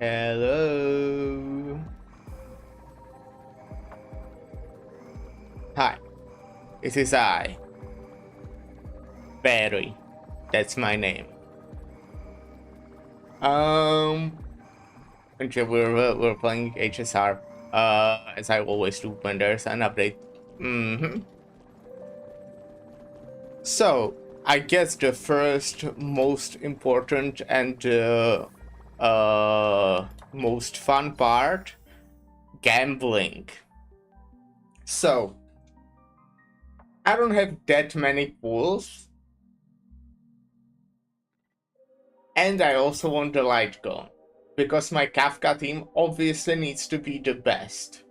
Hello. Hi, it is I, Barry. That's my name. Okay, we're playing HSR. As I always do when there's an update. So I guess the first most important and most fun part, gambling. So I don't have that many pools, and I also want the light gun because my Kafka team obviously needs to be the best.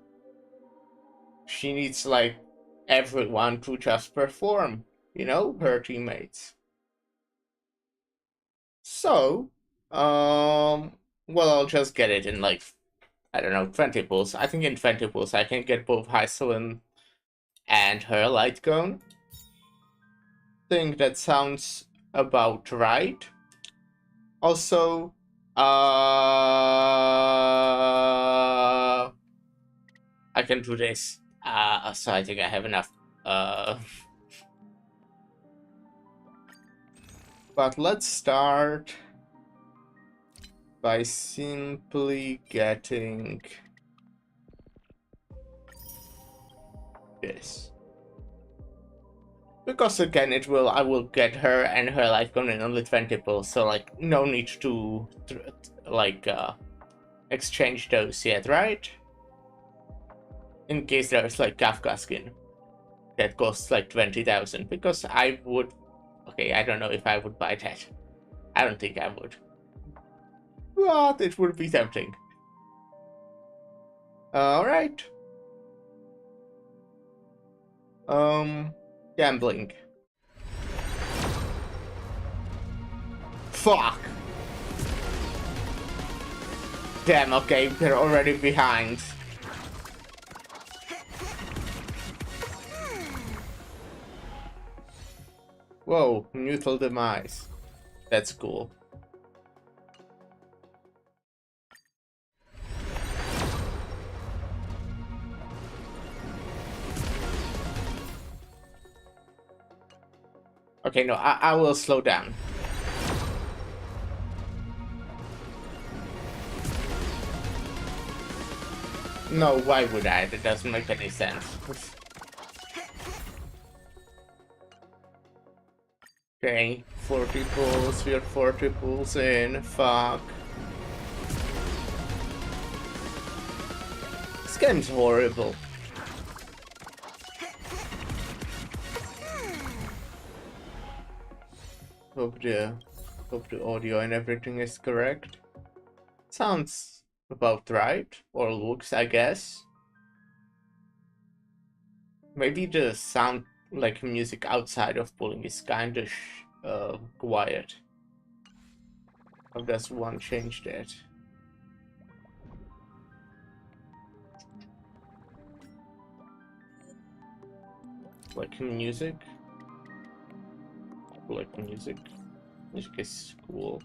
She needs like everyone to just perform, you know, her teammates. So, well, I'll just get it in like, I don't know, 20 pulls. I think in 20 pulls I can get both Hyselin and her light cone. Think that sounds about right. Also, I can do this. So I think I have enough. But let's start by simply getting this. Because again, I will get her and her life gun in only 20 pulls, so like no need to exchange those yet, right? In case there's like Kafka skin that costs like 20,000, because I would. Okay, I don't know if I would buy that. I don't think I would. But it would be tempting. Alright. Gambling. Fuck! Damn, okay, they're already behind. Whoa, mutual demise. That's cool. Okay, no, I will slow down. No, why would I? That doesn't make any sense. Okay, 40 pulls, we're 40 pulls in, fuck. This game's horrible. Hope the audio and everything is correct. Sounds about right, or looks, I guess. Maybe the sound, like music outside of pulling, is kind of quiet. How does one change that? Like music? Like music. Music is cool.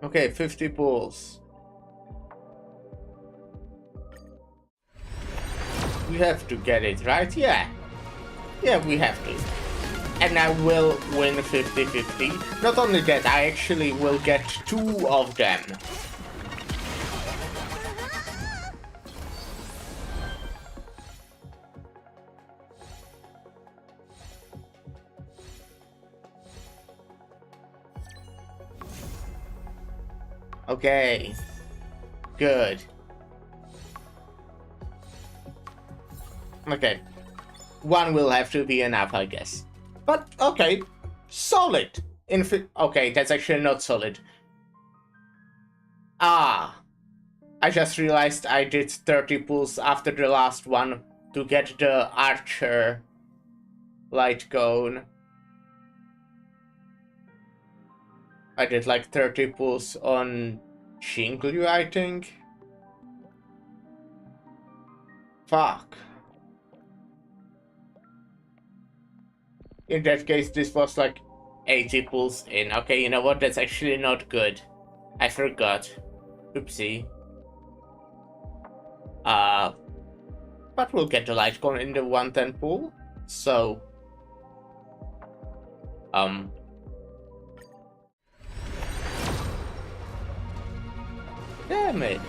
Okay, 50 pulls. We have to get it, right? Yeah. Yeah, we have to. And I will win 50-50. Not only that, I actually will get 2 of them. Okay. Good. Okay. 1 will have to be enough, I guess. But, okay. Solid. Okay, that's actually not solid. Ah. I just realized I did 30 pulls after the last one to get the Archer light cone. I did like 30 pulls on Xinglu, I think. Fuck. In that case, this was like 80 pulls in. Okay, you know what? That's actually not good. I forgot. Oopsie. But we'll get the light cone in the 110 pool. So, damn it.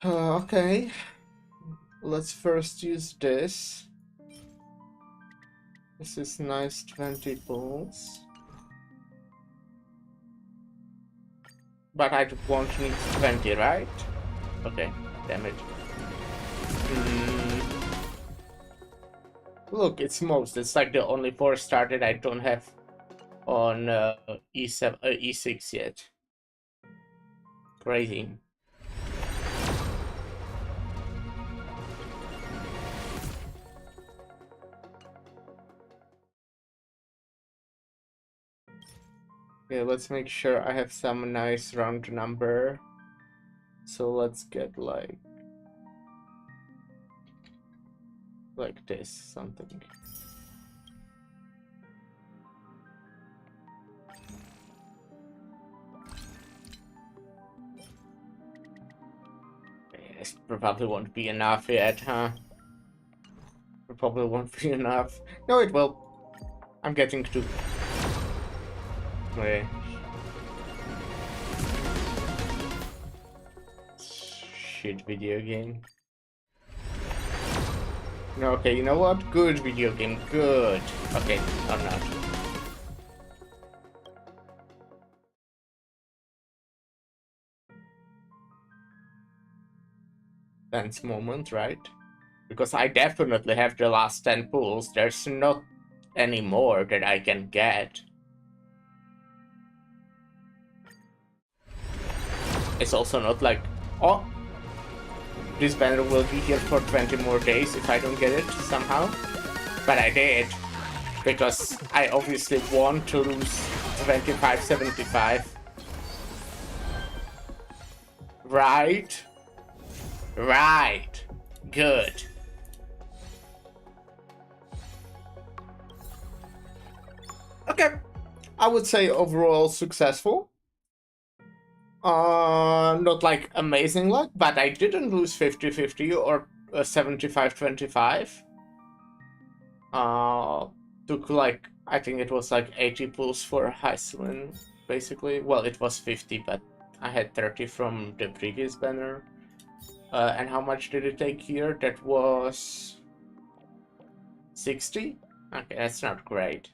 Okay. Let's first use this. This is nice 20 pulls. But I won't need 20, right? Okay, damn it. Look, it's most. It's like the only 4-star that I don't have on E7, E6 yet. Crazy. Okay, let's make sure I have some nice round number. So let's get like this, something. This probably won't be enough yet, huh? It probably won't be enough. No, it will. I'm getting to... Okay. Shit video game. No, okay, you know what? Good video game, good. Okay, or not. Tense moment, right? Because I definitely have the last 10 pulls. There's not any more that I can get. It's also not like, oh, this banner will be here for 20 more days if I don't get it somehow. But I did, because I obviously want to lose 25.75. Right? Right. Good. Okay. I would say overall successful. Not like amazing luck, but I didn't lose 50-50 or 75-25. Took like, I think it was like 80 pulls for Hyselin, basically. Well, it was 50, but I had 30 from the previous banner. And how much did it take here? That was 60? Okay, that's not great.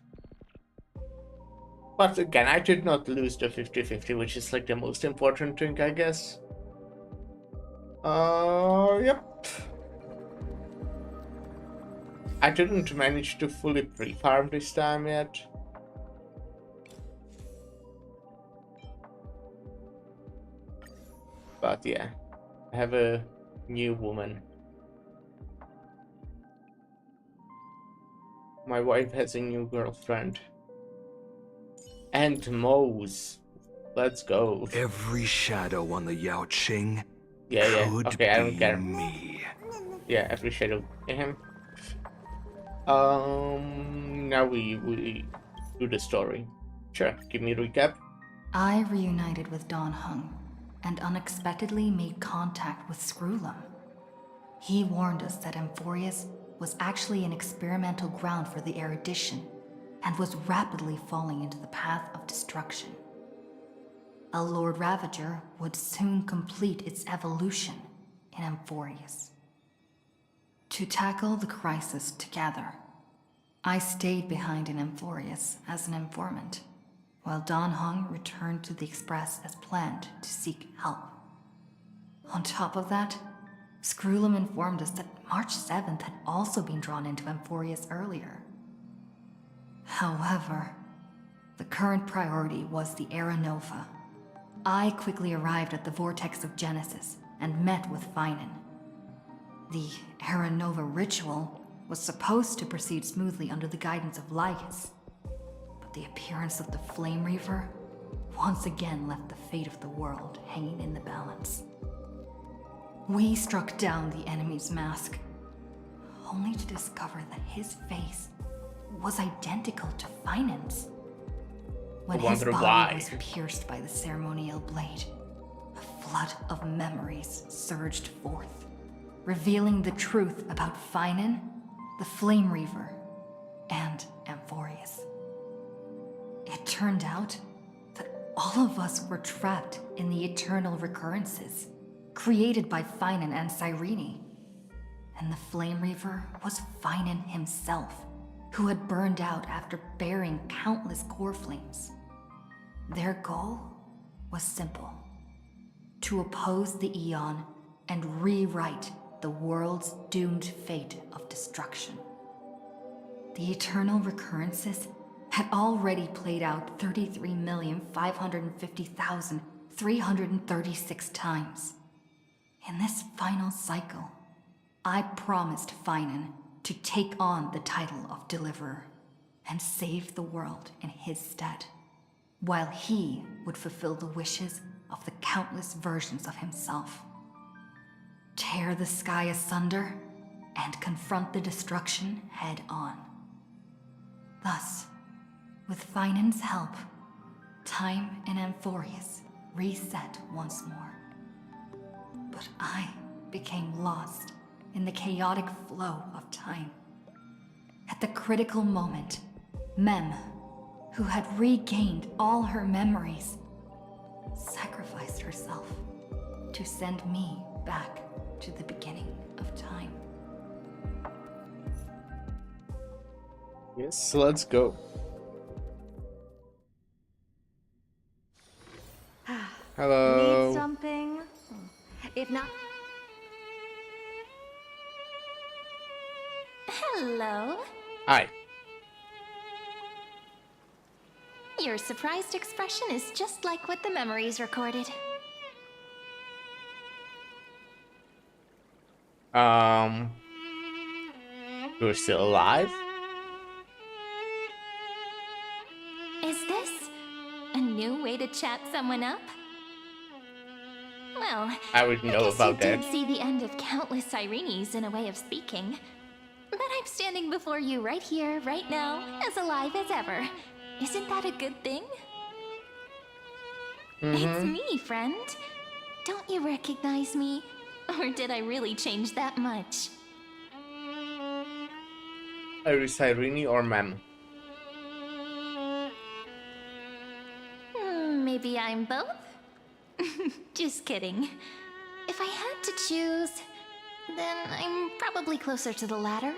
But again, I did not lose the 50-50, which is like the most important thing, I guess. Yep. I didn't manage to fully pre-farm this time yet. But yeah, I have a new woman. My wife has a new girlfriend. And Mose. Let's go. Every shadow on the Yao Qing could okay, I don't care. Me. Yeah, every shadow in him. Now we do the story. Sure, give me a recap. I reunited with Don Hung and unexpectedly made contact with Screwlum. He warned us that Amphorius was actually an experimental ground for the erudition and was rapidly falling into the path of destruction. A Lord Ravager would soon complete its evolution in Amphorius. To tackle the crisis together, I stayed behind in Amphorius as an informant, while Don Hung returned to the Express as planned to seek help. On top of that, Screwlum informed us that March 7th had also been drawn into Amphorius earlier. However, The current priority was the Era Nova. I quickly arrived at the Vortex of Genesis and met with Finan. The Era Nova ritual was supposed to proceed smoothly under the guidance of Lycus, but the appearance of the Flame Reaver once again left the fate of the world hanging in the balance. We struck down the enemy's mask, only to discover that his face was identical to Finan's. When his wonder body why. was pierced by the ceremonial blade, a flood of memories surged forth, revealing the truth about Finan, the Flame Reaver, and Amphorius. It turned out that all of us were trapped in the eternal recurrences created by Finan and Cyrene. And the Flame Reaver was Finan himself, who had burned out after bearing countless core flames. Their goal was simple: to oppose the Aeon and rewrite the world's doomed fate of destruction. The eternal recurrences had already played out 33,550,336 times. In this final cycle, I promised Finan to take on the title of Deliverer and save the world in his stead, while he would fulfill the wishes of the countless versions of himself. Tear the sky asunder and confront the destruction head on. Thus, with Finan's help, time in Amphorius reset once more. But I became lost in the chaotic flow of time. At the critical moment, Mem, who had regained all her memories, sacrificed herself to send me back to the beginning of time. Yes, let's go. Hello. Need something? If not... Hello. Hi. Your surprised expression is just like what the memories recorded. You're still alive? Is this a new way to chat someone up? Well, I would know guess about you that. did see the end of countless Sirenes in a way of speaking. But I'm standing before you right here, right now, as alive as ever. Isn't that a good thing? It's me, friend. Don't you recognize me? Or did I really change that much? Are you Cyrene or Mem? Maybe I'm both? Just kidding. If I had to choose, then I'm probably closer to the latter.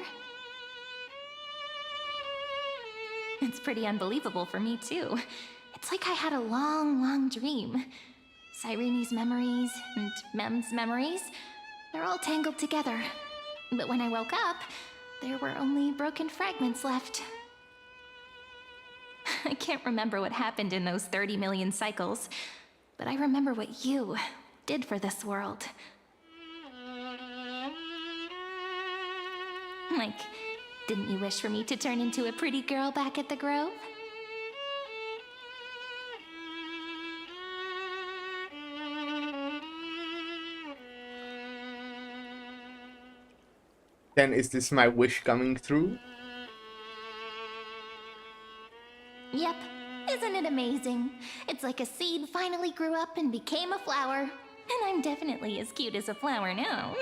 It's pretty unbelievable for me, too. It's like I had a long, long dream. Cyrene's memories and Mem's memories, they're all tangled together. But when I woke up, there were only broken fragments left. I can't remember what happened in those 30 million cycles, but I remember what you did for this world. Like, didn't you wish for me to turn into a pretty girl back at the Grove? Then is this my wish coming true? Yep. Isn't it amazing? It's like a seed finally grew up and became a flower. And I'm definitely as cute as a flower now.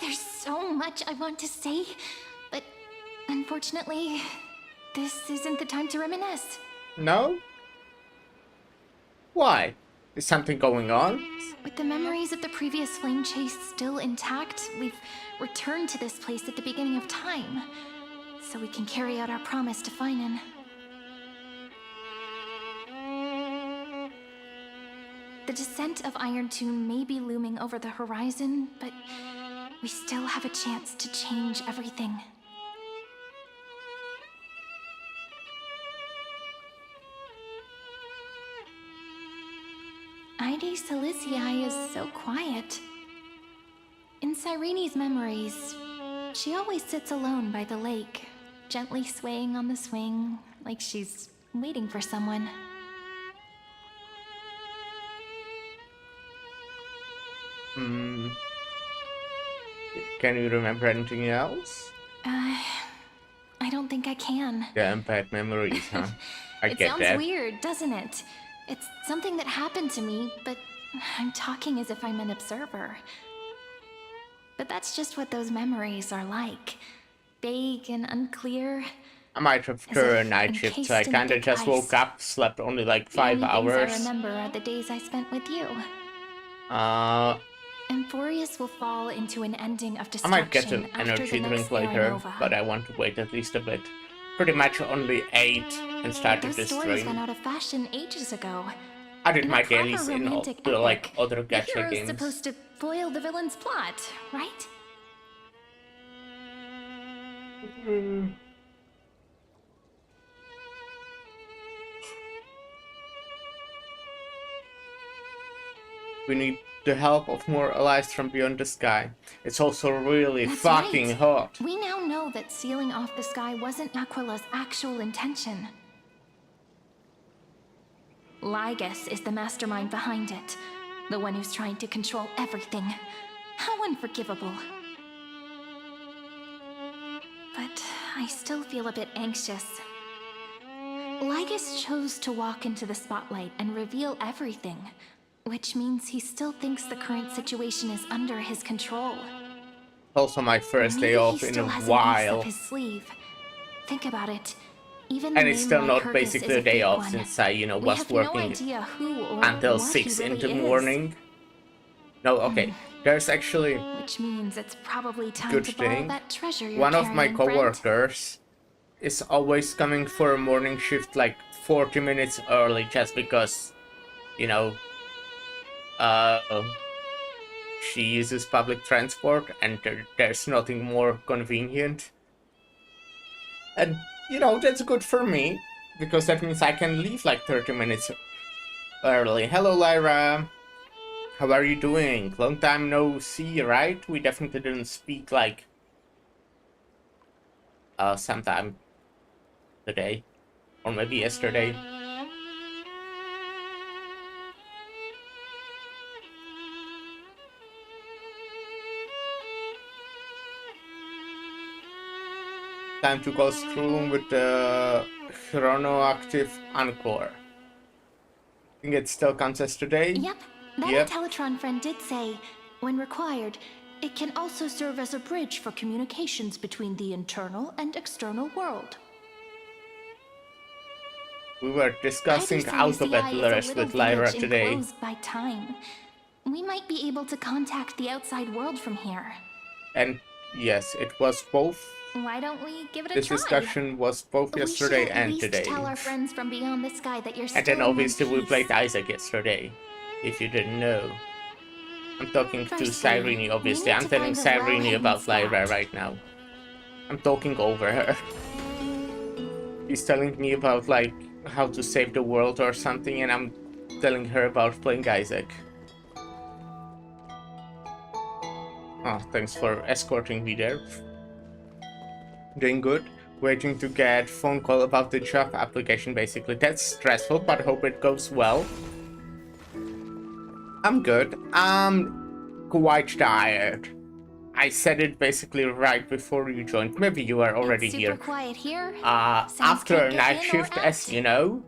There's so much I want to say, but unfortunately, this isn't the time to reminisce. No? Why? Is something going on? With the memories of the previous flame chase still intact, we've returned to this place at the beginning of time, so we can carry out our promise to Finan. The descent of Iron Tomb may be looming over the horizon, but we still have a chance to change everything. Silesia is so quiet. In Cyrene's memories, she always sits alone by the lake, gently swaying on the swing, like she's waiting for someone. Can you remember anything else? I don't think I can. The impact memories, huh? I It get sounds that. weird, doesn't it? It's something that happened to me, but I'm talking as if I'm an observer. But that's just what those memories are like. Vague and unclear. I might have As a if night shift, so I encased in kinda thick just woke ice. up, slept only like The 5 only things I hours. remember are the days I spent with you. Emphorius will fall into an ending of I destruction might get an after energy the drink next later, Nova. but I want to wait at least a bit. Pretty much only ate and started Those this stories stream. went out of fashion ages ago. I did In my a proper dailies in all romantic the like epic, other the gacha hero's games. supposed to foil the villain's plot, right? We need the help of more allies from beyond the sky. It's also really That's fucking right. hot. We now know that sealing off the sky wasn't Aquila's actual intention. Lygus is the mastermind behind it. The one who's trying to control everything. How unforgivable. But I still feel a bit anxious. Lygus chose to walk into the spotlight and reveal everything, which means he still thinks the current situation is under his control. Also my first day Maybe off he in still a has an ace while. up his sleeve. Think about it. Even And the it's name still not Lycurgus basically is a day fake off one. since I, We was have no working idea who or until what 6 he in really the is. morning. No, okay. There's actually Which means it's probably time good to borrow thing. that treasure you're One of my carrying, friend. coworkers is always coming for a morning shift like 40 minutes early just because, she uses public transport and there's nothing more convenient. And, that's good for me because that means I can leave like 30 minutes early. Hello, Lyra. How are you doing? Long time no see, right? We definitely didn't speak like sometime today or maybe yesterday. Time to go through with the chronoactive encore. I think it still counts as today. Yep, that Yep. Intellitron friend did say, when required, it can also serve as a bridge for communications between the internal and external world. We were discussing auto battlers with Lyra today. Enclosed by time. We might be able to contact the outside world from here. And yes, it was both. Why don't we give it a This try? discussion was both yesterday we should at and least today. tell our friends from beyond the sky that you're still And then in one obviously we piece. played Isaac yesterday, if you didn't know. I'm talking to Firstly, Cyrene, obviously. we need I'm to telling find a Cyrene low-hanging about Lyra spot. right now. I'm talking over her. She's telling me about, like, how to save the world or something, and I'm telling her about playing Isaac. Oh, thanks for escorting me there. Doing good. Waiting to get phone call about the job application, basically. That's stressful, but hope it goes well. I'm good. I'm quite tired. I said it basically right before you joined. Maybe you are already It's super here. quiet here. After can't a get night in or shift, as out. you know.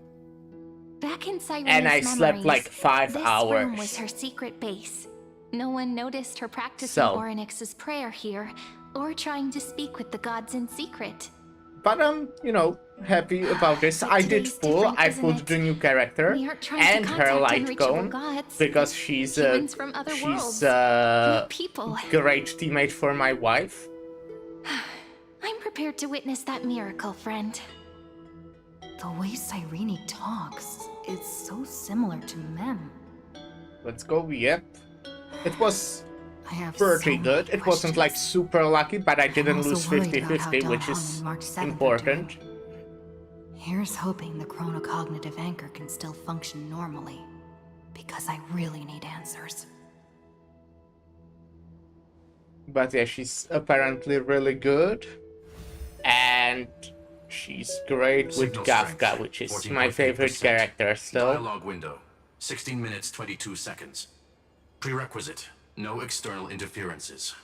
Back in Cyrene's And I slept memories, like 5 this hours. room was her secret base. No one noticed her practicing So. Orynyx's prayer here, or trying to speak with the gods in secret. But I'm, happy about this. But I did today's pull. different, I isn't pulled it? the new character We aren't trying and to her contact light unreachable cone gods, because but she's humans from other worlds. People. great teammate for my wife. I'm prepared to witness that miracle, friend. The way Cyrene talks is so similar to Mem. Let's go. Yep. It was I have pretty so good. many It wasn't like questions. super lucky, but I I'm didn't also lose worried about how 50-50, Don which Hung is and March 7th are important. doing. Here's hoping the chronocognitive anchor can still function normally. because I really need answers. But yeah, she's apparently really good. And she's great with Signal Kafka, strength, which is my 14.8%. favorite character still. Dialogue window, 16 minutes 22 seconds. Prerequisite, no external interferences.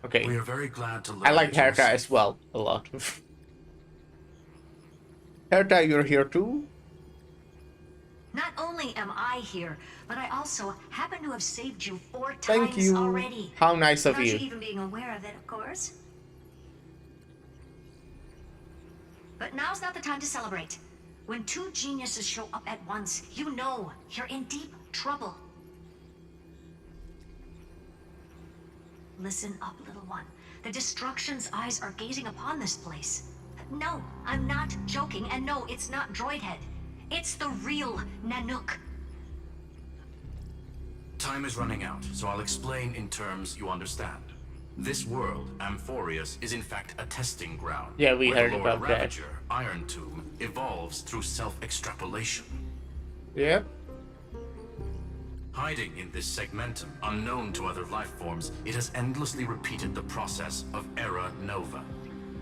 Okay. We are very glad to learn I like that you Herta as well a lot. Herta, you're here too? Not only am I here, but I also happen to have saved you 4 Thank times you. already. How nice of Without you you. even being aware of it, of course. But now's not the time to celebrate. When 2 geniuses show up at once, you know you're in deep trouble. Listen up, little one. The Destruction's eyes are gazing upon this place. No, I'm not joking, and no, it's not Droidhead. It's the real Nanook. Time is running out, so I'll explain in terms you understand. This world, Amphorius, is in fact a testing ground. Yeah, we where heard the Lord about that. Ravager, Iron Tomb, evolves through self-extrapolation. Yep. Hiding in this segmentum, unknown to other life forms, it has endlessly repeated the process of Era Nova,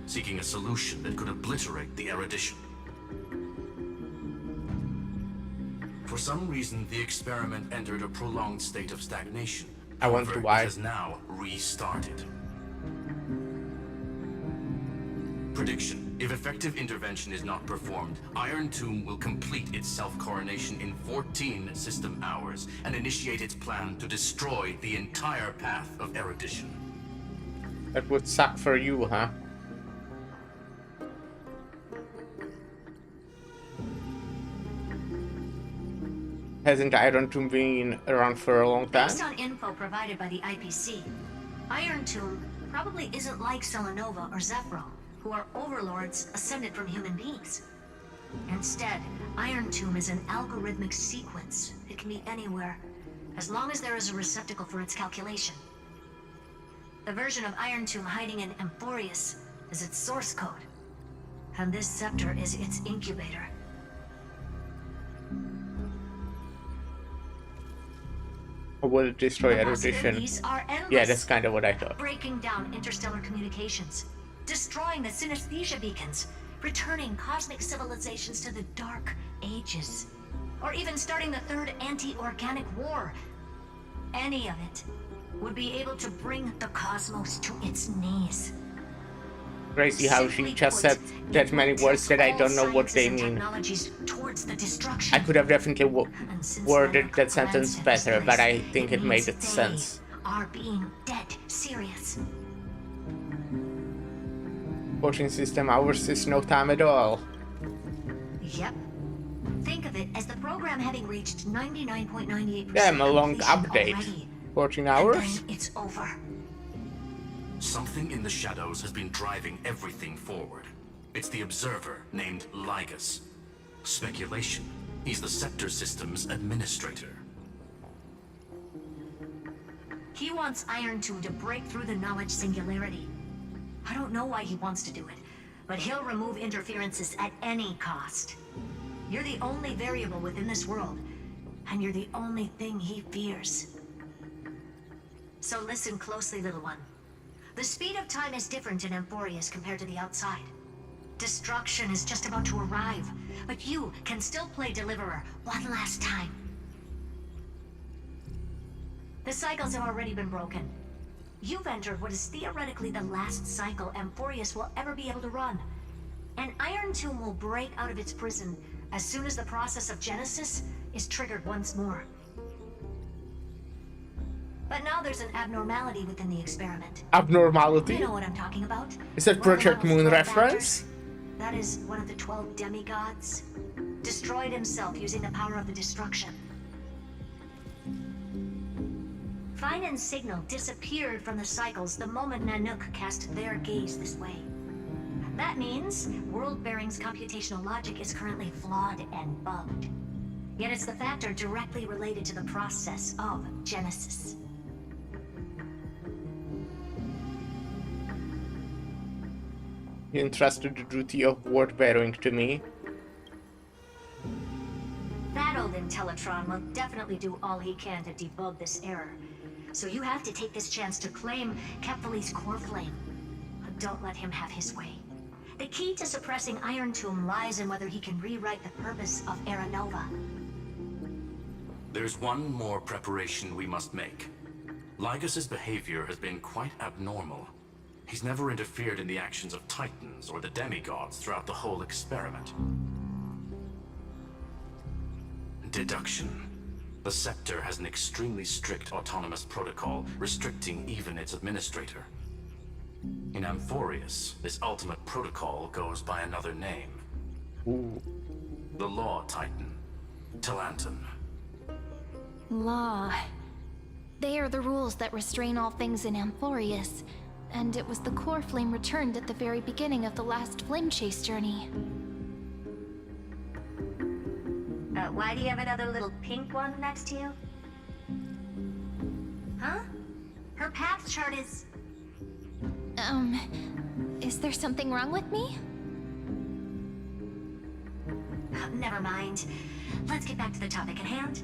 seeking a solution that could obliterate the erudition. For some reason, the experiment entered a prolonged state of stagnation. I wonder However, why. it has now restarted. Prediction. If effective intervention is not performed, Iron Tomb will complete its self-coronation in 14 system hours and initiate its plan to destroy the entire path of erudition. That would suck for you, huh? Hasn't Iron Tomb been around for a long time? Based on info provided by the IPC, Iron Tomb probably isn't like Selenova or Zephyro, who are overlords ascended from human beings. Instead, Iron Tomb is an algorithmic sequence. It can be anywhere, as long as there is a receptacle for its calculation. The version of Iron Tomb hiding in Amphorius is its source code, and this scepter is its incubator. Or will it destroy The erudition? possibilities are endless. Yeah, that's kind of what I thought. Breaking down interstellar communications, destroying the synesthesia beacons, returning cosmic civilizations to the Dark Ages, or even starting the third anti-organic war. Any of it would be able to bring the cosmos to its knees. Crazy how she Simply just put, said that many words that I don't know what sciences they and mean. technologies towards the destruction. I could have definitely And since worded Nanook that sentence glanced at better, this but I place, think it made means it they sense. are being dead serious. 14 system hours is no time at all. Yep. Think of it as the program having reached 99.98% Damn, a long completion update. already. 14 And hours? then it's over. Something in the shadows has been driving everything forward. It's the observer named Lygus. Speculation. He's the Scepter System's administrator. He wants Iron Tomb to break through the knowledge singularity. I don't know why he wants to do it, but he'll remove interferences at any cost. You're the only variable within this world, and you're the only thing he fears. So listen closely, little one. The speed of time is different in Amphorius compared to the outside. Destruction is just about to arrive, but you can still play Deliverer one last time. The cycles have already been broken. You've entered what is theoretically the last cycle Amphorius will ever be able to run. And Iron Tomb will break out of its prison as soon as the process of Genesis is triggered once more. But now there's an abnormality within the experiment. Abnormality? You know what I'm talking about? Is that One of the Project model's Moon 12 reference? actors? That is one of the 12 demigods. Destroyed himself using the power of the destruction. Fine and Signal disappeared from the cycles the moment Nanook cast their gaze this way. That means World Bearing's computational logic is currently flawed and bugged. Yet it's the factor directly related to the process of Genesis. He entrusted the duty of word bearing to me. Teletron will definitely do all he can to debug this error. So you have to take this chance to claim Kephal's core flame. Don't let him have his way. The key to suppressing Iron Tomb lies in whether he can rewrite the purpose of Era Nova. There's one more preparation we must make. Lygas's behavior has been quite abnormal. He's never interfered in the actions of Titans or the demigods throughout the whole experiment. Deduction. The Scepter has an extremely strict autonomous protocol, restricting even its administrator. In Amphorius, this ultimate protocol goes by another name. Ooh. The Law Titan, Talanton. Law. They are the rules that restrain all things in Amphorius, and it was the core flame returned at the very beginning of the last flame chase journey. Why do you have another little pink one next to you? Huh? Her path chart is... Is there something wrong with me? Never mind. Let's get back to the topic at hand.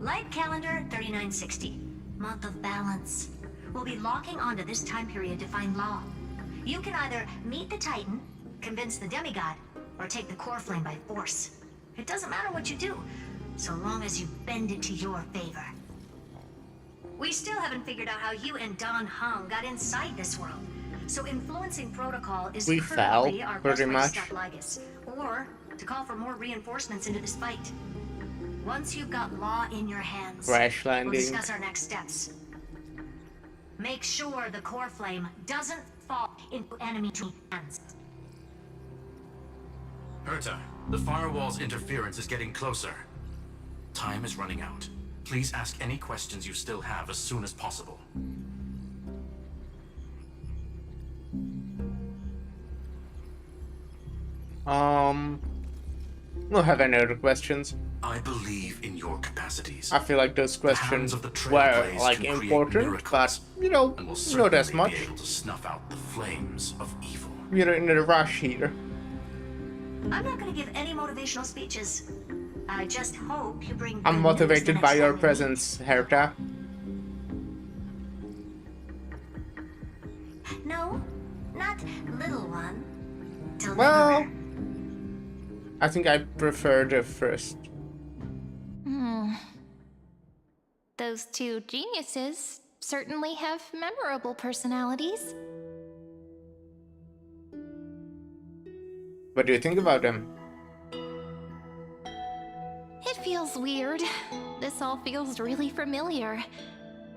Light calendar 3960. Month of balance. We'll be locking onto this time period to find Law. You can either meet the Titan, convince the demigod, or take the core flame by force. It doesn't matter what you do, so long as you bend it to your favor. We still haven't figured out how you and Don Hung got inside this world. So influencing protocol is We currently fell, our pretty best way to much. stop Lygas, or to call for more reinforcements into this fight. Once you've got Law in your hands, Crash we'll landing. discuss our next steps. Make sure the core flame doesn't fall into enemy hands. Herta, the firewall's interference is getting closer. Time is running out. Please ask any questions you still have as soon as possible. Don't have any other questions. I believe in your capacities. I feel like those The hands questions of the were Trailblaze like can create important, but miracles, you know, and will not as certainly much. be able to snuff out the flames of evil. We're in a rush here. I'm not gonna give any motivational speeches. I just hope you bring I'm good news the motivated next by time your we meet. presence, Herta. No, not little one. Well, Deliverer. I think I prefer the first. Those two geniuses certainly have memorable personalities. What do you think about them? It feels weird. This all feels really familiar.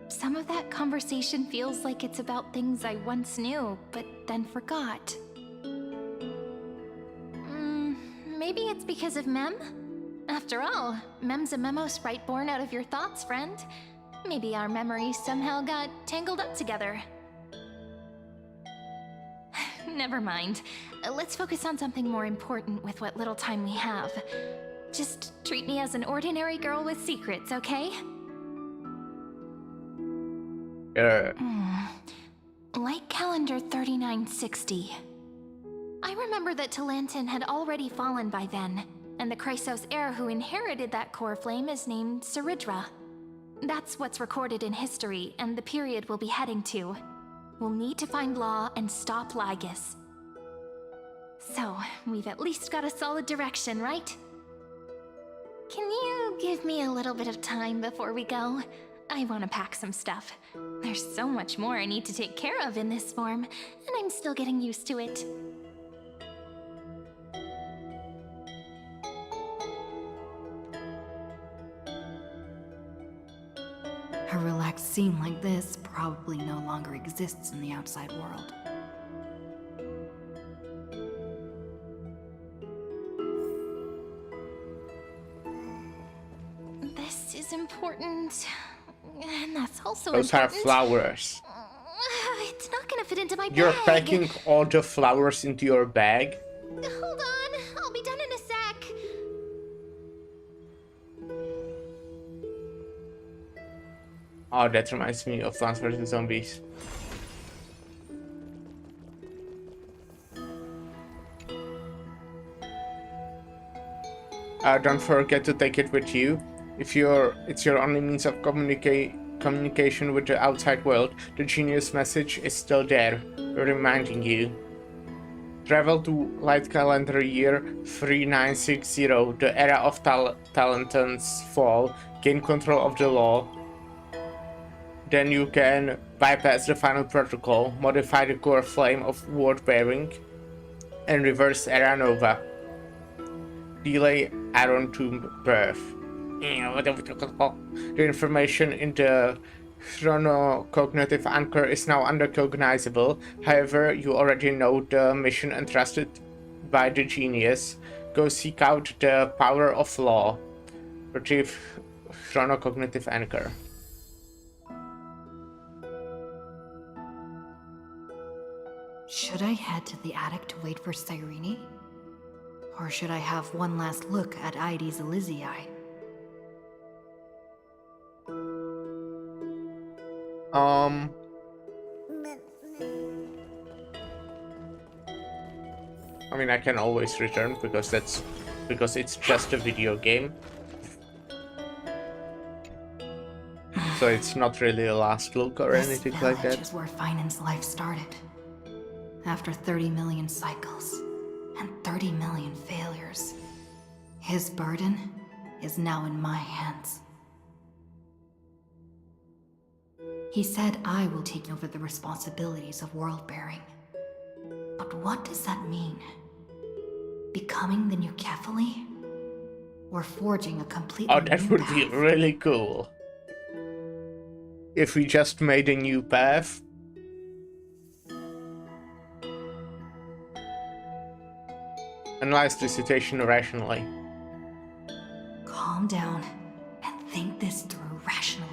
Some of that conversation feels like it's about things I once knew, but then forgot. Maybe it's because of Mem? After all, Mem's a memo sprite born out of your thoughts, friend. Maybe our memories somehow got tangled up together. Never mind. Let's focus on something more important with what little time we have. Just treat me as an ordinary girl with secrets, okay? Light calendar 3960. I remember that Talanton had already fallen by then, and the Chrysos heir who inherited that core flame is named Saridra. That's what's recorded in history, and the period we'll be heading to. We'll need to find Law and stop Lygas. So, we've at least got a solid direction, right? Can you give me a little bit of time before we go? I want to pack some stuff. There's so much more I need to take care of in this form, and I'm still getting used to it. A relaxed scene like this probably no longer exists in the outside world. This is important, and that's also Those are important. flowers. It's not gonna fit into my You're bag. packing all the flowers into your bag? Hold on, I'll be done in a sec. Oh, that reminds me of Plants vs. Zombies. Don't forget to take it with you. If it's your only means of communication with the outside world, the genius message is still there, reminding you. Travel to light calendar year 3960, the era of Talenton's fall, gain control of the law. Then you can bypass the final protocol, modify the core flame of ward bearing, and reverse era nova. Delay Iron Tomb birth. The information in the chronocognitive anchor is now unrecognizable. However, you already know the mission entrusted by the genius. Go seek out the power of law. Retrieve chronocognitive anchor. Should I head to the attic to wait for Cyrene? Or should I have one last look at Ides Elysiae? I mean, I can always return because it's just a video game. So it's not really a last look or anything like that. This village is where Finan's life started. After 30 million cycles and 30 million failures, his burden is now in my hands. He said I will take over the responsibilities of world-bearing. But what does that mean? Becoming the new Kefali? Or forging a completely new that would be path? really cool. If we just made a new path. Analyze the situation rationally. Calm down and think this through rationally.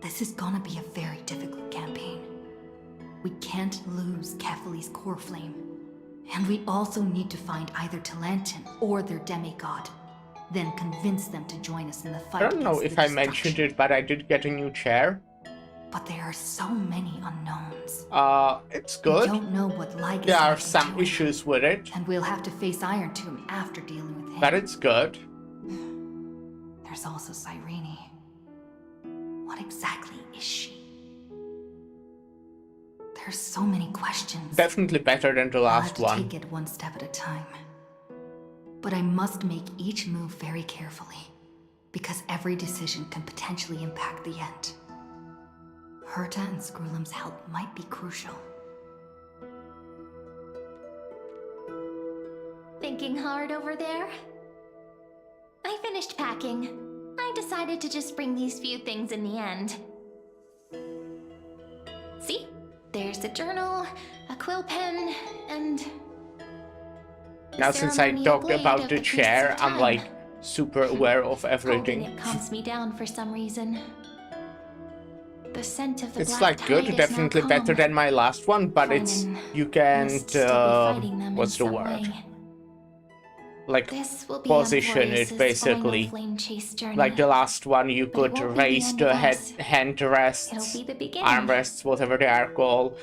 This is gonna be a very difficult campaign. We can't lose Kefali's core flame. And we also need to find either Talantin or their demigod. Then convince them to join us in the fight. I don't know if I mentioned it, but I did get a new chair. But there are so many unknowns. It's good. We don't know what Ligus There are might be some doing. issues with it, And we'll have to face Iron Tomb after dealing with him. but it's good. There's also Cyrene. What exactly is she? There's so many questions. Definitely better than the I'll have last to one. take it one step at a time. But I must make each move very carefully, because every decision can potentially impact the end. Herta and Screwlum's help might be crucial. Thinking hard over there? I finished packing. I decided to just bring these few things in the end. See? There's a journal, a quill pen, and... Now since I ceremonial talked blade about of the priests chair, of I'm time. like super aware of Holding everything. it calms me down for some reason. The scent of the It's black like good, tide is definitely now better calm. than my last one, but it's Feynman you must can't still be fighting them what's in the some word? way. Like This will be position Amphorius's it basically. final flame chase journey. Like the last one, you But it could won't be the raise end the of us. hand rests, It'll be the beginning. armrests, whatever they are called.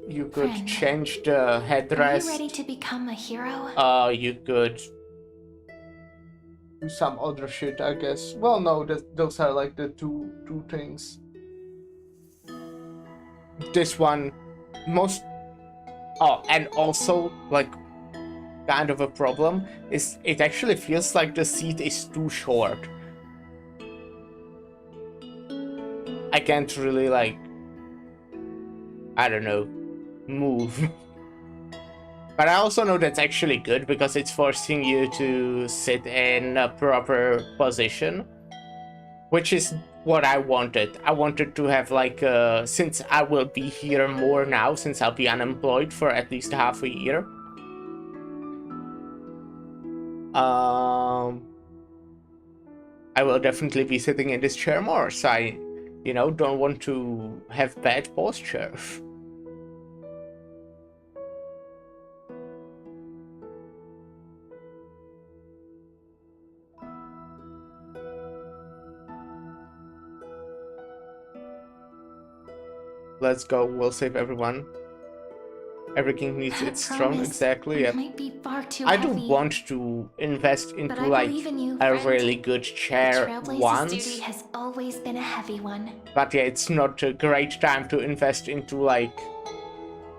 You could Friend, change the Are you headrest. ready to become a hero? You could do some other shit, I guess. Well, no, those are like the two things. This one, and also like kind of a problem is it actually feels like the seat is too short. I can't really like, I don't know, move. But I also know that's actually good because it's forcing you to sit in a proper position, which is what I wanted. I wanted to have like, since I will be here more now, since I'll be unemployed for at least half a year. I will definitely be sitting in this chair more, so I, don't want to have bad posture. Let's go, we'll save everyone. Everything needs its throne, Promise, exactly. it Yep. might be far too I heavy. do want to invest into I like believe in you, a friend. really good The chair Trailblaze's duty once. has always been a heavy one. But yeah, it's not a great time to invest into like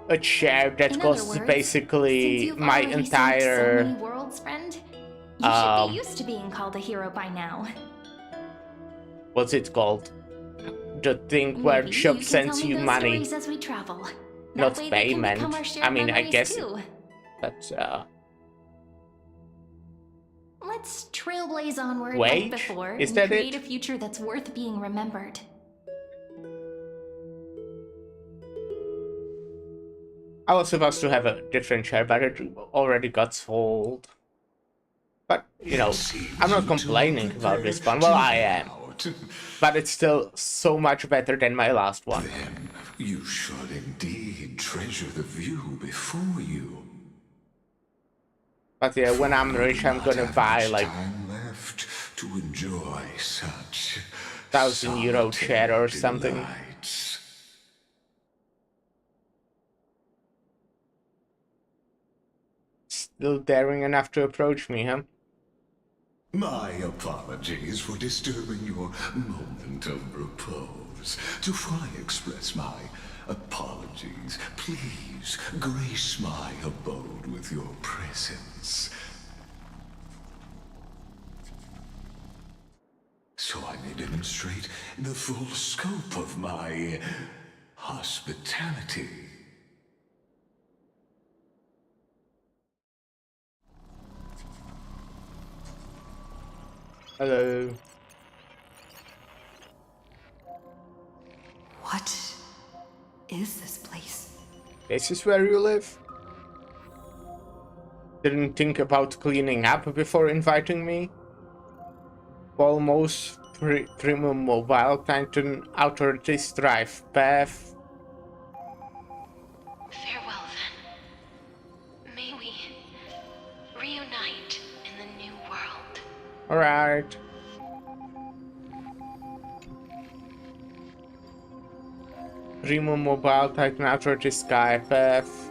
a chair that In other costs words, since basically you've my already saved so entire many worlds, friend, you should be used to being called a hero by now. what's it called? The thing where Maybe shop you can sends tell me you those money, stories as we travel. That not way they can become payment. our I shared mean, I memories guess too. but Let's trailblaze onward wait, like before is and that create it? a future that's worth being remembered. I was supposed to have a different chair, but it already got sold. But, you know, I'm not complaining about this one. Well, I am. But it's still so much better than my last one. Then you should indeed treasure the view before you. But yeah, when I'm rich, I'm gonna buy like time left to enjoy such €1,000 chair or solitary something. delights. Still daring enough to approach me, huh? My apologies for disturbing your moment of repose. Before I express my apologies, please grace my abode with your presence, so I may demonstrate the full scope of my hospitality. Hello. What is this place? This is where you live? Didn't think about cleaning up before inviting me? Almost premium mobile Titan authorities drive path. Farewell then. May we reunite in the new world. Alright. Premium mobile Titan authorities sky path.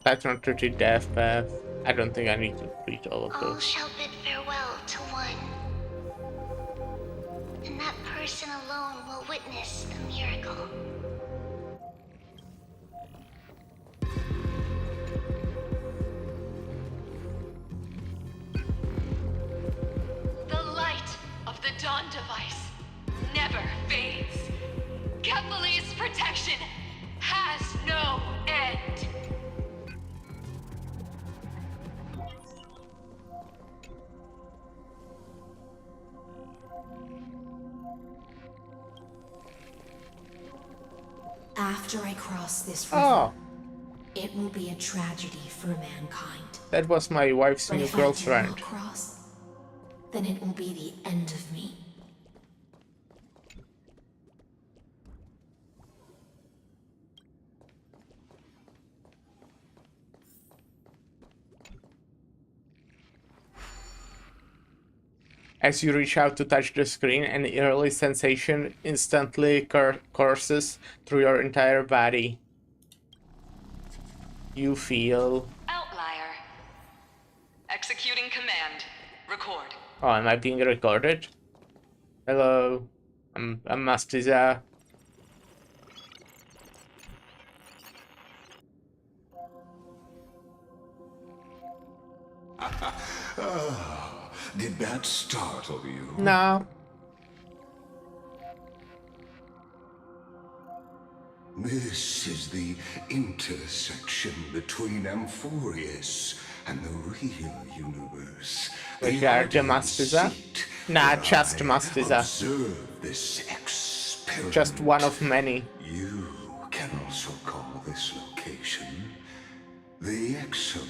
Titan authority death path. I don't think I need to read all of All those. shall bid farewell to one, and that person alone will witness the miracle. The light of the Dawn device never fades. Kepali's protection has no end. After I cross this river, Oh, it will be a tragedy for mankind. that was my wife's But new if I do girlfriend. not cross, then it will be the end of me. As you reach out to touch the screen, an eerie sensation instantly courses through your entire body. You feel... Outlier. Executing command. Record. Oh, am I being recorded? Hello, I'm Mastiza. Did that startle you? No. This is the intersection between Amphorius and the real universe. Which are the Mastiza? Nah, just Mastiza. Observe this experiment. Just one of many. You can also call this location the Exomyth.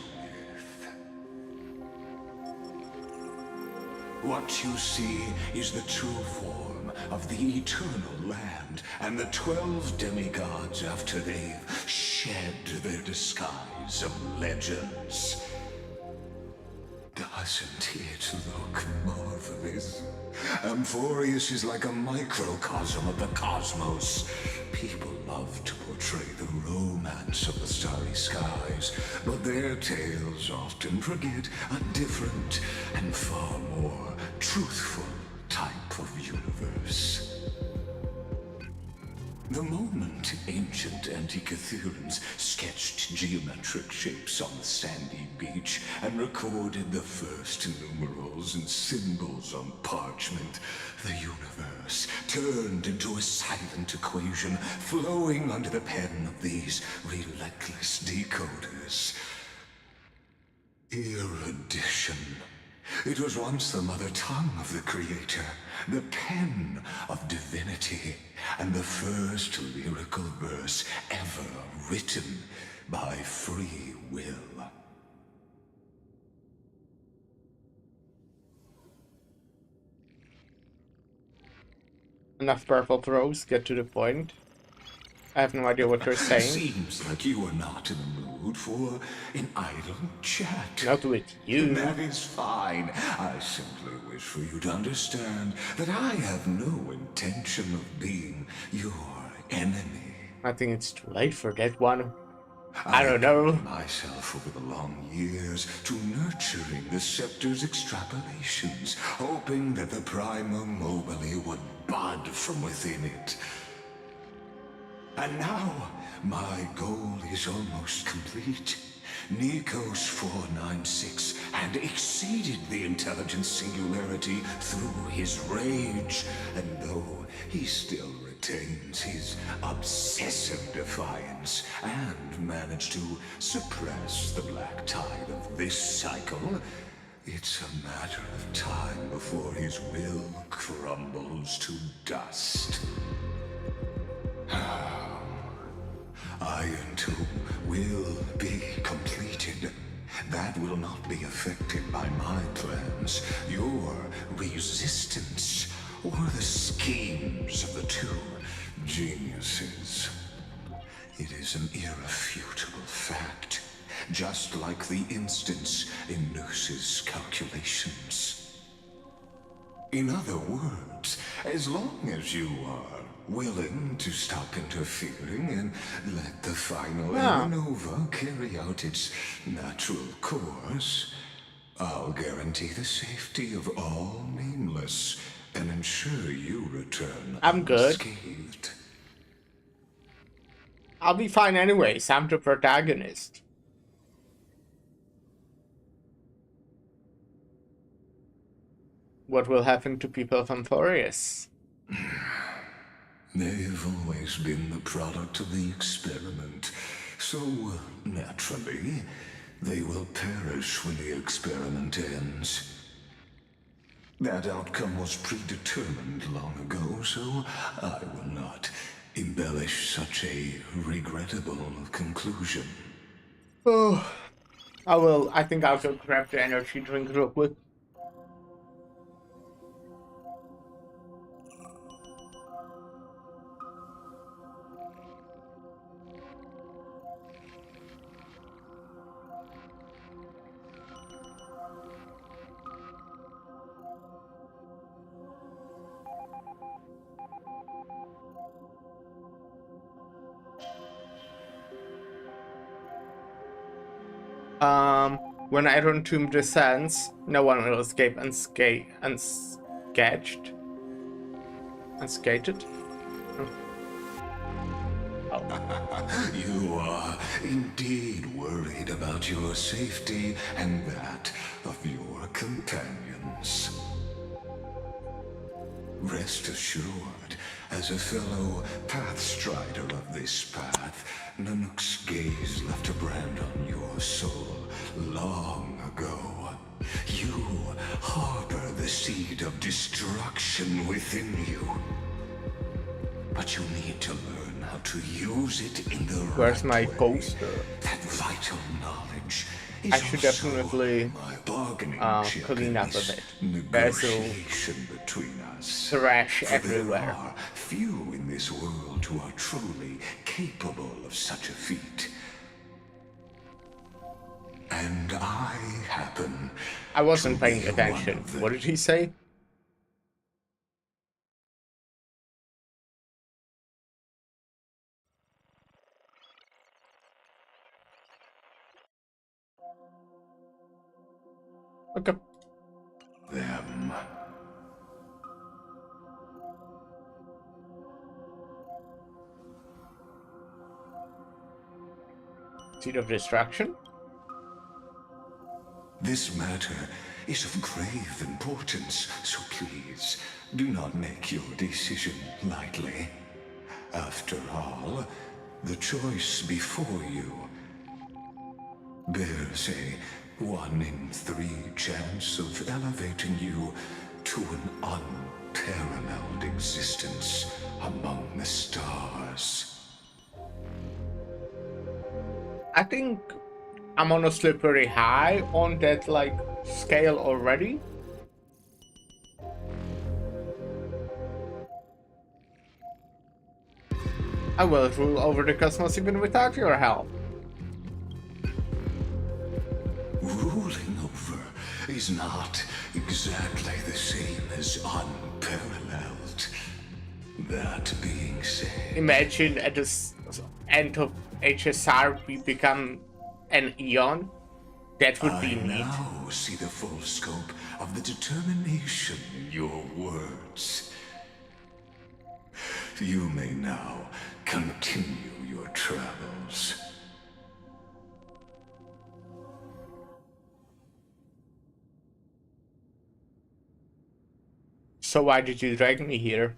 What you see is the true form of the eternal land and the 12 demigods after they've shed their disguise of legends. Doesn't it look marvelous? Amphorius is like a microcosm of the cosmos. People love to portray the romance of the starry skies, but their tales often forget a different and far more truthful type of universe. The moment ancient Antikytherians sketched geometric shapes on the sandy beach and recorded the first numerals and symbols on parchment, the universe turned into a silent equation flowing under the pen of these relentless decoders. Erudition. It was once the mother tongue of the Creator, the pen of divinity, and the first lyrical verse ever written by free will. Enough purple throws, get to the point. I have no idea what you're saying. Seems like you are not in the mood for an idle chat. Not with you. That is fine. I simply wish for you to understand that I have no intention of being your enemy. I think it's too late for that one. I don't know. Myself over the long years to nurturing the scepter's extrapolations, hoping that the Prima Mobile would bud from within it. And now, my goal is almost complete. Nikos 496 had exceeded the intelligence singularity through his rage, and though he still retains his obsessive defiance and managed to suppress the black tide of this cycle, it's a matter of time before his will crumbles to dust. Iron Tomb will be completed. That will not be affected by my plans, your resistance, or the schemes of the two geniuses. It is an irrefutable fact, just like the instance in Noos's calculations. In other words, as long as you are willing to stop interfering and let the final Era Nova carry out its natural course, I'll guarantee the safety of all nameless and ensure you return I'm good. unscathed. I'll be fine anyways. I'm the protagonist. What will happen to people of Amphorius? They've always been the product of the experiment, so naturally, they will perish when the experiment ends. That outcome was predetermined long ago, so I will not embellish such a regrettable conclusion. Oh, I will. I think I'll go grab the energy drink real quick. When Iron Tomb descends, no one will escape unscathed. Unscathed? Oh. You are indeed worried about your safety and that of your companions. Rest assured, as a fellow pathstrider of this path, Nanook's gaze left a brand on your soul long ago. You harbor the seed of destruction within you. But you need to learn how to use it in the Where's my right way. coaster? That vital knowledge is I should also definitely my bargaining chip clean in up a this bit. There's negotiation between us. Trash For everywhere. there are few in this world who are truly capable of such a feat. and I happen I wasn't to paying be attention. one of them. What did he say? Okay. Them. Seed of Destruction? This matter is of grave importance, so please do not make your decision lightly. After all, the choice before you bears a 1 in 3 chance of elevating you to an unparalleled existence among the stars. I think I'm honestly pretty high on that like scale already. I will rule over the cosmos even without your help. Ruling over is not exactly the same as unparalleled. That being said, Imagine at the end of HSR we become an Eon. That would be I neat. now see the full scope of the determination in your words. You may now continue your travels. So why did you drag me here?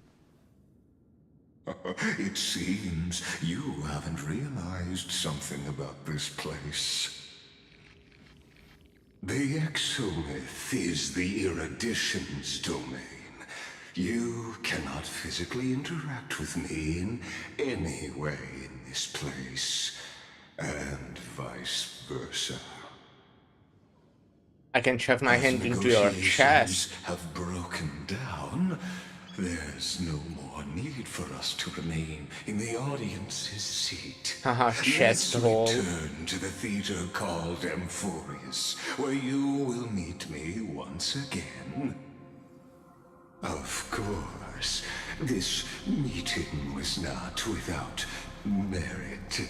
It seems you haven't realized something about this place. The exomyth is the erudition's domain. You cannot physically interact with me in any way in this place, and vice versa. I can shove my As hand into your negotiations chest. have broken down, there's no more need for us to remain in the audience's seat. Haha, chest hole. Let's return to the theater called Amphorius, where you will meet me once again. Of course, this meeting was not without merit.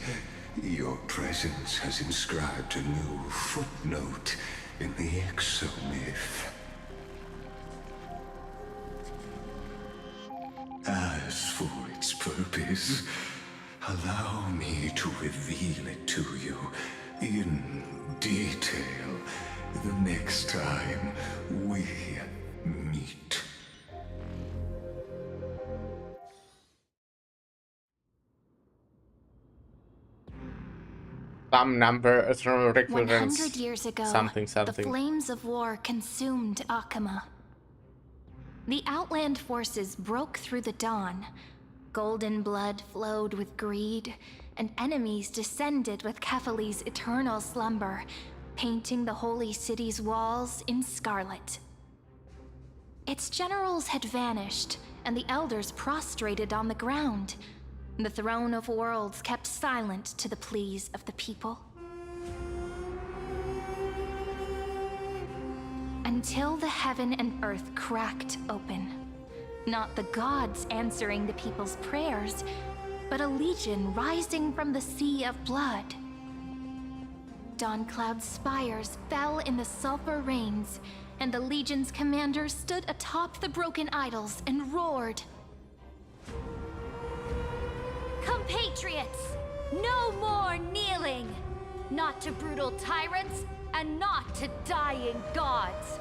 Your presence has inscribed a new footnote in the exomyth. As for its purpose, allow me to reveal it to you in detail the next time we meet. Some number, eternal 100 recurrence. years ago, Something. the flames of war consumed Akama. The Outland forces broke through the dawn. Golden blood flowed with greed, and enemies descended with Kephali's eternal slumber, painting the holy city's walls in scarlet. Its generals had vanished, and the elders prostrated on the ground. The throne of worlds kept silent to the pleas of the people. Until the heaven and earth cracked open. Not the gods answering the people's prayers, but a legion rising from the sea of blood. Dawncloud's spires fell in the sulfur rains, and the legion's commander stood atop the broken idols and roared. Compatriots, no more kneeling! Not to brutal tyrants, and not to dying gods!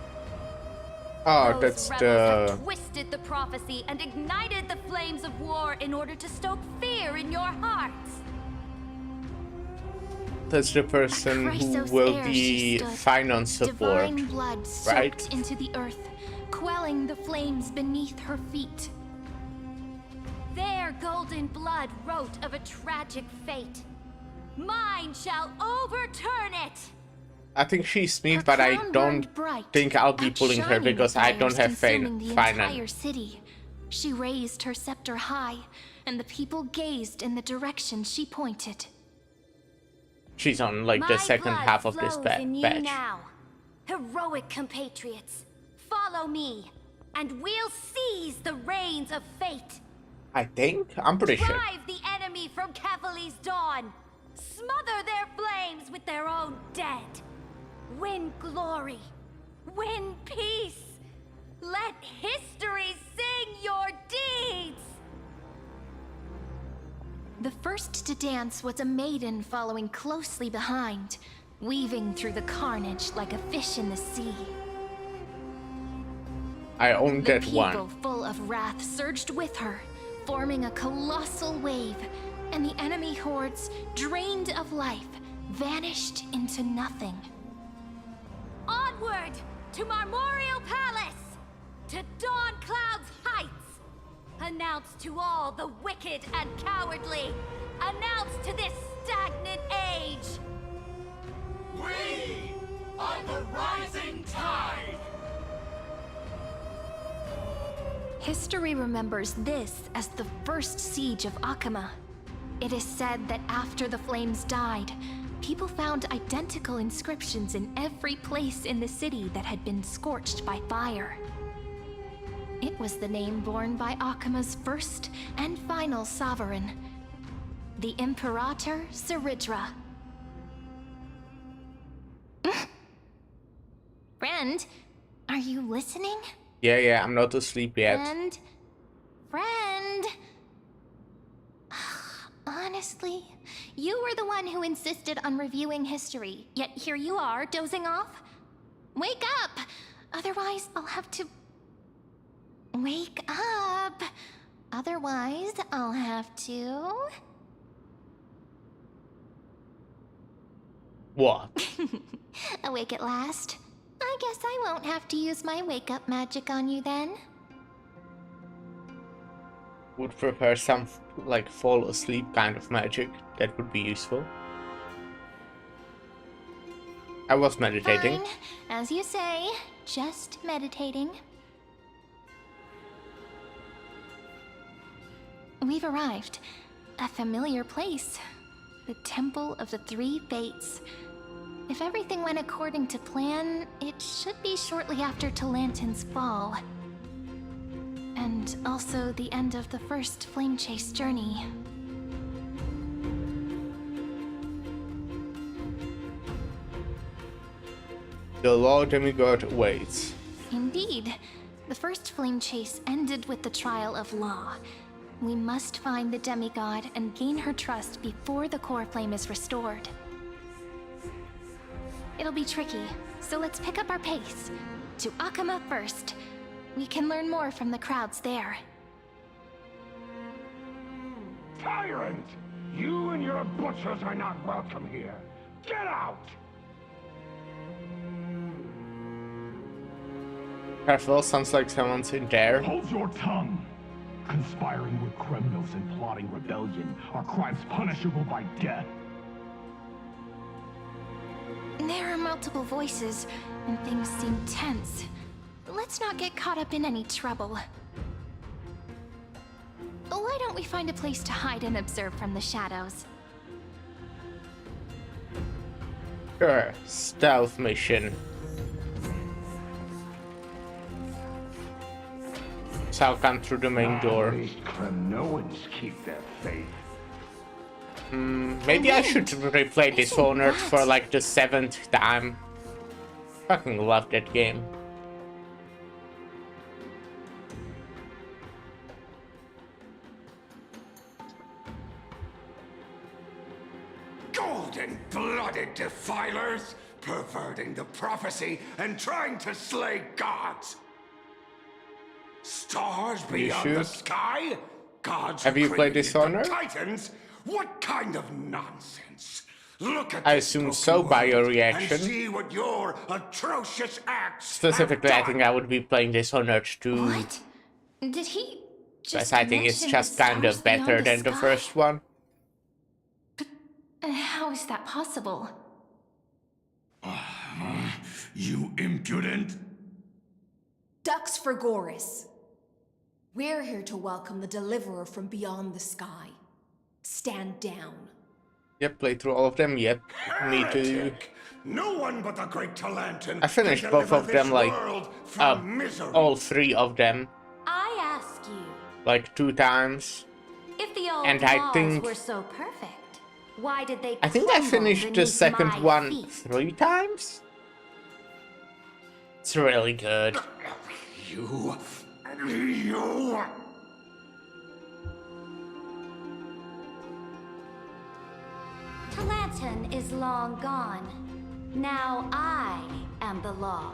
Oh, Those that's rebels the... have twisted the prophecy and ignited the flames of war in order to stoke fear in your hearts! That's the person who Chrysos will heir be she stood. finance support. Divine blood soaked right? into the earth, quelling the flames beneath her feet. Their golden blood wrote of a tragic fate. Mine shall overturn it! I think she's neat, Her but I crown don't burned bright, think I'll be pulling her outshining the because I fires don't have consuming the entire finance. city. She raised her scepter high, and the people gazed in the direction she pointed. She's on like the second half of this batch. Now. Heroic compatriots, follow me, and we'll seize the reins of fate. I think? I'm pretty sure. Drive the enemy from Kefali's dawn. Smother their flames with their own dead. Win glory. Win peace. Let history sing your deeds. The first to dance was a maiden following closely behind, weaving through the carnage like a fish in the sea. I owned that one. The people full of wrath surged with her, forming a colossal wave, and the enemy hordes, drained of life, vanished into nothing. Onward to Marmorial Palace, to Dawn Cloud's heights. Announce to all the wicked and cowardly. Announce to this stagnant age. We are the rising tide! History remembers this as the first siege of Akama. It is said that after the flames died, people found identical inscriptions in every place in the city that had been scorched by fire. It was the name borne by Akama's first and final sovereign, the Imperator Saridra. Friend, are you listening? Yeah, I'm not asleep yet. Friend. Honestly, you were the one who insisted on reviewing history, yet here you are, dozing off. Wake up! Otherwise, I'll have to... Wake up! Otherwise, I'll have to... What? Awake at last? I guess I won't have to use my wake-up magic on you then. Would prepare some, like, fall asleep kind of magic. That would be useful. I was meditating. Fine. As you say, just meditating. We've arrived. A familiar place. The Temple of the Three Fates. If everything went according to plan, it should be shortly after Talantin's fall. And also the end of the first flame chase journey. The Law Demigod awaits. Indeed. The first flame chase ended with the trial of Law. We must find the demigod and gain her trust before the core flame is restored. It'll be tricky, so let's pick up our pace. To Akama first. We can learn more from the crowds there. Tyrant! You and your butchers are not welcome here. Get out! Careful, sounds like someone's in there. Hold your tongue! Conspiring with criminals and plotting rebellion are crimes punishable by death. There are multiple voices, and things seem tense. Let's not get caught up in any trouble. Why don't we find a place to hide and observe from the shadows? Sure, stealth mission. So I'll come through the main door. At least Kremnoans keep their faith. Maybe I should replay Dishonored for like the 7th time. Fucking love that game. Golden-blooded defilers, perverting the prophecy and trying to slay gods. Stars beyond the sky? Gods have you played created Dishonored? the Titans? What kind of nonsense? Look at I this assume broken so by your world reaction. And see what your atrocious acts Specifically, have I done. think I would be playing Dishonored 2. What? Did he just Because I think it's mention just the kind of stars beyond better than the sky? first one. How is that possible? You impudent! Dux for Goris. We're here to welcome the deliverer from beyond the sky. Stand down. Yep, play through all of them. Yep, me too. Heretic! No one but the great Talantin I finished can both deliver of them, this like, world from misery. all 3 of them, I ask you, like 2 times. if the old And I laws think- were so perfect, why did they I think I crumble finished the beneath second my one feet? 3 times. It's really good. You... Talantin is long gone. Now I am the law.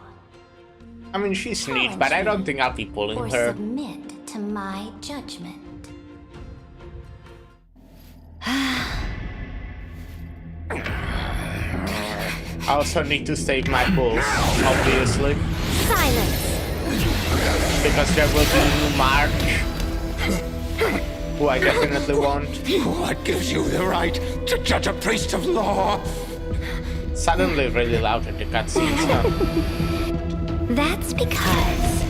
I mean, she's neat, but I don't think I'll be pulling Or her. submit to my judgment. I also need to save my pulls, obviously, Silence! because there will be a new March, who I definitely want. What gives you the right to judge a priest of law? Suddenly really loud at the cutscenes, huh? That's because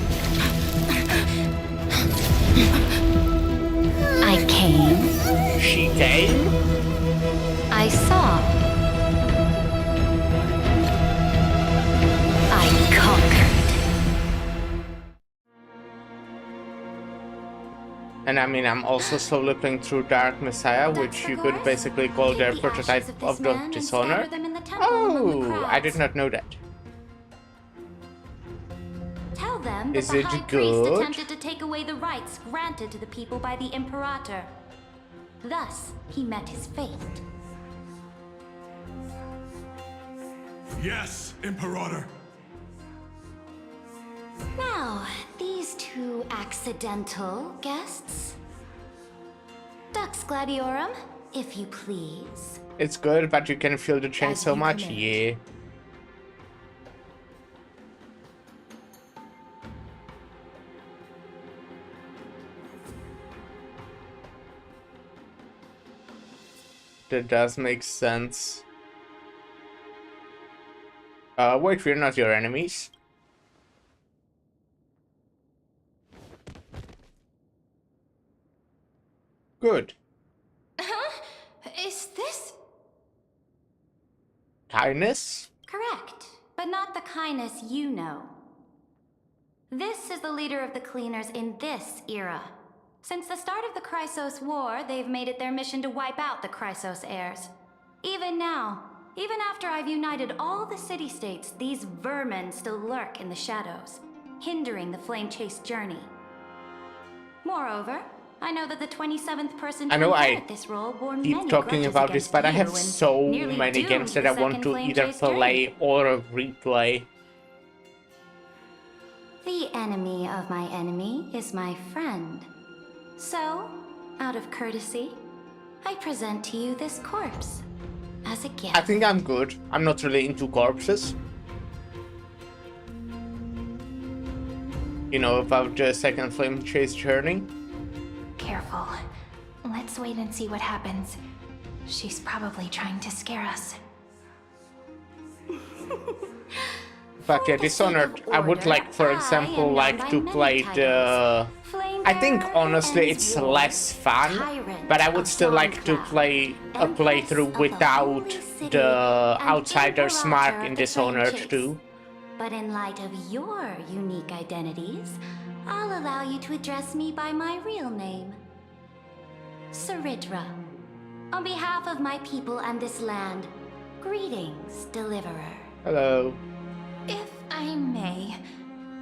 I came, She came? I saw, I conquered. And I mean, I'm also slowly playing through Dark Messiah, which you could basically call their prototype of the Dishonored. Oh, I did not know that. Tell them that Is the it High Priest good? attempted to take away the rights granted to the people by the Imperator. Thus, he met his fate. Yes, Imperator. Now, these 2 accidental guests. Dux Gladiorum, if you please. It's good, but you can feel the change As so you much. command. Yeah. That does make sense. Wait, we're not your enemies. Good. Huh? Is this... Kindness? Correct, but not the kindness you know. This is the leader of the Cleaners in this era. Since the start of the Chrysos War, they've made it their mission to wipe out the Chrysos heirs. Even now, even after I've united all the city-states, these vermin still lurk in the shadows, hindering the flame-chased journey. Moreover, I know that the 27th person to I know I inherit this role bore keep many talking grudges about this, against but I you have and so nearly many doomed games that the I want second to either flame-chased journey. play or replay. The enemy of my enemy is my friend. So, out of courtesy, I present to you this corpse as a gift. I think I'm good. I'm not really into corpses. You know about the second flame chase journey? Careful. Let's wait and see what happens. She's probably trying to scare us. But yeah, Dishonored, I would like, for example, like to play the... I think honestly it's less fun, but I would still like to play a playthrough without the Outsider's mark in Dishonored too. But in light of your unique identities, I'll allow you to address me by my real name. Saridra. On behalf of my people and this land, greetings, Deliverer. Hello. If I may,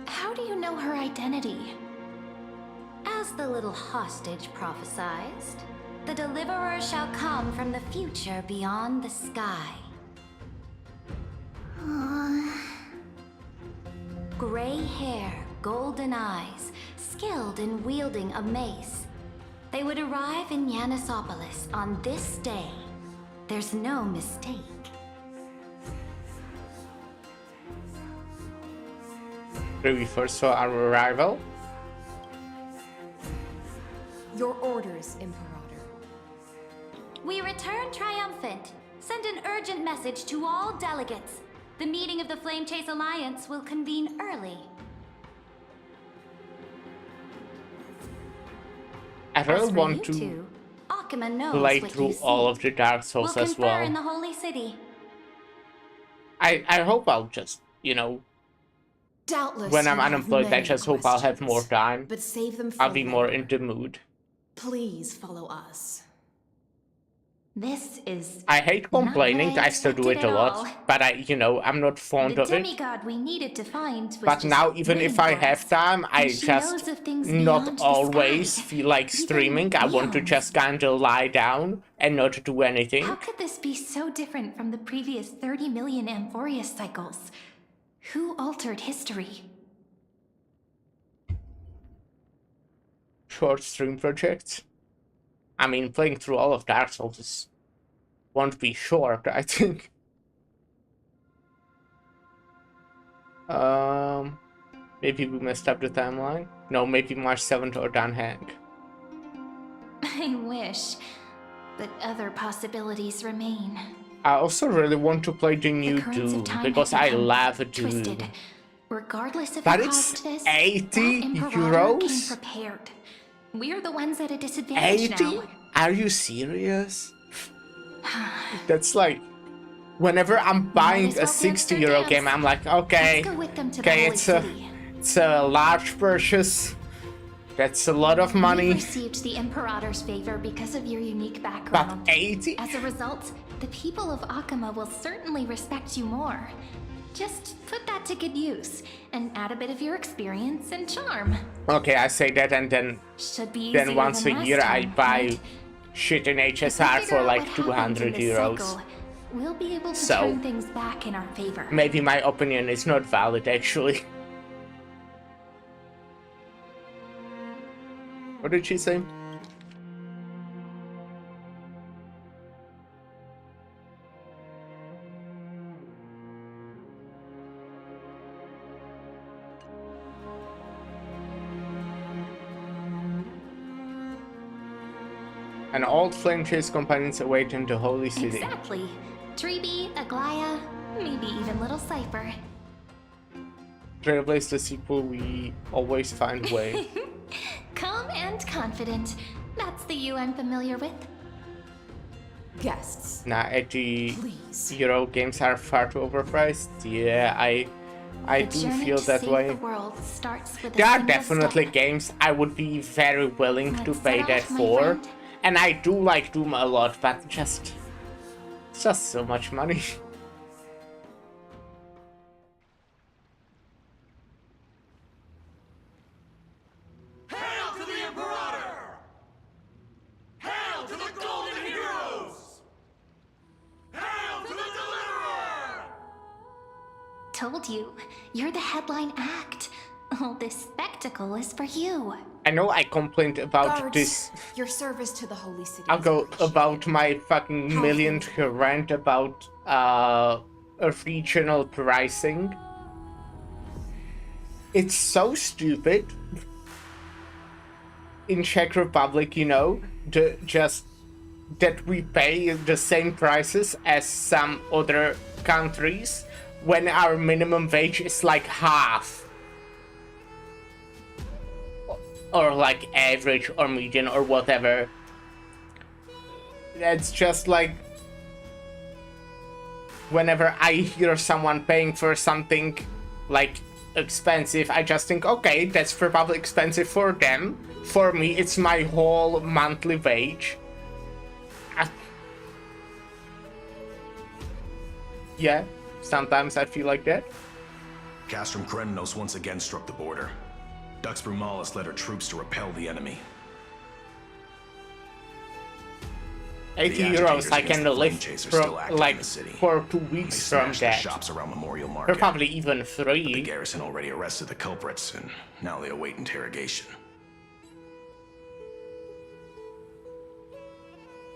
how do you know her identity? As the little hostage prophesied, the Deliverer shall come from the future beyond the sky. Gray hair, golden eyes, skilled in wielding a mace. They would arrive in Yanisopolis on this day. There's no mistake. We first saw our arrival. Your orders, Imperator. We return triumphant. Send an urgent message to all delegates. The meeting of the Flame Chase Alliance will convene early. I As really for want you to... two, Akuma knows play what through you all see. of the Dark We'll Souls as confer well. in the Holy City. I hope I'll just, you know, Doubtless when I'm you have unemployed, I many just hope I'll have more questions, time. but save them for I'll be more later. in the mood. Please follow us. This is I hate complaining, not what I still do expected it a at lot, all. but I'm not fond The of it. demigod we needed to find was But just now, even waiting if I for have us. time, I And she just knows of things not beyond the always sky. feel like Even streaming. I want to eons. just kinda lie down and not do anything. How could this be so different from the previous 30 million Amphorius cycles? Who altered history? Short stream projects. I mean, playing through all of Dark Souls won't be short, I think. Maybe we messed up the timeline. No, maybe March 7th or Dan Hank. I wish, but other possibilities remain. I also really want to play the new currents of Doom time because have I become love Doom. twisted. Regardless of But who it's caused this, 80 that Imperator euros? came prepared. We're the ones at a disadvantage 80? now. Are you serious? That's like, whenever I'm buying as well a dance 60 their euro dance. game, I'm like, okay, Let's go with them to the okay, Holy City. it's a large purchase. That's a lot of We've money. received the Imperator's favor because of your unique But background. 80? As a result, the people of Akuma will certainly respect you more. Just put that to good use, and add a bit of your experience and charm. Okay, I say that, and then Should be easier once than a last year I time, buy right? shit in If we HSR figure for out like what happened 200 in this euros. cycle, we'll be able to So, turn things back in our favor. Maybe my opinion is not valid, actually. What did she say? And all flame chase companions await in the Holy City. Exactly. Treeby, Aglaya, maybe even little Cypher. Trailblaze the sequel, we always find a way. Calm and confident. That's the you I'm familiar with. Guests, Nah, 80 please. euro games are far too overpriced. Yeah, I The do journey feel to that save way. the world starts with a There are single definitely step. games I would be very willing to Let's pay set that off, my for. friend. And I do like Doom a lot, but it's just so much money. Hail to the Imperator! Hail to the Golden Heroes! Hail to the Deliverer! Told you, you're the headline act. All this spectacle is for you. I know I complained about Guards, this. your service to the Holy City. I'll is go appreciated. about my fucking How millionth things- rant about regional pricing. It's so stupid. In Czech Republic, you know, just that we pay the same prices as some other countries when our minimum wage is like half. Or like average or median or whatever. That's just like, whenever I hear someone paying for something like expensive, I just think, okay, that's probably expensive for them. For me, it's my whole monthly wage. Yeah, sometimes I feel like that. Castrum Krenos once again struck the border. Dux Brumalis led her troops to repel the enemy. 80 The euros agitators I against can the live Flame Chasers from still active in like the city. for 2 They weeks from smashed the that. shops around Memorial Or Market. probably even The 3. garrison already arrested the culprits, and now they await interrogation.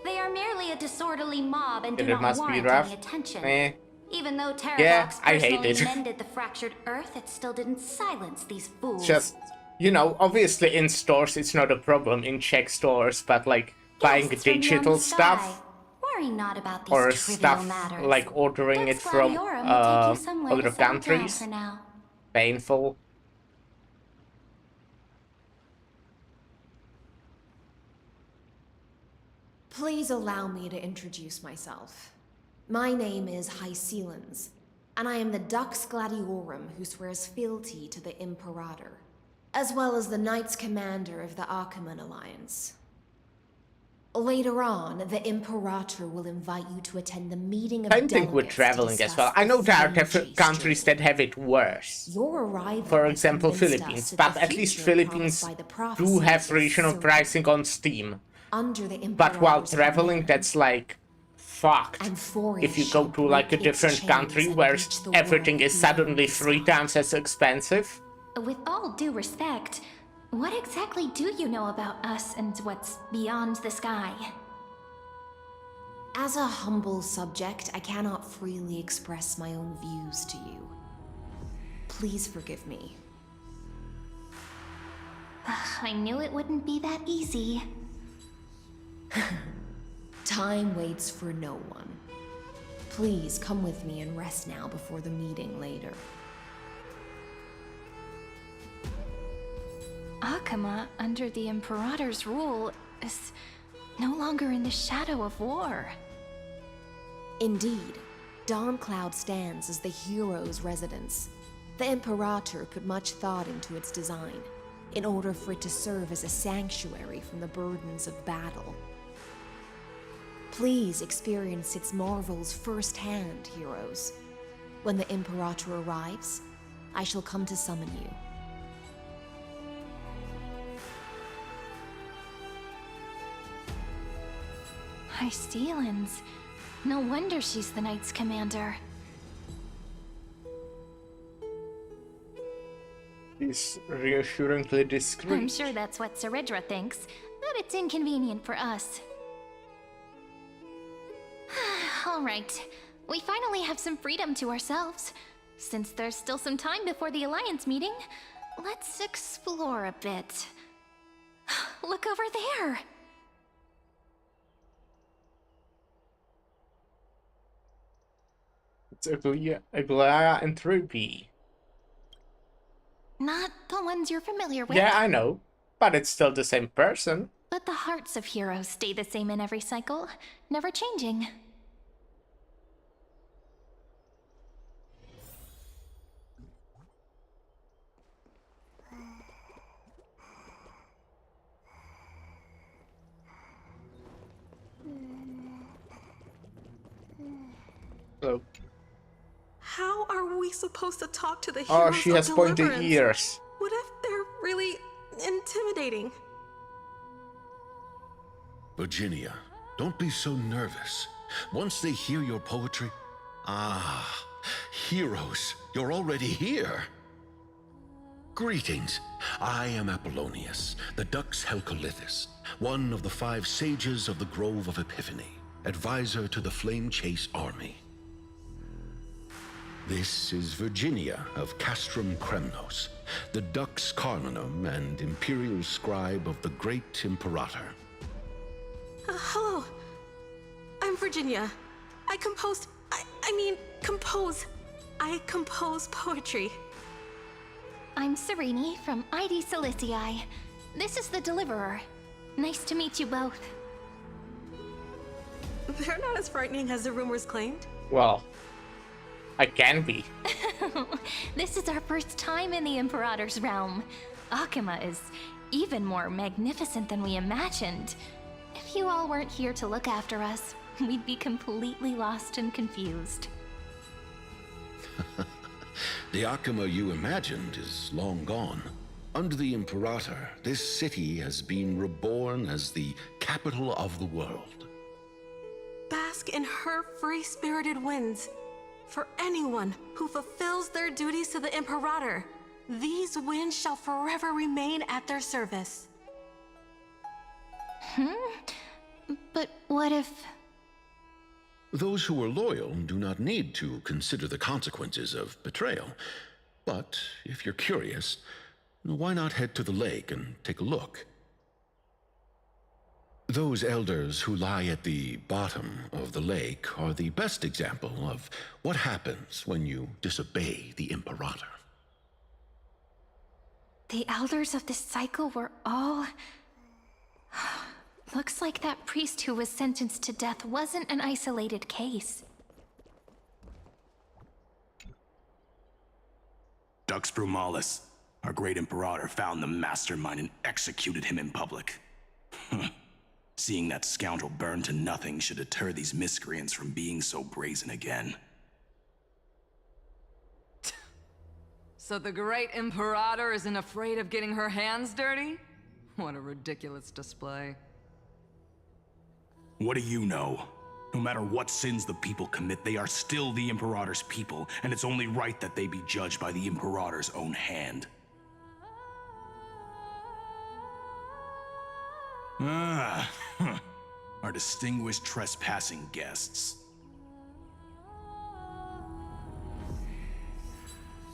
They are merely a disorderly mob and do And it not must be warrant rough. any attention. Eh. Even though Terravox Yeah, I hate personally it. mended the fractured earth, it still didn't silence these fools. Just, you know, obviously in stores it's not a problem, in Czech stores, but like buying Guests from digital beyond the sky. stuff Worry not about these or trivial stuff matters. like ordering Dux it from Gladiorum will take you somewhere other to settle down countries. for now. Painful. Please allow me to introduce myself. My name is Hycelens, and I am the Dux Gladiorum who swears fealty to the Imperator, as well as the Knights Commander of the Achaemen Alliance. Later on, the Imperator will invite you to attend the meeting of Same thing with delegates traveling to as well. discuss I know the there are Flame Chase countries that journey. have it worse. Your arrival For has example, convinced us Philippines. that But the at least future Philippines promised by the do prophecies have is regional certain. pricing on Steam. Under the But while Imperator's traveling, command, that's like fucked. Amphoria If you go shall to like a break its different chains country and where reach the everything world is suddenly beyond the 3 sky. times as expensive. With all due respect, what exactly do you know about us and what's beyond the sky? As a humble subject, I cannot freely express my own views to you. Please forgive me. I knew it wouldn't be that easy. Time waits for no one. Please come with me and rest now before the meeting later. Akama, under the Imperator's rule, is no longer in the shadow of war. Indeed, Dawncloud stands as the hero's residence. The Imperator put much thought into its design, in order for it to serve as a sanctuary from the burdens of battle. Please experience its marvels firsthand, heroes. When the Imperator arrives, I shall come to summon you. Hycelens. No wonder she's the Knights Commander. He's reassuringly discreet. I'm sure that's what Seredra thinks, but it's inconvenient for us. Alright, we finally have some freedom to ourselves. Since there's still some time before the Alliance meeting, let's explore a bit. Look over there! It's Aglaia and Ruby. Not the ones you're familiar with. Yeah, I know. But it's still the same person. But the hearts of heroes stay the same in every cycle, never changing. So. How are we supposed to talk to the Oh, heroes she of has pointed deliverance? ears. What if they're really intimidating? Virginia, don't be so nervous. Once they hear your poetry... Ah, heroes, you're already here. Greetings. I am Apollonius, the Dux Helcolithus, one of the 5 sages of the Grove of Epiphany, advisor to the Flame Chase army. This is Virginia of Castrum Kremnos, the Dux Carminum and imperial scribe of the Great Imperator. Hello. I'm Virginia. I compose poetry. I'm Serene from ID Silicii. This is the Deliverer. Nice to meet you both. They're not as frightening as the rumors claimed. Well, I can be. This is our first time in the Imperator's realm. Akama is even more magnificent than we imagined. If you all weren't here to look after us, we'd be completely lost and confused. The Akama you imagined is long gone. Under the Imperator, this city has been reborn as the capital of the world. Bask in her free-spirited winds. For anyone who fulfills their duties to the Imperator, these winds shall forever remain at their service. But what if... Those who are loyal do not need to consider the consequences of betrayal. But if you're curious, why not head to the lake and take a look? Those elders who lie at the bottom of the lake are the best example of what happens when you disobey the Imperator. The elders of this cycle were all... Looks like that priest who was sentenced to death wasn't an isolated case. Dux Brumalis, our great Imperator, found the mastermind and executed him in public. Seeing that scoundrel burn to nothing should deter these miscreants from being so brazen again. So the great Imperator isn't afraid of getting her hands dirty? What a ridiculous display. What do you know? No matter what sins the people commit, they are still the Imperator's people, and it's only right that they be judged by the Imperator's own hand. Our distinguished trespassing guests.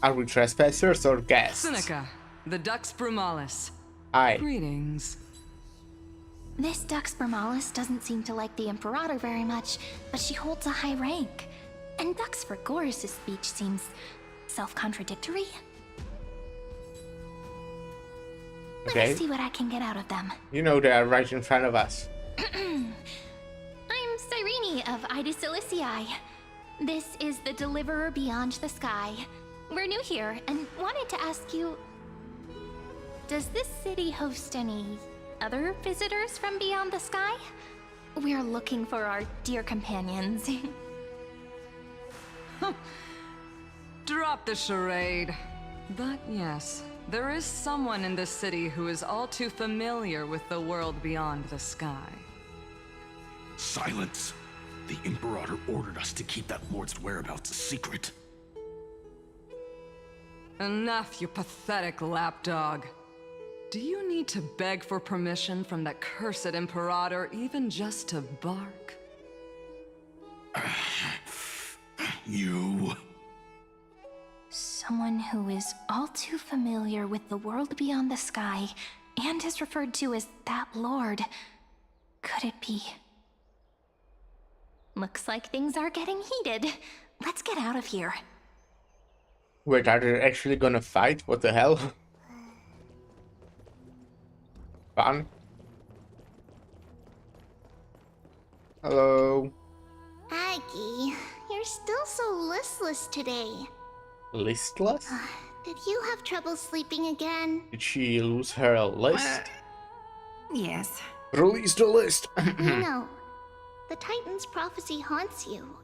Are we trespassers or guests? Seneca, the Dux Brumalis. Aye. Greetings. This Dux Brumalis doesn't seem to like the Imperator very much, but she holds a high rank. And Dux Frigoris' speech seems self-contradictory. Okay. Let me see what I can get out of them. You know they are right in front of us. I'm Cyrene of Ida Cilicii. This is the Deliverer Beyond the Sky. We're new here and wanted to ask you... Does this city host any other visitors from beyond the sky? We're looking for our dear companions. Drop the charade. But yes, there is someone in this city who is all too familiar with the world beyond the sky. Silence! The Imperator ordered us to keep that lord's whereabouts a secret. Enough, you pathetic lapdog. Do you need to beg for permission from that cursed Imperator even just to bark? You... Someone who is all too familiar with the world beyond the sky and is referred to as that lord. Could it be? Looks like things are getting heated. Let's get out of here. Wait, are they actually gonna fight? What the hell? Fun. Hello. Aggie, you're still so listless today. Listless? Did you have trouble sleeping again? Did she lose her list? Yes. Release the list! You know, the Titan's prophecy haunts you.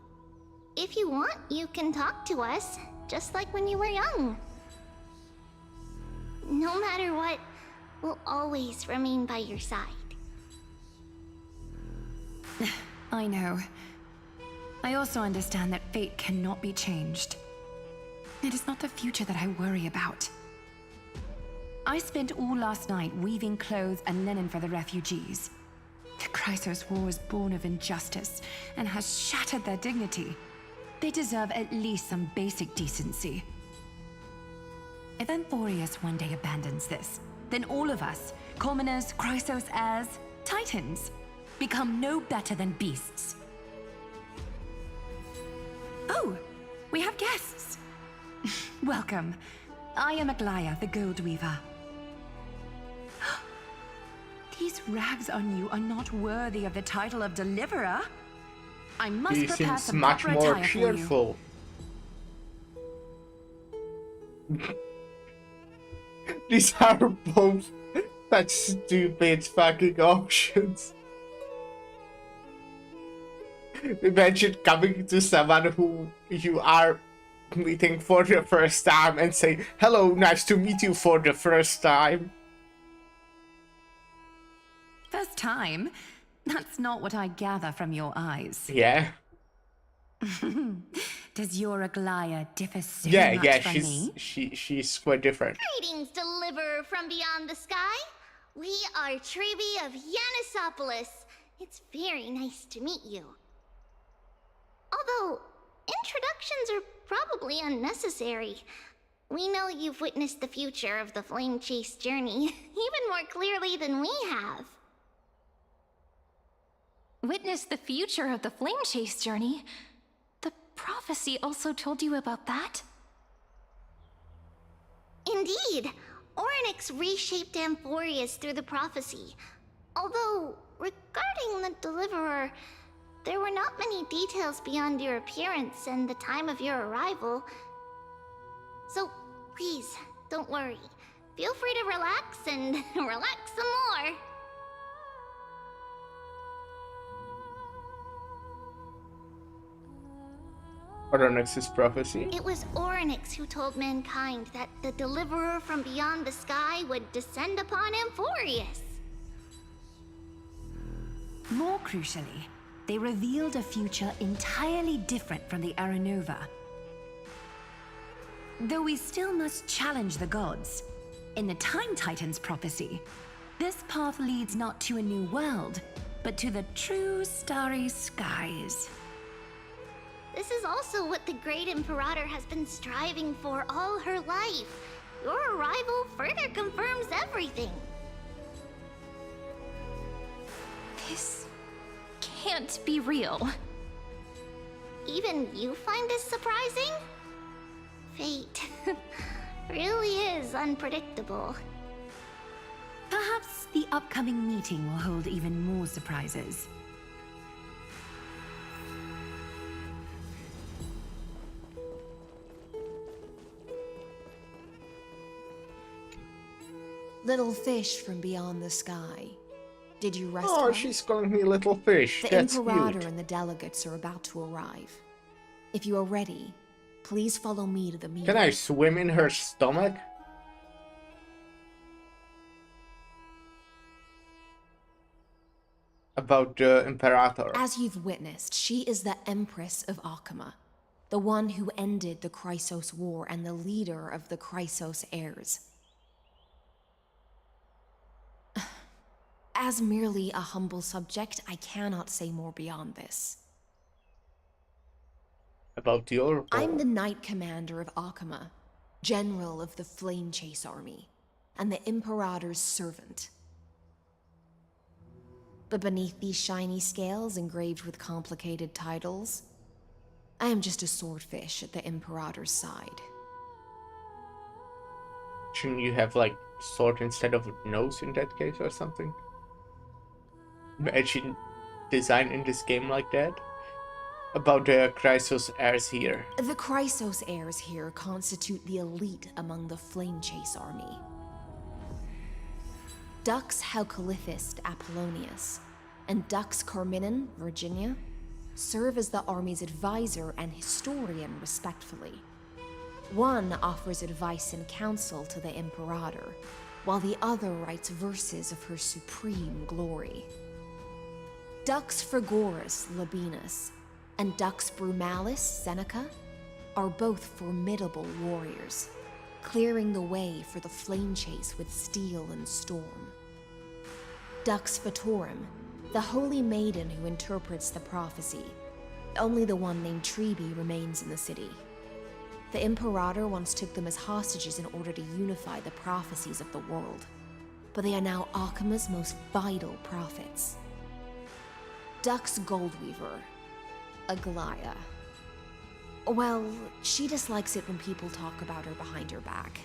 If you want, you can talk to us, just like when you were young. No matter what, we'll always remain by your side. I know. I also understand that fate cannot be changed. It is not the future that I worry about. I spent all last night weaving clothes and linen for the refugees. The Chrysos War was born of injustice and has shattered their dignity. They deserve at least some basic decency. If Anthorius one day abandons this, then all of us, commoners, Chrysos heirs, Titans, become no better than beasts. Oh, we have guests. Welcome. I am Aglaya, the Gold Weaver. These rags on you are not worthy of the title of Deliverer. I must He prepare seems some much proper more attire for you. cheerful. These are both such stupid fucking options. Imagine coming to someone who you are meeting for the first time and say, "Hello, nice to meet you for the first time." First time? That's not what I gather from your eyes. Yeah. Does your Aglaya differ so Yeah, much from me? she's quite different. Greetings, Deliverer from beyond the sky. We are Tribi of Yanisopolis. It's very nice to meet you. Although, introductions are probably unnecessary. We know you've witnessed the future of the Flame Chase journey even more clearly than we have. Witness the future of the Flame Chase journey? The prophecy also told you about that? Indeed. Orynyx reshaped Amphorius through the prophecy. Although, regarding the Deliverer, there were not many details beyond your appearance and the time of your arrival. So, please, don't worry. Feel free to relax and relax some more. Oronix's prophecy? It was Oronix who told mankind that the Deliverer from beyond the sky would descend upon Amphorius. More crucially, they revealed a future entirely different from the Aranova. Though we still must challenge the gods, in the Time Titan's prophecy, this path leads not to a new world, but to the true starry skies. This is also what the Great Imperator has been striving for all her life. Your arrival further confirms everything. This can't be real. Even you find this surprising? Fate really is unpredictable. Perhaps the upcoming meeting will hold even more surprises. Little fish from beyond the sky. Did you rest Oh, well? she's calling me little fish. The That's Imperator cute. and the delegates are about to arrive. If you are ready, please follow me to the meeting. Can I swim in her stomach? About the Imperator. As you've witnessed, she is the Empress of Akama, the one who ended the Chrysos War and the leader of the Chrysos heirs. As merely a humble subject, I cannot say more beyond this. About your... I'm the Knight Commander of Akama, General of the Flame Chase Army, and the Imperator's servant. But beneath these shiny scales engraved with complicated titles, I am just a swordfish at the Imperator's side. Shouldn't you have, like, sword instead of nose in that case or something? Imagine design in this game like that. About the Chrysos heirs here. The Chrysos heirs here constitute the elite among the Flame Chase Army. Dux Haucalithist Apollonius and Dux Carminin, Virginia, serve as the army's advisor and historian respectively. One offers advice and counsel to the Imperator, while the other writes verses of her supreme glory. Dux Frigoris Labienus and Dux Brumalis Seneca are both formidable warriors, clearing the way for the flame chase with steel and storm. Dux Fatorum, the holy maiden who interprets the prophecy, only the one named Trebi remains in the city. The Imperator once took them as hostages in order to unify the prophecies of the world, but they are now Akama's most vital prophets. Dux Goldweaver, Aglaya. Well, she dislikes it when people talk about her behind her back.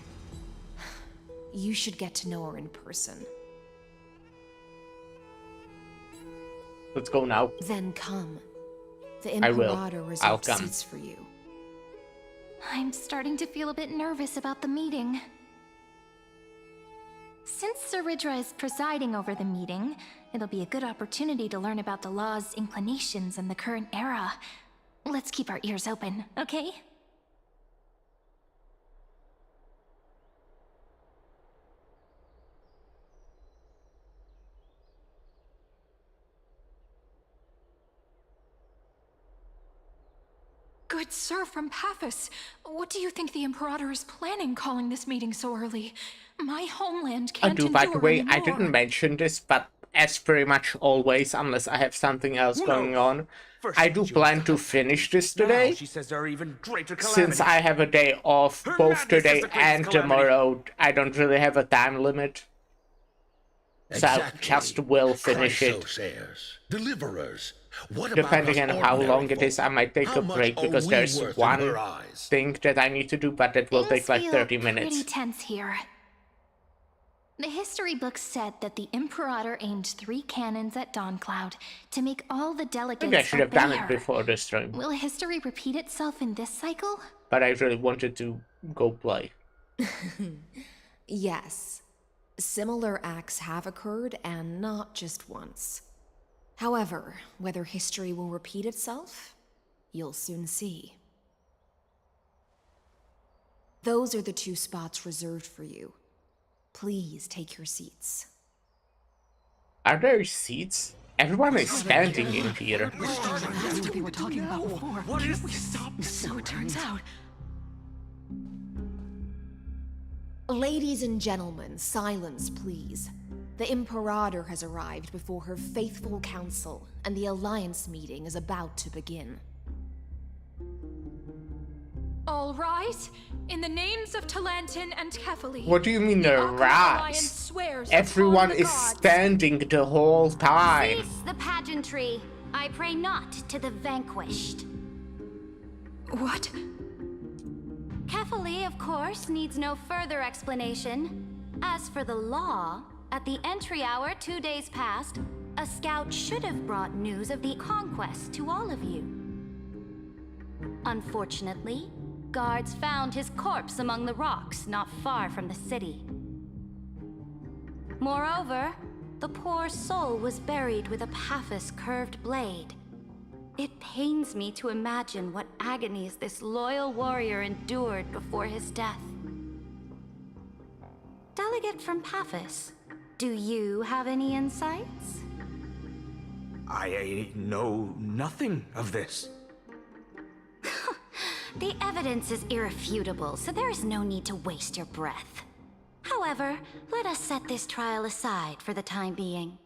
You should get to know her in person. Let's go now. Then come. The I will. Imperator I'll reserved come. seats for you. I'm starting to feel a bit nervous about the meeting. Since Saridra is presiding over the meeting, it'll be a good opportunity to learn about the law's inclinations in the current era. Let's keep our ears open, okay? Good sir from Paphos, what do you think the Imperator is planning calling this meeting so early? My homeland can't Do, by the endure way, I anymore. didn't mention this, but as pretty much always, unless I have something else going on, I do plan to finish this today. She says there are even greater Since calamities. I have a day off Her both madness is today the greatest and calamity. tomorrow, I don't really have a time limit. So I just will finish it. Chrysos heirs, deliverers. What Depending about on us how ordinary long it is, I might take How a much break are because we there's worth in one her eyes? thing that I need to do, but it will Things take like feel 30 minutes. pretty tense here. The history books said that the Imperator aimed 3 cannons at Dawncloud to make all the I delegates think I should have done obey it her. before this stream, Will history repeat itself in this cycle? but I really wanted to go play. Yes. Similar acts have occurred, and not just once. However, whether history will repeat itself, you'll soon see. Those are the 2 spots reserved for you. Please take your seats. Are there seats? Everyone is standing in here. That's what we were talking about before. What is this? So it turns out. Ladies and gentlemen, silence, please. The Imperator has arrived before her faithful council, and the Alliance meeting is about to begin. All rise, in the names of Talantin and Kefali. What do you mean the a Alchemy rise? Alliance swears Everyone upon the is gods. standing the whole time. Cease the pageantry. I pray not to the vanquished. What? Kefali, of course, needs no further explanation. As for the law, at the entry hour 2 days past, a scout should have brought news of the conquest to all of you. Unfortunately, guards found his corpse among the rocks not far from the city. Moreover, the poor soul was buried with a Paphos curved blade. It pains me to imagine what agonies this loyal warrior endured before his death. Delegate from Paphos, do you have any insights? I know nothing of this. The evidence is irrefutable, so there is no need to waste your breath. However, let us set this trial aside for the time being.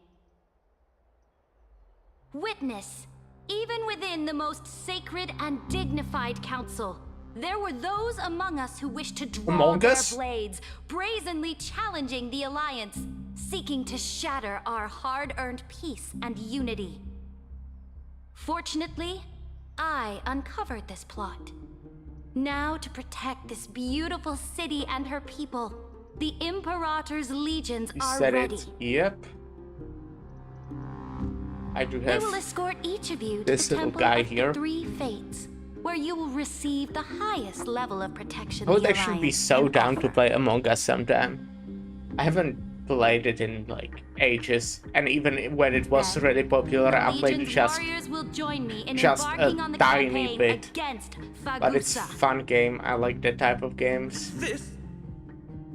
Witness, even within the most sacred and dignified council, there were those among us who wished to draw their blades, brazenly challenging the Alliance, seeking to shatter our hard-earned peace and unity. Fortunately, I uncovered this plot. Now, to protect this beautiful city and her people, the Imperator's legions are ready. Yep. I do have They will escort each of you to this the little Temple guy of here. the 3 Fates, where you will receive the highest level of protection. I would the actually be Alliance so can down to offer. play Among Us sometime. I haven't played it in like ages, and even when it was really popular, I played it Legion's just warriors will join me in just embarking a on the tiny campaign bit. against But it's Fagusa. fun game. I like that type of games.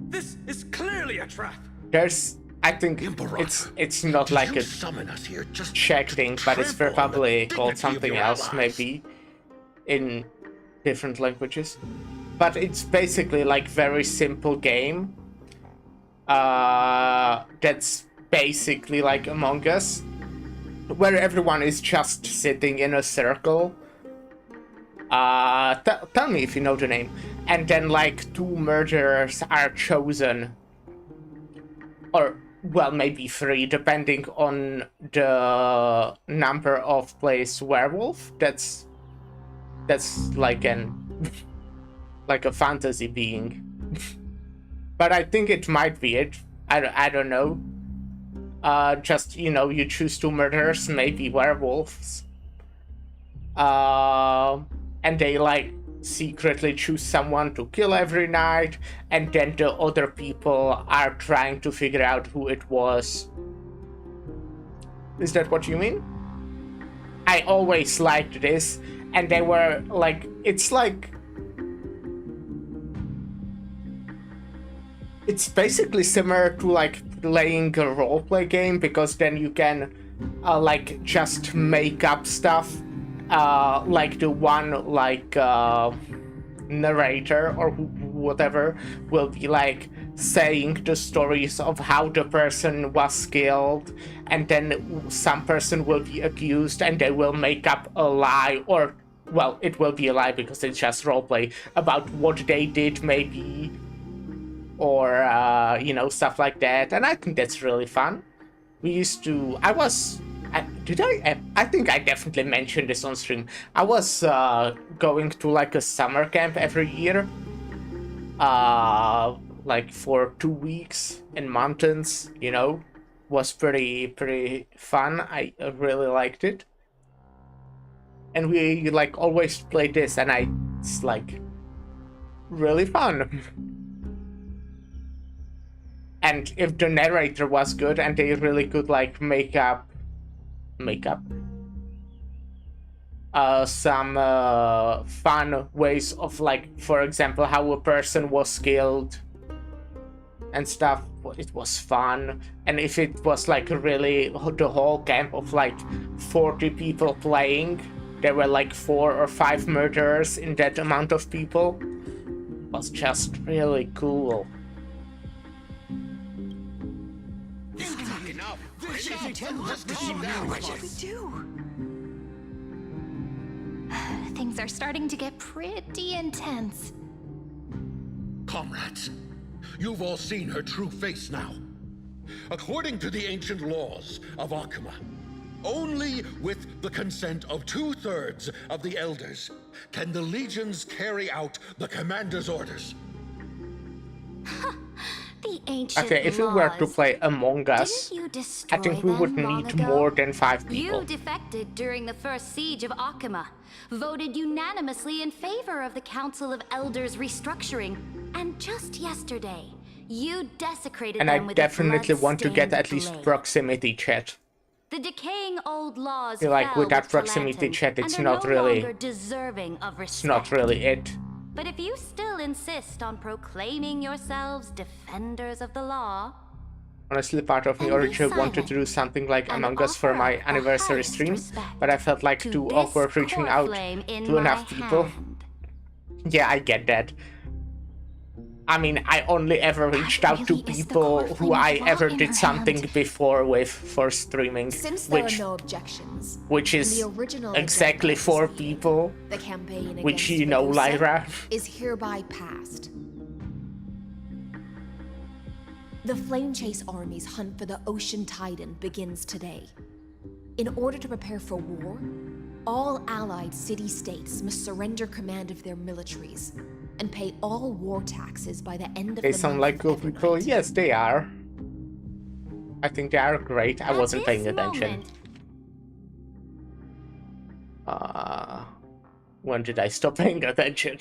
This is clearly a trap. There's, I think it's not like a Summon us here just check thing, but it's trample on the probably called dignity of something your else, allies. maybe in different languages. But it's basically like very simple game. That's basically like Among Us, where everyone is just sitting in a circle. Tell me if you know the name. And then like 2 murderers are chosen, or well, maybe 3, depending on the number of plays werewolf. That's like an like a fantasy being. But I think it might be it. I don't know. Just, you know, you choose 2 murderers, maybe werewolves. And they like secretly choose someone to kill every night, and then the other people are trying to figure out who it was. Is that what you mean? I always liked this, and they were like, it's basically similar to like playing a roleplay game, because then you can like just make up stuff, like the one like narrator or whatever will be like saying the stories of how the person was killed, and then some person will be accused and they will make up a lie, or well, it will be a lie because it's just roleplay, about what they did maybe, or you know, stuff like that. And I think that's really fun. We used to, I think I definitely mentioned this on stream. I was like for 2 weeks in mountains, you know, was pretty fun. I really liked it. And we like always play this, and it's like really fun. And if the narrator was good and they really could like make up some fun ways of, like, for example, how a person was killed and stuff, it was fun. And if it was like really the whole camp of like 40 people playing, there were like 4 or 5 murderers in that amount of people, it was just really cool. What should we do? Things are starting to get pretty intense. Comrades, you've all seen her true face now. According to the ancient laws of Akuma, only with the consent of 2/3 of the elders can the legions carry out the commander's orders. The ancient Okay, if we were to play Among Us, I think we would need more than 5 people. You defected during the first siege of Akuma, voted unanimously in favor of the Council of Elders restructuring, and just yesterday, you desecrated And them I with definitely a want to get blood-stained at least blade. proximity chat. The decaying old laws I feel like fell with that with proximity Talanton, chat, it's and they're not no really, longer deserving of it's respect. not really it. But if you still insist on proclaiming yourselves defenders of the law, Honestly, part of me originally wanted to do something like Among Us for my anniversary stream, but I felt like too awkward reaching out to enough people. Yeah, I get that. I mean, I only ever reached out to people who I ever did something before with for streaming, Since there are no objections, which and is the original exactly agenda 4 people, the campaign which against you know, Medusa Lyra. is hereby passed. The Flame Chase Army's hunt for the Ocean Titan begins today. In order to prepare for war, all allied city-states must surrender command of their militaries and pay all war taxes by the end of They the sound month like of cool every people. night. Yes, they are. I think they are great. I wasn't paying attention. When did I stop paying attention?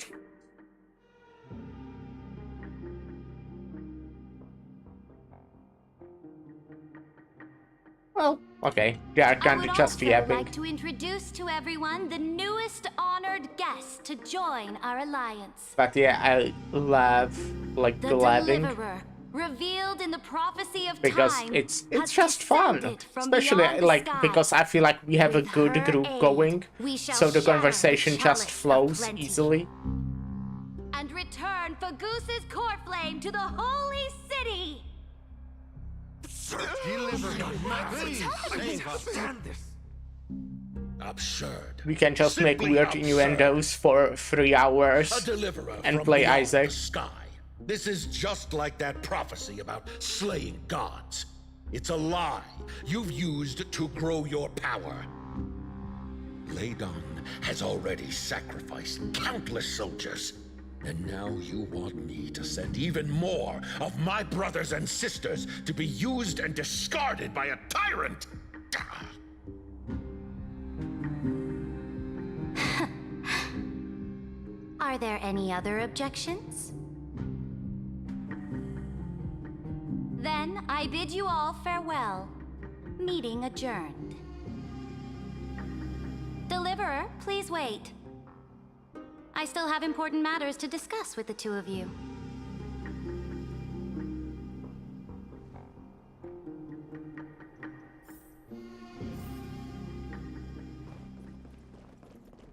Well, okay. They are kind of just I would yapping. like to introduce to everyone the newest honored guest to join our alliance. But yeah, I love like The blabbing Deliverer, revealed in the prophecy of because time, it's has just fun, descended from especially beyond the like sky. because I feel like we have a good her group aid, going, we shall so the shatter conversation the just chalice of flows plenty. easily. And return Fagusa's core flame to the holy city. Absurd. We can just make Simply weird absurd. innuendos for 3 hours A deliverer and from play beyond Isaac. the sky. This is just like that prophecy about slaying gods. It's a lie you've used to grow your power. Ladon has already sacrificed countless soldiers. And now you want me to send even more of my brothers and sisters to be used and discarded by a tyrant? Are there any other objections? Then I bid you all farewell. Meeting adjourned. Deliverer, please wait. I still have important matters to discuss with the two of you.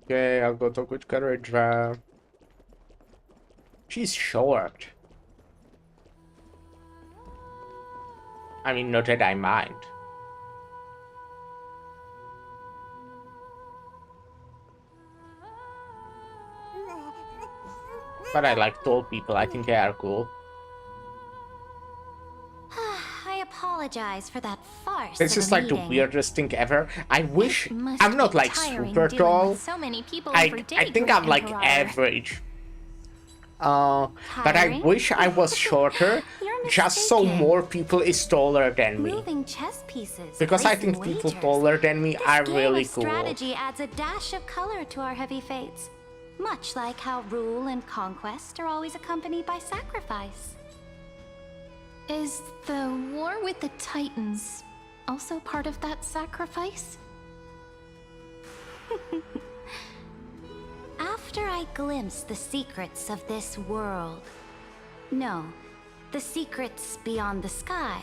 Okay, I'll go talk with Courage. She's short. I mean, not that I mind. But I like tall people. I think they are cool. I apologize for that farce. This of is a like the meeting. weirdest thing ever. I wish must I'm not be like tiring super dealing tall. with so many people I every day, think Great I'm like Emperor. average. But I wish I was shorter, just so more people is taller than me. Moving chess pieces. Because I think people taller than me are really cool. Strategy adds a dash of color to our heavy fates, much like how rule and conquest are always accompanied by sacrifice. Is the war with the Titans also part of that sacrifice? After I glimpsed the secrets of this world, no, the secrets beyond the sky,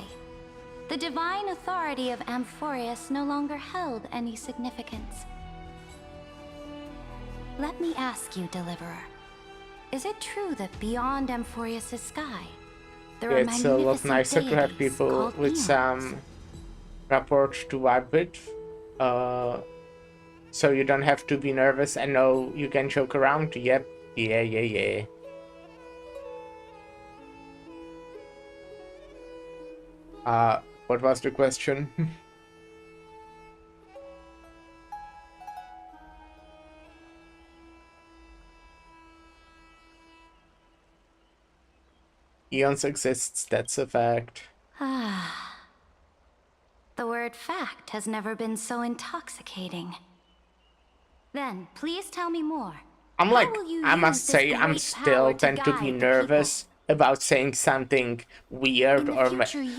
the divine authority of Amphorius no longer held any significance. Let me ask you, Deliverer, is it true that beyond Amphorius' sky, there are it's a lot nicer to have people with some rapport to vibe with, so you don't have to be nervous and know you can joke around. Yep, yeah. What was the question? Eons exists, that's a fact. Ah. The word fact has never been so intoxicating. Then, please tell me more. I must say, I'm still tend to be nervous about saying something weird or...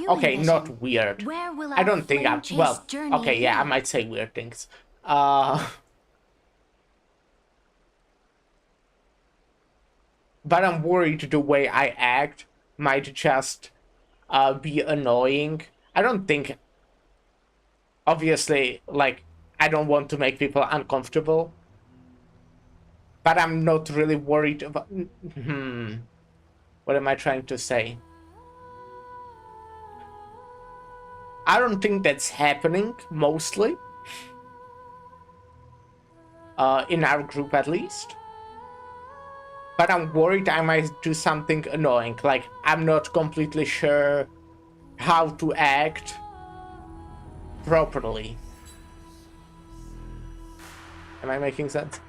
Okay, not weird. I don't think I'm... Well, okay, yeah, I might say weird things. But I'm worried the way I act might just be annoying. I don't think... Obviously, like, I don't want to make people uncomfortable. But I'm not really worried about... What am I trying to say? I don't think that's happening, mostly. In our group, at least. But I'm worried I might do something annoying. Like, I'm not completely sure how to act properly. Am I making sense?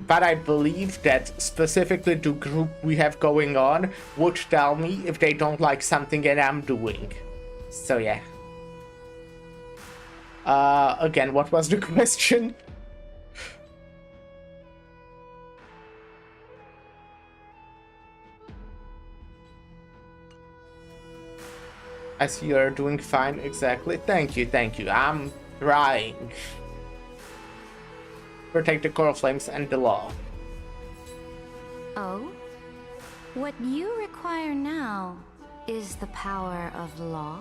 But I believe that specifically the group we have going on would tell me if they don't like something that I'm doing. So yeah. Again, what was the question? I see you're doing fine, exactly. Thank you. I'm trying. Protect the coral flames and the law. Oh? What you require now is the power of law?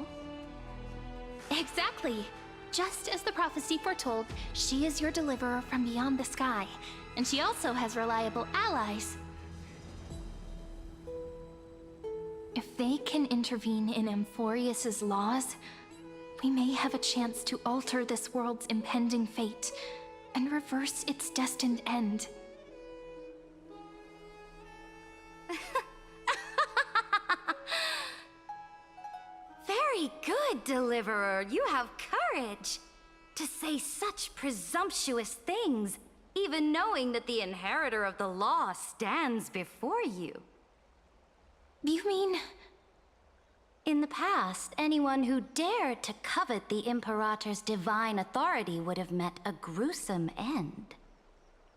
Exactly! Just as the prophecy foretold, she is your deliverer from beyond the sky, and she also has reliable allies. If they can intervene in Amphorius' laws, we may have a chance to alter this world's impending fate and reverse its destined end. Very good, Deliverer. You have courage to say such presumptuous things, even knowing that the inheritor of the law stands before you. You mean... In the past, anyone who dared to covet the Imperator's divine authority would have met a gruesome end.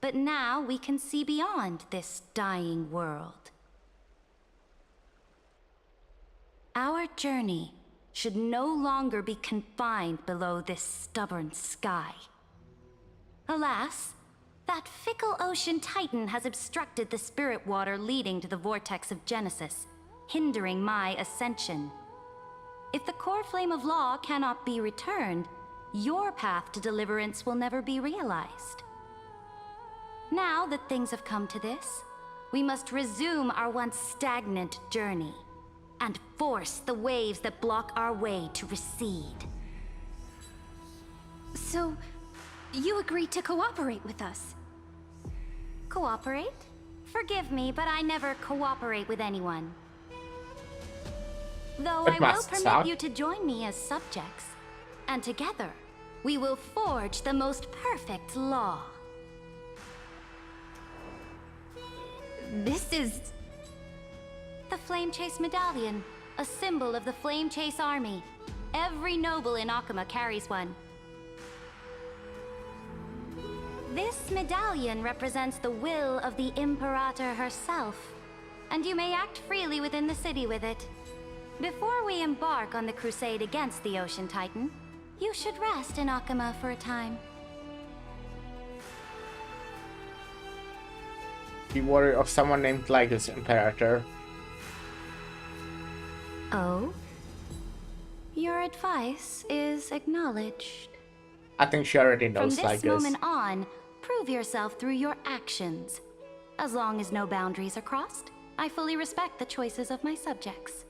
But now we can see beyond this dying world. Our journey should no longer be confined below this stubborn sky. Alas, that fickle ocean titan has obstructed the spirit water leading to the vortex of Genesis, hindering my ascension. If the core flame of law cannot be returned, your path to deliverance will never be realized. Now that things have come to this, we must resume our once stagnant journey and force the waves that block our way to recede. So, you agreed to cooperate with us? Cooperate? Forgive me, but I never cooperate with anyone. Though I will permit you to join me as subjects, and together, We will forge the most perfect law. This is... The Flame Chase Medallion, a symbol of the Flame Chase Army. Every noble in Akuma carries one. This medallion represents the will of the Imperator herself, and you may act freely within the city with it. Before we embark on the crusade against the Ocean Titan, you should rest in Akuma for a time. Be worried of someone named like this Imperator. Oh? Your advice is acknowledged. I think she already knows From like this this. moment on, prove yourself through your actions. As long as no boundaries are crossed, I fully respect the choices of my subjects.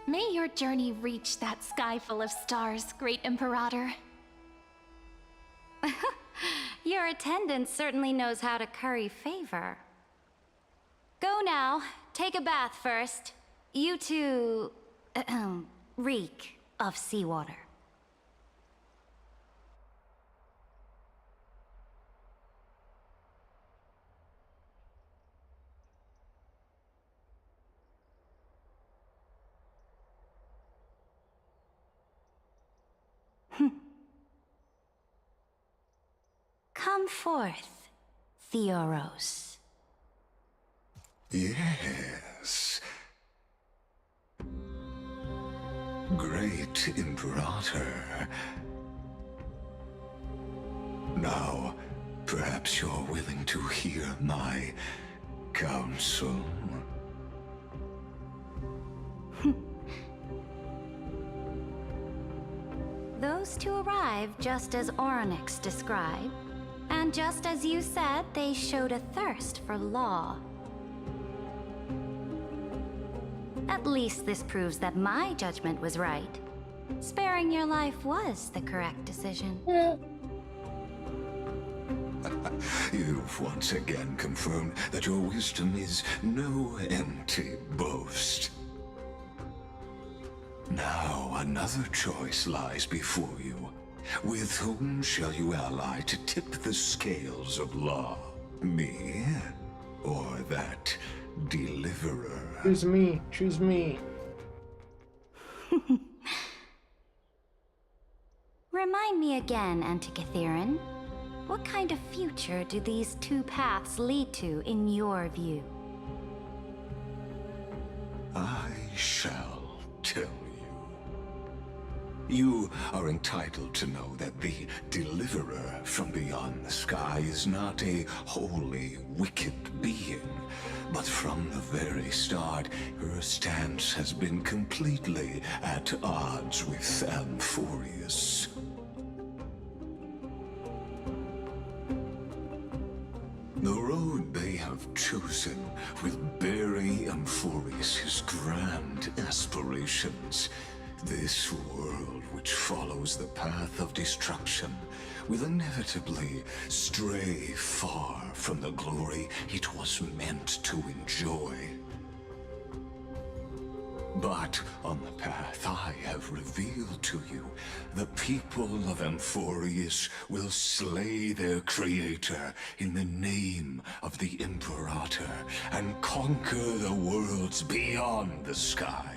May your journey reach that sky full of stars, Great Imperator. Your attendant certainly knows how to curry favor. Go now. Take a bath first. You two... reek of seawater. Come forth, Theoros. Yes. Great Imperator. Now, perhaps you're willing to hear my counsel. Those two arrived just as Oryx described, and just as you said, they showed a thirst for law. At least this proves that my judgment was right. Sparing your life was the correct decision. You've once again confirmed that your wisdom is no empty boast. Now another choice lies before you. With whom shall you ally to tip the scales of law? Me? Or that deliverer? Choose me. Choose me. Remind me again, Antikytheron. What kind of future do these two paths lead to in your view? I shall tell you. You are entitled to know that the deliverer from beyond the sky is not a wholly wicked being, but from the very start, her stance has been completely at odds with Amphorius. The road they have chosen will bury Amphorius' grand aspirations. This world, which follows the path of destruction, will inevitably stray far from the glory it was meant to enjoy. But on the path I have revealed to you, the people of Amphorius will slay their creator in the name of the Imperator and conquer the worlds beyond the sky.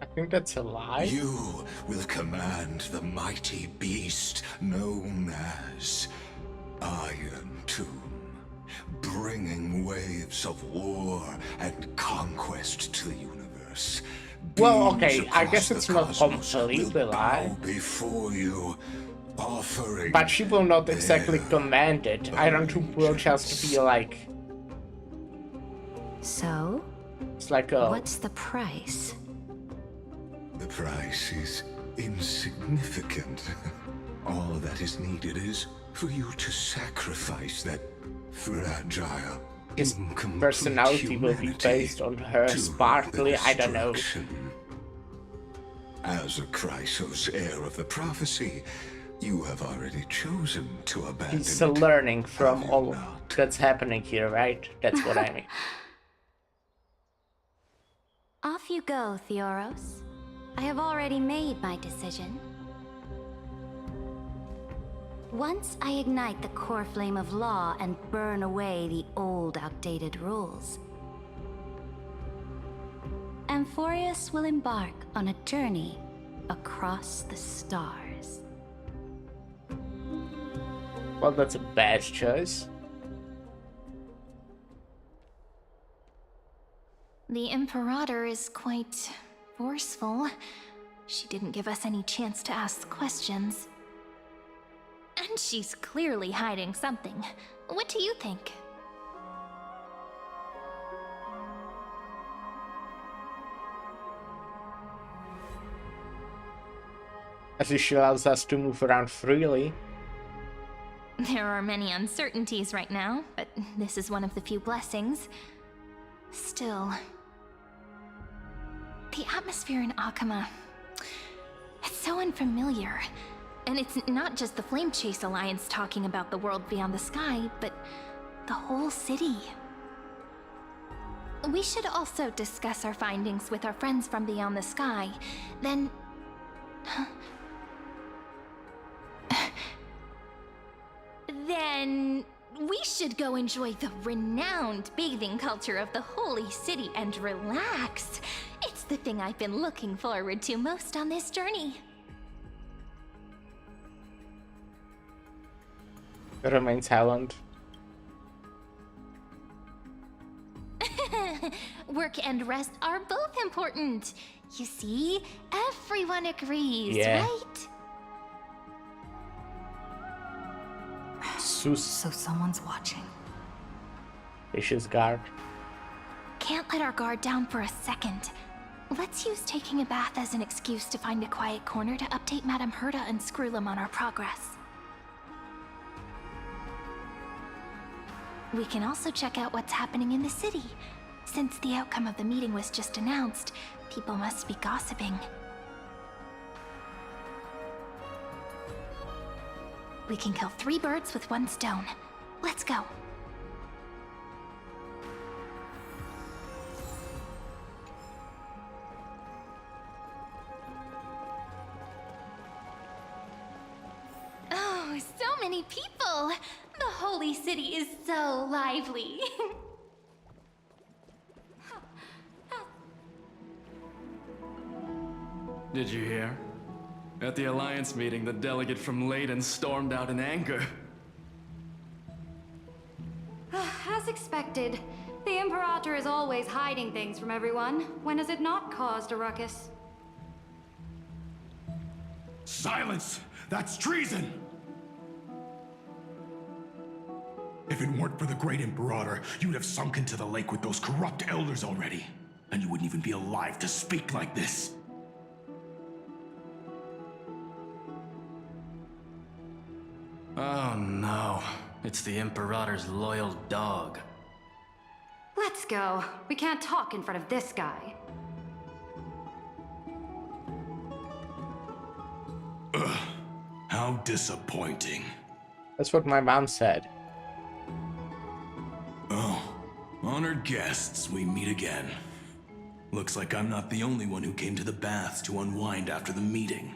I think that's a lie. You will command the mighty beast known as Iron Tomb, bringing waves of war and conquest to the universe. Well, Beings okay, I across guess the it's not cosmos completely a will lie. bow before you, offering. But she will not exactly command it. Iron Tomb will just be like... So? It's like a... What's the price? The price is insignificant. All that is needed is for you to sacrifice that fragile, his incomplete personality will be humanity based on her to sparkly, I don't know. destruction. As a Chrysos, heir of the prophecy, you have already chosen to abandon He's it. learning from all that's happening here, right? That's what I mean. Off you go, Theoros. I have already made my decision. Once I ignite the core flame of law and burn away the old, outdated rules, Amphorius will embark on a journey across the stars. Well, that's a bad choice. The Imperator is quite forceful. She didn't give us any chance to ask questions. And she's clearly hiding something. What do you think? At least she allows us to move around freely. There are many uncertainties right now, but this is one of the few blessings. Still, the atmosphere in Akama, it's so unfamiliar. And it's not just the Flame Chase Alliance talking about the world beyond the sky, but the whole city. We should also discuss our findings with our friends from beyond the sky. Then... Then we should go enjoy the renowned bathing culture of the holy city and relax. It's the thing I've been looking forward to most on this journey. Remain silent. Work and rest are both important. You see, everyone agrees, Yeah. right? So someone's watching. Vicious guard. Can't let our guard down for a second. Let's use taking a bath as an excuse to find a quiet corner to update Madame Herta and Screwlum on our progress. We can also check out what's happening in the city. Since the outcome of the meeting was just announced, people must be gossiping. We can kill 3 birds with 1 stone. Let's go. Oh, so many people! The holy city is so lively. Did you hear? At the Alliance meeting, the delegate from Leyden stormed out in anger. As expected, the Imperator is always hiding things from everyone. When has it not caused a ruckus? Silence! That's treason! If it weren't for the Great Imperator, you'd have sunk into the lake with those corrupt elders already. And you wouldn't even be alive to speak like this. Oh no, it's the Imperator's loyal dog. Let's go. We can't talk in front of this guy. Ugh, how disappointing. That's what my mom said. Oh, honored guests, we meet again. Looks like I'm not the only one who came to the baths to unwind after the meeting.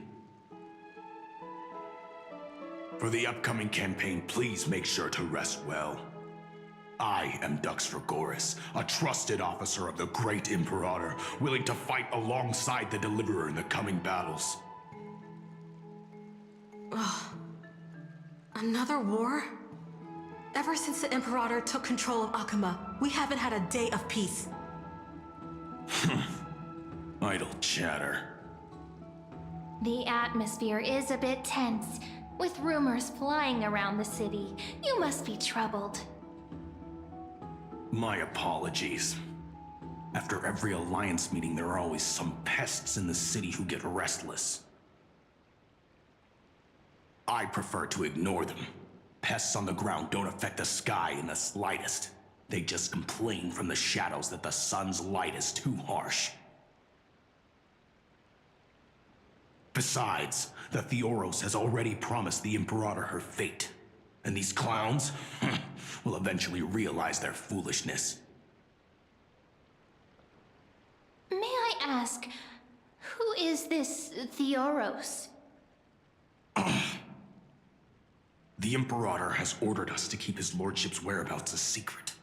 For the upcoming campaign, please make sure to rest well. I am Dux Dragoris, a trusted officer of the Great Imperator, willing to fight alongside the Deliverer in the coming battles. Ugh. Another war? Ever since the Imperator took control of Akama, we haven't had a day of peace. Idle chatter. The atmosphere is a bit tense, with rumors flying around the city. You must be troubled. My apologies. After every Alliance meeting, there are always some pests in the city who get restless. I prefer to ignore them. Pests on the ground don't affect the sky in the slightest. They just complain from the shadows that the sun's light is too harsh. Besides, the Theoros has already promised the Imperator her fate. And these clowns will eventually realize their foolishness. May I ask, who is this Theoros? The Imperator has ordered us to keep his lordship's whereabouts a secret.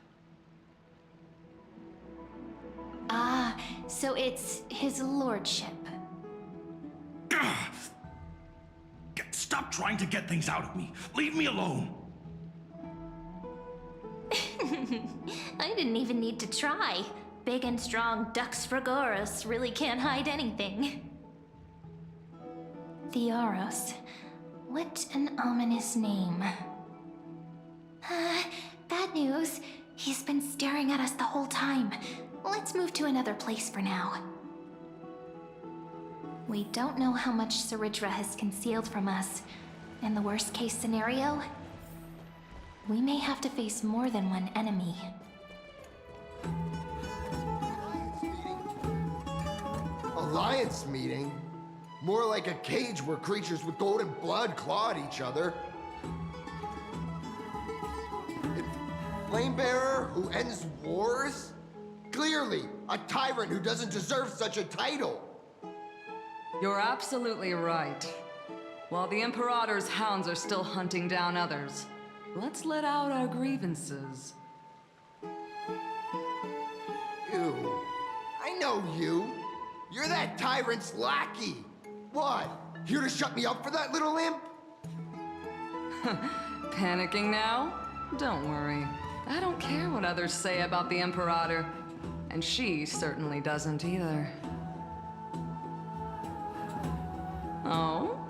Ah, so it's his lordship. Stop trying to get things out of me. Leave me alone. I didn't even need to try. Big and strong Dux Fragoros really can't hide anything. Theoros. What an ominous name. Bad news. He's been staring at us the whole time. Let's move to another place for now. We don't know how much Saridra has concealed from us. In the worst case scenario, we may have to face more than one enemy. Alliance meeting? More like a cage where creatures with golden blood claw at each other. Flamebearer who ends wars? Clearly, a tyrant who doesn't deserve such a title. You're absolutely right. While the Imperator's hounds are still hunting down others, let's let out our grievances. You. I know you. You're that tyrant's lackey. What? Here to shut me up for that little imp? Panicking now? Don't worry. I don't care what others say about the Imperator. And she certainly doesn't either. Oh?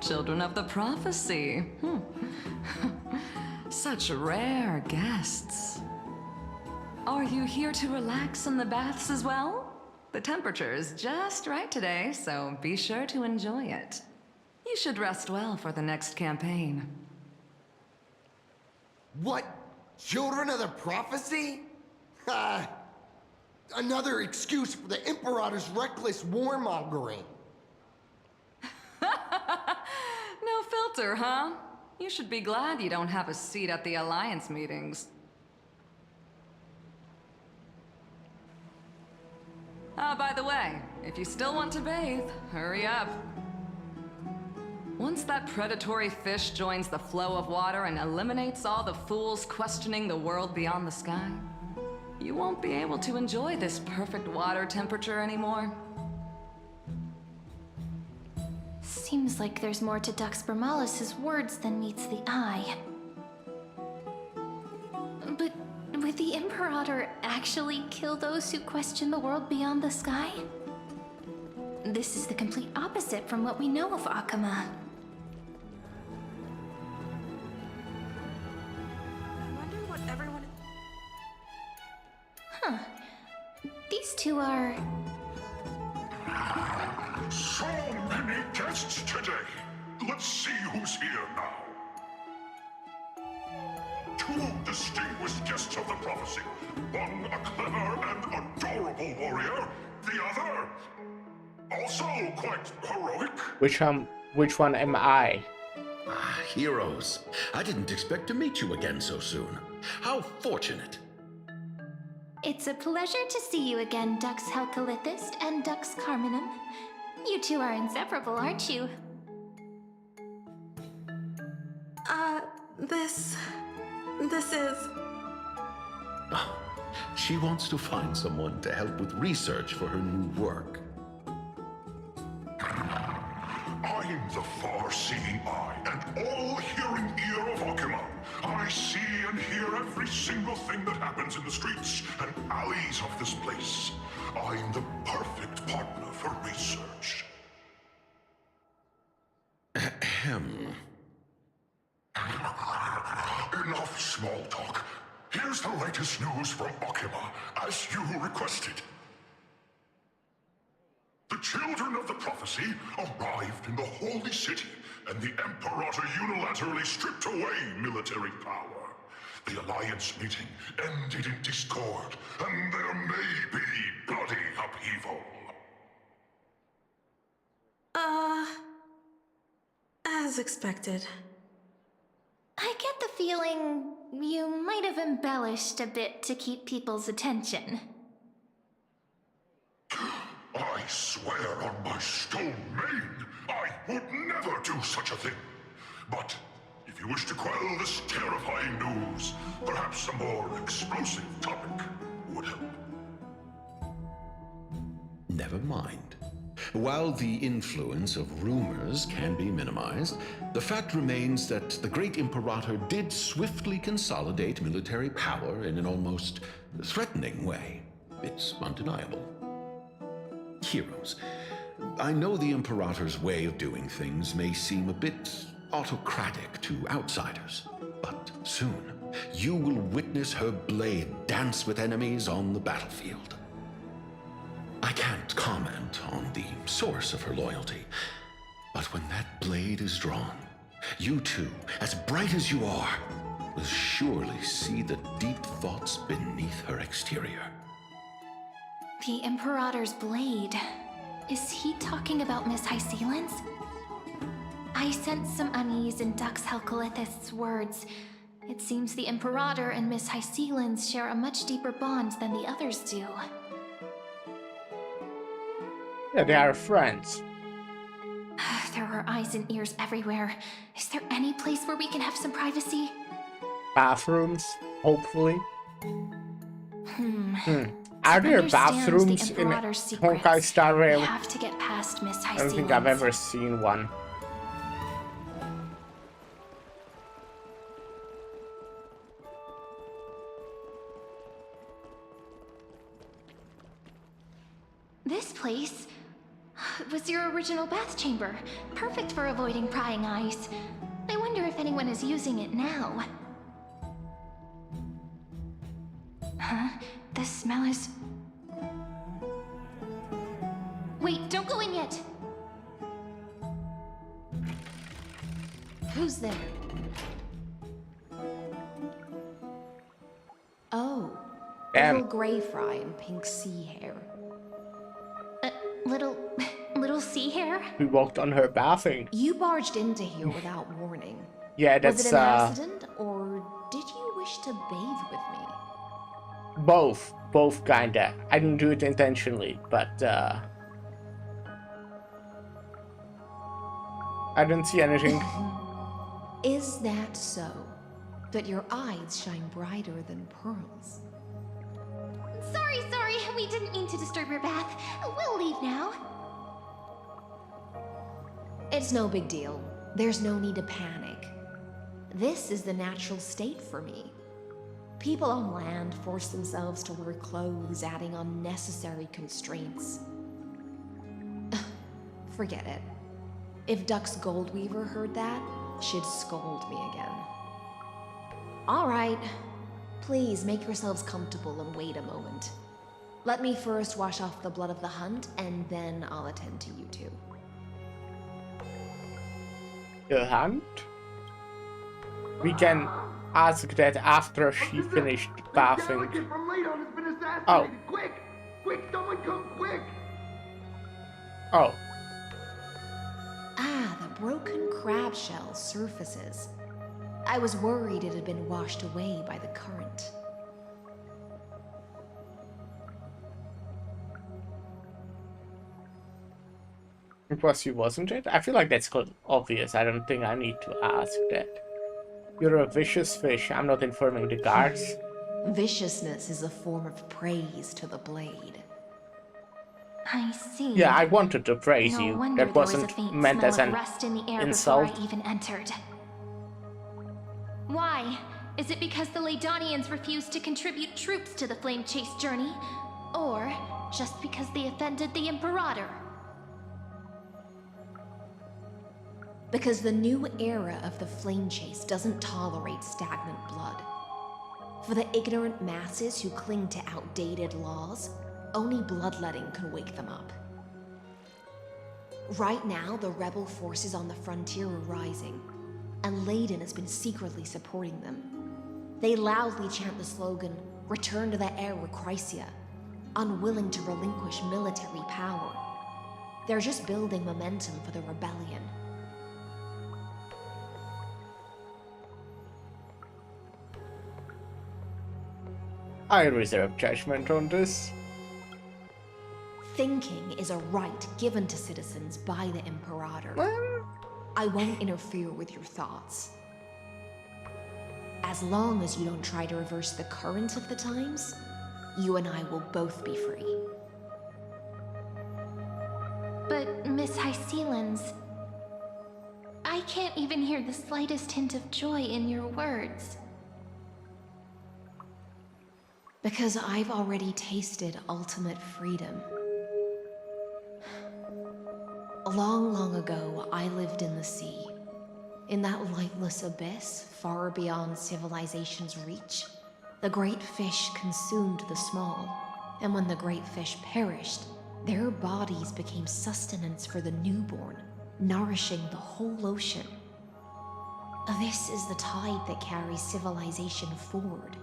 Children of the Prophecy. Such rare guests. Are you here to relax in the baths as well? The temperature is just right today, so be sure to enjoy it. You should rest well for the next campaign. What? Children of the Prophecy? Another excuse for the Imperator's reckless warmongering. No filter, huh? You should be glad you don't have a seat at the Alliance meetings. By the way, if you still want to bathe, hurry up. Once that predatory fish joins the flow of water and eliminates all the fools questioning the world beyond the sky, you won't be able to enjoy this perfect water temperature anymore. Seems like there's more to Dux Bramalis's words than meets the eye. But would the Imperator actually kill those who question the world beyond the sky? This is the complete opposite from what we know of Akama. I wonder what everyone... Huh. These two are... So many guests today. Let's see who's here now. Two distinguished guests of the prophecy. One a clever and adorable warrior. The other, also quite heroic. Which one am I? Heroes. I didn't expect to meet you again so soon. How fortunate. It's a pleasure to see you again, Dux Helcalithist and Dux Carminum. You two are inseparable, aren't you? This is... Oh, she wants to find someone to help with research for her new work. I'm the far-seeing eye and all-hearing ear of Akuma. I see and hear every single thing that happens in the streets and alleys of this place. I'm the perfect partner for research. Ahem. Enough small talk. Here's the latest news from Akuma, as you requested. The children of the prophecy arrived in the holy city, and the Imperator unilaterally stripped away military power. The Alliance meeting ended in discord, and there may be bloody upheaval. As expected. I get the feeling you might have embellished a bit to keep people's attention. I swear on my stone maid, I would never do such a thing. But if you wish to quell this terrifying news, perhaps a more explosive topic would help. Never mind. While the influence of rumors can be minimized, the fact remains that the great Imperator did swiftly consolidate military power in an almost threatening way. It's undeniable. Heroes, I know the Imperator's way of doing things may seem a bit autocratic to outsiders, but soon you will witness her blade dance with enemies on the battlefield. I can't comment on the source of her loyalty, but when that blade is drawn, you two, as bright as you are, will surely see the deep thoughts beneath her exterior. The Imperator's blade. Is he talking about Miss Hysealin's? I sense some unease in Dux Helcolith's words. It seems the Imperator and Miss Hysealin's share a much deeper bond than the others do. Yeah, they are friends. There are eyes and ears everywhere. Is there any place where we can have some privacy? Bathrooms, hopefully. Are To there understand bathrooms the in Imperator's secrets, Honkai Star Rail? we have to get past Miss I don't think I've Hysealin's. ever seen one. This place was your original bath chamber, perfect for avoiding prying eyes. I wonder if anyone is using it now. Huh? The smell is... Wait, don't go in yet! Who's there? Oh, Damn. little gray fry and pink sea hair. Little sea hair? We walked on her bathing. You barged into here without warning. Yeah, Was that's it an accident, or did you wish to bathe with me? both kinda. I didn't do it intentionally, but I didn't see anything. Is that so? That your eyes shine brighter than pearls? Sorry, we didn't mean to disturb your bath. We'll leave now. It's no big deal. There's no need to panic. This is the natural state for me. People on land force themselves to wear clothes, adding unnecessary constraints. Forget it. If Dux Goldweaver heard that, she'd scold me again. All right. Please make yourselves comfortable and wait a moment. Let me first wash off the blood of the hunt, and then I'll attend to you two. The hunt? We can ask that after she finished bathing. From Ladon has been assassinated. Oh. Quick! Quick, someone come quick! Oh. Ah, the broken crab shell surfaces. I was worried it had been washed away by the current. It was you, wasn't it? I feel like that's obvious. I don't think I need to ask that. You're a vicious fish. I'm not informing the guards. Viciousness is a form of praise to the blade. I see. Yeah, I wanted to praise No you. wonder That there was a wasn't faint meant smell as of an rust in the air insult. before I even entered. Why? Is it because the Ladonians refused to contribute troops to the Flame Chase journey? Or just because they offended the Imperator? Because the new era of the Flame Chase doesn't tolerate stagnant blood. For the ignorant masses who cling to outdated laws, only bloodletting can wake them up. Right now, the rebel forces on the frontier are rising, and Layden has been secretly supporting them. They loudly chant the slogan, "Return to the Era Chrysia," unwilling to relinquish military power. They're just building momentum for the rebellion. I reserve judgment on this. Thinking is a right given to citizens by the Imperator. I won't interfere with your thoughts. As long as you don't try to reverse the current of the times, you and I will both be free. But, Miss Hysealans, I can't even hear the slightest hint of joy in your words. Because I've already tasted ultimate freedom. Long, long ago, I lived in the sea. In that lightless abyss, far beyond civilization's reach, the great fish consumed the small. And when the great fish perished, their bodies became sustenance for the newborn, nourishing the whole ocean. This is the tide that carries civilization forward.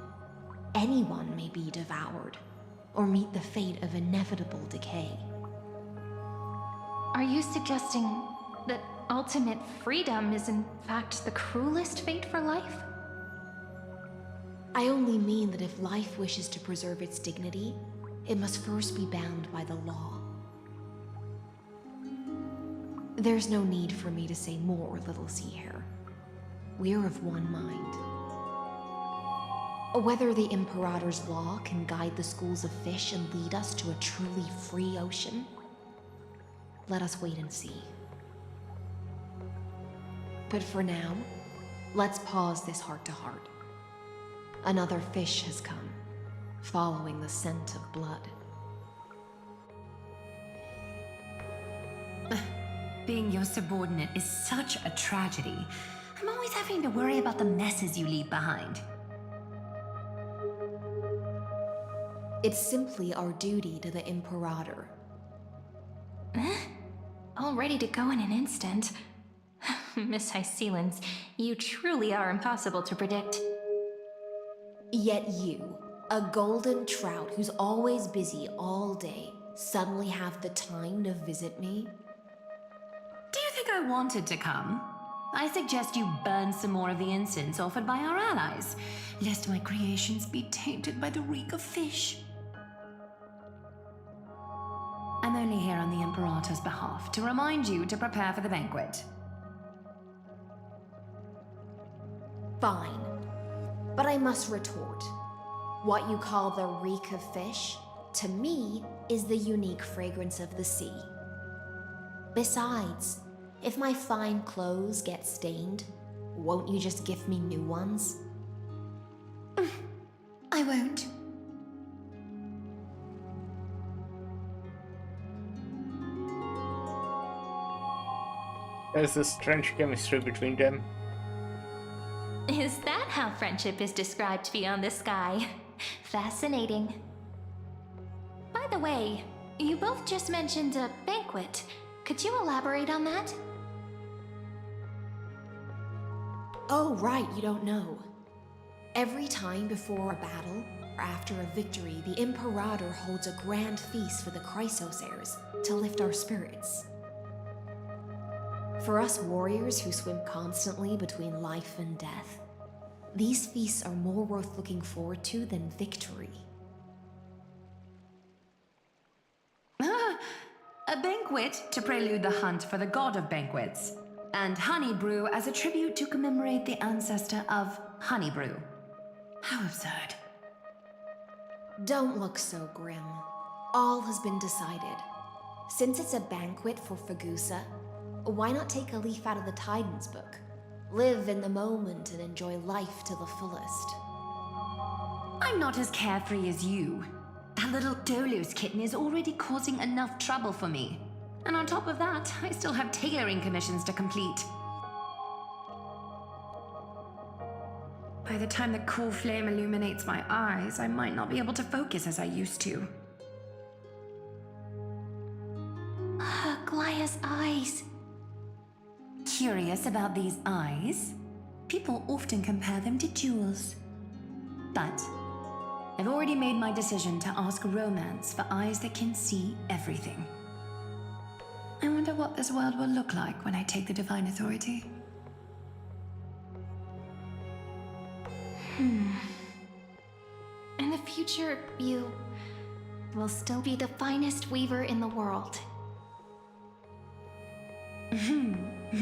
Anyone may be devoured, or meet the fate of inevitable decay. Are you suggesting that ultimate freedom is in fact the cruelest fate for life? I only mean that if life wishes to preserve its dignity, it must first be bound by the law. There's no need for me to say more, Little Sea Hare. We're of one mind. Whether the Imperator's law can guide the schools of fish and lead us to a truly free ocean, let us wait and see. But for now, let's pause this heart-to-heart. Another fish has come, following the scent of blood. Being your subordinate is such a tragedy. I'm always having to worry about the messes you leave behind. It's simply our duty to the Imperator. All ready to go in an instant. Miss Hysealans, you truly are impossible to predict. Yet you, a golden trout who's always busy all day, suddenly have the time to visit me? Do you think I wanted to come? I suggest you burn some more of the incense offered by our allies, lest my creations be tainted by the reek of fish. I'm only here on the Imperator's behalf to remind you to prepare for the banquet. Fine. But I must retort. What you call the reek of fish, to me, is the unique fragrance of the sea. Besides, if my fine clothes get stained, won't you just gift me new ones? I won't. There's a strange chemistry between them. Is that how friendship is described beyond the sky? Fascinating. By the way, you both just mentioned a banquet. Could you elaborate on that? Oh, right, you don't know. Every time before a battle, or after a victory, the Imperator holds a grand feast for the Chrysos heirs to lift our spirits. For us warriors who swim constantly between life and death, these feasts are more worth looking forward to than victory. A banquet to prelude the hunt for the god of banquets, and honey brew as a tribute to commemorate the ancestor of honey brew. How absurd. Don't look so grim. All has been decided. Since it's a banquet for Fagusa, why not take a leaf out of the Titan's book? Live in the moment and enjoy life to the fullest. I'm not as carefree as you. That little Dolos kitten is already causing enough trouble for me. And on top of that, I still have tailoring commissions to complete. By the time the cool flame illuminates my eyes, I might not be able to focus as I used to. Glaya's eyes. Curious about these eyes? People often compare them to jewels. But I've already made my decision to ask romance for eyes that can see everything. I wonder what this world will look like when I take the divine authority. In the future, you will still be the finest weaver in the world.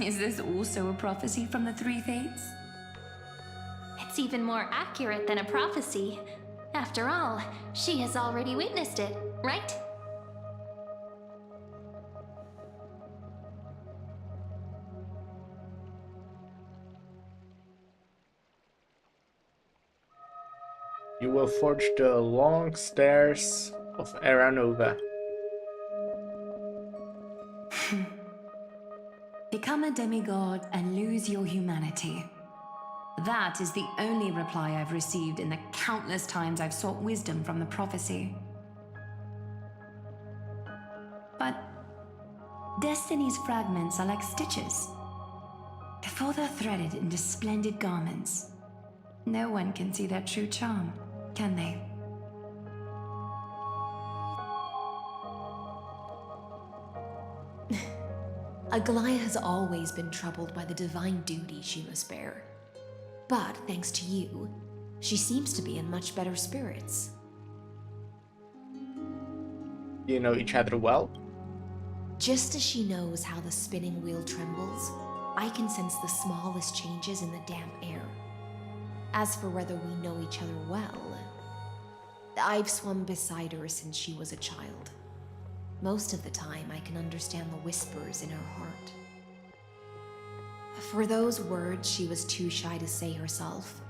Is this also a prophecy from the Three Fates? It's even more accurate than a prophecy. After all, she has already witnessed it, right? You will forge the long stairs of Era Nova. Become a demigod and lose your humanity. That is the only reply I've received in the countless times I've sought wisdom from the prophecy. But Destiny's fragments are like stitches. Before they're threaded into splendid garments, no one can see their true charm, can they? Aglaia has always been troubled by the divine duty she must bear. But thanks to you, she seems to be in much better spirits. You know each other well? Just as she knows how the spinning wheel trembles, I can sense the smallest changes in the damp air. As for whether we know each other well, I've swum beside her since she was a child. Most of the time, I can understand the whispers in her heart. For those words she was too shy to say herself,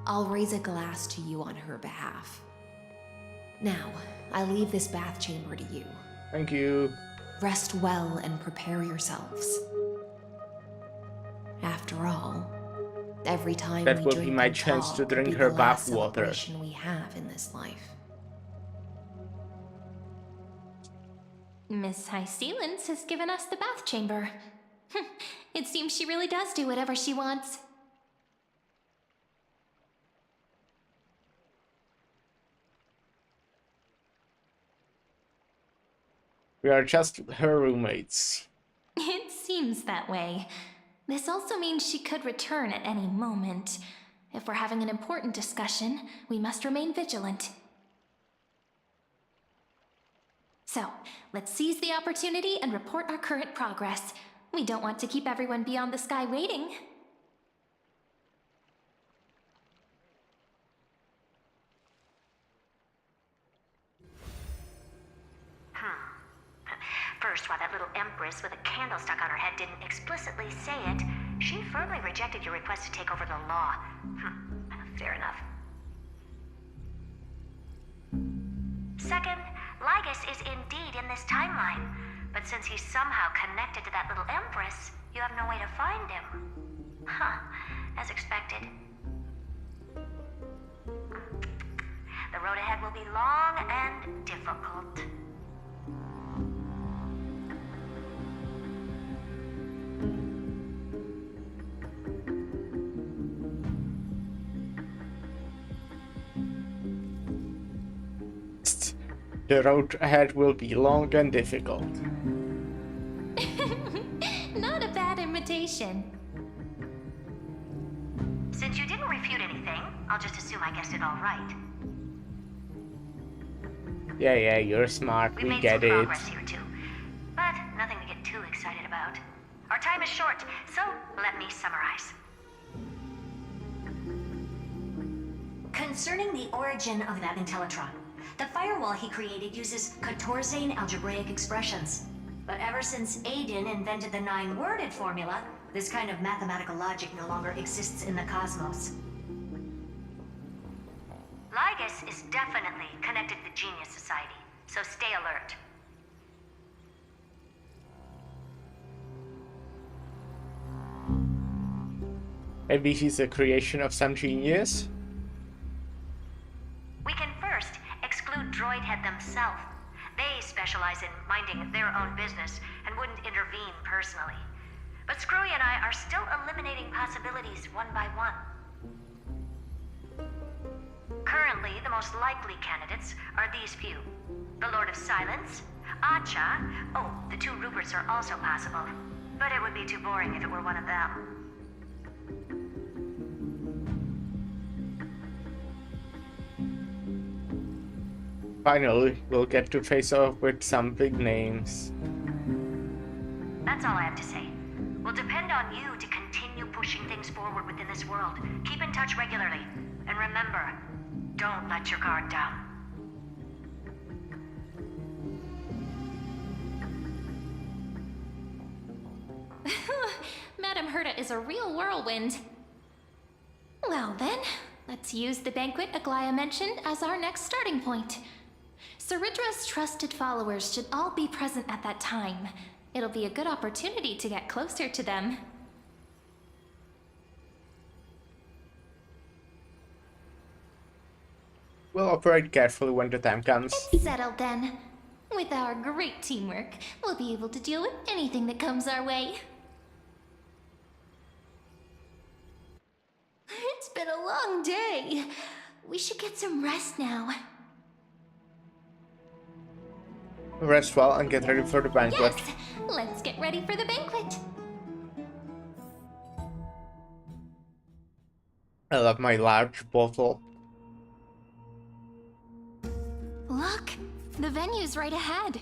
I'll raise a glass to you on her behalf. Now, I leave this bath chamber to you. Thank you. Rest well and prepare yourselves. After all, every time that we will drink be my and chance talk to will drink be her the last bath water. celebration we have in this life. Miss High Sealens has given us the bath chamber. It seems she really does do whatever she wants. We are just her roommates. It seems that way. This also means she could return at any moment. If we're having an important discussion, we must remain vigilant. So, let's seize the opportunity and report our current progress. We don't want to keep everyone beyond the sky waiting. First, why that little empress with a candle stuck on her head didn't explicitly say it, she firmly rejected your request to take over the law. Fair enough. Second, Lygus is indeed in this timeline, but since he's somehow connected to that little empress, you have no way to find him. As expected. The road ahead will be long and difficult. The road ahead will be long and difficult. Not a bad invitation. Since you didn't refute anything, I'll just assume I guessed it all right. Yeah, you're smart. We We made get some it. progress here too, but nothing to get too excited about. Our time is short, so let me summarize. Concerning the origin of that Intellitron, the firewall he created uses Katorzane algebraic expressions. But ever since Aiden invented the 9-worded formula, this kind of mathematical logic no longer exists in the cosmos. Lygus is definitely connected to the Genius Society, so stay alert. Maybe he's a creation of some genius? We can first exclude Droidhead themselves. They specialize in minding their own business and wouldn't intervene personally. But Screwy and I are still eliminating possibilities one by one. Currently, the most likely candidates are these few. The Lord of Silence, Acha, oh, the 2 Ruperts are also possible. But it would be too boring if it were one of them. Finally, we'll get to face off with some big names. That's all I have to say. We'll depend on you to continue pushing things forward within this world. Keep in touch regularly. And remember, don't let your guard down. Madame Herta is a real whirlwind. Well then, let's use the banquet Aglaya mentioned as our next starting point. Ceridra's trusted followers should all be present at that time. It'll be a good opportunity to get closer to them. We'll operate carefully when the time comes. It's settled then. With our great teamwork, we'll be able to deal with anything that comes our way. It's been a long day. We should get some rest now. Rest well and get ready for the banquet. Yes! Let's get ready for the banquet. I love my large bottle. Look! The venue's right ahead.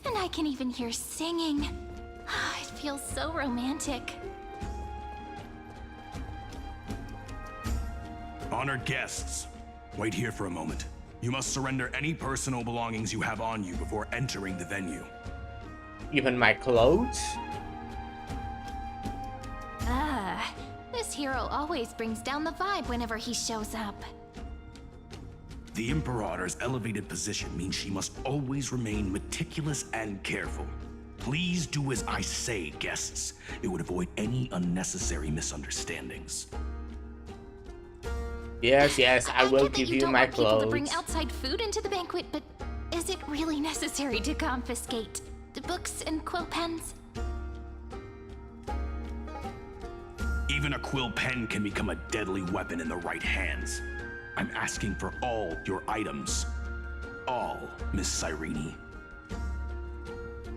And I can even hear singing. It feels so romantic. Honored guests, wait here for a moment. You must surrender any personal belongings you have on you before entering the venue. Even my clothes? This hero always brings down the vibe whenever he shows up. The Imperator's elevated position means she must always remain meticulous and careful. Please do as I say, guests. It would avoid any unnecessary misunderstandings. Yes, I will give you my People to clothes. bring outside food into the banquet, but is it really necessary to confiscate the books and quill pens? Even a quill pen can become a deadly weapon in the right hands. I'm asking for all your items. All, Miss Cyrene.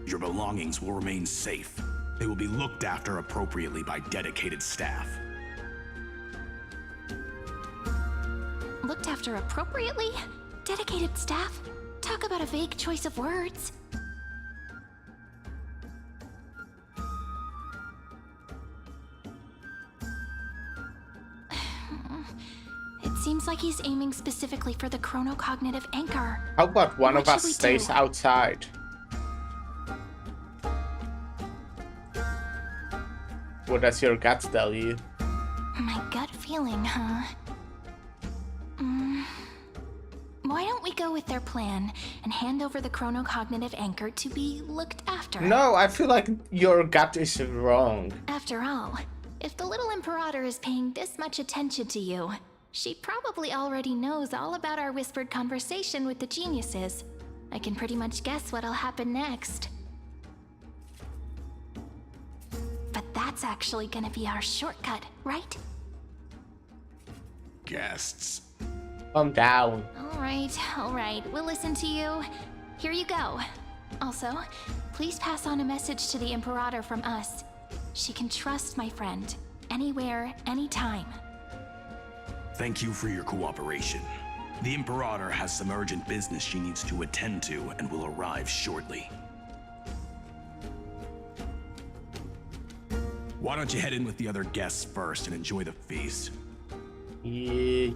Your belongings will remain safe. They will be looked after appropriately by dedicated staff. Looked after appropriately? Dedicated staff? Talk about a vague choice of words. It seems like he's aiming specifically for the chronocognitive anchor. How about one What of us should we stays do? outside? What does your gut tell you? My gut feeling, huh? Why don't we go with their plan and hand over the chronocognitive anchor to be looked after? No, I feel like your gut is wrong. After all, if the little Imperator is paying this much attention to you, she probably already knows all about our whispered conversation with the geniuses. I can pretty much guess what'll happen next. But that's actually gonna be our shortcut, right? Guests. Calm down. All right, we'll listen to you. Here you go. Also, please pass on a message to the Imperator from us. She can trust my friend, anywhere, anytime. Thank you for your cooperation. The Imperator has some urgent business she needs to attend to and will arrive shortly. Why don't you head in with the other guests first and enjoy the feast? Yeah.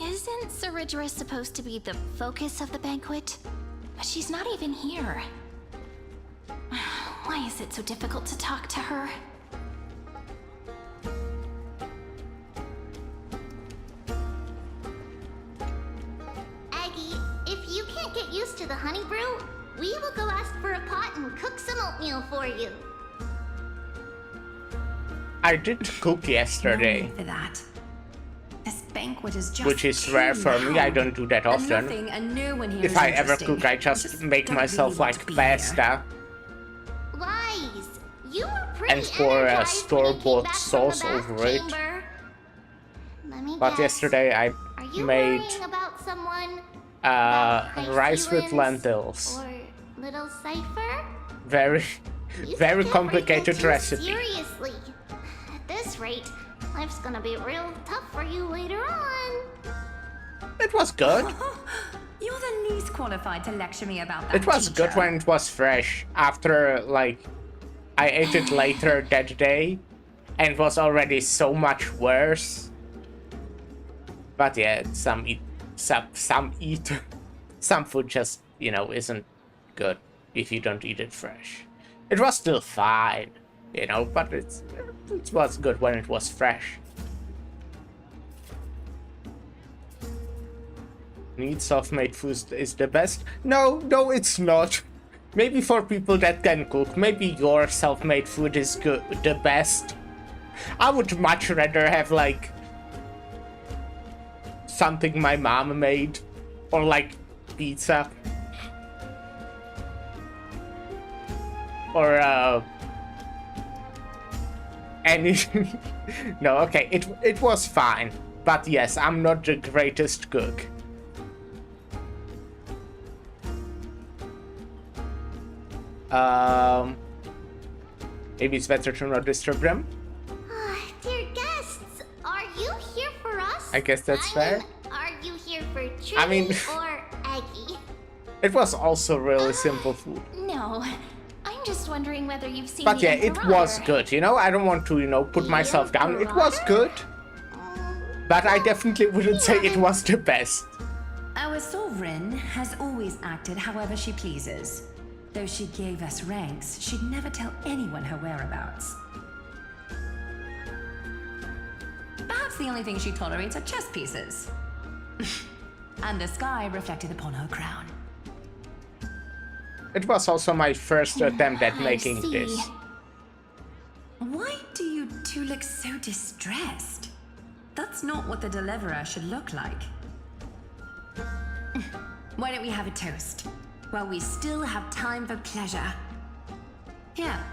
Isn't Ceridra supposed to be the focus of the banquet? But she's not even here. Why is it so difficult to talk to her? Aggie, if you can't get used to the honey brew, we will go ask for a pot and cook some oatmeal for you. I did cook yesterday. No need for that. This banquet is just Which is too rare for me, I loud. don't do that And often. nothing and no one here If is I ever interesting. cook, I just make don't myself really want to like be pasta. Wise, you were pretty And pour a energized when you came store-bought back from sauce the bath over it. chamber. Let me But guess. yesterday I Are you made worrying about someone? About rice with High lentils. Or Little Cipher? Very, Very take complicated everything too recipe. Seriously. At this rate, life's gonna be real tough for you later on. It was good. You're the least qualified to lecture me about that. It was good when it was fresh. After, like, I ate it later that day, and it was already so much worse. But yeah, some food just, you know, isn't good if you don't eat it fresh. It was still fine, you know, but it was good when it was fresh. Need self-made food is the best? No, it's not. Maybe for people that can cook, maybe your self-made food is good, the best. I would much rather have, like, something my mom made, or like pizza, or anything. No, okay, it was fine, but yes, I'm not the greatest cook. Maybe it's better to not disturb them. Dear guests, are you here for us? I guess that's fair. Are you here for Trudy I mean, or Aggie? it was also really simple food. No, I'm just wondering whether you've seen But the yeah, it Imperator. was good, you know? I don't want to, you know, put myself down. It was good. But I definitely wouldn't say it was the best. Our sovereign has always acted however she pleases. Though she gave us ranks, she'd never tell anyone her whereabouts. Perhaps the only thing she tolerates are chess pieces. And the sky reflected upon her crown. It was also my first attempt at making see. this. Why do you two look so distressed? That's not what the deliverer should look like. Why don't we have a toast? While we still have time for pleasure. Here.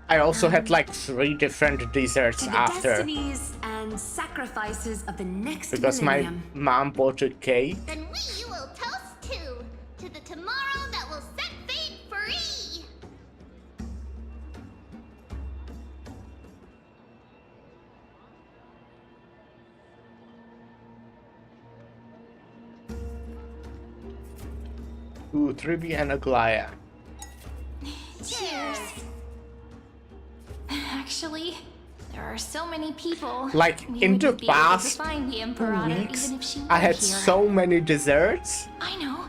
I also had like 3 different desserts To the after. destinies and sacrifices of the next Because my millennium. mom bought a cake. Then you will toast to the tomorrow that will set fate free. Ooh, Triby and Aglaya. Cheers. Actually, there are so many people. Like, we in the wouldn't be able to past find the 2 Imperator weeks, even if she were I had here. so many desserts, I know.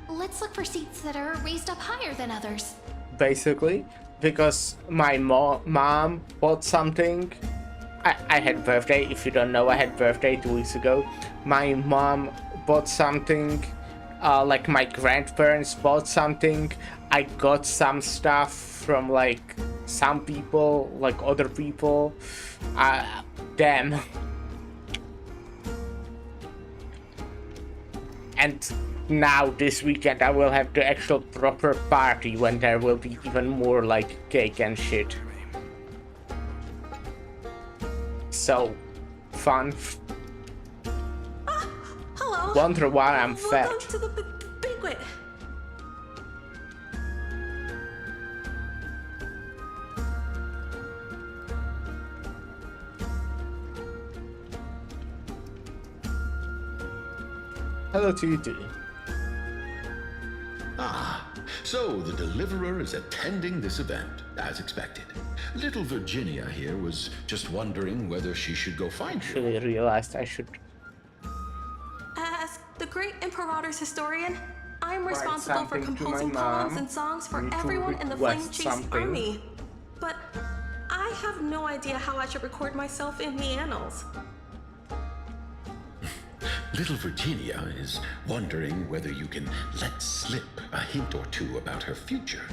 Let's look for seats that are raised up higher than others. basically. Because my mom bought something. I had birthday, if you don't know, I had birthday 2 weeks ago. My mom bought something. Like my grandparents bought something. I got some stuff from like some people, like other people. Damn. And now this weekend I will have the actual proper party when there will be even more like cake and shit. So fun. Hello. Wonder why I'm fat. Welcome to the banquet. Hello to you too. Ah, so the deliverer is attending this event, as expected. Little Virginia here was just wondering whether she should go find you. Actually realized I should. As the great Imperator's historian, I'm responsible for something to my composing poems mom and songs for and to everyone in the Flame request Chase something. army. But I have no idea how I should record myself in the annals. Little Virginia is wondering whether you can let slip a hint or two about her future,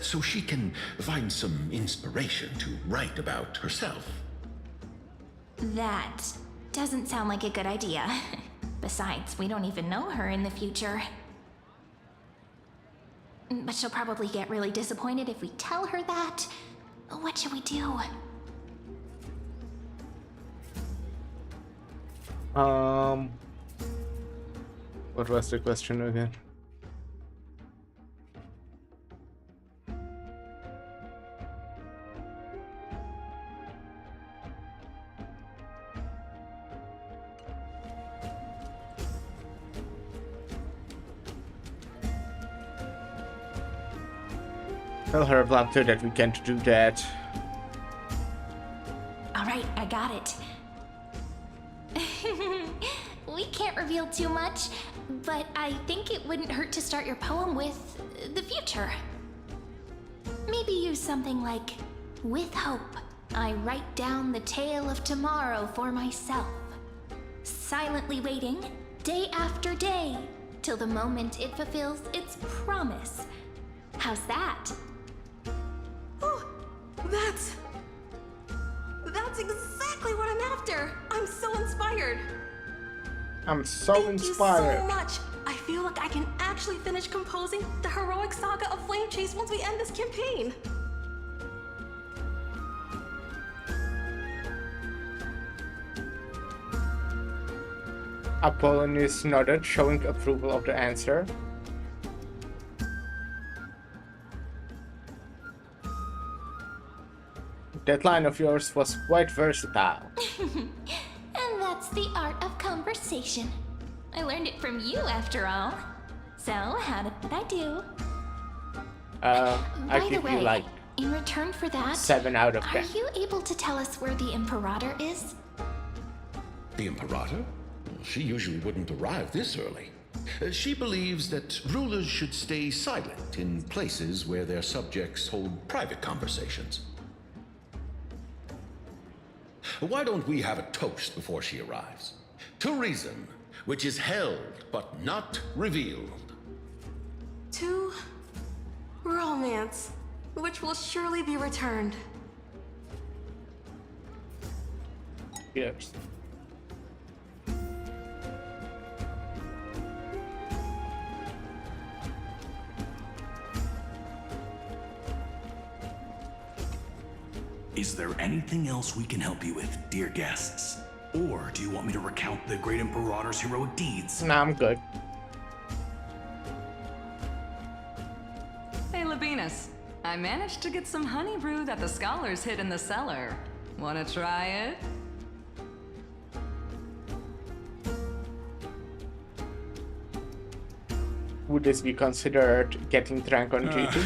so she can find some inspiration to write about herself. That doesn't sound like a good idea. Besides, we don't even know her in the future. But she'll probably get really disappointed if we tell her that. What should we do? What was the question again? Tell her Black too that we can't do that. Alright, I got it. We can't reveal too much, but I think it wouldn't hurt to start your poem with the future. Maybe use something like, with hope, I write down the tale of tomorrow for myself. Silently waiting, day after day, till the moment it fulfills its promise. How's that? Oh, that's exactly what I'm after. I'm so inspired. I'm so inspired. Thank you so much. I feel like I can actually finish composing the heroic saga of Flame Chase once we end this campaign. Apollonius nodded, showing approval of the answer. That line of yours was quite versatile. And that's the art of conversation. I learned it from you, after all. So, how did I do? I give you like in return for that, 7 out of 10. Are you able to tell us where the Imperator is? The Imperator? She usually wouldn't arrive this early. She believes that rulers should stay silent in places where their subjects hold private conversations. Why don't we have a toast before she arrives? To reason, which is held but not revealed. To romance, which will surely be returned. Yes. Is there anything else we can help you with, dear guests? Or do you want me to recount the great Imperator's heroic deeds? Nah, I'm good. Hey, Labinas. I managed to get some honey brew that the scholars hid in the cellar. Wanna try it? Would this be considered getting drunk on duty?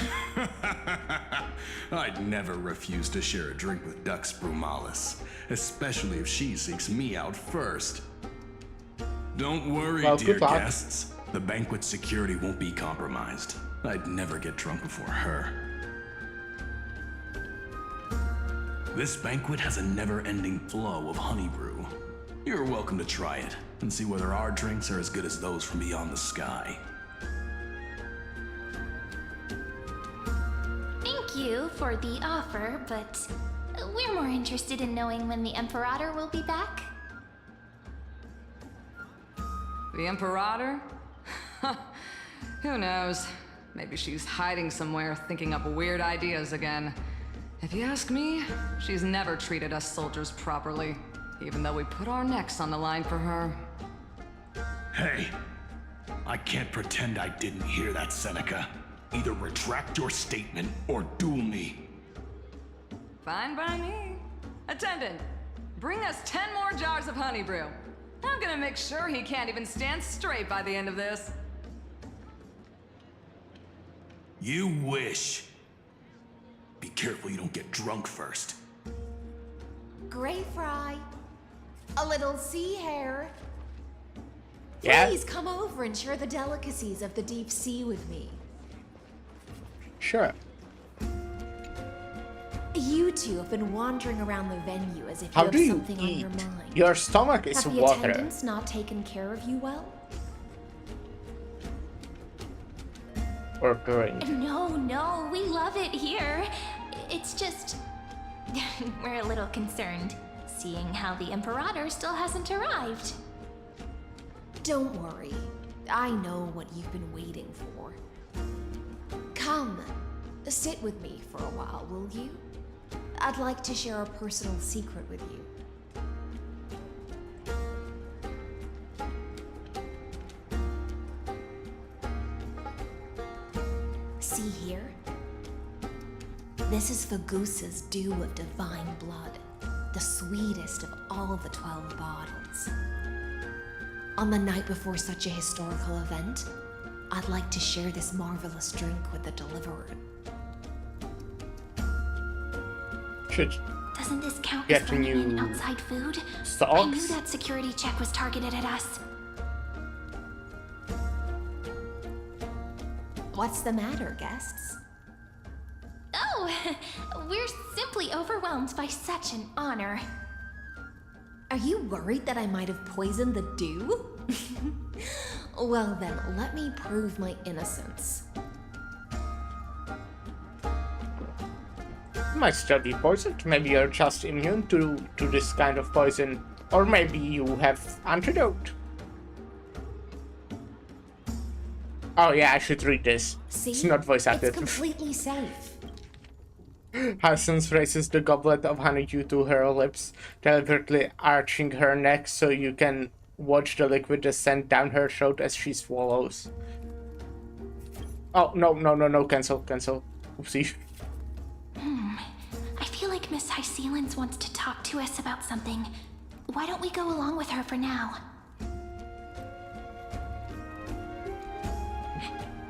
I'd never refuse to share a drink with Dux Brumalis, especially if she seeks me out first. Don't worry, Well, dear good luck. guests. The banquet security won't be compromised. I'd never get drunk before her. This banquet has a never-ending flow of honey brew. You're welcome to try it and see whether our drinks are as good as those from beyond the sky. Thank you for the offer, but we're more interested in knowing when the Imperator will be back. The Imperator? Who knows? Maybe she's hiding somewhere, thinking up weird ideas again. If you ask me, she's never treated us soldiers properly, even though we put our necks on the line for her. Hey, I can't pretend I didn't hear that, Seneca. Either retract your statement or duel me. Fine by me. Attendant, bring us 10 more jars of honey brew. I'm gonna make sure he can't even stand straight by the end of this. You wish. Be careful you don't get drunk first. Gray fry. A little sea hare. Yeah? Please come over and share the delicacies of the deep sea with me. Sure. You two have been wandering around the venue as if How you do have you something on your eat? mind. Your stomach is Have the water. attendants not taken care of you well? Or green. No, we love it here. It's just... we're a little concerned, seeing how the Imperator still hasn't arrived. Don't worry. I know what you've been waiting for. Come, sit with me for a while, will you? I'd like to share a personal secret with you. See here? This is Fagusa's dew of divine blood, the sweetest of all the 12 bottles. On the night before such a historical event, I'd like to share this marvelous drink with the Deliverer. Should Doesn't this count as get bringing in new outside food? I socks. knew that security check was targeted at us. What's the matter, guests? Oh, we're simply overwhelmed by such an honor. Are you worried that I might have poisoned the dew? Well then, let me prove my innocence. Might still be poisoned. Maybe you're just immune to this kind of poison. Or maybe you have antidote. Oh yeah, I should read this. See? It's not voice acted. It's completely safe. Hyacinth raises the goblet of honeydew to her lips, deliberately arching her neck so you can watch the liquid descend down her throat as she swallows. Oh, no, cancel. Oopsie. I feel like Miss Hysealins wants to talk to us about something. Why don't we go along with her for now?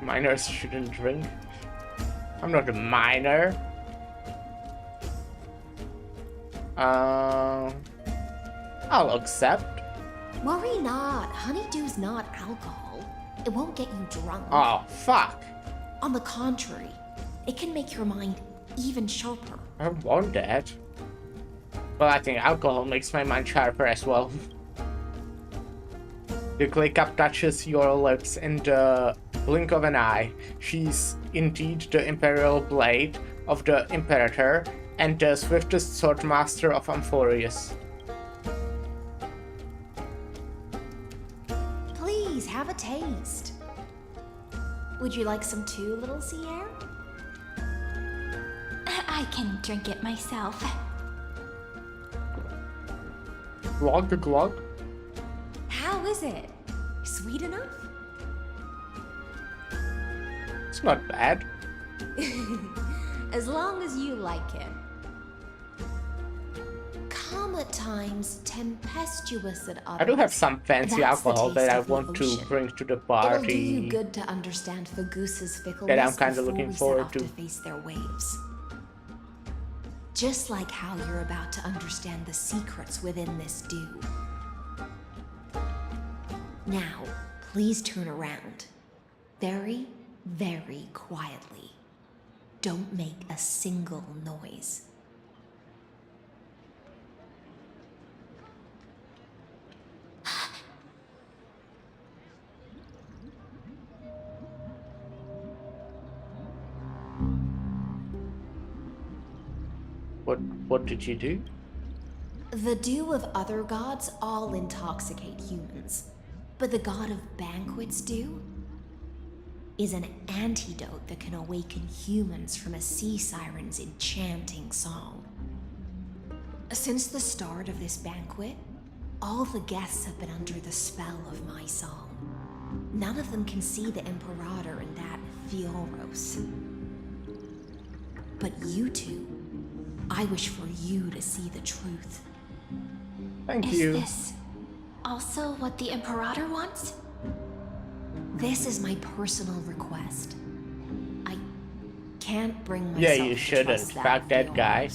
Minors shouldn't drink. I'm not a minor. I'll accept. Worry not. Honeydew's not alcohol. It won't get you drunk. Oh, fuck. On the contrary, it can make your mind even sharper. I want that. Well, I think alcohol makes my mind sharper as well. The clay cup touches your lips in the blink of an eye. She's indeed the imperial blade of the Imperator and the swiftest swordmaster of Amphorius. Please, have a taste. Would you like some too, little Sierra? I can drink it myself. Glug. How is it? Sweet enough? It's not bad. As long as you like it. Calm at times, tempestuous at others. I do have some fancy That's the alcohol that taste I of the want to ocean. bring to the It'll do you party. good to understand Fagusa's fickleness That I'm kinda before looking we set forward off to. face their waves. Just like how you're about to understand the secrets within this dew. Now, please turn around. Very, very quietly. Don't make a single noise. What did you do? The dew of other gods all intoxicate humans, but the god of banquets dew is an antidote that can awaken humans from a sea siren's enchanting song. Since the start of this banquet, all the guests have been under the spell of my song. None of them can see the Imperator and that Fioros. But you two, I wish for you to see the truth. Thank you. Is this also what the Imperator wants? This is my personal request. I can't bring myself Yeah, you to shouldn't. trust Fuck that guy.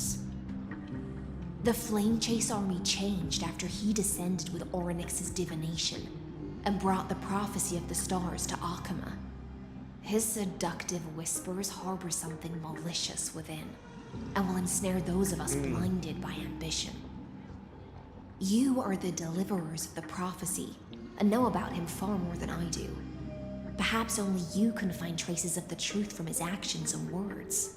The Flame Chase army changed after he descended with Orynyx's divination and brought the prophecy of the stars to Akama. His seductive whispers harbor something malicious within and will ensnare those of us blinded by ambition. You are the deliverers of the prophecy and know about him far more than I do. Perhaps only you can find traces of the truth from his actions and words.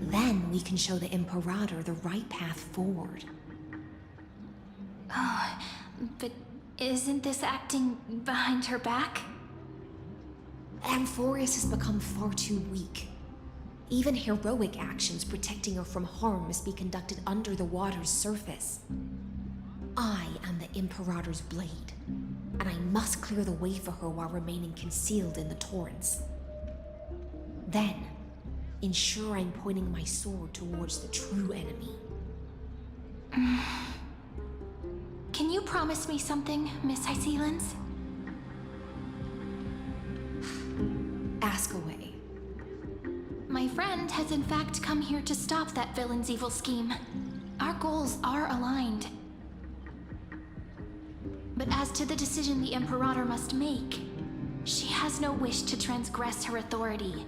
Then we can show the Imperator the right path forward. Oh, but isn't this acting behind her back? Amphorius has become far too weak. Even heroic actions protecting her from harm must be conducted under the water's surface. I am the Imperator's blade, and I must clear the way for her while remaining concealed in the torrents. Then, ensure I'm pointing my sword towards the true enemy. Can you promise me something, Miss Hysealins? Ask away. My friend friend has in fact come here to stop that villain's evil scheme. Our goals are aligned. But as to the decision the Imperator must make, she has no wish to transgress her authority.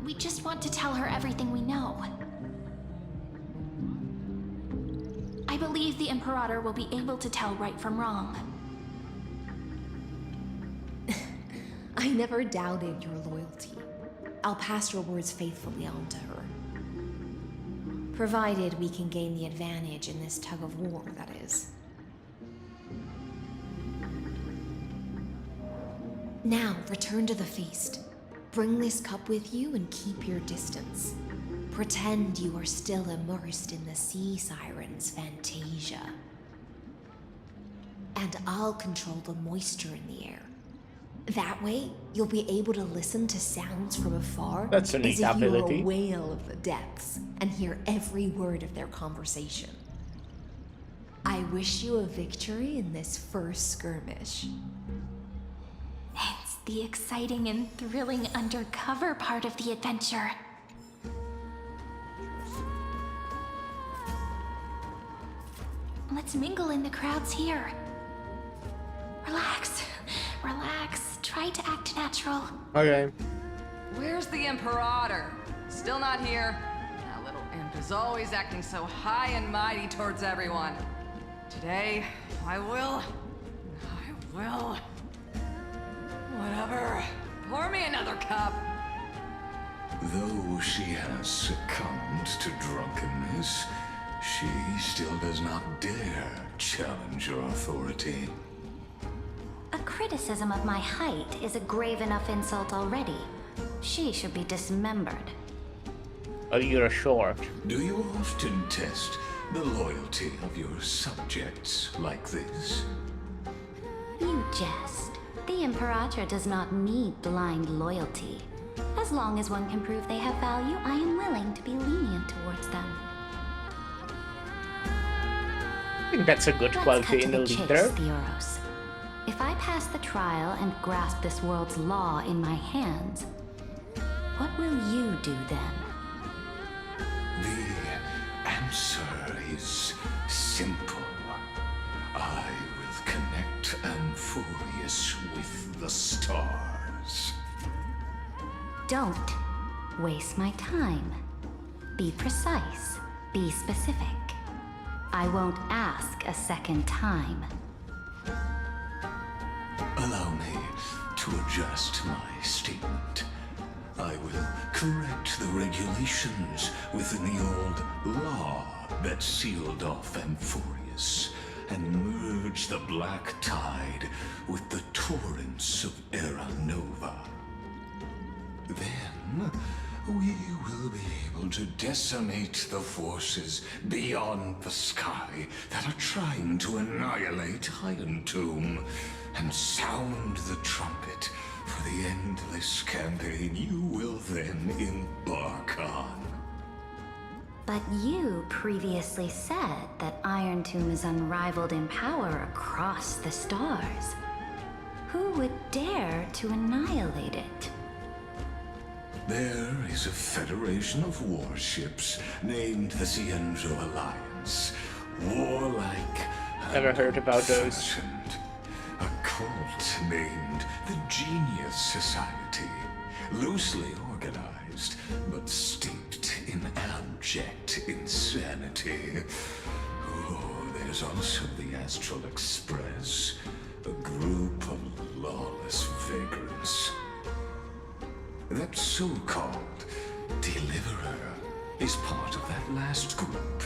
We just want to tell her everything we know. I believe the Imperator will be able to tell right from wrong. I never doubted your loyalty. I'll pass your words faithfully on to her. Provided we can gain the advantage in this tug of war, that is. Now, return to the feast. Bring this cup with you and keep your distance. Pretend you are still immersed in the sea siren's fantasia. And I'll control the moisture in the air. That way, you'll be able to listen to sounds from afar That's a neat as if you were ability. a whale of the depths and hear every word of their conversation. I wish you a victory in this first skirmish. It's the exciting and thrilling undercover part of the adventure. Let's mingle in the crowds here. Relax, relax. Try to act natural. Okay. Where's the Imperator? Still not here. That little imp is always acting so high and mighty towards everyone. Today, I will. Whatever. Pour me another cup. Though she has succumbed to drunkenness, she still does not dare challenge your authority. A criticism of my height is a grave enough insult already. She should be dismembered. Oh, you're short. Do you often test the loyalty of your subjects like this? You jest. The Imperator does not need blind loyalty. As long as one can prove they have value, I am willing to be lenient towards them. I think that's a good quality in a leader. Theoros. If I pass the trial and grasp this world's law in my hands, what will you do then? The answer is simple. I will connect Amphorius with the stars. Don't waste my time. Be precise. Be specific. I won't ask a second time. Allow me to adjust my statement. I will correct the regulations within the old law that sealed off Amphorius and merge the black tide with the torrents of Era Nova. Then we will be able to decimate the forces beyond the sky that are trying to annihilate Iron Tomb and sound the trumpet for the endless campaign you will then embark on. But you previously said that Iron Tomb is unrivaled in power across the stars. Who would dare to annihilate it? There is a federation of warships named the Cienzo Alliance. Warlike. Never heard about those. Fashioned. A cult named the Genius Society. Loosely organized, but steeped in abject insanity. Oh, there's also the Astral Express. A group of lawless vagrants. That so-called Deliverer is part of that last group.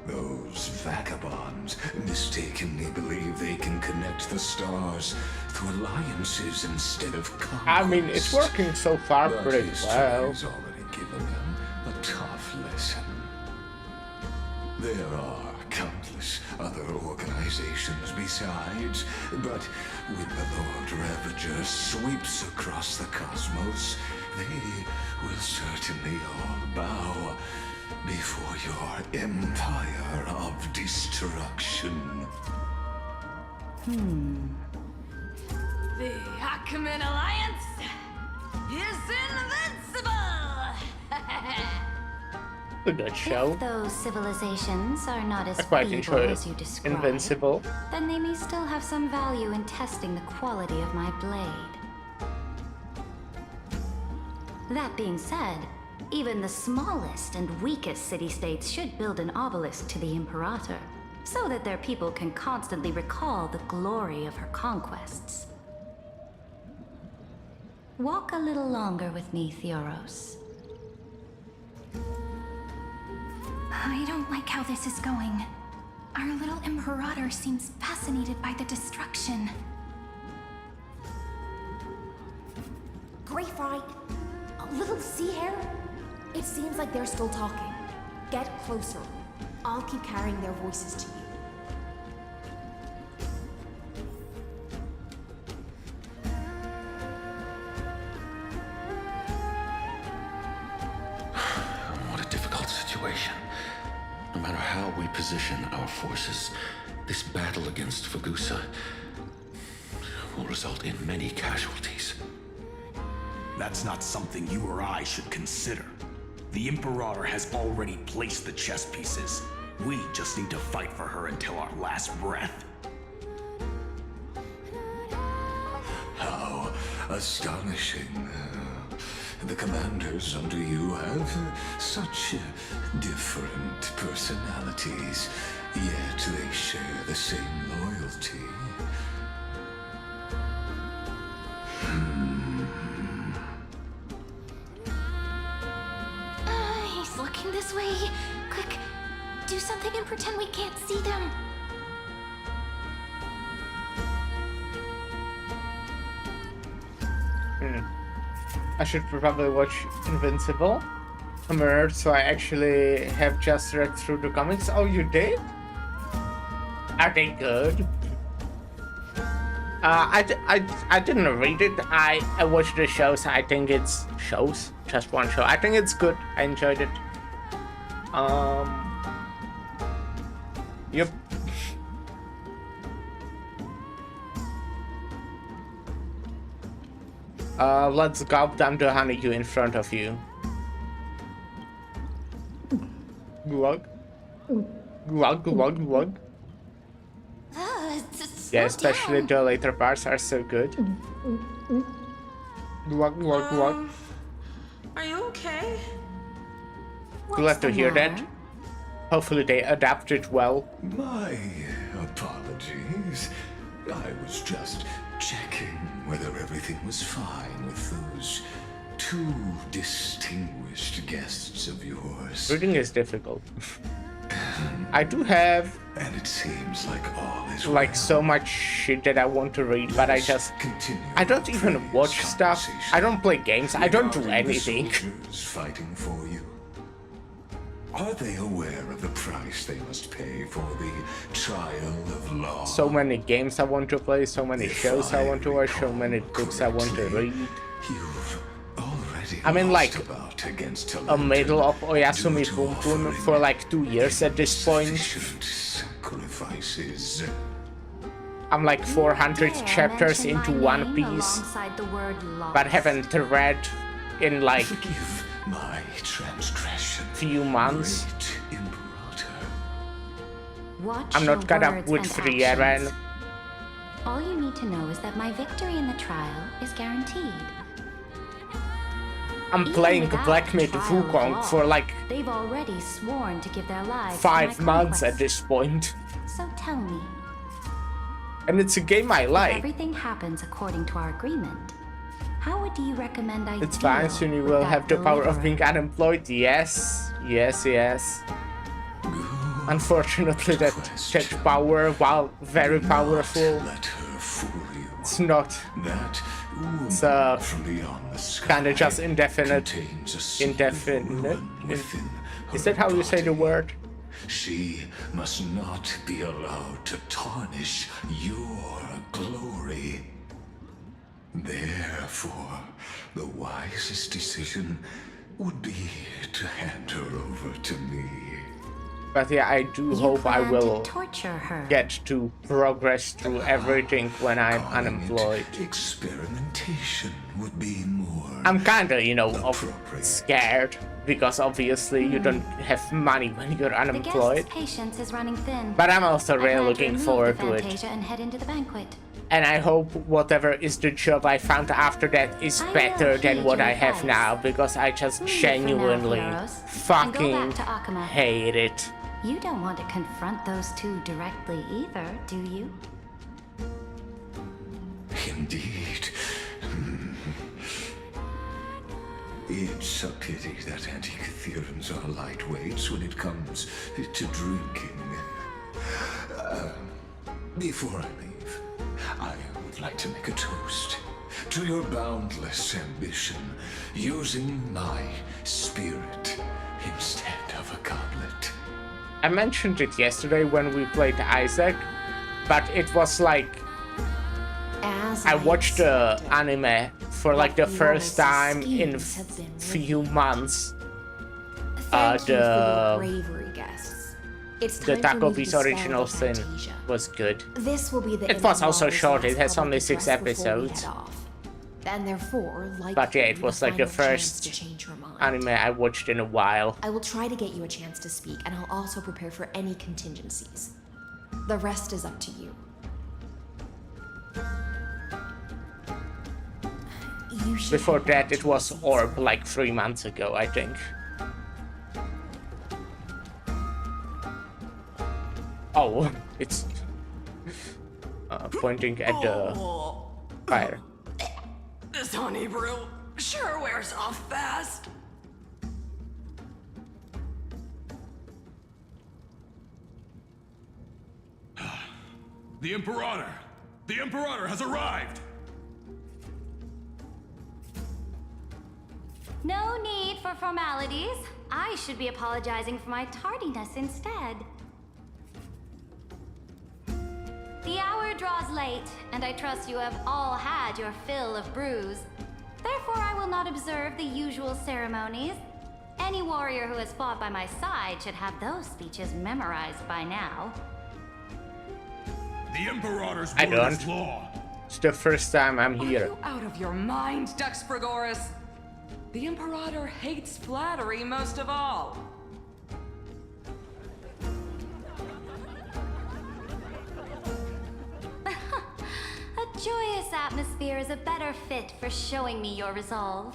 Those vagabonds mistakenly believe they can connect the stars through alliances instead of conquest. I mean, it's working so far But pretty history well. has already given them a tough lesson. There are countless other organizations besides, but when the Lord Ravager sweeps across the cosmos, they will certainly all bow before your empire of destruction. The Ackman Alliance is invincible! A good show. If those civilizations are not as I quite feeble enjoy as you describe, Invincible. then they may still have some value in testing the quality of my blade. That being said, even the smallest and weakest city-states should build an obelisk to the Imperator, so that their people can constantly recall the glory of her conquests. Walk a little longer with me, Theoros. I don't like how this is going. Our little Imperator seems fascinated by the destruction. Greyfry, a little sea hare? It seems like they're still talking. Get closer. I'll keep carrying their voices to you. What a difficult situation. No matter how we position our forces, this battle against Fagusa will result in many casualties. That's not something you or I should consider. The Imperator has already placed the chess pieces. We just need to fight for her until our last breath. How astonishing. The commanders under you have such different personalities, yet they share the same loyalty. He's looking this way. Quick, do something and pretend we can't see them. I should probably watch Invincible. I'm a nerd, so I actually have just read through the comics. Oh, you did? Are they good? I didn't read it. I watched the shows. I think it's shows, just one show. I think it's good. I enjoyed it. Yep. Let's gulp down the honeydew in front of you. Glug. Glug, glug, glug. Yeah, especially the later parts are so good. Glug, glug, glug. Are you okay? Glad to hear that. Hopefully they adapted well. My apologies. I was just checking whether everything was fine with those two distinguished guests of yours. Reading is difficult. I do have, and it seems like all is like so much shit that I want to read, but I don't even watch stuff. I don't play games. I don't do anything. Fighting for you. Are they aware of the price they must pay for the trial of law? So many games I want to play, so many shows I want to watch, so many books I want to read. I'm in like a middle of Oyasumi Pum Pum for like 2 years at this point. I'm like 400 chapters into One Piece, but haven't read in like my transgression. Few months. Watch I'm not caught up with Frieren. All you need to know is that my victory in the trial is guaranteed. I'm playing Black Myth Wukong for like they've already sworn to give their lives 5 months at this point. So tell me. And it's a game I like. If everything happens according to our agreement, how would you recommend I It's fine, soon you will have the power of being unemployed. Yes, yes, yes. Unfortunately, that power, while very powerful, it's not. It's kind of just indefinite. Indefinite. Is that how you say the word? She must not be allowed to tarnish your glory. Therefore, the wisest decision would be to hand her over to me. But yeah, I do hope I will torture her. Get to progress through everything when I'm unemployed. Experimentation would be more. I'm kinda, you know, scared because obviously you don't have money when you're The unemployed. guest's patience is running thin. But I'm also I really plan to looking remove forward the to it. Fantasia and head into the banquet. And I hope whatever is the job I found after that is better than what I have now, because I just genuinely fucking hate it. You don't want to confront those two directly either, do you? Indeed. It's a pity that Antikytherans are lightweights when it comes to drinking. Before I leave, I would like to make a toast to your boundless ambition, using my spirit instead of a goblet. I mentioned it yesterday when we played Isaac, but it was like I watched the anime for like the first time in few months. The Takobi's original sin was good. This will be the It was also short, it has public only 6 address before we episodes. head off. And therefore, But yeah, it was like the first anime I watched in a while. I will try to get you a chance to speak, and I'll also prepare for any contingencies. The rest is up to you. Before that, it was Orb like 3 months ago, I think. Oh, it's pointing at the fire. This honey brew sure wears off fast. The Imperator! The Imperator has arrived! No need for formalities. I should be apologizing for my tardiness instead. The hour draws late, and I trust you have all had your fill of brews. Therefore, I will not observe the usual ceremonies. Any warrior who has fought by my side should have those speeches memorized by now. The Imperator's I word is don't. law. It's the first time I'm here. Are you out of your mind, Dux Frigoris? The Imperator hates flattery most of all. A joyous atmosphere is a better fit for showing me your resolve.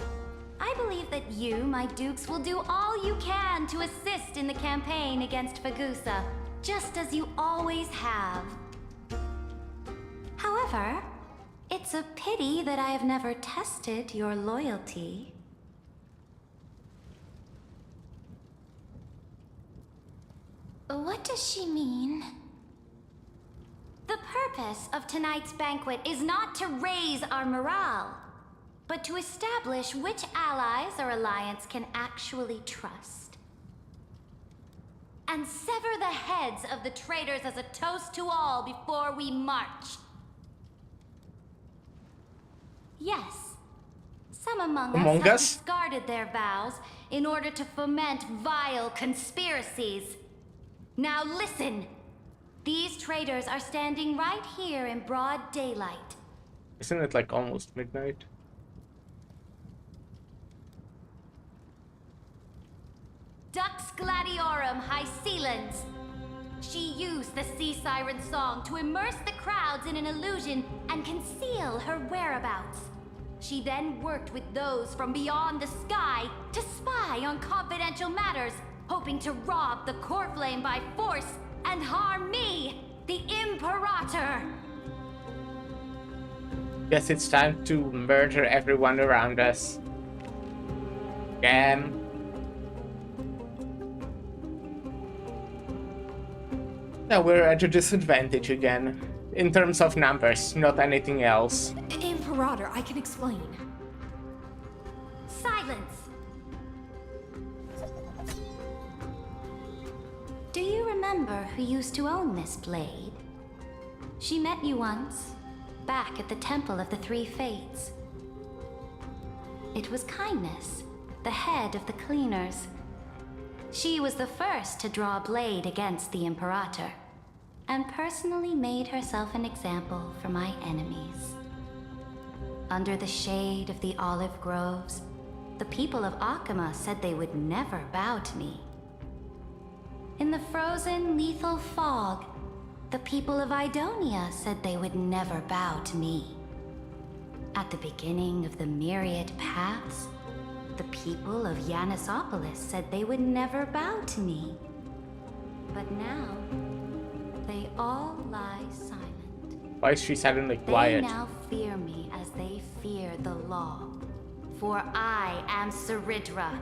I believe that you, my dukes, will do all you can to assist in the campaign against Fagusa, just as you always have. However, it's a pity that I have never tested your loyalty. What does she mean? The purpose of tonight's banquet is not to raise our morale, but to establish which allies our alliance can actually trust. And sever the heads of the traitors as a toast to all before we march. Yes, some among us have discarded their vows in order to foment vile conspiracies. Now listen! These traitors are standing right here in broad daylight. Isn't it like almost midnight? Dux Gladiorum Hycelans. She used the Sea Siren song to immerse the crowds in an illusion and conceal her whereabouts. She then worked with those from beyond the sky to spy on confidential matters, hoping to rob the core flame by force and harm me, the Imperator. Guess it's time to murder everyone around us. Again. Now we're at a disadvantage again. In terms of numbers, not anything else. Imperator, I can explain. Silence! Do you remember who used to own this blade? She met you once, back at the Temple of the Three Fates. It was Kindness, the head of the cleaners. She was the first to draw a blade against the Imperator, and personally made herself an example for my enemies. Under the shade of the olive groves, the people of Akama said they would never bow to me. In the frozen, lethal fog, the people of Idonia said they would never bow to me. At the beginning of the myriad paths, the people of Yanisopolis said they would never bow to me. But now, they all lie silent. Why is she suddenly quiet? They now fear me as they fear the law. For I am Saridra,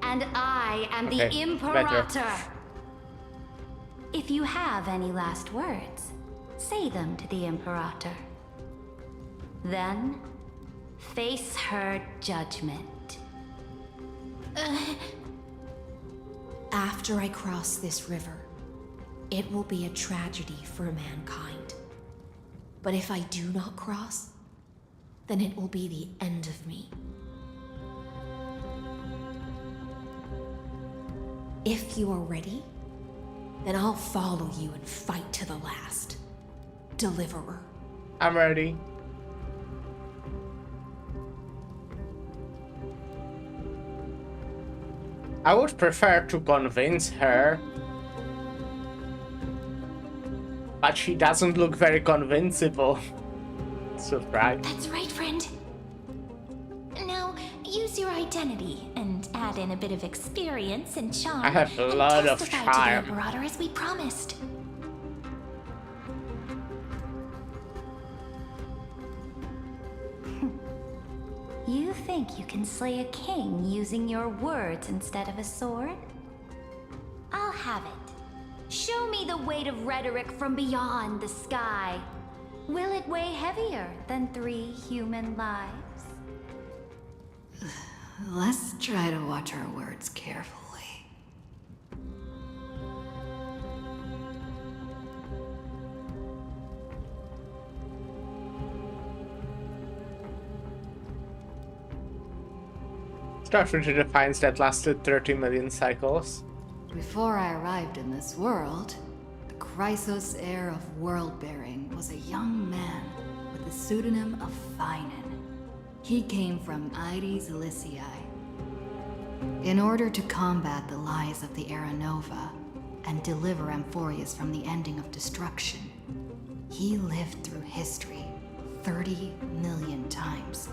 and I am the Imperator. If you have any last words, say them to the Imperator. Then, face her judgment. After I cross this river, it will be a tragedy for mankind. But if I do not cross, then it will be the end of me. If you are ready, then I'll follow you and fight to the last. Deliverer. I'm ready. I would prefer to convince her, but she doesn't look very convincible. Surprise. That's right, friend. Now, use your identity and add in a bit of experience and charm. I have a lot of testify charm. to the Imperator as we promised. You think you can slay a king using your words instead of a sword? I'll have it. Show me the weight of rhetoric from beyond the sky. Will it weigh heavier than 3 human lives? Let's try to watch our words carefully. Structure to defiance that lasted 30 million cycles. Before I arrived in this world, the Chrysos heir of world-bearing was a young man with the pseudonym of Finan. He came from Aires Elysiae. In order to combat the lies of the Era Nova and deliver Amphorius from the ending of destruction, he lived through history 30 million times,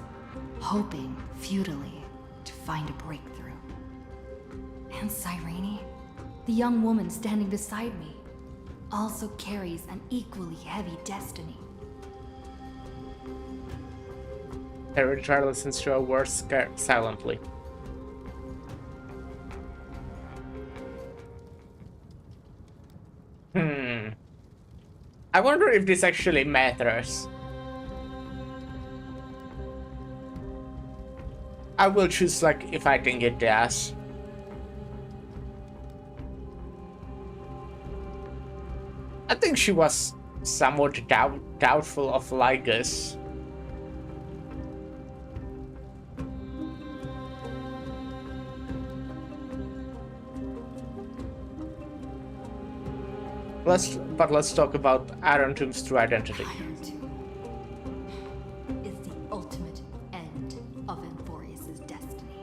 hoping futilely to find a breakthrough. And Cyrene, the young woman standing beside me, also carries an equally heavy destiny. Hereditary listens to her words silently. I wonder if this actually matters. I will choose, like, if I can get this. I think she was somewhat doubtful of Lygus. Let's talk about Iron Tomb's true identity. Iron Tomb is the ultimate end of Amphorius' destiny.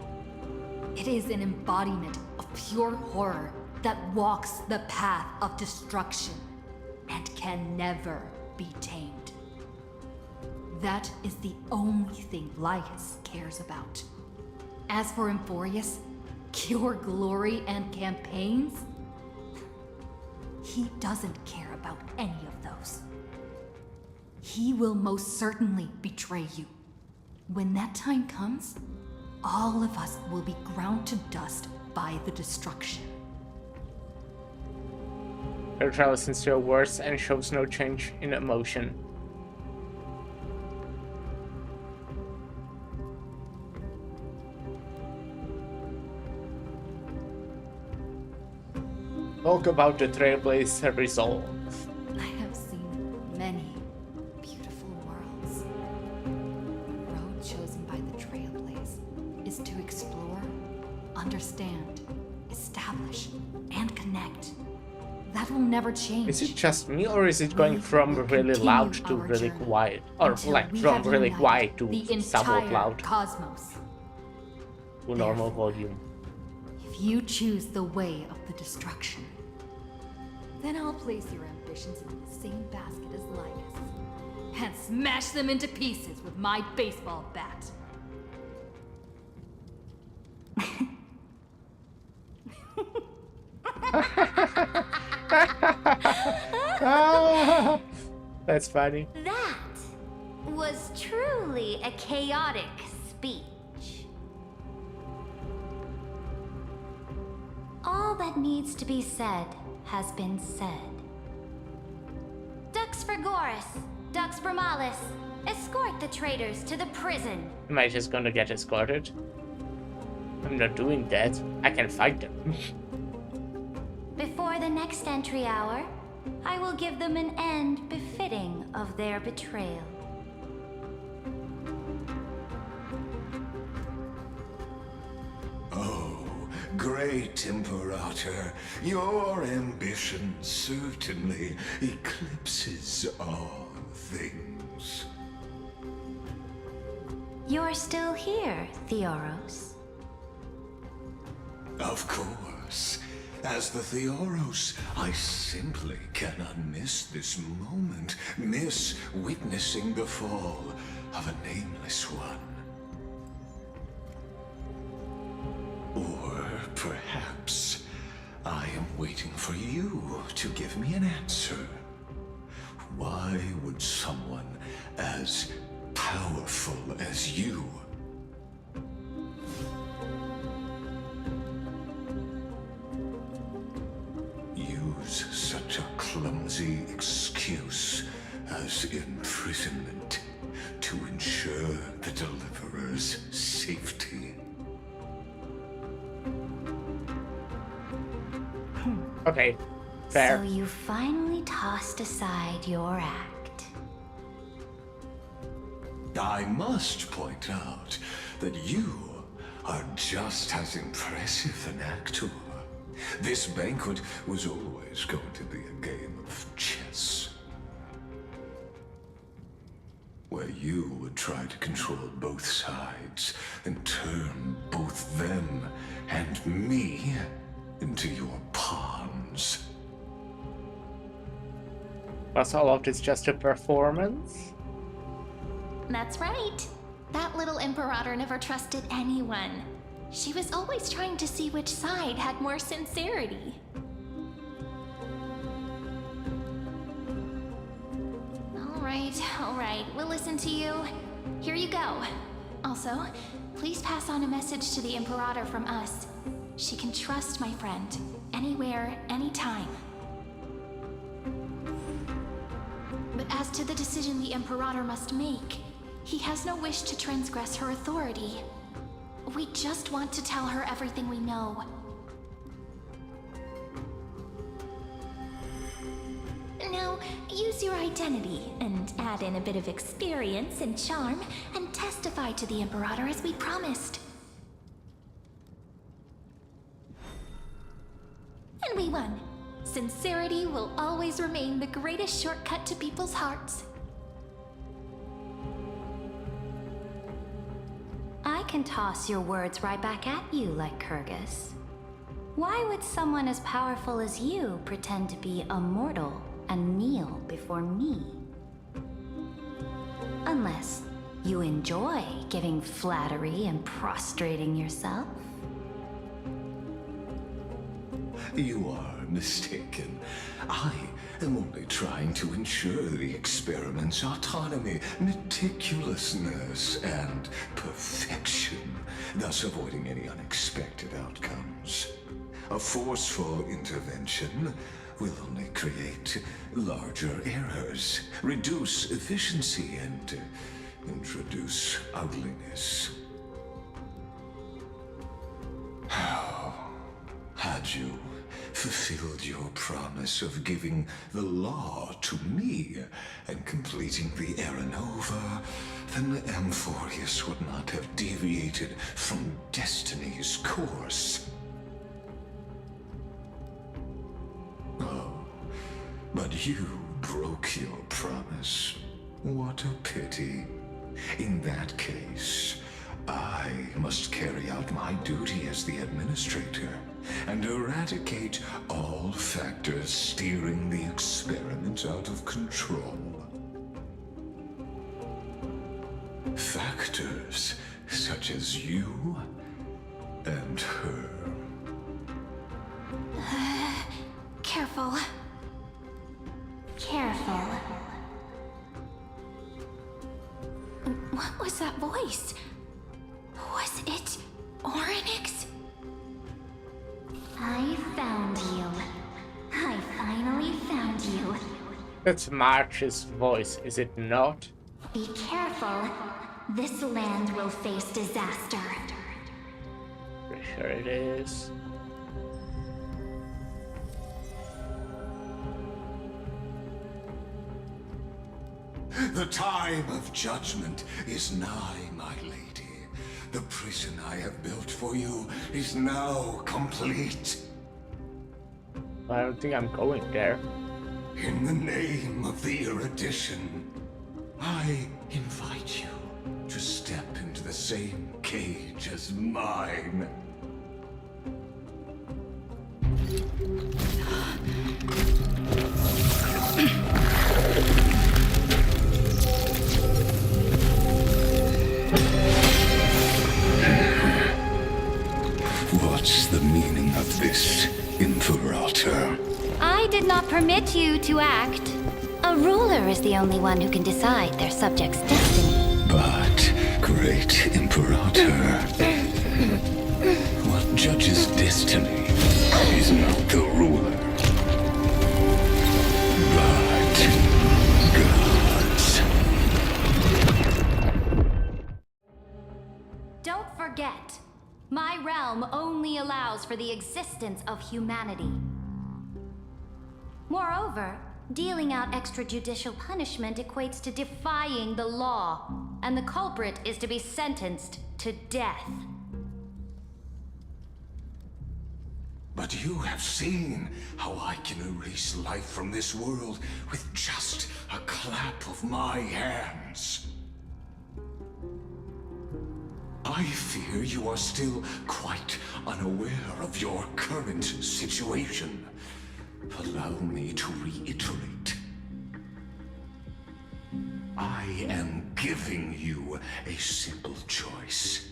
It is an embodiment of pure horror that walks the path of destruction and can never be tamed. That is the only thing Lycus cares about. As for Amphorius, pure glory and campaigns, he doesn't care about any of those. He will most certainly betray you. When that time comes, all of us will be ground to dust by the destruction. Her listens to her words and shows no change in emotion. Talk about the Trailblazer resolve. I have seen many beautiful worlds. The road chosen by the Trailblaze is to explore, understand, establish, and connect. That will never change. Is it just me, or is it going from really loud to really quiet? Or like from really quiet to somewhat loud? Cosmos. to normal volume. If you choose the way of the destruction, then I'll place your ambitions into the same basket as Linus and smash them into pieces with my baseball bat. That's funny. That was truly a chaotic speech. All that needs to be said has been said. Dux Frigoris, Dux Bromalis, escort the traitors to the prison. Am I just gonna get escorted? I'm not doing that. I can fight them. Before the next entry hour, I will give them an end befitting of their betrayal. Oh, great Imperator, your ambition certainly eclipses all things. You're still here, Theoros. Of course. As the Theoros, I simply cannot miss this moment, miss witnessing the fall of a nameless one. Or perhaps I am waiting for you to give me an answer. Why would someone as powerful as you use such a clumsy excuse as imprisonment to ensure the Deliverer's safety? Okay, fair. So you finally tossed aside your act. I must point out that you are just as impressive an actor. This banquet was always going to be a game of chess, where you would try to control both sides and turn both them and me into your pawns. Was all of this just a performance? That's right. That little Imperator never trusted anyone. She was always trying to see which side had more sincerity. All right, we'll listen to you. Here you go. Also, please pass on a message to the Imperator from us. She can trust my friend, anywhere, anytime. But as to the decision the Imperator must make, he has no wish to transgress her authority. We just want to tell her everything we know. Now, use your identity and add in a bit of experience and charm and testify to the Imperator as we promised. And we won. Sincerity will always remain the greatest shortcut to people's hearts. I can toss your words right back at you like Kyrgyz. Why would someone as powerful as you pretend to be a mortal and kneel before me? Unless you enjoy giving flattery and prostrating yourself. You are mistaken. I am only trying to ensure the experiment's autonomy, meticulousness, and perfection, thus avoiding any unexpected outcomes. A forceful intervention will only create larger errors, reduce efficiency, and introduce ugliness. How had you fulfilled your promise of giving the law to me and completing the Aranova, then the Amphorius would not have deviated from destiny's course. Oh, but you broke your promise. What a pity. In that case, I must carry out my duty as the administrator and eradicate all factors steering the experiment out of control. Factors such as you and her. Careful. Careful. What was that voice? Was it Orynyx? I found you. I finally found you. That's March's voice, is it not? Be careful. This land will face disaster. Pretty sure it is. The time of judgment is nigh, my lady. The prison I have built for you is now complete. I don't think I'm going there. In the name of the erudition, I invite you to step into the same cage as mine. What's the meaning of this, Imperator? I did not permit you to act. A ruler is the only one who can decide their subject's destiny. But, great Imperator, what judges destiny is not the ruler, but gods. Don't forget, my realm only allows for the existence of humanity. Moreover, dealing out extrajudicial punishment equates to defying the law, and the culprit is to be sentenced to death. But you have seen how I can erase life from this world with just a clap of my hands. I fear you are still quite unaware of your current situation. Allow me to reiterate. I am giving you a simple choice.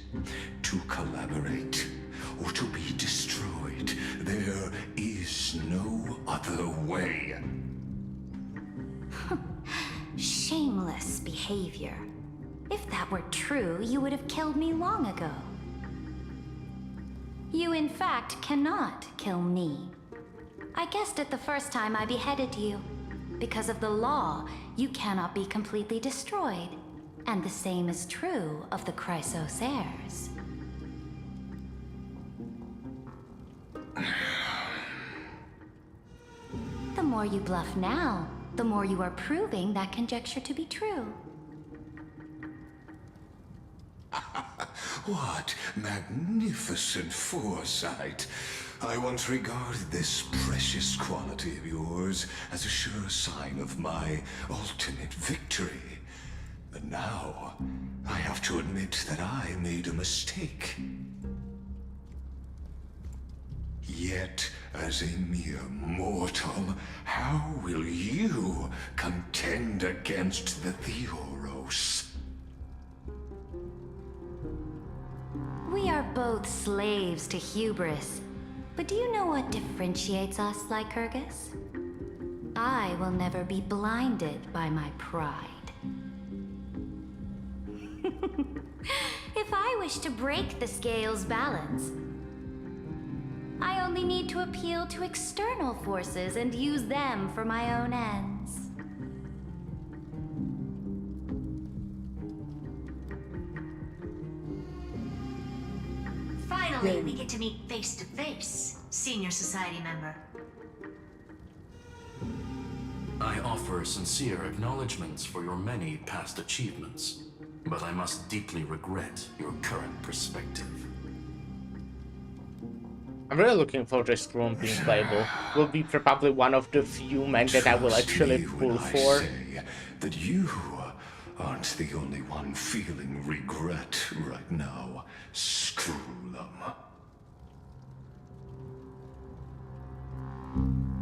To collaborate or to be destroyed. There is no other way. Shameless behavior. If that were true, you would have killed me long ago. You, in fact, cannot kill me. I guessed it the first time I beheaded you. Because of the law, you cannot be completely destroyed. And the same is true of the Chrysos heirs. The more you bluff now, the more you are proving that conjecture to be true. What magnificent foresight. I once regarded this precious quality of yours as a sure sign of my ultimate victory. But now, I have to admit that I made a mistake. Yet, as a mere mortal, how will you contend against the Theoros? We are both slaves to hubris. But do you know what differentiates us, Lycurgus? I will never be blinded by my pride. If I wish to break the scale's balance, I only need to appeal to external forces and use them for my own ends. Finally, we get to meet face to face, Senior Society member. I offer sincere acknowledgments for your many past achievements, but I must deeply regret your current perspective. I'm really looking for this room being playable. Will be probably one of the few men that I will actually pull for. Say that you aren't the only one feeling regret right now. Screw them.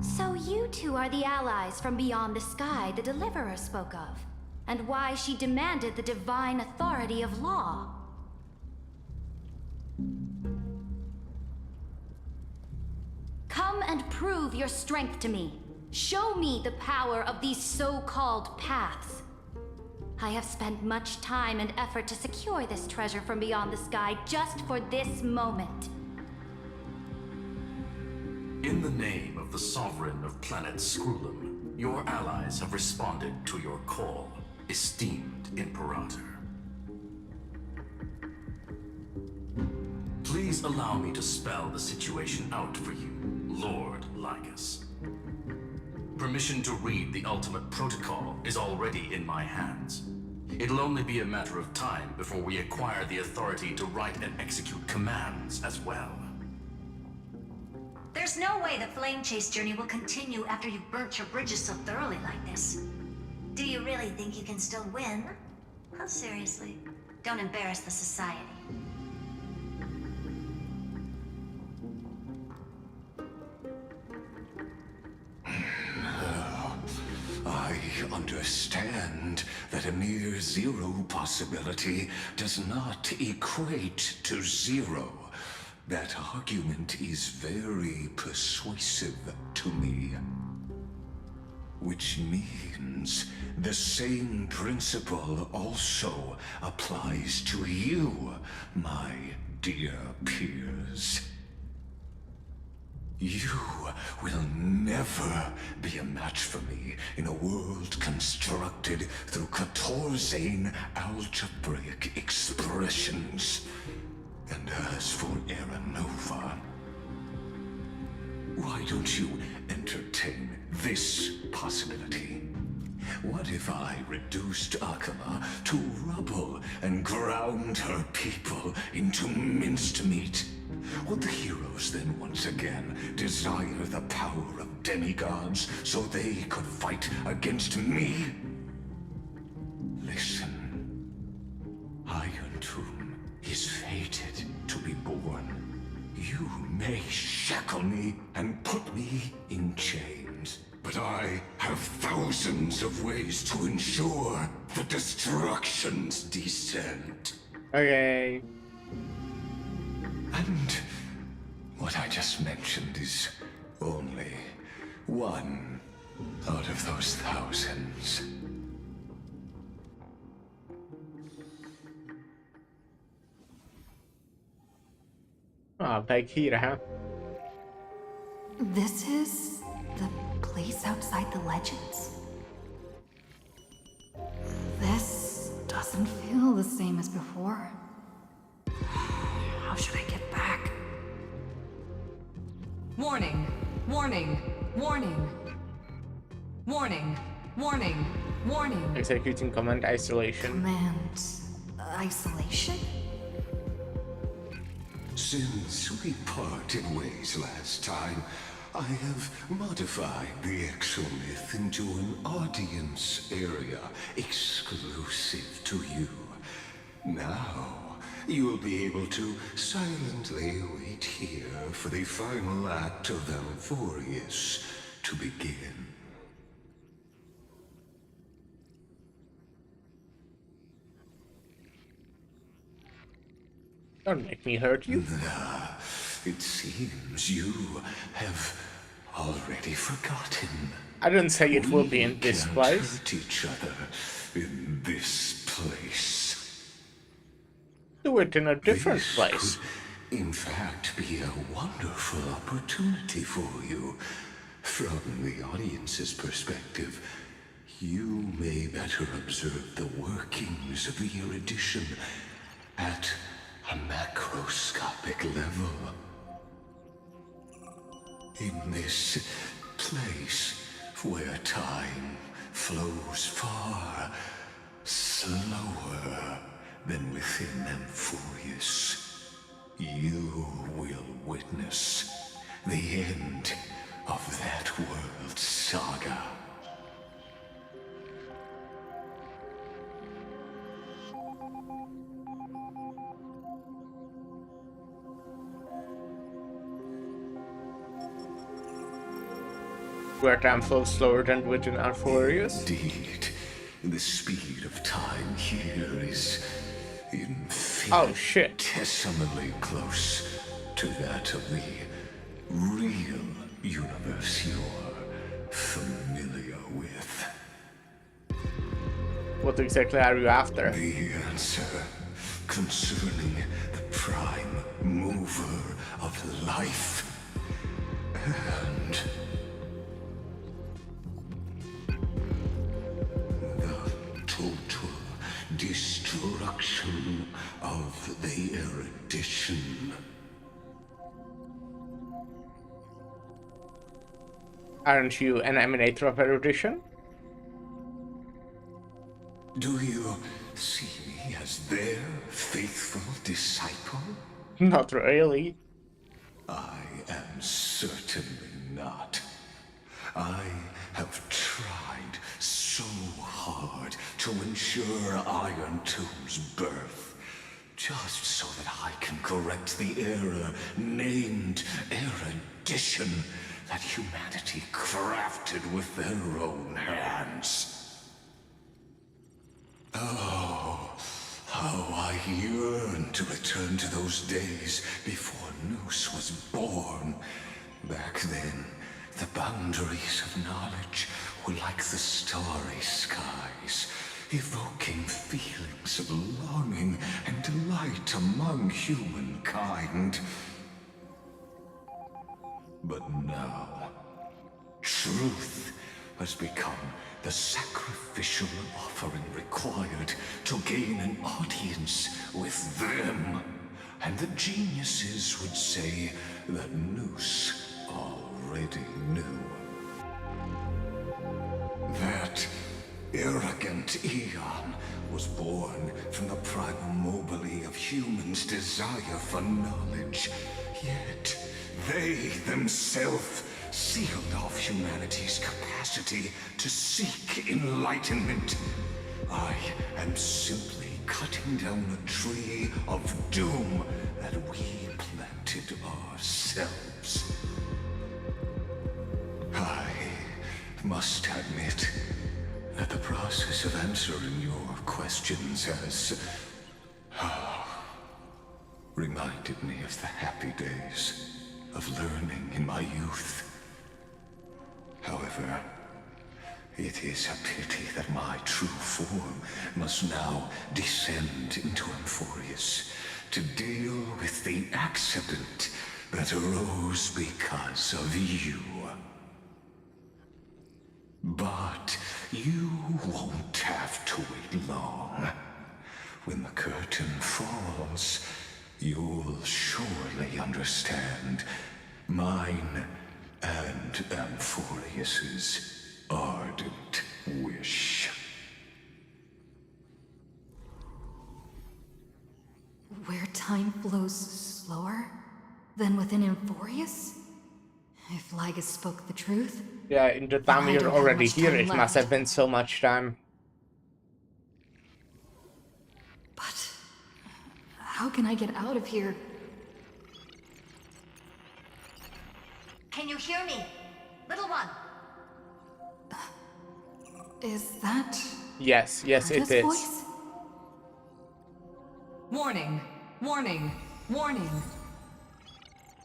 So you two are the allies from beyond the sky the Deliverer spoke of, and why she demanded the divine authority of law. Come and prove your strength to me. Show me the power of these so-called paths. I have spent much time and effort to secure this treasure from beyond the sky just for this moment. In the name of the Sovereign of Planet Scrulum, your allies have responded to your call, esteemed Imperator. Please allow me to spell the situation out for you, Lord Lycus. Permission to read the ultimate protocol is already in my hands. It'll only be a matter of time before we acquire the authority to write and execute commands as well. There's no way the flame chase journey will continue after you've burnt your bridges so thoroughly like this. Do you really think you can still win? Oh, seriously. Don't embarrass the society. I understand that a mere zero possibility does not equate to zero. That argument is very persuasive to me. Which means the same principle also applies to you, my dear peers. You will never be a match for me in a world constructed through Catorzain algebraic expressions. And as for Aranova, why don't you entertain this possibility? What if I reduced Akala to rubble and ground her people into minced meat? Would the heroes then once again desire the power of demigods so they could fight against me? Listen, Iron Tomb is fated to be born. You may shackle me and put me in chains, but I have thousands of ways to ensure the destruction's descent. Okay. And what I just mentioned is only one out of those thousands. Backseating, huh? This is the place outside the legends? This doesn't feel the same as before. How should I get back? Warning! Warning! Warning! Warning! Warning! Warning! Executing command isolation. Command isolation? Since we parted ways last time, I have modified the exomyth into an audience area exclusive to you. Now, you'll be able to silently wait here for the final act of Amphorius to begin. Don't make me hurt you. It seems you have already forgotten. I didn't say it will be in this can't place. hurt each other in this place. Do it in a different This place. could, in fact, be a wonderful opportunity for you. From the audience's perspective, you may better observe the workings of the erudition at a macroscopic level. In this place where time flows far slower than within Amphorius, you will witness the end of that world's saga. Where time flows slower than within our furious. Indeed, the speed of time here is infinitesimally close to that of the real universe you're familiar with. What exactly are you after? The answer concerning the prime mover of life and the total destruction of the erudition. Aren't you an emanator of erudition? Do you see me as their faithful disciple? Not really. I am certainly not. I have tried so hard to ensure Iron Tomb's birth, just so that I can correct the error named erudition that humanity crafted with their own hands. Oh, how I yearn to return to those days before Noose was born. Back then, the boundaries of knowledge were like the starry skies, evoking feelings of longing and delight among humankind. But now, truth has become the sacrificial offering required to gain an audience with them. And the geniuses would say that Noose already knew. That arrogant Eon was born from the primal mobile of humans' desire for knowledge. Yet, they themselves sealed off humanity's capacity to seek enlightenment. I am simply cutting down a tree of doom that we planted ourselves. I must admit that the process of answering your questions has reminded me of the happy days of learning in my youth. However, it is a pity that my true form must now descend into Amphorius to deal with the accident that arose because of you. But you won't have to wait long. When the curtain falls, you'll surely understand mine and Amphorius's ardent wish. Where time flows slower than within Amphorius? If Lygus spoke the truth? Yeah, in the time I you're don't have already much here, time it must left. have been so much time. But how can I get out of here? Can you hear me? Little one. Is that... Yes, yes, it Arda's is. voice? Warning, warning, warning.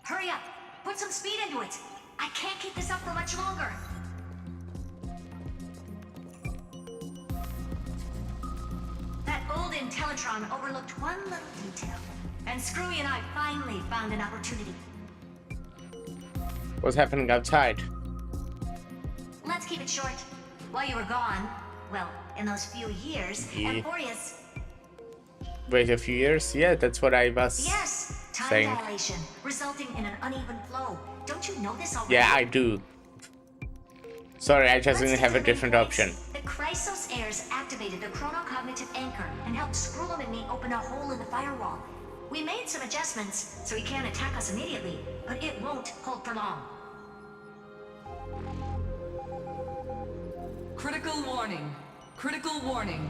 Hurry up. Put some speed into it. I can't keep this up for much longer. That old Intellitron overlooked one little detail. And Screwy and I finally found an opportunity. What's happening outside? Let's keep it short. While you were gone, well, in those few years, Yeah. Amphorius... Wait a few years? Yeah, that's what I was Yes! Time saying. dilation, resulting in an uneven flow. Don't you know this already? Yeah, I do. Sorry, I just didn't have a different option. The Chrysos heirs activated the chronocognitive anchor and helped Skrullum and me open a hole in the firewall. We made some adjustments, so he can't attack us immediately, but it won't hold for long. Critical warning. Critical warning.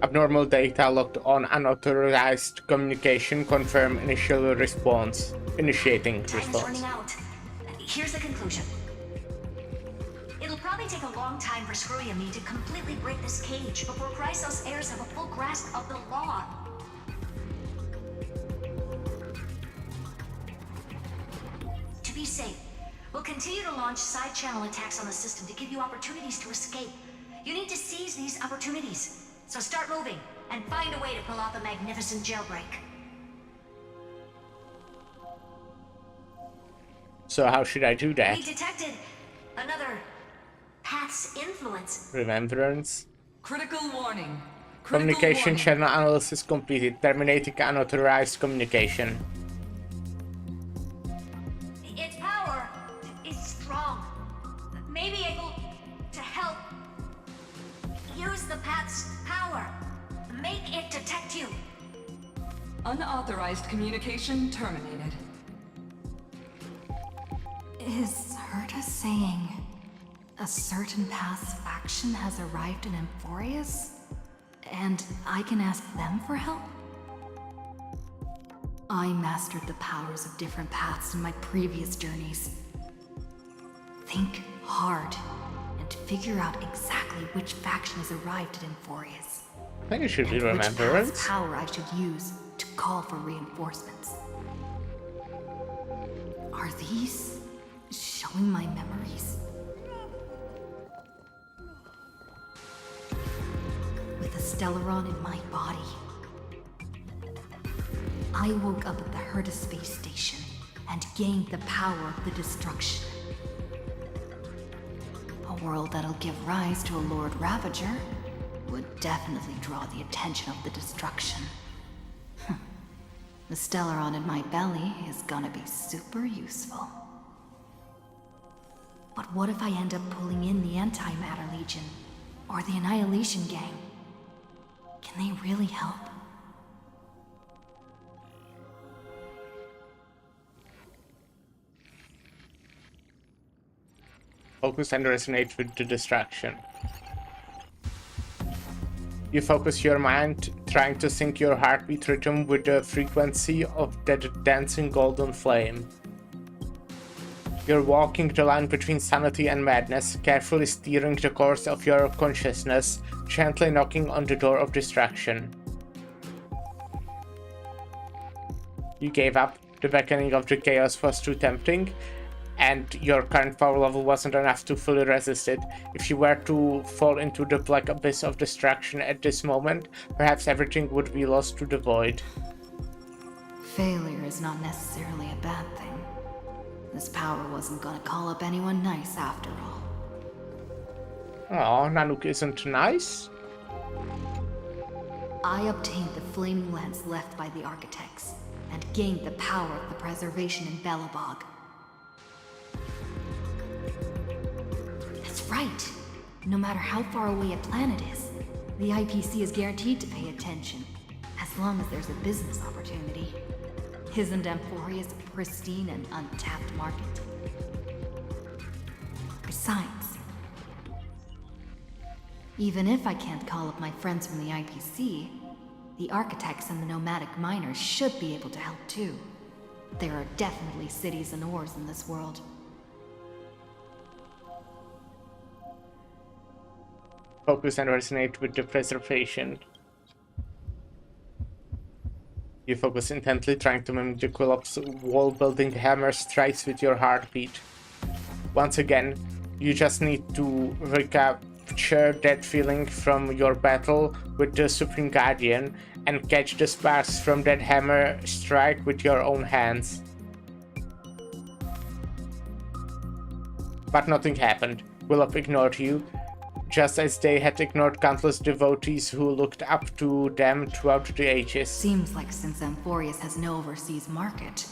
Abnormal data locked on unauthorized communication. Confirm initial response. Initiating Time is response. running out. Here's the conclusion. It'll probably take a long time for Screwy and me to completely break this cage before Chrysos heirs have a full grasp of the law. To be safe, we'll continue to launch side-channel attacks on the system to give you opportunities to escape. You need to seize these opportunities. So start moving, and find a way to pull off a magnificent jailbreak. So how should I do that? We detected another path's influence. Remembrance. Critical warning. Communication channel analysis completed. Terminating unauthorized communication. Its power is strong. Maybe able to help. Use the path's power. Make it detect you. Unauthorized communication terminated. Is Herta saying a certain past faction has arrived in Emphorius? And I can ask them for help? I mastered the powers of different paths in my previous journeys. Think hard and figure out exactly which faction has arrived at Emphorius. I think it should be and which remembrance. path's power I should use to call for reinforcements. Are these showing my memories? With the Stellaron in my body, I woke up at the Herta space station and gained the power of the destruction. A world that'll give rise to a Lord Ravager would definitely draw the attention of the destruction. The Stellaron in my belly is gonna be super useful. But what if I end up pulling in the Antimatter Legion or the Annihilation Gang? Can they really help? Focus and resonate with the distraction. You focus your mind, trying to sync your heartbeat rhythm with the frequency of that dancing golden flame. You're walking the line between sanity and madness, carefully steering the course of your consciousness, gently knocking on the door of distraction. You gave up. The beckoning of the chaos was too tempting, and your current power level wasn't enough to fully resist it. If you were to fall into the black abyss of distraction at this moment, perhaps everything would be lost to the void. Failure is not necessarily a bad thing. This power wasn't gonna call up anyone nice after all. Oh, Nanook isn't nice? I obtained the flaming lens left by the architects, and gained the power of the preservation in Belobog. That's right! No matter how far away a planet is, the IPC is guaranteed to pay attention, as long as there's a business opportunity. Isn't Emphorius a pristine and untapped market? Besides, even if I can't call up my friends from the IPC, the architects and the nomadic miners should be able to help too. There are definitely cities and ores in this world. Focus and resonate with the preservation. You focus intently, trying to mimic the collapse wall-building hammer strikes with your heartbeat. Once again, you just need to recapture that feeling from your battle with the Supreme Guardian and catch the sparks from that hammer strike with your own hands. But nothing happened. Willop ignored you, just as they had ignored countless devotees who looked up to them throughout the ages. Seems like since Emphorius has no overseas market,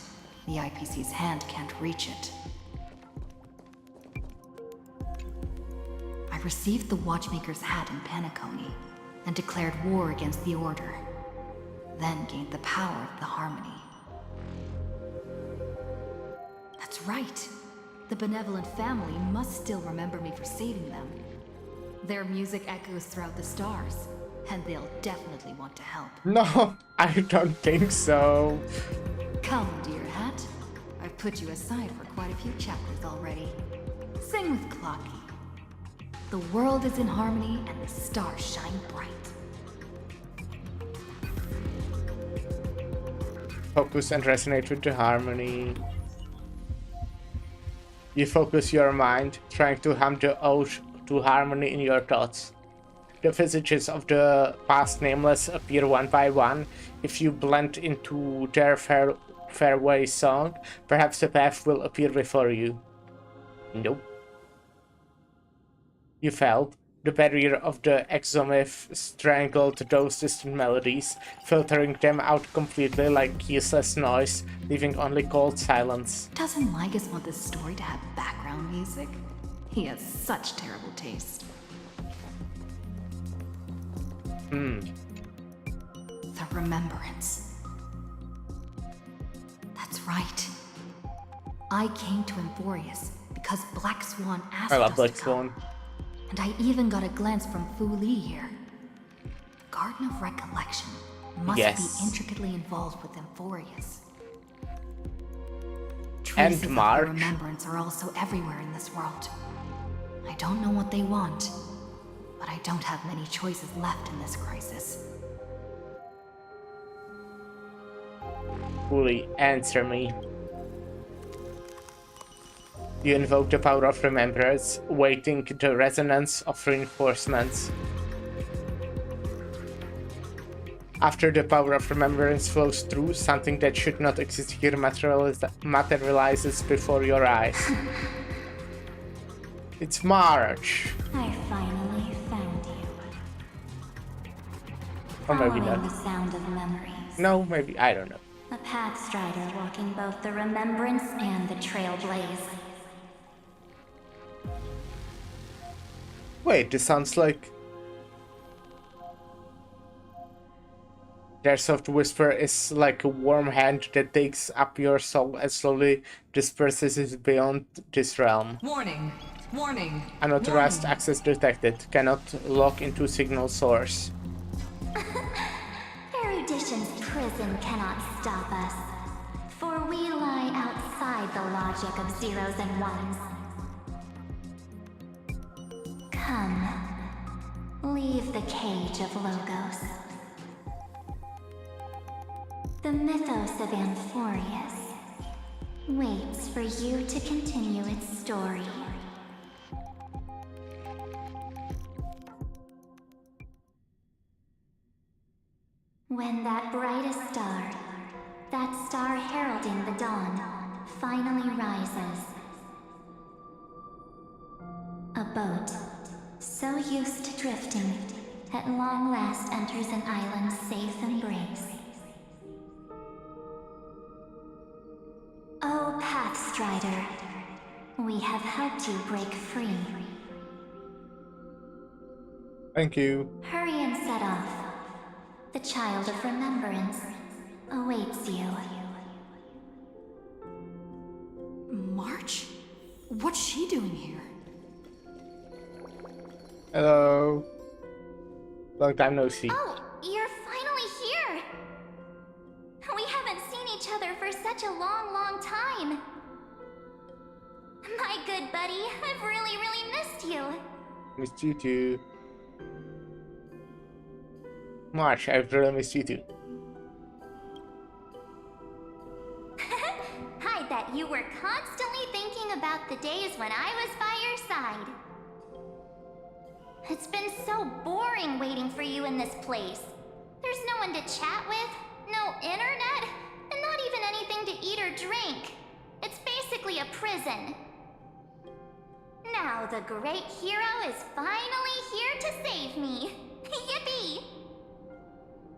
the IPC's hand can't reach it. I received the Watchmaker's hat in Penacony and declared war against the Order, then gained the power of the Harmony. That's right! The benevolent family must still remember me for saving them. Their music echoes throughout the stars, and they'll definitely want to help. No, I don't think so. Come, dear hat. I've put you aside for quite a few chapters already. Sing with Clocky. The world is in harmony and the stars shine bright. Focus and resonate with the harmony. You focus your mind, trying to hum the ode to harmony in your thoughts. The visages of the past nameless appear one by one. If you blend into their fareway song, perhaps the path will appear before you. Nope. You felt the barrier of the exomyth strangled those distant melodies, filtering them out completely like useless noise, leaving only cold silence. Doesn't Migas want this story to have background music? He has such terrible taste. The Remembrance. That's right. I came to Emphorius because Black Swan asked us to come. And I even got a glance from Fu Li here. The Garden of Recollection must be intricately involved with Emphorius. Traces of the Remembrance are also everywhere in this world. I don't know what they want, but I don't have many choices left in this crisis. Fully answer me. You invoke the power of remembrance, waiting the resonance of reinforcements. After the power of remembrance flows through, something that should not exist here materializes before your eyes. It's March. I finally found you. Or maybe Following not. the sound of memories. No, maybe, I don't know. A pathstrider walking both the Remembrance and the Trailblaze. Wait, this sounds like... Their soft whisper is like a warm hand that takes up your soul and slowly disperses it beyond this realm. Warning! Warning! Unauthorized access detected. Cannot log into signal source. Erudition's prison cannot stop us, for we lie outside the logic of zeros and ones. Come, leave the cage of Logos. The mythos of Amphorius waits for you to continue its story. When that brightest star, that star heralding the dawn, finally rises, a boat, so used to drifting, at long last enters an island's safe embrace. Oh, Pathstrider, we have helped you break free. Thank you. Hurry and set off. The Child of Remembrance awaits you. March? What's she doing here? Hello. Long time no see. Oh, you're finally here! We haven't seen each other for such a long, long time. My good buddy, I've really, really missed you. Missed you too. March, I've really missed you too. I bet you were constantly thinking about the days when I was by your side. It's been so boring waiting for you in this place. There's no one to chat with, no internet, and not even anything to eat or drink. It's basically a prison. Now the great hero is finally here to save me. Yippee!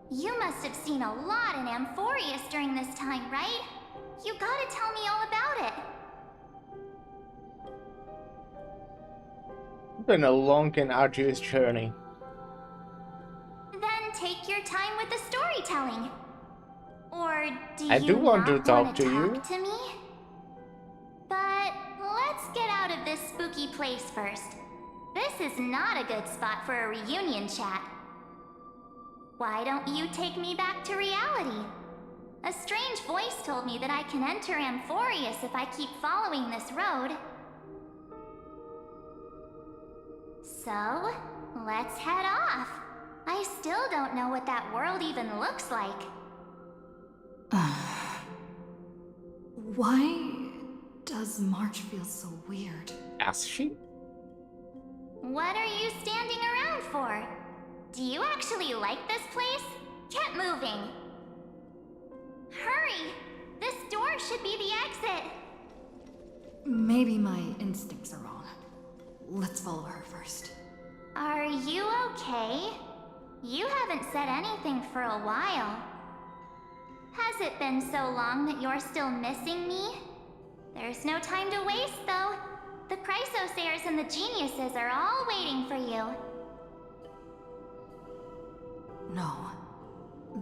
You must have seen a lot in Amphorius during this time, right? You gotta tell me all about it. It's been a long and arduous journey. Then take your time with the storytelling. Or do I you do want to not talk wanna to you. talk to me? But let's get out of this spooky place first. This is not a good spot for a reunion chat. Why don't you take me back to reality? A strange voice told me that I can enter Amphorius if I keep following this road. So, let's head off. I still don't know what that world even looks like. Why does March feel so weird? Asks she? What are you standing around for? Do you actually like this place? Get moving. Hurry! This door should be the exit. Maybe my instincts are wrong. Let's follow her first. Are you okay? You haven't said anything for a while. Has it been so long that you're still missing me? There's no time to waste, though. The Chrysosairs and the Geniuses are all waiting for you. No.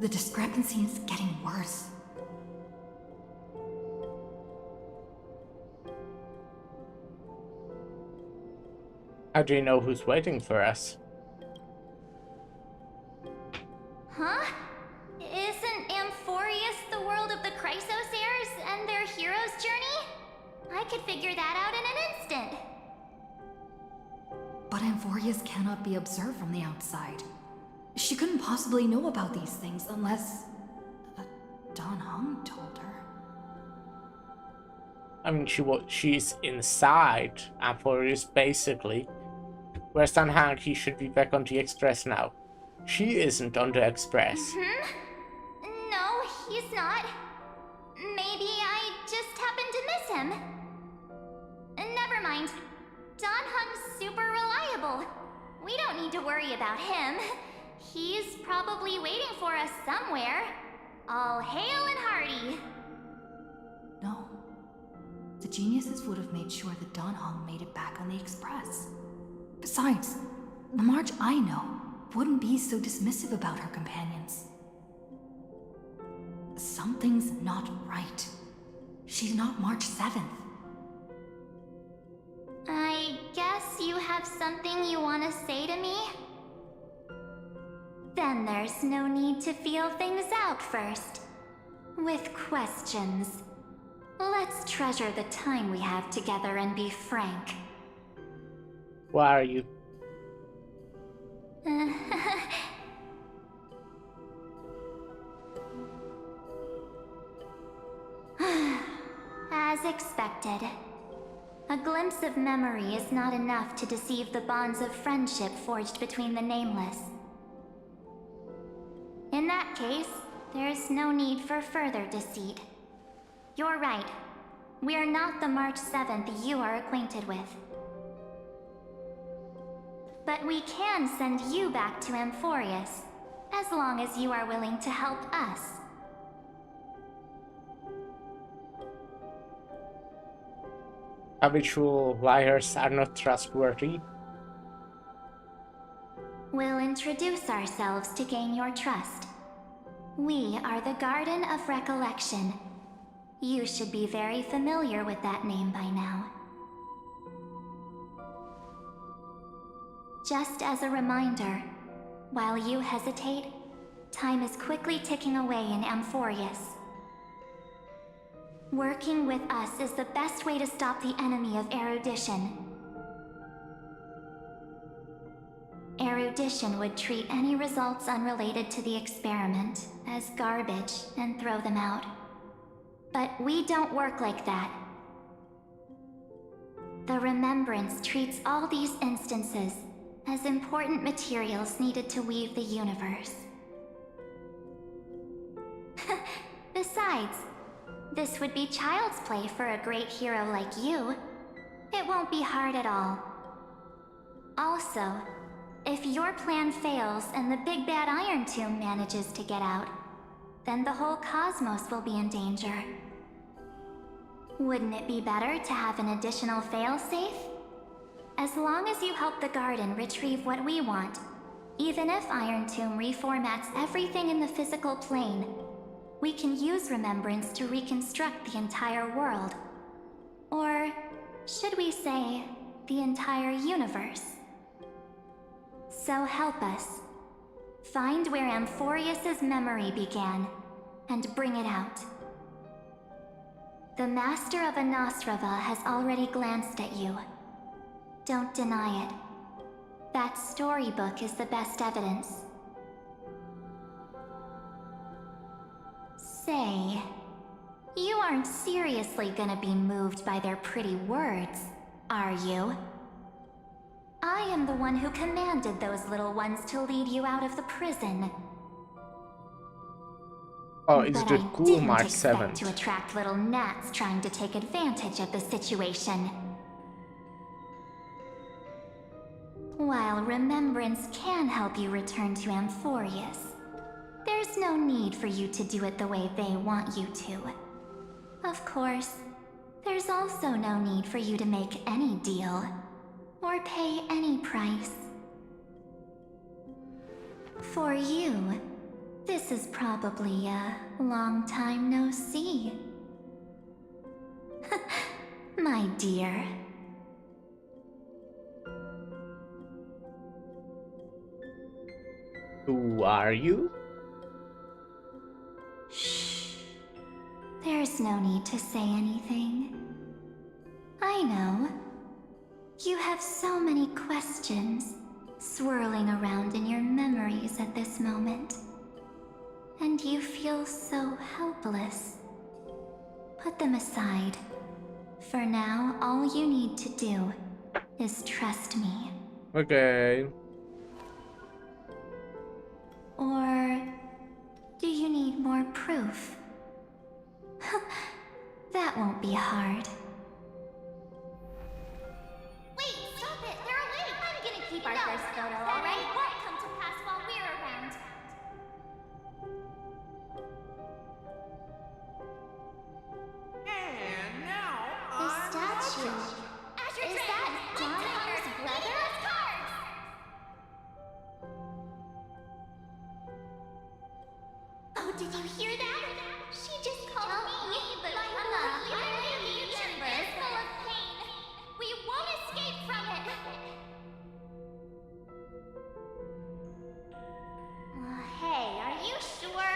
The discrepancy is getting worse. How do you know who's waiting for us? Huh? Isn't Amphorius the world of the Chrysosairs and their hero's journey? I could figure that out in an instant. But Amphorius cannot be observed from the outside. She couldn't possibly know about these things unless... Dan Heng told her. I mean, she's inside Amphorius, basically. Whereas Dan Heng, he should be back on the Express now. She isn't on the Express. No, he's not. Maybe I just happened to miss him. Never mind. Dan Heng's super reliable. We don't need to worry about him. He's probably waiting for us somewhere. All hail and hearty. No. The Geniuses would have made sure that Dan Heng made it back on the Express. Besides, the March I know wouldn't be so dismissive about her companions. Something's not right. She's not March 7th. I guess you have something you want to say to me? Then there's no need to feel things out first. With questions. Let's treasure the time we have together and be frank. Why are you? As expected. A glimpse of memory is not enough to deceive the bonds of friendship forged between the nameless. In that case, there's no need for further deceit. You're right. We're not the March 7th you are acquainted with. But we can send you back to Amphorius, as long as you are willing to help us. Habitual liars are not trustworthy. We'll introduce ourselves to gain your trust. We are the Garden of Recollection. You should be very familiar with that name by now. Just as a reminder, while you hesitate, time is quickly ticking away in Amphorius. Working with us is the best way to stop the enemy of erudition. Erudition would treat any results unrelated to the experiment as garbage and throw them out. But we don't work like that. The Remembrance treats all these instances as important materials needed to weave the universe. Besides, this would be child's play for a great hero like you. It won't be hard at all. Also, if your plan fails and the big bad Iron Tomb manages to get out, then the whole cosmos will be in danger. Wouldn't it be better to have an additional failsafe? As long as you help the Garden retrieve what we want, even if Iron Tomb reformats everything in the physical plane, we can use Remembrance to reconstruct the entire world. Or, should we say, the entire universe. So help us. Find where Amphorius' memory began, and bring it out. The Master of Anosrava has already glanced at you. Don't deny it. That storybook is the best evidence. Say, you aren't seriously gonna be moved by their pretty words, are you? I am the one who commanded those little ones to lead you out of the prison. Oh, is But it I cool didn't March expect 7th? to attract little gnats trying to take advantage of the situation. While remembrance can help you return to Amphorius, there's no need for you to do it the way they want you to. Of course, there's also no need for you to make any deal, or pay any price. For you, this is probably a long time no see. My dear. Who are you? Shh. There's no need to say anything. I know. You have so many questions swirling around in your memories at this moment. And you feel so helpless. Put them aside. For now, all you need to do is trust me. Okay. Or do you need more proof? That won't be hard. Wait, stop it! They're awake! I'm gonna keep our first photo, alright? It won't come to pass while we're around. And now The statue. Is that Donner's brother? Oh, did you hear that? She just called me, but my future is full of pain. We won't escape from it. Hey, are you sure?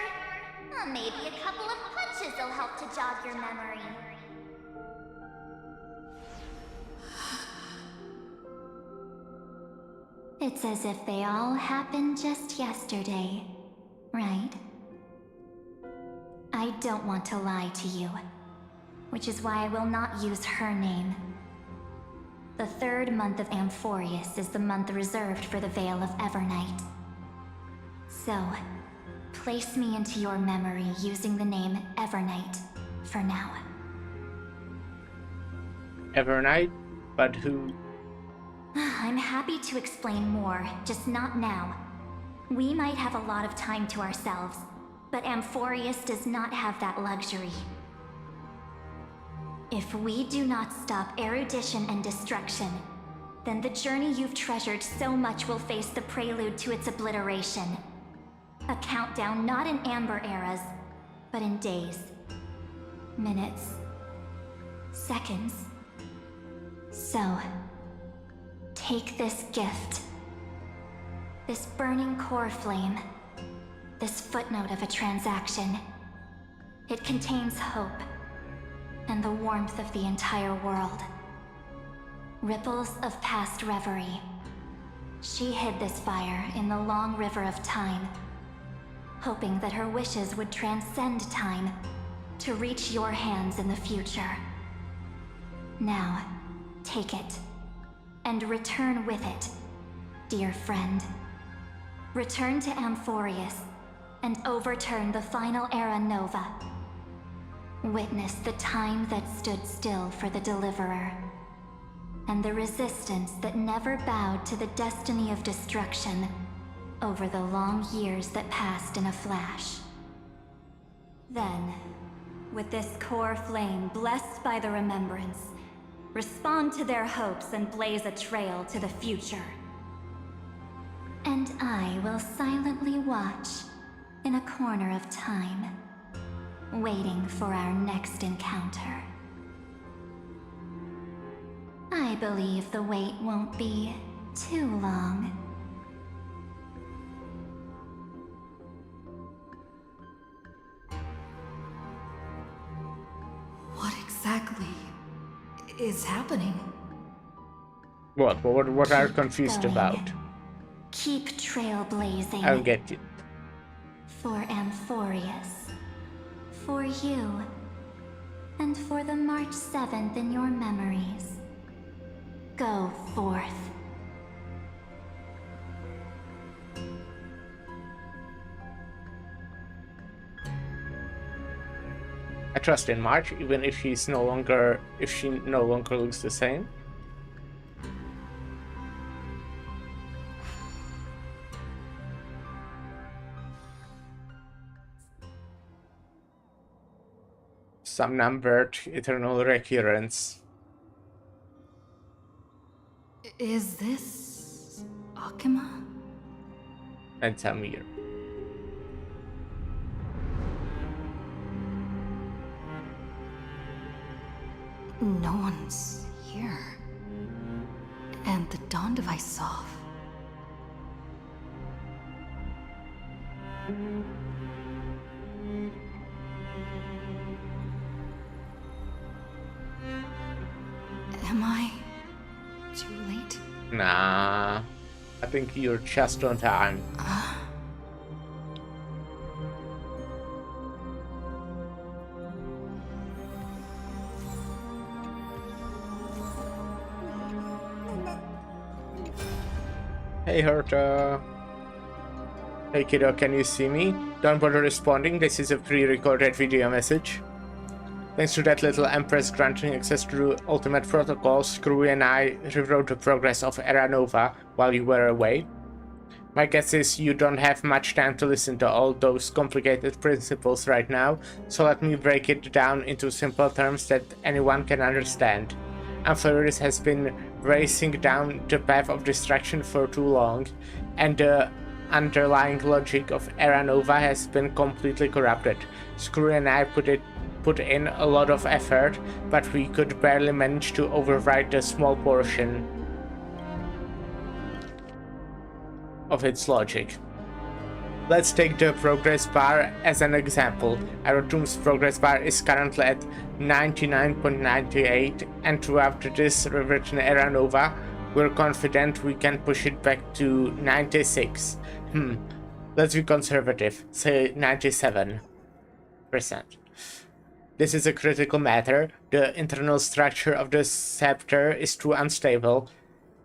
Maybe a couple of punches will help to jog your memory. It's as if they all happened just yesterday, right? I don't want to lie to you, which is why I will not use her name. The third month of Amphorius is the month reserved for the Veil of Evernight. So, place me into your memory using the name Evernight for now. Evernight? But who? I'm happy to explain more, just not now. We might have a lot of time to ourselves, but Amphorius does not have that luxury. If we do not stop erudition and destruction, then the journey you've treasured so much will face the prelude to its obliteration. A countdown not in amber eras, but in days, minutes, seconds. So, take this gift. This burning core flame. This footnote of a transaction. It contains hope and the warmth of the entire world. Ripples of past reverie. She hid this fire in the long river of time, hoping that her wishes would transcend time to reach your hands in the future. Now, take it, and return with it, dear friend. Return to Amphorius, and overturn the final era Nova. Witness the time that stood still for the Deliverer, and the resistance that never bowed to the destiny of destruction over the long years that passed in a flash. Then, with this core flame blessed by the remembrance, respond to their hopes and blaze a trail to the future. And I will silently watch in a corner of time, waiting for our next encounter. I believe the wait won't be too long. What exactly is happening? What are you confused about? Keep trailblazing. I'll get you. For Amphorius. For you. And for the March 7th in your memories. Go forth. I trust in March, even if she no longer looks the same. Some numbered eternal recurrence. Is this Akima? And Tamir. No one's here. And the dawn device off. Am I too late? Nah, I think you're just on time. Hey Herta. Hey kiddo, can you see me? Don't bother responding, this is a pre-recorded video message. Thanks to that little Empress granting access to Ultimate Protocol, Screwy and I rewrote the progress of Era Nova while you were away. My guess is you don't have much time to listen to all those complicated principles right now, so let me break it down into simple terms that anyone can understand. Amphorius has been racing down the path of distraction for too long, and the underlying logic of Era Nova has been completely corrupted. Screwy and I put in a lot of effort, but we could barely manage to override a small portion of its logic. Let's take the progress bar as an example. Our team's progress bar is currently at 99.98, and throughout this rewritten Era Nova, we're confident we can push it back to 96. Let's be conservative, say 97%. This is a critical matter. The internal structure of the scepter is too unstable,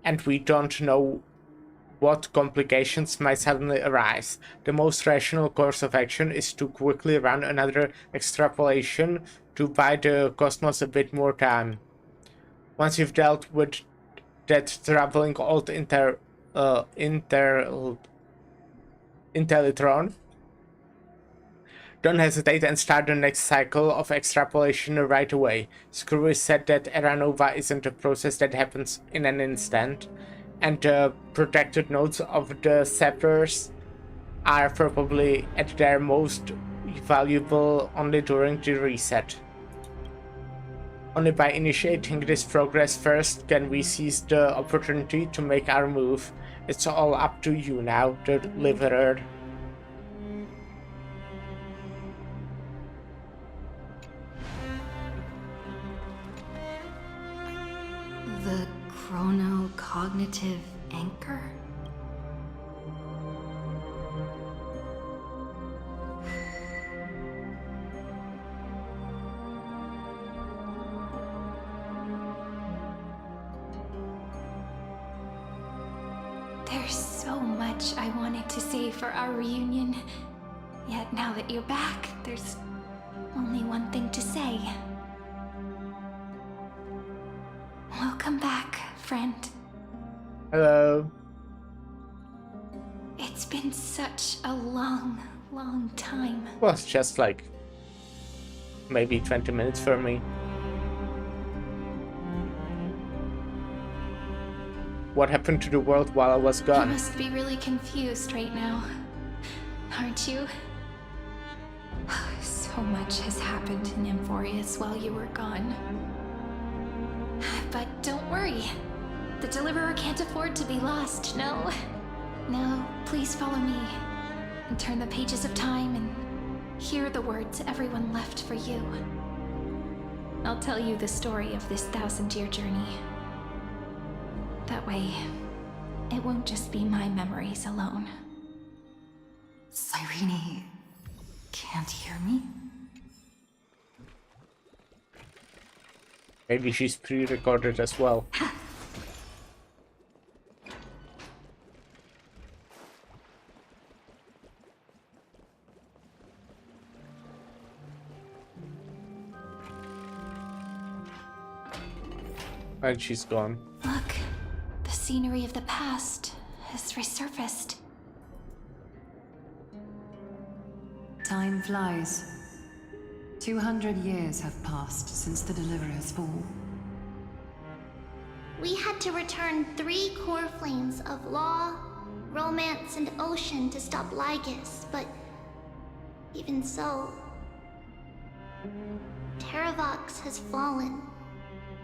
and we don't know what complications might suddenly arise. The most rational course of action is to quickly run another extrapolation to buy the Cosmos a bit more time. Once you've dealt with that troubling old Intellitron, don't hesitate and start the next cycle of extrapolation right away. Screwy said that Era Nova isn't a process that happens in an instant, and the protected nodes of the scepters are probably at their most valuable only during the reset. Only by initiating this progress first can we seize the opportunity to make our move. It's all up to you now, the Deliverer. The chrono-cognitive anchor? There's so much I wanted to say for our reunion. Yet now that you're back, there's only one thing to say. Welcome back, friend. Hello. It's been such a long, long time. Well, it's just like maybe 20 minutes for me. What happened to the world while I was gone? You must be really confused right now, aren't you? So much has happened in Amphorius while you were gone. But don't worry. The Deliverer can't afford to be lost, no? No, please follow me. And turn the pages of time and hear the words everyone left for you. I'll tell you the story of this 1,000-year journey. That way, it won't just be my memories alone. Cyrene can't hear me? Maybe she's pre-recorded as well. And she's gone. Look, the scenery of the past has resurfaced. Time flies. 200 years have passed since the Deliverer's fall. We had to return 3 core flames of law, romance, and ocean to stop Lygus, but even so, Terravox has fallen.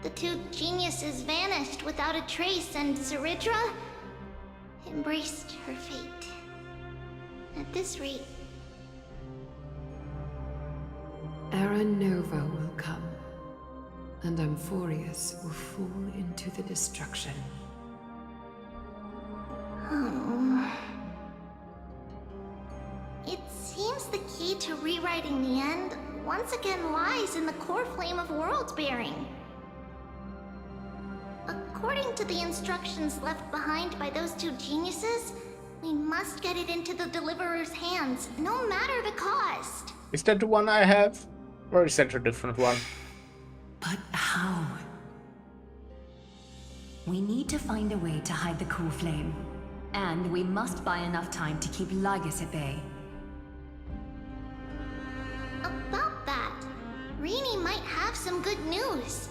The 2 geniuses vanished without a trace, and Zeridra embraced her fate. At this rate, Era Nova will come, and Amphorius will fall into the destruction. It seems the key to rewriting the end once again lies in the core flame of world-bearing. According to the instructions left behind by those 2 geniuses, we must get it into the Deliverer's hands, no matter the cost. Is that the one I have? Or is that a different one? But how? We need to find a way to hide the core flame. And we must buy enough time to keep Lygus at bay. About that, Rini might have some good news.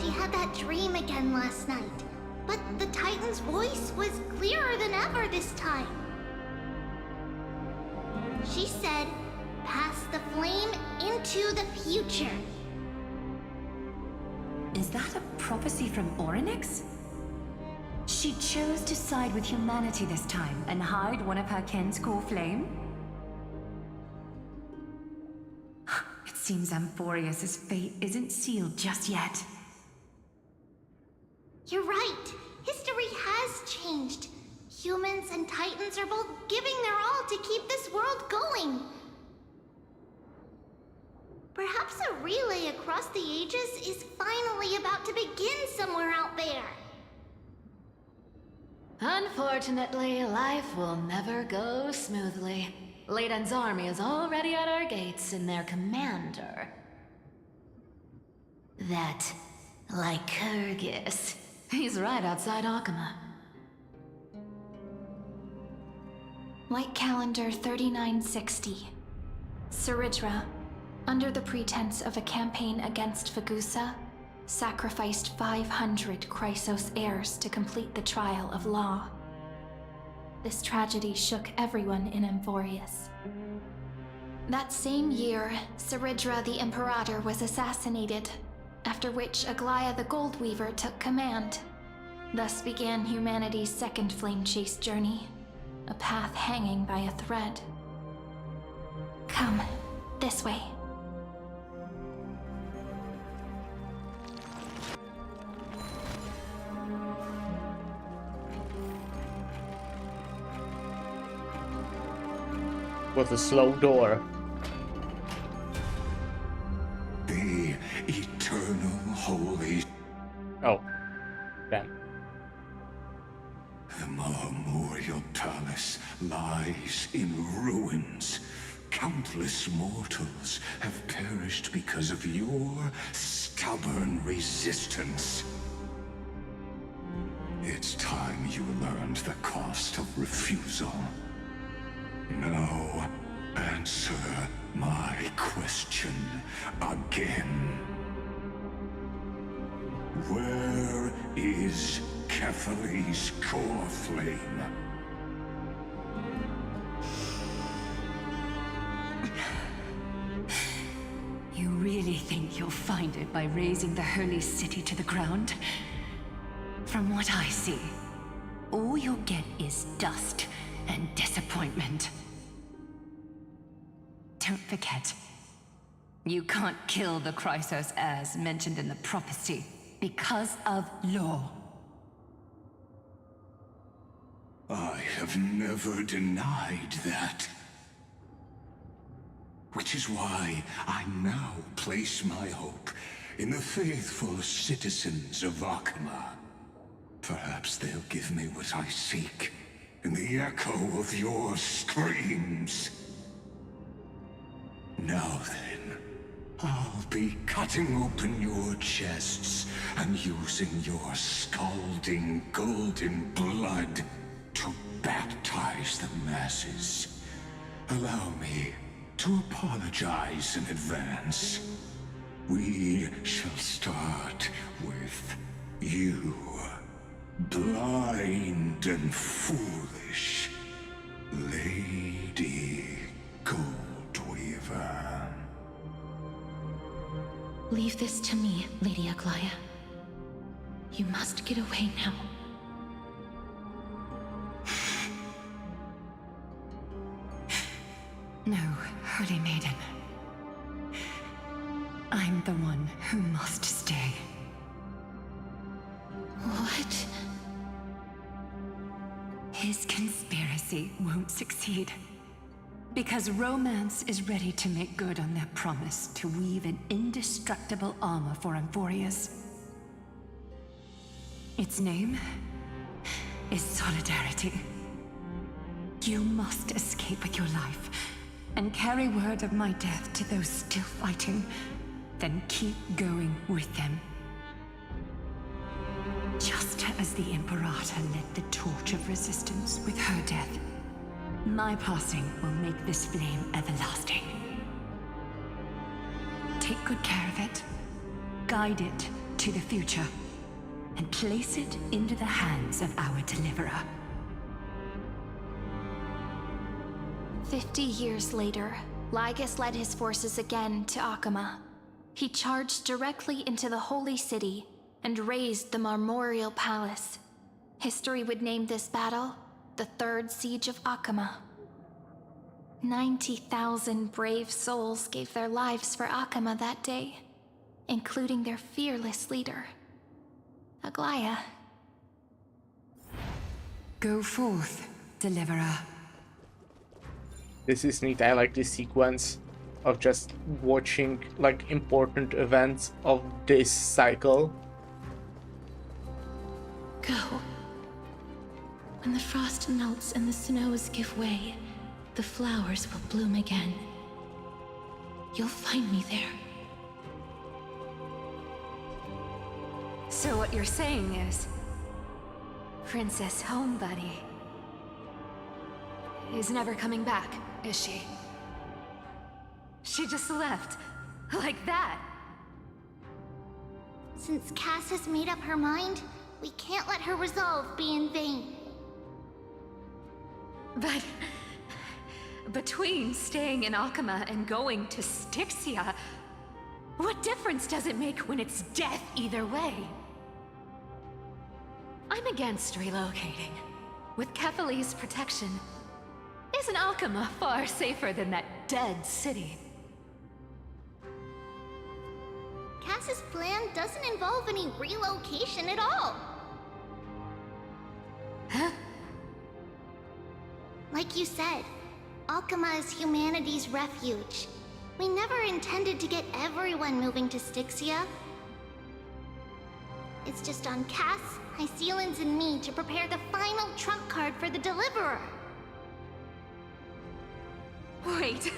She had that dream again last night, but the Titan's voice was clearer than ever this time. She said, "Pass the flame into the future." Is that a prophecy from Orynyx? She chose to side with humanity this time and hide one of her kin's core flame? It seems Amphorius' fate isn't sealed just yet. You're right. History has changed. Humans and Titans are both giving their all to keep this world going. Perhaps a relay across the ages is finally about to begin somewhere out there. Unfortunately, life will never go smoothly. Layden's army is already at our gates, and their commander... that Lycurgus. He's right outside Akama. Light calendar 3960. Zeridra, under the pretense of a campaign against Vagusa, sacrificed 500 Chrysos heirs to complete the trial of law. This tragedy shook everyone in Amphorius. That same year, Zeridra the Imperator was assassinated, after which Aglaya the Goldweaver took command. Thus began humanity's second flame chase journey, a path hanging by a thread. Come, this way. With a slow door. The eternal holy. Oh. Damn. The memorial palace lies in ruins. Countless mortals have perished because of your stubborn resistance. It's time you learned the cost of refusal. Now, answer my question again. Where is Kefali's core flame? You really think you'll find it by razing the holy city to the ground? From what I see, all you'll get is dust and disappointment. Don't forget, you can't kill the Chrysos heirs mentioned in the prophecy because of law. I have never denied that. Which is why I now place my hope in the faithful citizens of Akama. Perhaps they'll give me what I seek in the echo of your screams. Now then, I'll be cutting open your chests and using your scalding golden blood to baptize the masses. Allow me to apologize in advance. We shall start with you, blind and foolish Lady Goldweaver. Leave this to me, Lady Aglaya. You must get away now. No, Holy Maiden. I'm the one who must stay. What? His conspiracy won't succeed. Because Romance is ready to make good on their promise to weave an indestructible armor for Emphorius. Its name is Solidarity. You must escape with your life and carry word of my death to those still fighting, then keep going with them. Just as the Imperator lit the torch of resistance with her death, my passing will make this flame everlasting. Take good care of it, guide it to the future, and place it into the hands of our deliverer. 50 years later, Lygus led his forces again to Akama. He charged directly into the Holy City and razed the Marmorial Palace. History would name this battle the Third Siege of Akama. 90,000 brave souls gave their lives for Akama that day, including their fearless leader, Aglaya. Go forth, Deliverer. This is neat. I like this sequence of just watching like important events of this cycle. Go. When the frost melts and the snows give way, the flowers will bloom again. You'll find me there. So what you're saying is, Princess Homebuddy is never coming back, is she? She just left, like that. Since Cass has made up her mind, we can't let her resolve be in vain. But between staying in Akama and going to Styxia, what difference does it make when it's death either way? I'm against relocating. With Kethale's protection, isn't Akama far safer than that dead city? Cass's plan doesn't involve any relocation at all. Huh? Like you said, Akama is humanity's refuge. We never intended to get everyone moving to Styxia. It's just on Cass, Hycealans, and me to prepare the final trump card for the Deliverer. Wait,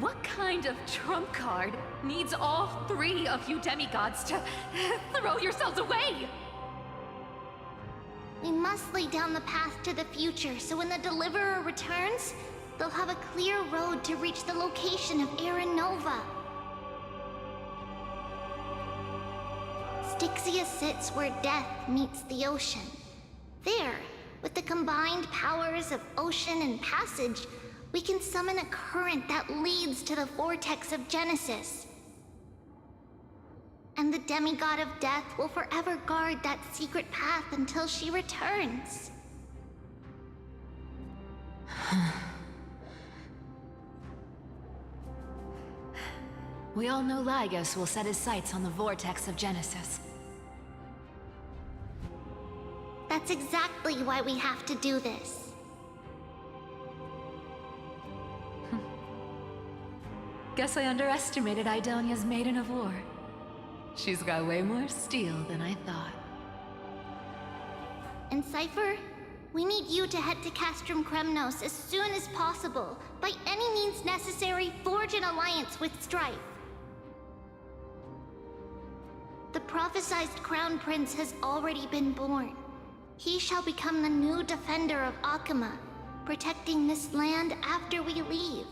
what kind of trump card needs all three of you demigods to throw yourselves away? We must lay down the path to the future, so when the Deliverer returns, they'll have a clear road to reach the location of Era Nova. Styxia sits where death meets the ocean. There, with the combined powers of ocean and passage, we can summon a current that leads to the vortex of Genesis. And the demigod of death will forever guard that secret path until she returns. We all know Lygus will set his sights on the vortex of Genesis. That's exactly why we have to do this. Guess I underestimated Idonia's Maiden of War. She's got way more steel than I thought. And Cypher, we need you to head to Castrum Kremnos as soon as possible. By any means necessary, forge an alliance with Strife. The prophesized Crown Prince has already been born. He shall become the new defender of Akama, protecting this land after we leave.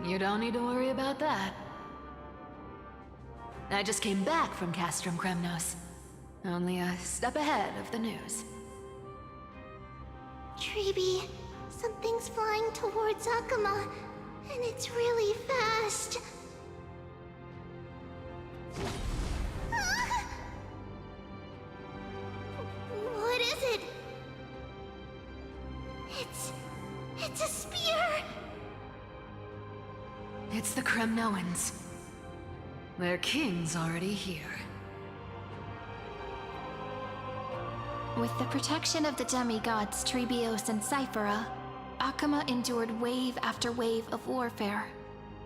You don't need to worry about that. I just came back from Castrum Kremnos. Only a step ahead of the news. Treeby, something's flying towards Akama, and it's really fast. What is it? It's a spear! It's the Kremnoans. Their king's already here. With the protection of the demigods Trebios and Cyphera, Akama endured wave after wave of warfare,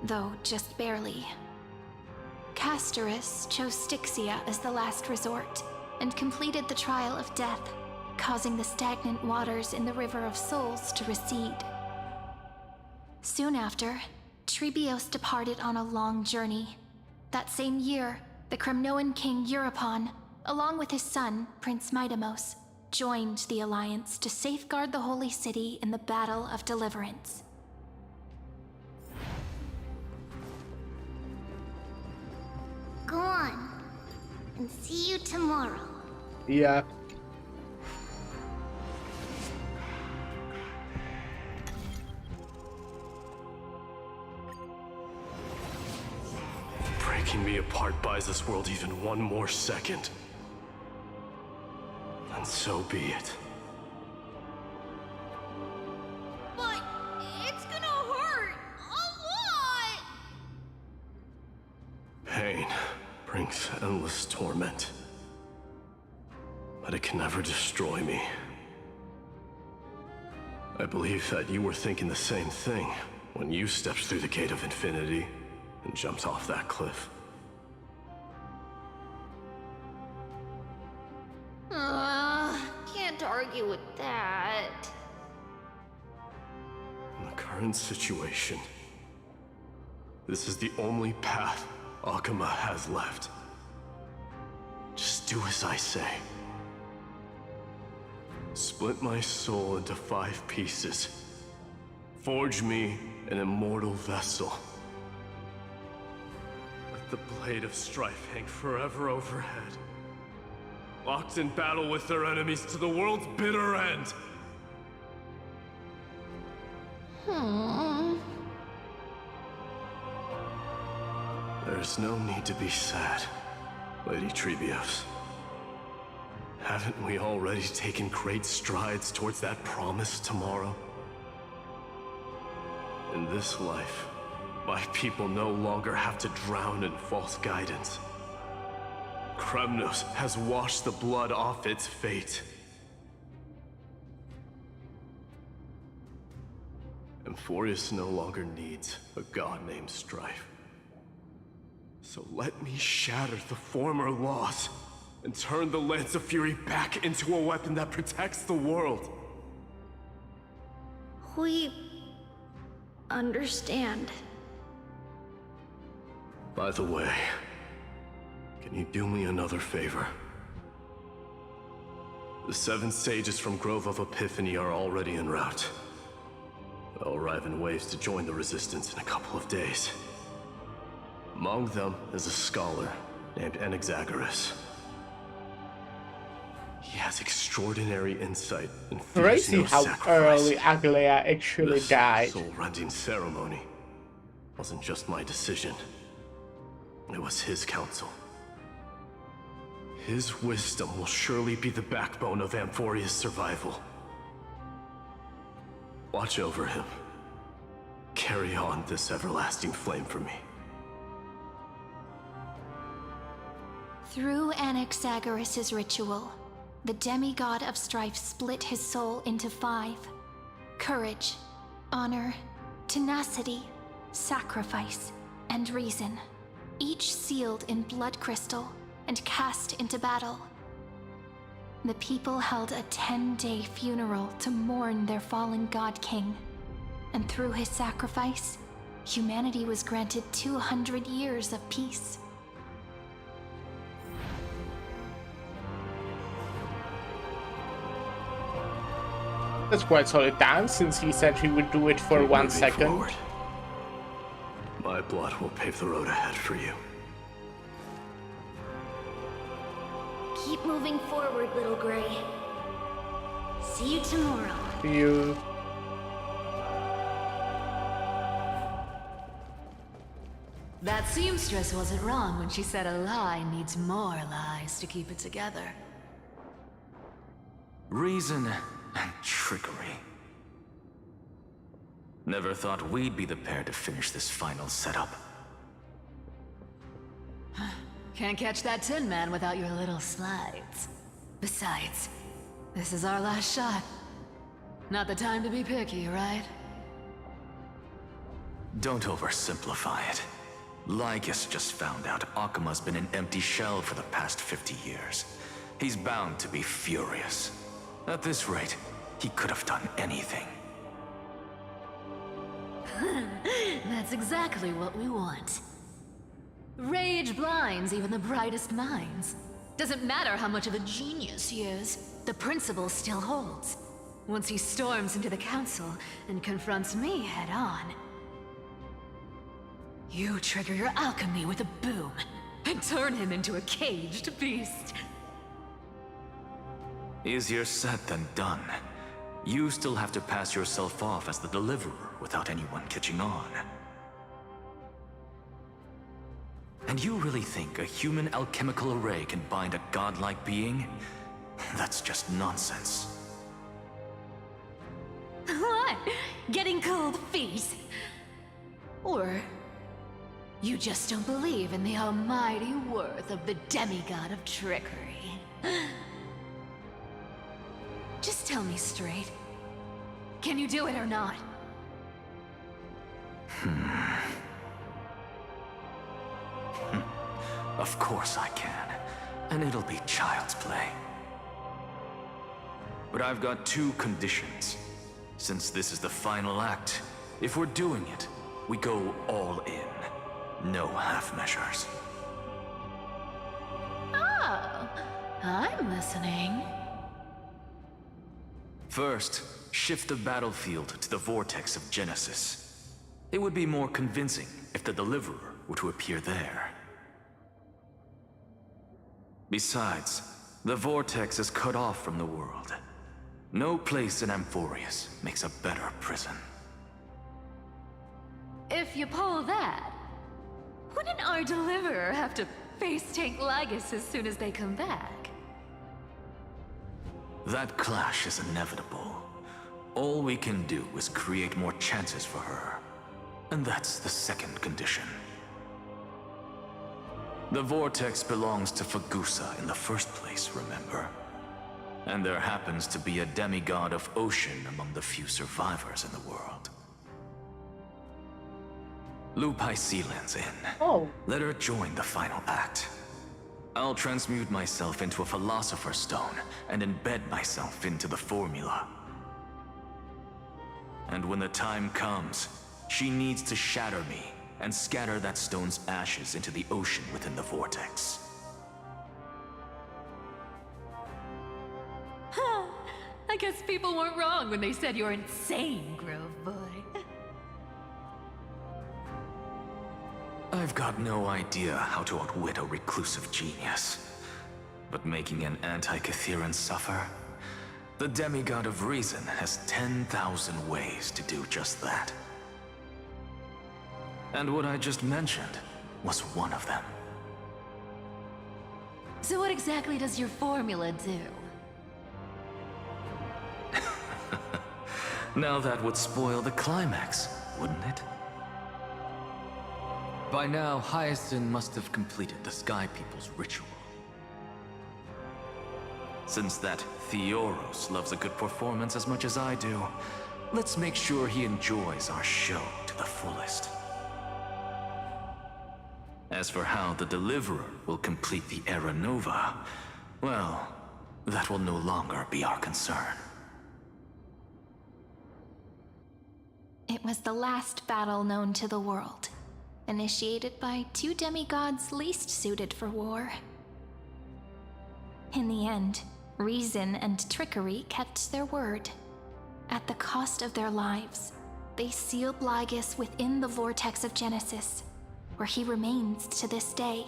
though just barely. Castorus chose Styxia as the last resort, and completed the trial of death, causing the stagnant waters in the River of Souls to recede. Soon after, Trebios departed on a long journey. That same year, the Kremnoan king Euripon, along with his son, Prince Midamos, joined the Alliance to safeguard the Holy City in the Battle of Deliverance. Go on, and see you tomorrow. Yeah. Breaking me apart buys this world even one more second. And so be it. But it's gonna hurt a lot! Pain brings endless torment. But it can never destroy me. I believe that you were thinking the same thing when you stepped through the gate of infinity and jumped off that cliff. Can't argue with that. In the current situation, this is the only path Akama has left. Just do as I say. Split my soul into 5 pieces. Forge me an immortal vessel. Let the blade of strife hang forever overhead. Locked in battle with their enemies to the world's bitter end. There's no need to be sad, Lady Trebios. Haven't we already taken great strides towards that promised tomorrow? In this life, my people no longer have to drown in false guidance. Kremnos has washed the blood off its fate. Emphorius no longer needs a god named Strife. So let me shatter the former laws and turn the Lance of Fury back into a weapon that protects the world. We understand. By the way, can you do me another favor? The 7 sages from Grove of Epiphany are already en route. They'll arrive in waves to join the Resistance in a couple of days. Among them is a scholar named Anaxagoras. He has extraordinary insight and fears Crazy no how sacrifice. early Aglaia actually This died. soul-rending ceremony wasn't just my decision. It was his counsel. His wisdom will surely be the backbone of Amphoria's survival. Watch over him. Carry on this everlasting flame for me. Through Anaxagoras' ritual, the demigod of strife split his soul into 5. Courage, honor, tenacity, sacrifice, and reason, each sealed in blood crystal and cast into battle. The people held a 10-day funeral to mourn their fallen god king, and through his sacrifice, humanity was granted 200 years of peace. That's quite solid dance, since he said he would do it for Keep 1 moving second. forward. My blood will pave the road ahead for you. Keep moving forward, little Gray. See you tomorrow. You. That seamstress wasn't wrong when she said a lie needs more lies to keep it together. Reason and trickery. Never thought we'd be the pair to finish this final setup. Can't catch that Tin Man without your little slides. Besides, this is our last shot. Not the time to be picky, right? Don't oversimplify it. Lycus just found out Akima's been an empty shell for the past 50 years. He's bound to be furious. At this rate, he could have done anything. That's exactly what we want. Rage blinds even the brightest minds. Doesn't matter how much of a genius he is, the principle still holds. Once he storms into the council and confronts me head-on. You trigger your alchemy with a boom, and turn him into a caged beast. Easier said than done. You still have to pass yourself off as the deliverer without anyone catching on. And you really think a human alchemical array can bind a godlike being? That's just nonsense. What? Getting cold feet? Or you just don't believe in the almighty worth of the demigod of trickery? Just tell me straight. Can you do it or not? Of course I can. And it'll be child's play. But I've got 2 conditions. Since this is the final act, if we're doing it, we go all in. No half measures. Oh, I'm listening. First, shift the battlefield to the vortex of Genesis. It would be more convincing if the deliverer were to appear there. Besides, the vortex is cut off from the world. No place in Amphorius makes a better prison. If you pull that, wouldn't our deliverer have to face tank Lygus as soon as they come back? That clash is inevitable. All we can do is create more chances for her. And that's the second condition. The vortex belongs to Fagusa in the first place, remember? And there happens to be a demigod of ocean among the few survivors in the world. Lupaisilan's in. Oh. Let her join the final act. I'll transmute myself into a philosopher's stone and embed myself into the formula. And when the time comes, she needs to shatter me and scatter that stone's ashes into the ocean within the vortex. I guess people weren't wrong when they said you're insane, Grove Boy. I've got no idea how to outwit a reclusive genius. But making an anti-Catheran suffer? The demigod of reason has 10,000 ways to do just that. And what I just mentioned was one of them. So what exactly does your formula do? Now that would spoil the climax, wouldn't it? By now, Hyacinth must have completed the Sky People's ritual. Since that Theoros loves a good performance as much as I do, let's make sure he enjoys our show to the fullest. As for how the Deliverer will complete the Era Nova, well, that will no longer be our concern. It was the last battle known to the world, initiated by two demigods least suited for war. In the end, reason and trickery kept their word. At the cost of their lives, they sealed Lygus within the vortex of Genesis, where he remains to this day.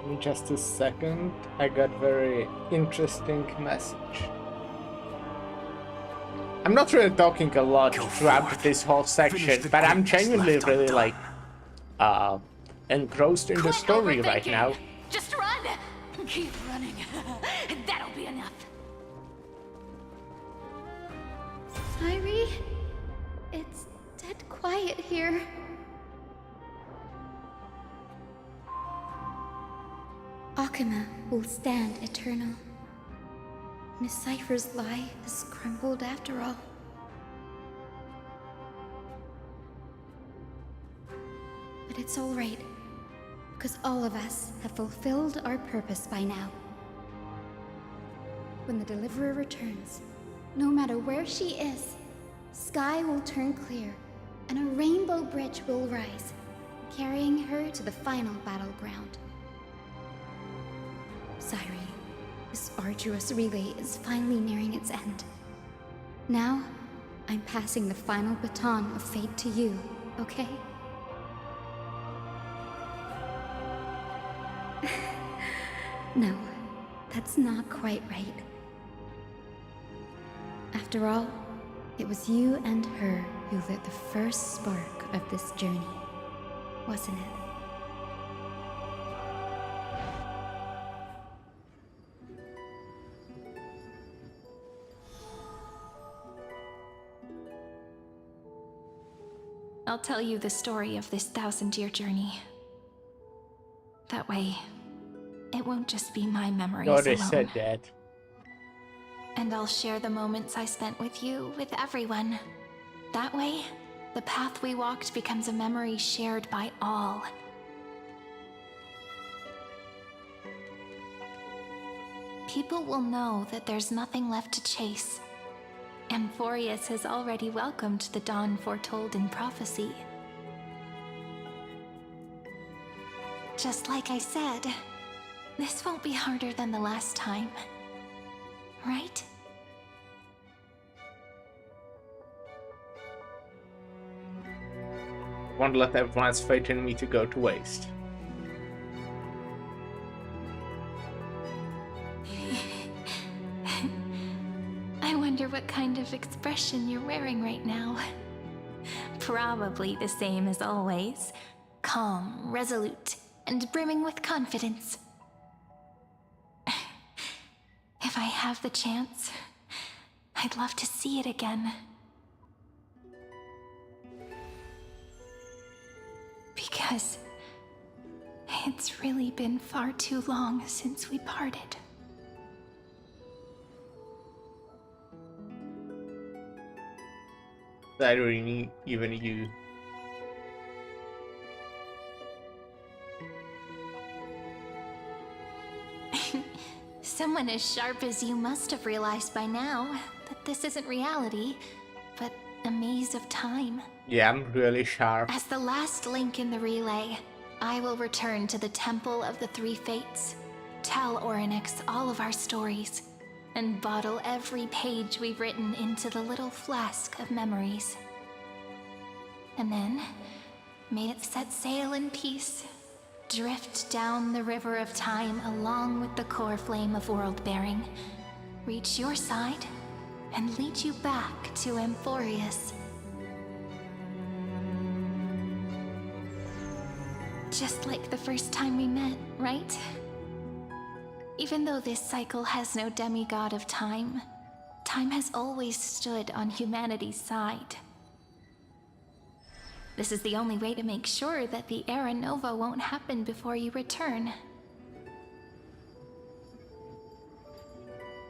In just a second, I got very interesting message. I'm not really talking a lot throughout this whole section, but I'm genuinely really like engrossed in the story right now. Just run! Keep running. That'll be enough. Sairi, it's dead quiet here. Akuma will stand eternal. Miss Cypher's lie has crumbled after all. But it's all right, because all of us have fulfilled our purpose by now. When the Deliverer returns, no matter where she is, sky will turn clear, and a rainbow bridge will rise, carrying her to the final battleground. Sairi, this arduous relay is finally nearing its end. Now, I'm passing the final baton of fate to you, okay? No, that's not quite right. After all, it was you and her who lit the first spark of this journey, wasn't it? I'll tell you the story of this 1,000-year journey. That way, it won't just be my memories God, they alone. said that. And I'll share the moments I spent with you, with everyone. That way, the path we walked becomes a memory shared by all. People will know that there's nothing left to chase. Amphorius has already welcomed the dawn foretold in prophecy. Just like I said, this won't be harder than the last time. Right? Won't let everyone's faith in me to go to waste. I wonder what kind of expression you're wearing right now. Probably the same as always. Calm, resolute, and brimming with confidence. If I have the chance, I'd love to see it again. Because it's really been far too long since we parted. Irene, even you. Someone as sharp as you must have realized by now that this isn't reality, but a maze of time. Yeah, I'm really sharp. As the last link in the relay, I will return to the Temple of the Three Fates, tell Orynyx all of our stories, and bottle every page we've written into the little flask of memories. And then, may it set sail in peace, drift down the river of time along with the core flame of world-bearing, reach your side, and lead you back to Amphorius. Just like the first time we met, right? Even though this cycle has no demigod of time, time has always stood on humanity's side. This is the only way to make sure that the Era Nova won't happen before you return.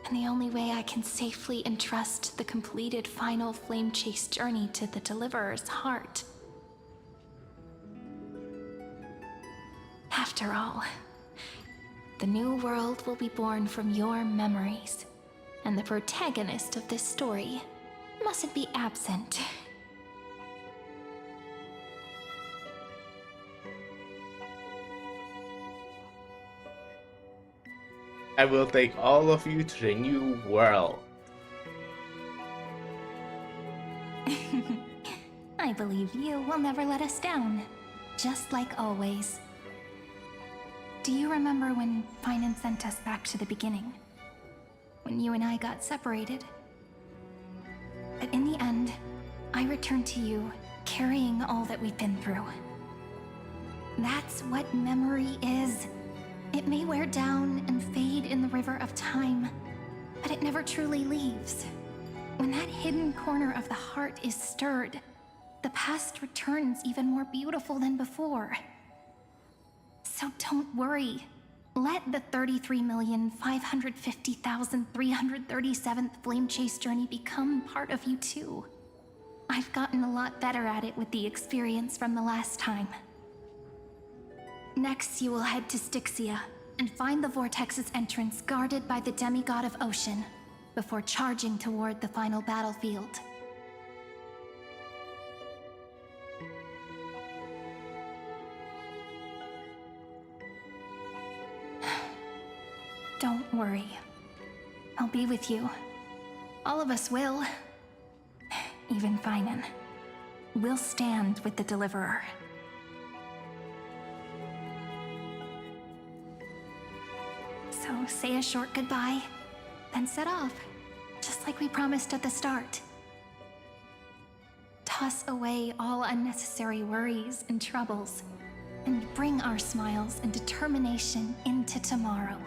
And the only way I can safely entrust the completed final flame chase journey to the Deliverer's heart. After all, the new world will be born from your memories, and the protagonist of this story mustn't be absent. I will take all of you to the new world. I believe you will never let us down, just like always. Do you remember when Finan sent us back to the beginning? When you and I got separated? But in the end, I returned to you, carrying all that we've been through. That's what memory is. It may wear down and fade in the river of time, but it never truly leaves. When that hidden corner of the heart is stirred, the past returns even more beautiful than before. So don't worry. Let the 33,550,337th Flame Chase journey become part of you too. I've gotten a lot better at it with the experience from the last time. Next, you will head to Styxia and find the Vortex's entrance guarded by the demigod of ocean before charging toward the final battlefield. Don't worry. I'll be with you. All of us will. Even Finan. We'll stand with the Deliverer. So say a short goodbye, then set off, just like we promised at the start. Toss away all unnecessary worries and troubles, and bring our smiles and determination into tomorrow.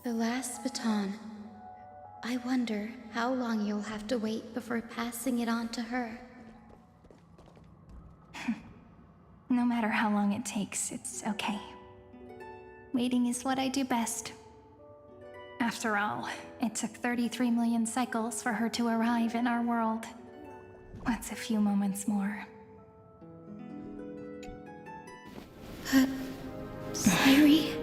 The last baton. I wonder how long you'll have to wait before passing it on to her. No matter how long it takes, it's okay. Waiting is what I do best. After all, it took 33 million cycles for her to arrive in our world. What's a few moments more? But, Sairi,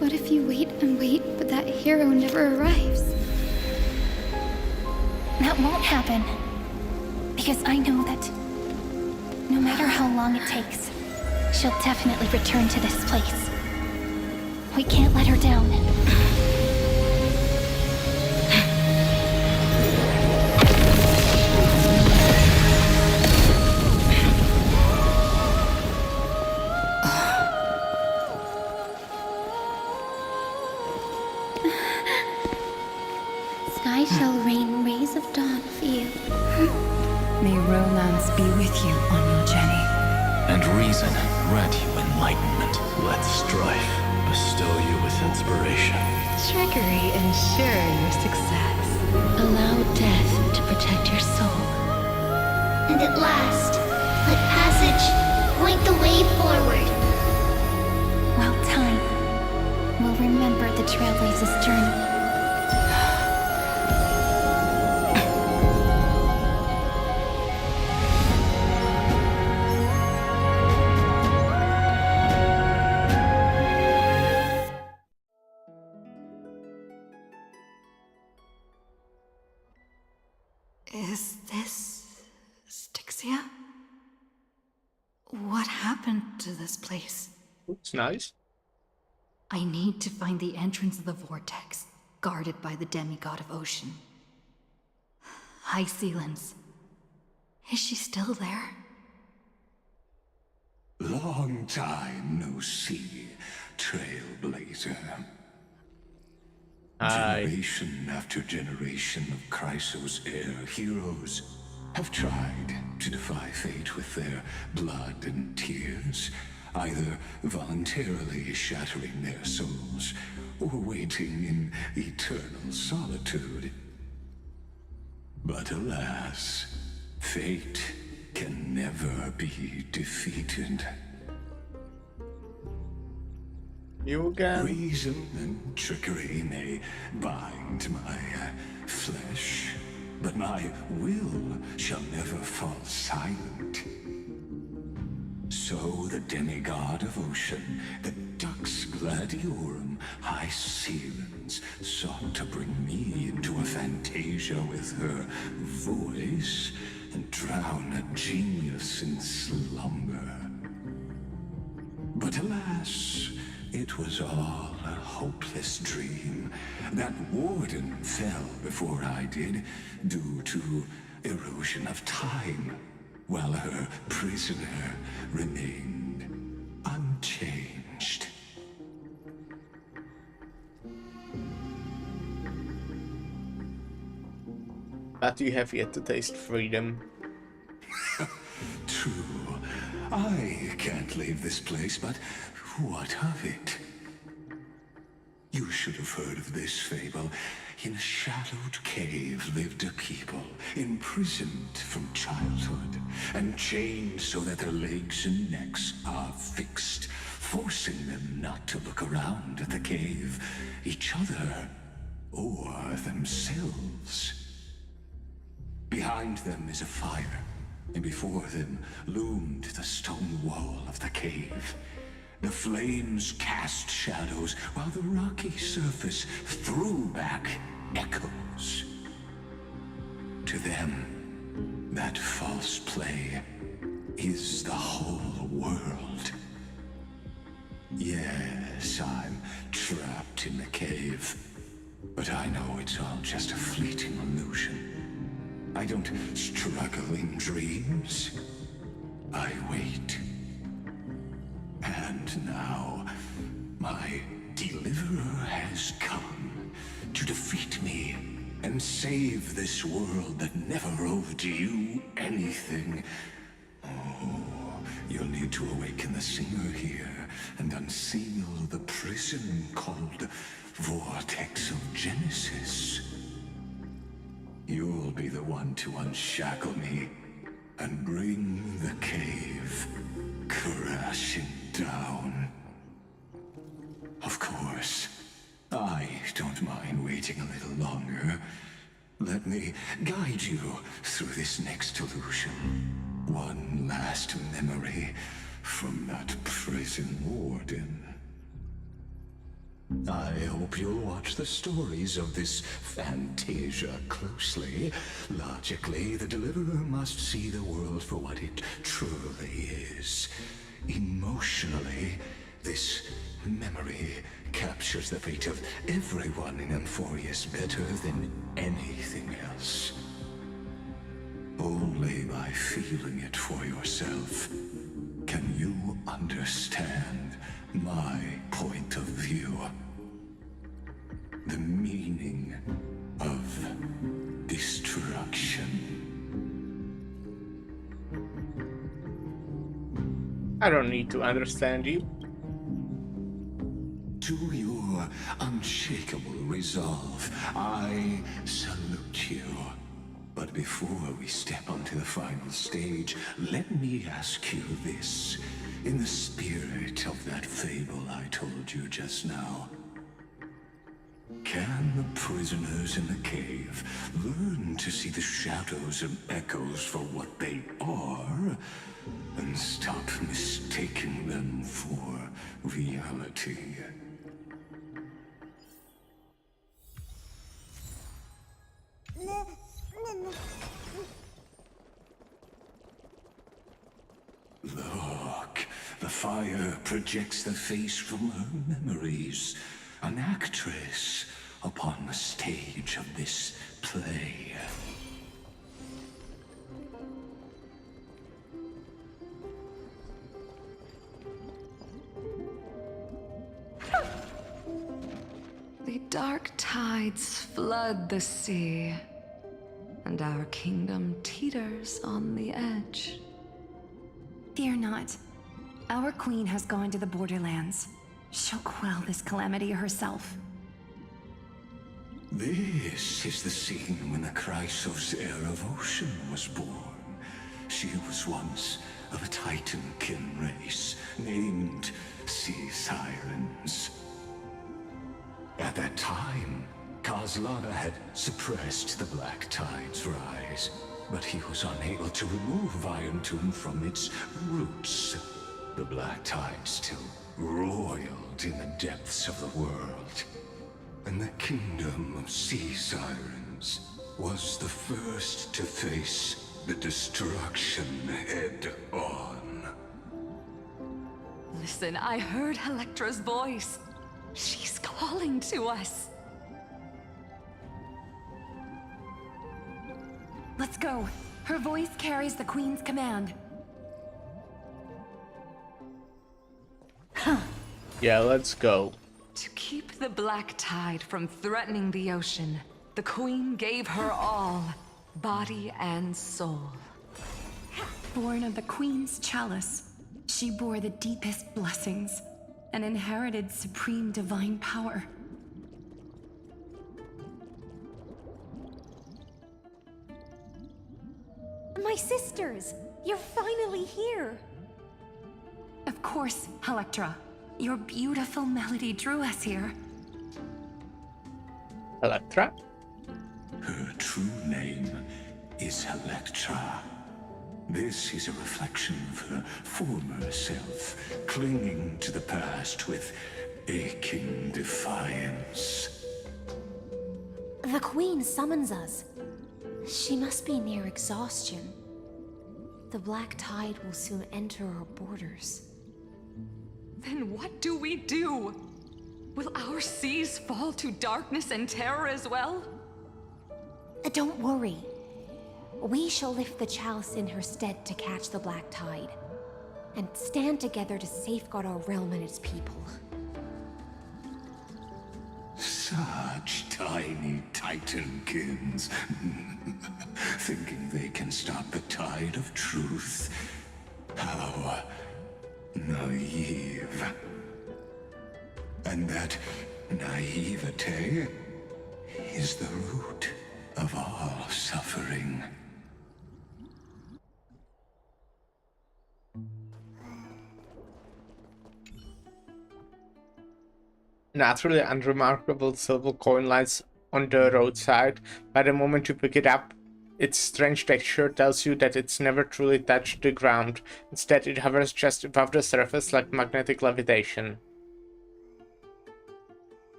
what if you wait and wait, but that hero never arrives? That won't happen. Because I know that no matter how long it takes, she'll definitely return to this place. We can't let her down. Sky shall rain rays of dawn for you. May romance be with you on your journey. And reason grant you enlightenment. Let strife bestow you with inspiration. Trickery ensure your success. Allow death to protect your soul. And at last, let passage point the way forward. Well, time will remember the Trailblazer's journey. Is this Styxia? What happened to this place? Looks nice. I need to find the entrance of the vortex, guarded by the demigod of ocean. High Sealens. Is she still there? Long time no see, Trailblazer. Generation after generation of Chrysos Air heroes have tried to defy fate with their blood and tears, either voluntarily shattering their souls or waiting in eternal solitude. But alas, fate can never be defeated. You again? Reason and trickery may bind my flesh, but my will shall never fall silent. So the demigod of ocean, the Dux Gladiorum High Sealens, sought to bring me into a fantasia with her voice and drown a genius in slumber. But alas, it was all a hopeless dream. That warden fell before I did, due to erosion of time, while her prisoner remained unchanged. But you have yet to taste freedom. True. I can't leave this place, but what of it? You should have heard of this fable. In a shadowed cave lived a people, imprisoned from childhood, and chained so that their legs and necks are fixed, forcing them not to look around at the cave, each other, or themselves. Behind them is a fire, and before them loomed the stone wall of the cave. The flames cast shadows, while the rocky surface threw back echoes. To them, that false play is the whole world. Yes, I'm trapped in the cave, but I know it's all just a fleeting illusion. I don't struggle in dreams. I wait. And now, my deliverer has come to defeat me and save this world that never owed you anything. Oh, you'll need to awaken the singer here and unseal the prison called Vortex of Genesis. You'll be the one to unshackle me and bring the cave crashing down. Of course, I don't mind waiting a little longer. Let me guide you through this next illusion. One last memory from that prison warden. I hope you'll watch the stories of this fantasia closely. Logically, the Deliverer must see the world for what it truly is. Emotionally, this memory captures the fate of everyone in Emphorius better than anything else. Only by feeling it for yourself can you understand my point of view. The meaning of destruction. I don't need to understand you. To your unshakable resolve, I salute you. But before we step onto the final stage, let me ask you this. In the spirit of that fable I told you just now, can the prisoners in the cave learn to see the shadows and echoes for what they are, and stop mistaking them for reality? Look, the fire projects the face from her memories. An actress upon the stage of this play. The dark tides flood the sea, and our kingdom teeters on the edge. Fear not. Our queen has gone to the borderlands. She'll quell this calamity herself. This is the scene when the Chrysos heir of Ocean was born. She was once of a Titan-kin race named Sea Sirens. At that time, Kazlana had suppressed the Black Tide's rise, but he was unable to remove Iron Tomb from its roots. The Black Tide still roiled in the depths of the world, and the kingdom of Sea Sirens was the first to face the destruction head-on. Listen, I heard Electra's voice. She's calling to us. Let's go. Her voice carries the queen's command. Yeah, let's go. To keep the Black Tide from threatening the ocean, the queen gave her all, body and soul. Born of the queen's chalice, she bore the deepest blessings and inherited supreme divine power. My sisters! You're finally here! Of course, Electra. Your beautiful melody drew us here. Electra? Her true name is Electra. This is a reflection of her former self, clinging to the past with aching defiance. The Queen summons us. She must be near exhaustion. The Black Tide will soon enter our borders. Then what do we do? Will our seas fall to darkness and terror as well? Don't worry. We shall lift the chalice in her stead to catch the Black Tide, and stand together to safeguard our realm and its people. Such tiny Titankins, thinking they can stop the tide of truth. How naive. And that naivete is the root of all suffering. Naturally unremarkable silver coin lies on the roadside. By the moment you pick it up, its strange texture tells you that it's never truly touched the ground. Instead, it hovers just above the surface like magnetic levitation.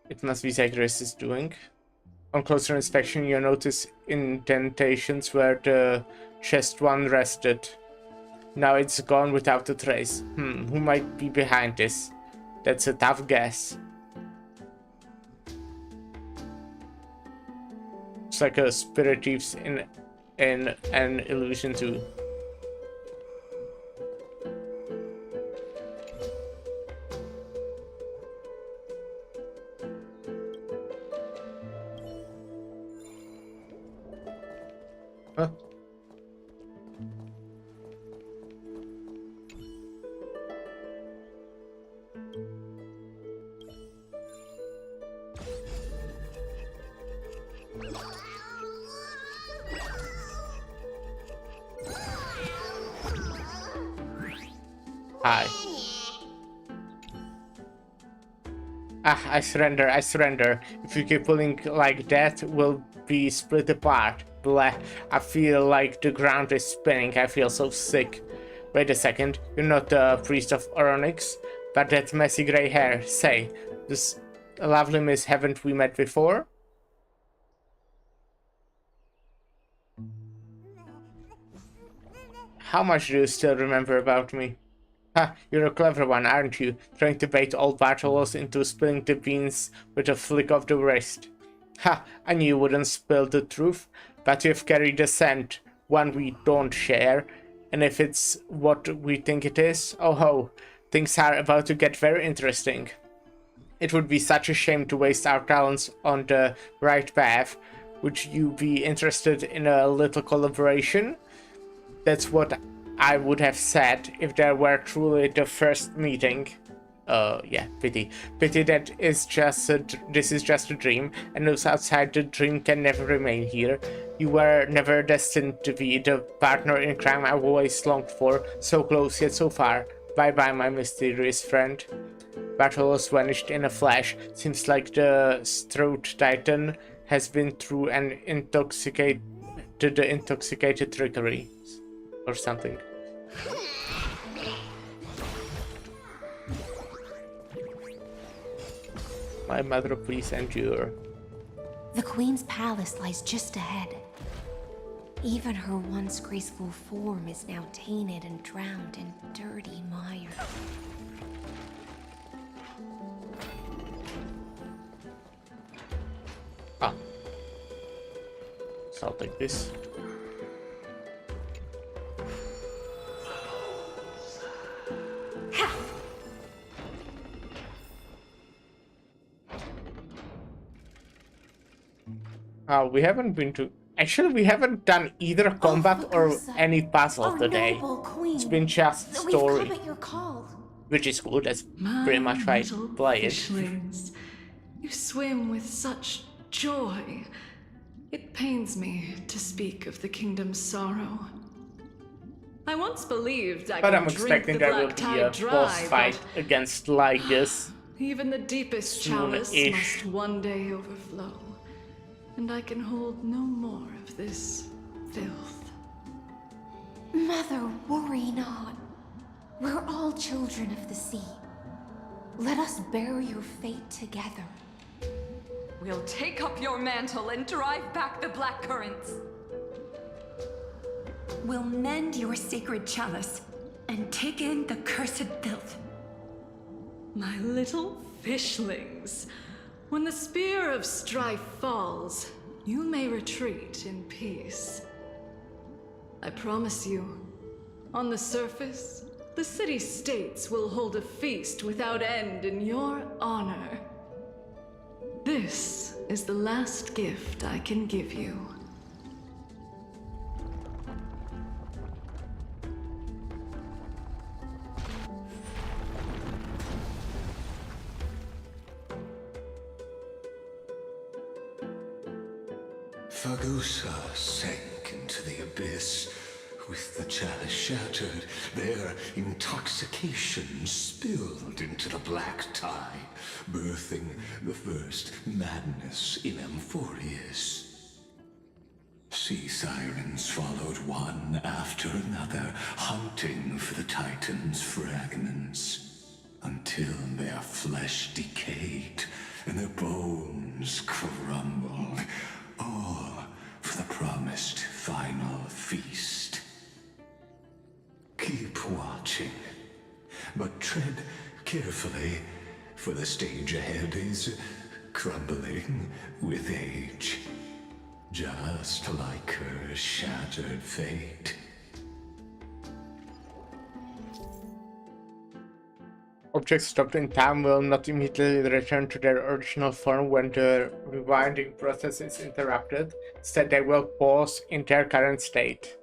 It must be Zagreus is doing. On closer inspection, you notice indentations where the chest one rested. Now it's gone without a trace. Who might be behind this? That's a tough guess. It's like a spirit thieves in an illusion too. Huh? Hi. I surrender, I surrender. If you keep pulling like that, we'll be split apart. Bleh. I feel like the ground is spinning. I feel so sick. Wait a second. You're not the priest of Oronix, but that messy gray hair. Say, this lovely miss, haven't we met before? How much do you still remember about me? Ha, you're a clever one, aren't you? Trying to bait old Bartolos into spilling the beans with a flick of the wrist. Ha, I knew you wouldn't spill the truth, but you've carried a scent, one we don't share, and if it's what we think it is, oh ho, things are about to get very interesting. It would be such a shame to waste our talents on the right path. Would you be interested in a little collaboration? That's what I would have said if there were truly the first meeting. Yeah, pity. Pity that this is just a dream, and those outside the dream can never remain here. You were never destined to be the partner in crime I've always longed for, so close yet so far. Bye-bye, my mysterious friend. Bartolos vanished in a flash. Seems like the Strode Titan has been through an intoxicated trickery or something. My mother, please endure. The Queen's palace lies just ahead. Even her once graceful form is now tainted and drowned in dirty mire. Ah. So I'll take this. We haven't been to... Actually, we haven't done either combat or any puzzle today. It's been just story. We've come at your call. Which is cool, that's pretty much why I play it. Fishlings, you swim with such joy. It pains me to speak of the kingdom's sorrow. I once believed I But could I'm drink expecting the there will black be tide a dry, boss fight but against Lygus. even the deepest chalice must one day overflow. And I can hold no more of this filth. Mother, worry not. We're all children of the sea. Let us bear your fate together. We'll take up your mantle and drive back the black currents. We'll mend your sacred chalice and take in the cursed filth. My little fishlings, when the spear of strife falls, you may retreat in peace. I promise you, on the surface, the city-states will hold a feast without end in your honor. This is the last gift I can give you. Fagusa sank into the abyss. With the chalice shattered, their intoxication spilled into the black tide, birthing the first madness in Amphorius. Sea sirens followed one after another, hunting for the Titan's fragments, until their flesh decayed and their bones crumbled, all for the promised final feast. Keep watching, but tread carefully, for the stage ahead is crumbling with age, just like her shattered fate. Objects stopped in time will not immediately return to their original form when the rewinding process is interrupted. Instead, they will pause in their current state.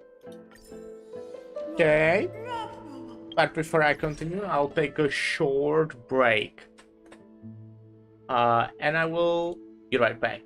Okay. But before I continue, I'll take a short break. And I will be right back.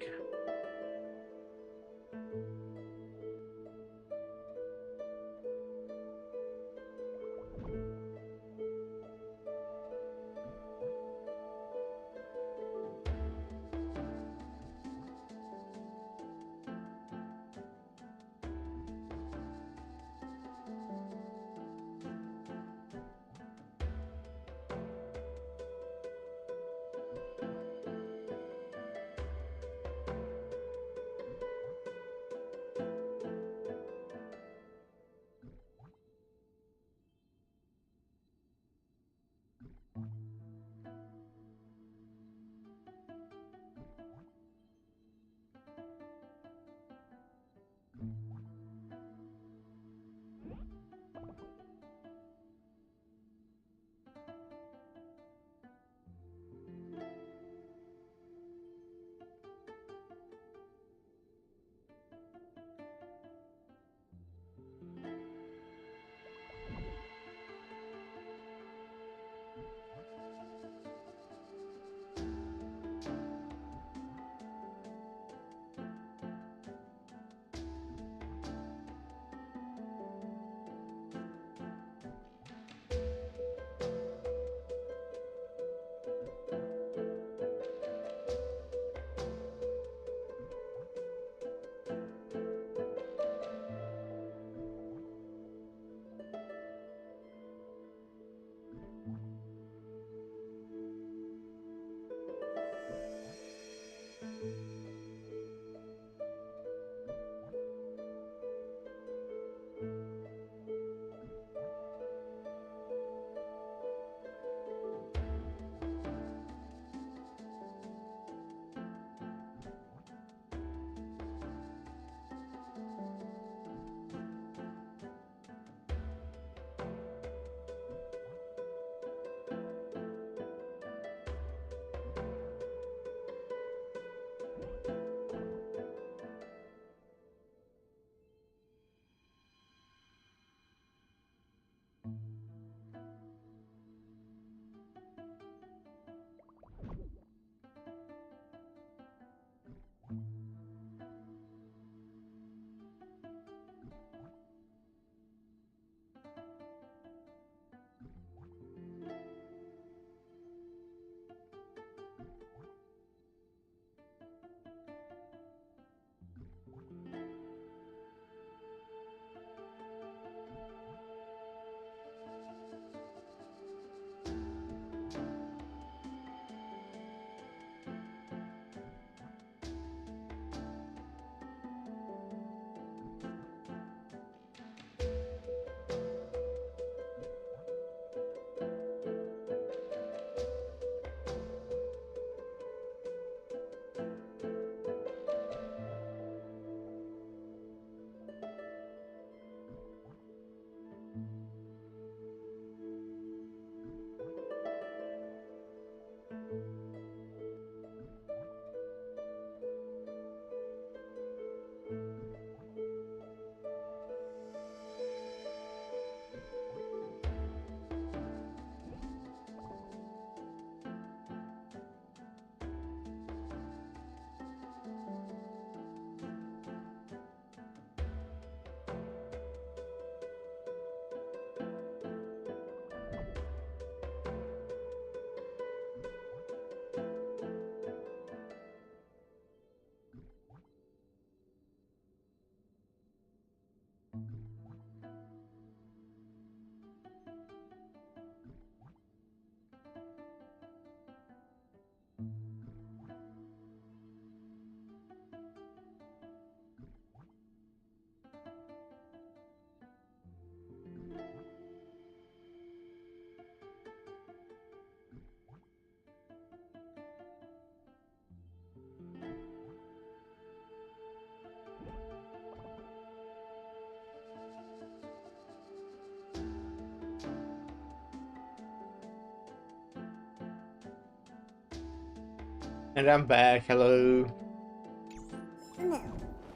And I'm back. Hello.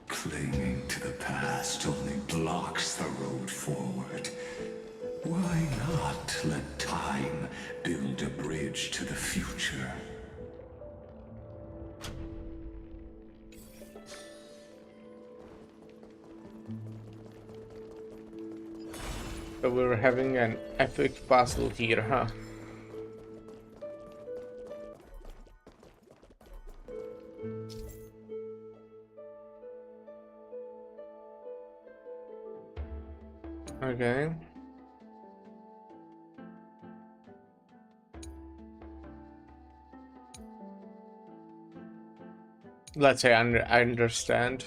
Clinging to the past only blocks the road forward. Why not let time build a bridge to the future? So we're having an epic puzzle here, huh? Okay. Let's say I understand.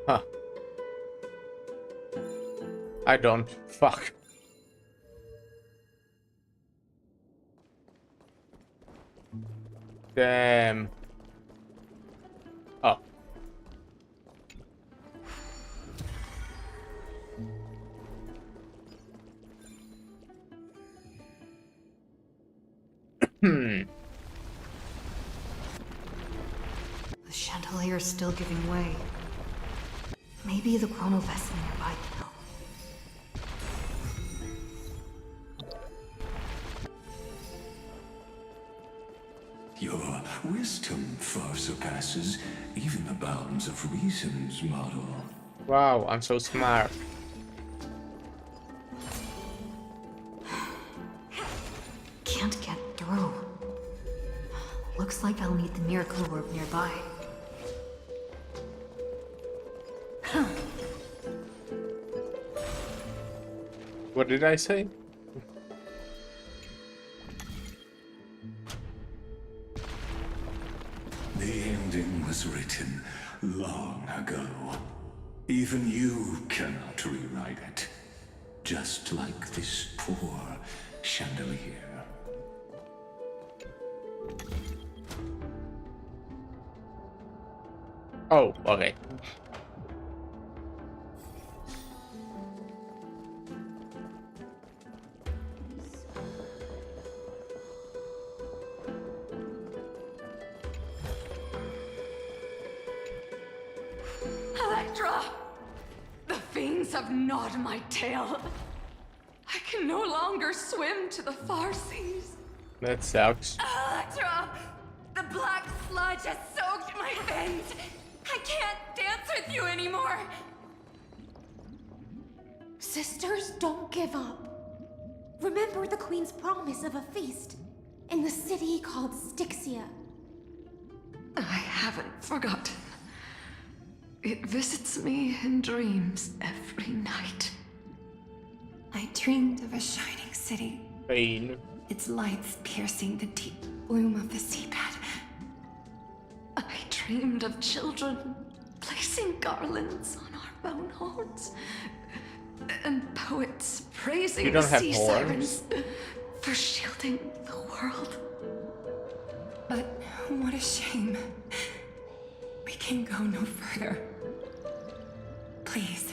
Huh. I don't. Fuck. Damn. Oh. The chandelier's still giving way. Maybe the chrono vessel nearby can help. Your wisdom far surpasses even the bounds of reason's model. Wow, I'm so smart. Can't get through. Looks like I'll need the miracle orb nearby. What did I say? The ending was written long ago. Even you cannot rewrite it. Just like this poor chandelier. Oh, okay. Electra! The fiends have gnawed my tail. I can no longer swim to the far seas. That sucks. Electra! The black sludge has soaked my fins. I can't dance with you anymore. Sisters, don't give up. Remember the Queen's promise of a feast in the city called Styxia. I haven't forgotten. It visits me in dreams every night. I dreamed of a shining city. Pain. Its lights piercing the deep gloom of the seabed. I dreamed of children placing garlands on our bone horns. And poets praising You don't the have sea horns? sirens for shielding the world. But what a shame. We can go no further. Please,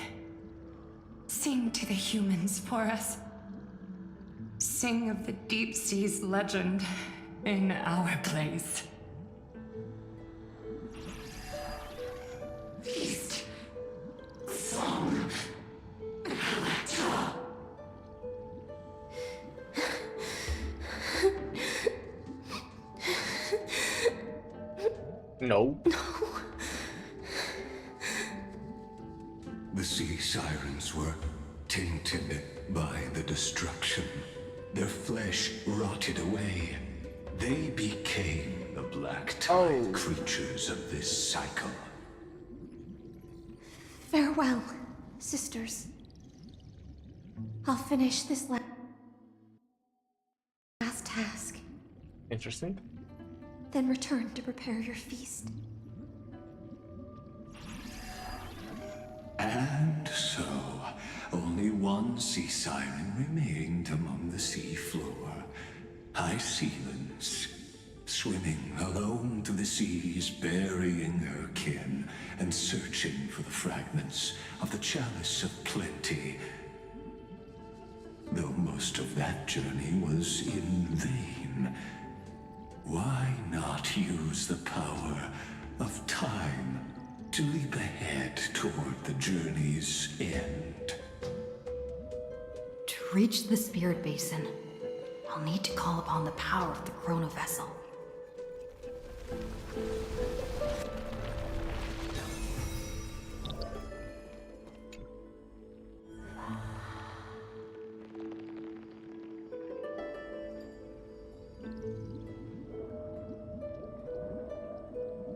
sing to the humans for us. Sing of the deep sea's legend in our place. Feast. Song. Electra. No. The sea sirens were tainted by the destruction. Their flesh rotted away. They became the black tide creatures of this cycle. Farewell, sisters. I'll finish this last task, Interesting. then return to prepare your feast. And so, only one sea siren remained among the sea floor. High Sealens, swimming alone through the seas, burying her kin, and searching for the fragments of the chalice of plenty. Though cost of that journey was in vain. Why not use the power of time to leap ahead toward the journey's end? To reach the Spirit Basin, I'll need to call upon the power of the Chrono Vessel.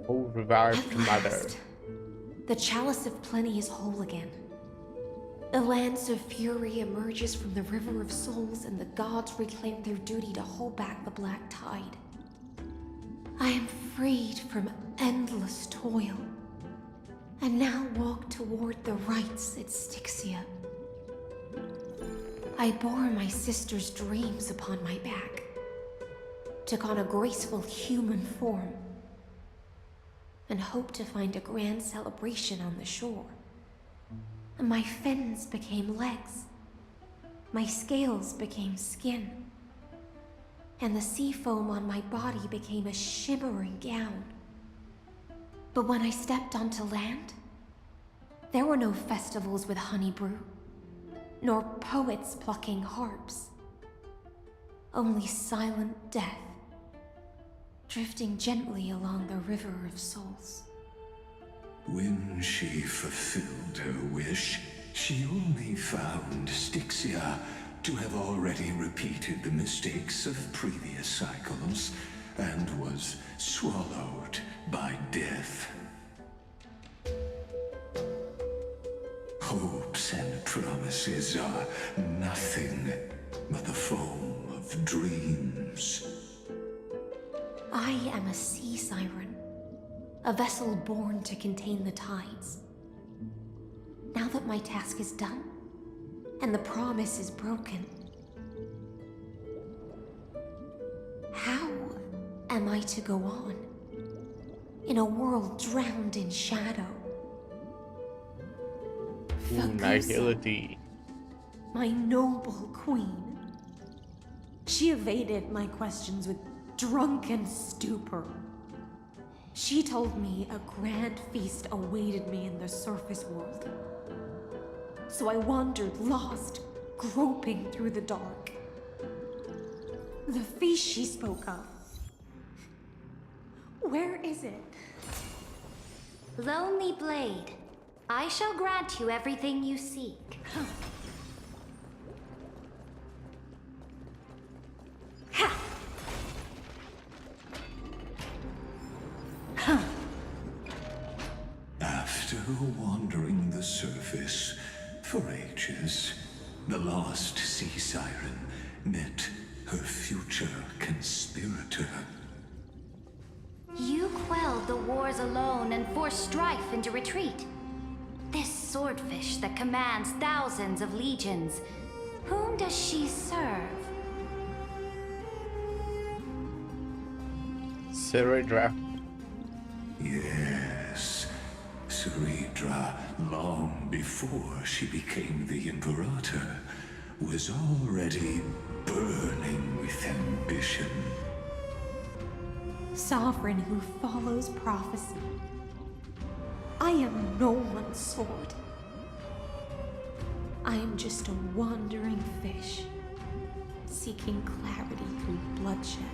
Oh, revived mother. The Chalice of Plenty is whole again. The Lance of Fury emerges from the River of Souls, and the gods reclaim their duty to hold back the Black Tide. I am freed from endless toil, and now walk toward the rites at Styxia. I bore my sister's dreams upon my back, took on a graceful human form, and hoped to find a grand celebration on the shore. My fins became legs, my scales became skin, and the sea foam on my body became a shimmering gown. But when I stepped onto land, there were no festivals with honey brew, nor poets plucking harps. Only silent death, drifting gently along the River of Souls. When she fulfilled her wish, she only found Styxia to have already repeated the mistakes of previous cycles and was swallowed by death. Hopes and promises are nothing but the foam of dreams. I am a sea siren, a vessel born to contain the tides. Now that my task is done, and the promise is broken, how am I to go on in a world drowned in shadow? Nihility. My noble queen. She evaded my questions with drunken stupor. She told me a grand feast awaited me in the surface world. So I wandered lost, groping through the dark. The feast she spoke of. Where is it? Lonely Blade, I shall grant you everything you seek. After wandering the surface for ages, the lost sea siren met her future conspirator. You quelled the wars alone and forced strife into retreat. This swordfish that commands thousands of legions, whom does she serve? Ceridra. Yes, Ceridra, long before she became the Imperator, was already burning with ambition. Sovereign who follows prophecy. I am no one's sword. I am just a wandering fish, seeking clarity through bloodshed.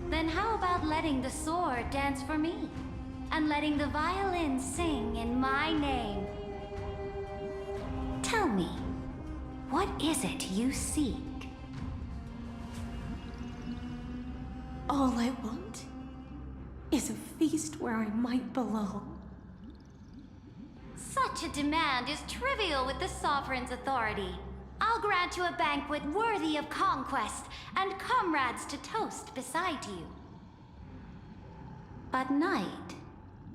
Then how about letting the sword dance for me? And letting the violin sing in my name? Tell me, what is it you seek? All I want is a feast where I might belong. Such a demand is trivial with the Sovereign's authority. I'll grant you a banquet worthy of conquest and comrades to toast beside you. But Knight,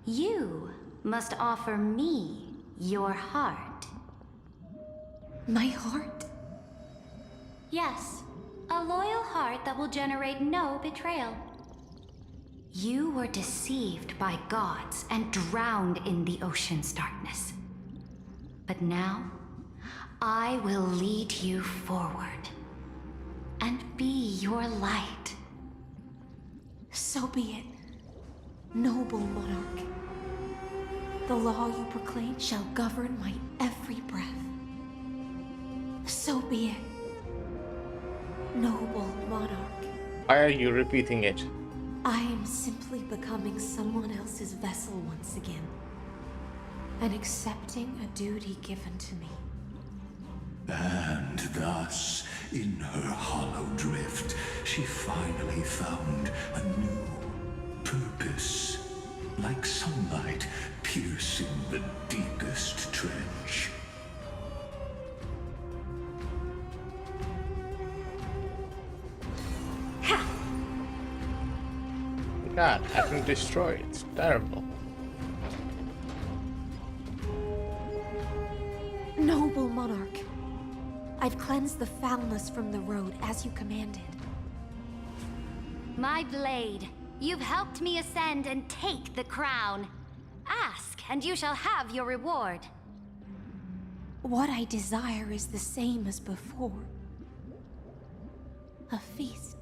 you must offer me your heart. My heart? Yes, a loyal heart that will generate no betrayal. You were deceived by gods and drowned in the ocean's darkness. But now, I will lead you forward and be your light. So be it, noble monarch. The law you proclaim shall govern my every breath. So be it, noble monarch. Why are you repeating it? I am simply becoming someone else's vessel once again, and accepting a duty given to me. And thus, in her hollow drift, she finally found a new purpose. Like sunlight piercing the deepest trench. God, I can destroy it. It's terrible. Noble monarch, I've cleansed the foulness from the road as you commanded. My blade, you've helped me ascend and take the crown. Ask, and you shall have your reward. What I desire is the same as before. A feast.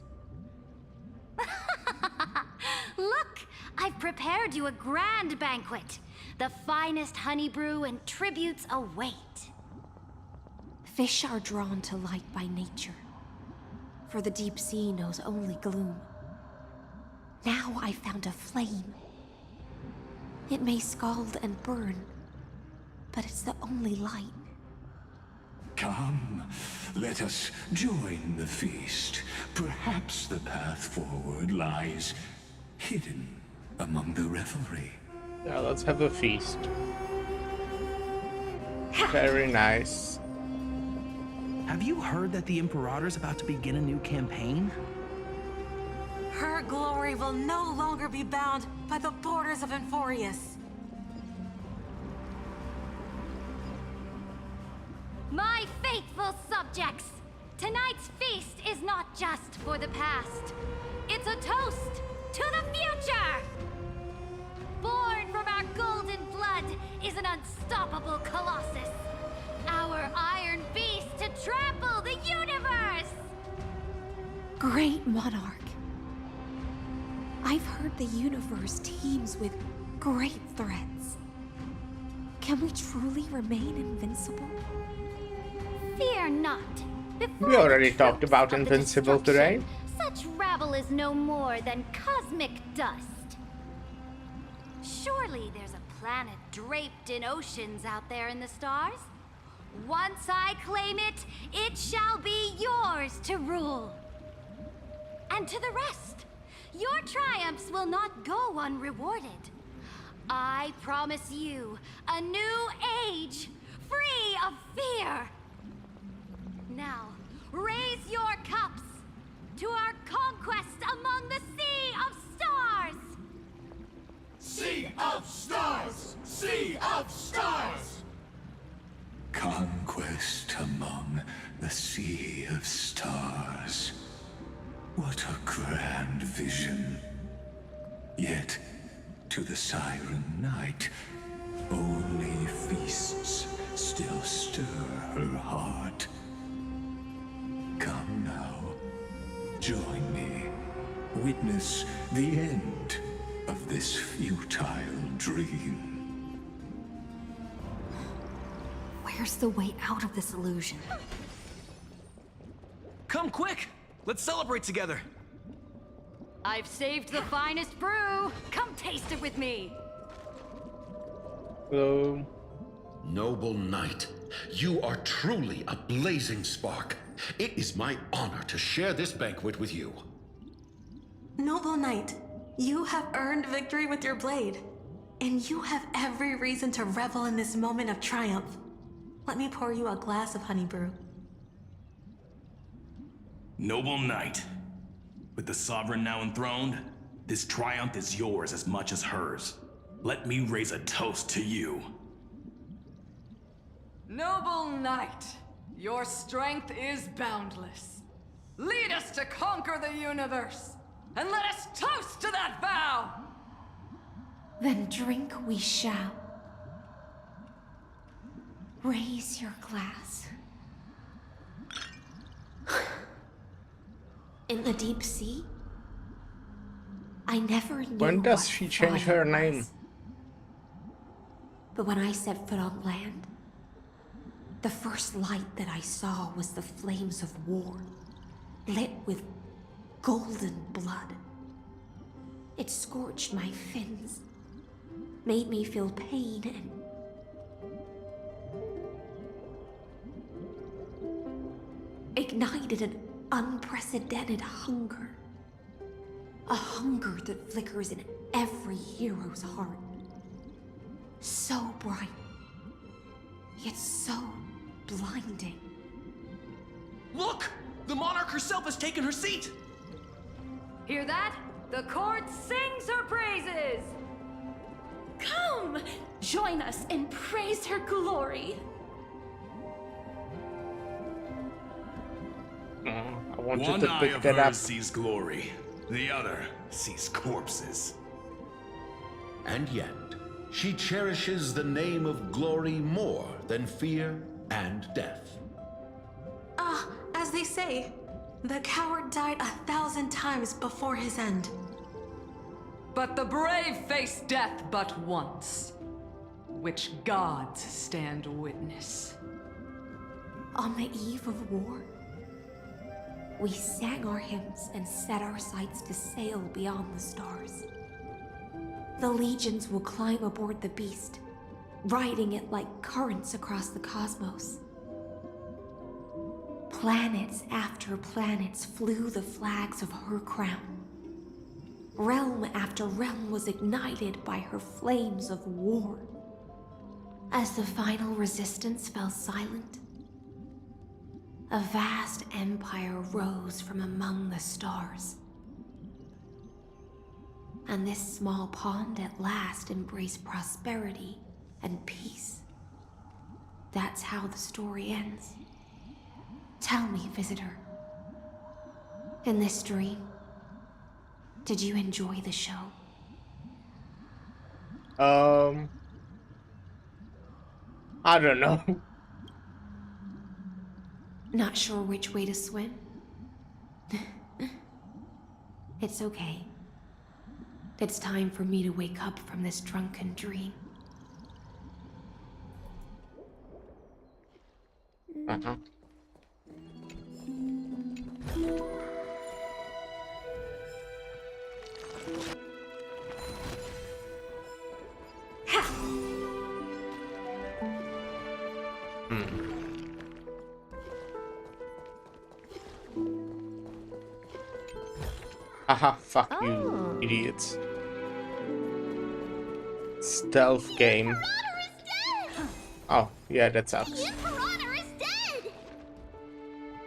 Look, I've prepared you a grand banquet. The finest honey brew and tributes await. Fish are drawn to light by nature, for the deep sea knows only gloom. Now I found a flame. It may scald and burn, but it's the only light. Come, let us join the feast. Perhaps the path forward lies hidden among the revelry. Yeah, let's have a feast. Very nice. Have you heard that the Imperator's about to begin a new campaign? Her glory will no longer be bound by the borders of Enforius. My faithful subjects, tonight's feast is not just for the past. It's a toast to the future! Born from our golden blood is an unstoppable colossus. Our iron beast to trample the universe! Great monarch. I've heard the universe teems with great threats. Can we truly remain invincible? Fear not. We already talked about Invincible today. Such rabble is no more than cosmic dust. Surely there's a planet draped in oceans out there in the stars. Once I claim it, it shall be yours to rule. And to the rest, your triumphs will not go unrewarded. I promise you a new age, free of fear. Now, raise your cups to our conquest among the Sea of Stars! Sea of Stars! Sea of Stars! Conquest among the Sea of Stars. What a grand vision. Yet, to the Siren Knight, only feasts still stir her heart. Come now, join me. Witness the end of this futile dream. Where's the way out of this illusion? Come quick! Let's celebrate together! I've saved the finest brew! Come taste it with me! Hello. Noble knight, you are truly a blazing spark. It is my honor to share this banquet with you. Noble knight, you have earned victory with your blade. And you have every reason to revel in this moment of triumph. Let me pour you a glass of honey brew. Noble knight, with the sovereign now enthroned, this triumph is yours as much as hers. Let me raise a toast to you. Noble knight, your strength is boundless. Lead us to conquer the universe, and let us toast to that vow! Then drink we shall. Raise your glass In the deep sea? I never knew When does what she change her fire name? was. But when I set foot on land, the first light that I saw was the flames of war, lit with golden blood. It scorched my fins, made me feel pain and ignited an unprecedented hunger. A hunger that flickers in every hero's heart. So bright, yet so blinding. Look! The monarch herself has taken her seat! Hear that? The court sings her praises! Come! Join us and praise her glory! I want you One to eye pick of that up. hers sees glory, the other sees corpses. And yet, she cherishes the name of glory more than fear and death. As they say, the coward died 1,000 times before his end. But the brave face death but once, which gods stand witness. On the eve of war, we sang our hymns and set our sights to sail beyond the stars. The legions will climb aboard the beast, riding it like currents across the cosmos. Planets after planets flew the flags of her crown. Realm after realm was ignited by her flames of war. As the final resistance fell silent, a vast empire rose from among the stars. And this small pond at last embraced prosperity and peace. That's how the story ends. Tell me, visitor, in this dream, did you enjoy the show? I don't know. Not sure which way to swim? It's okay. It's time for me to wake up from this drunken dream. Uh-huh. Haha, fuck you, idiots. Stealth game. Oh, yeah, that sucks. The Imperator is dead!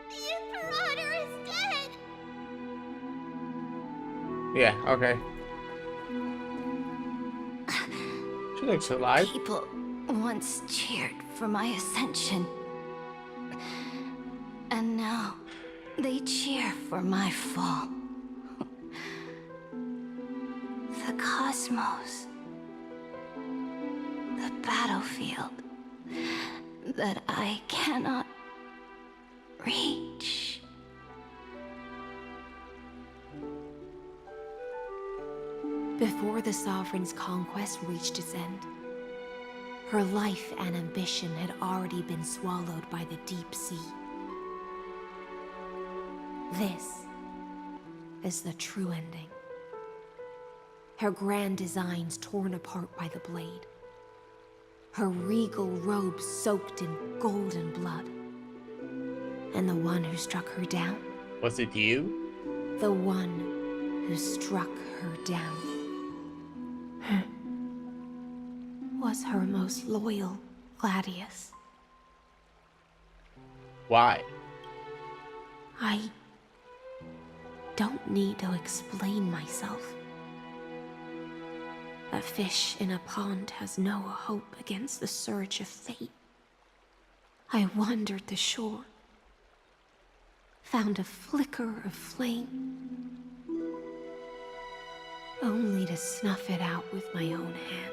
The Imperator is dead! Yeah, okay. She looks alive. People once cheered for my ascension. And now they cheer for my fall. The cosmos. The battlefield that I cannot reach. Before the Sovereign's conquest reached its end, her life and ambition had already been swallowed by the deep sea. This is the true ending. Her grand designs torn apart by the blade. Her regal robe soaked in golden blood. And the one who struck her down? Was it you? The one who struck her down was her most loyal Gladius. Why? I don't need to explain myself. A fish in a pond has no hope against the surge of fate. I wandered the shore, found a flicker of flame, only to snuff it out with my own hand.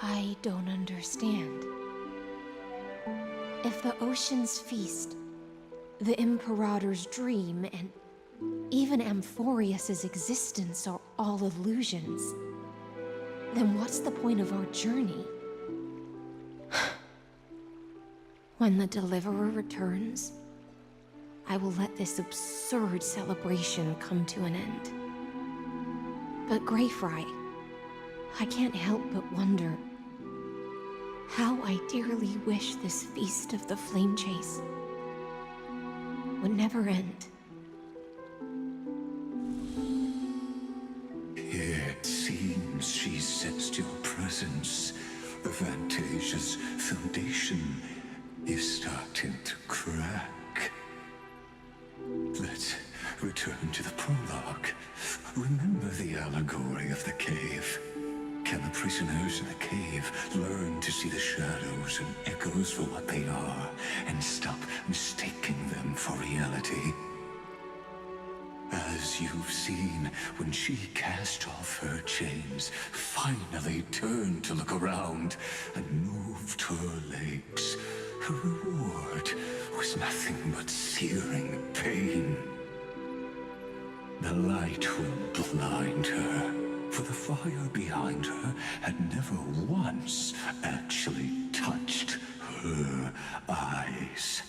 I don't understand. If the ocean's feast The Imperator's dream and even Amphorius's existence are all illusions. Then what's the point of our journey? When the Deliverer returns, I will let this absurd celebration come to an end. But Greyfry, I can't help but wonder how I dearly wish this feast of the Flame Chase would never end. It seems she sensed your presence. The Fantasia's foundation is starting to crack. Let's return to the prologue. Remember the allegory of the cave? Can the prisoners in the cave learn to see the shadows and echoes for what they are, and stop mistaking them for reality? As you've seen, when she cast off her chains, finally turned to look around, and moved her legs, her reward was nothing but searing pain. The light will blind her, for the fire behind her had never once actually touched her eyes.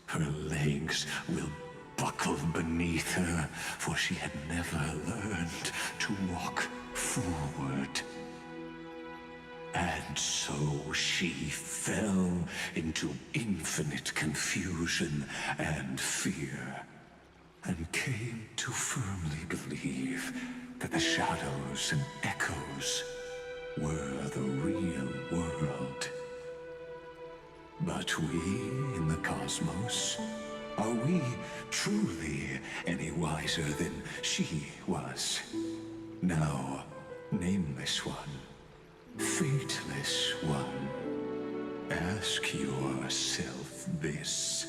Her legs will buckle beneath her, for she had never learned to walk forward. And so she fell into infinite confusion and fear, and came to firmly believe that the shadows and echoes were the real world. But we in the cosmos, are we truly any wiser than she was? No, nameless one, fateless one, ask yourself this.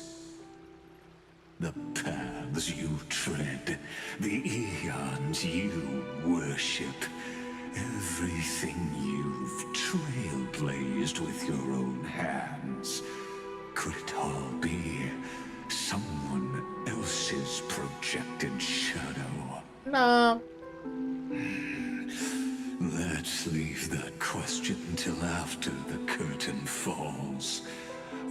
The paths you tread, the eons you worship, everything you've trailblazed with your own hands, could it all be someone else's projected shadow? No. Let's leave that question till after the curtain falls.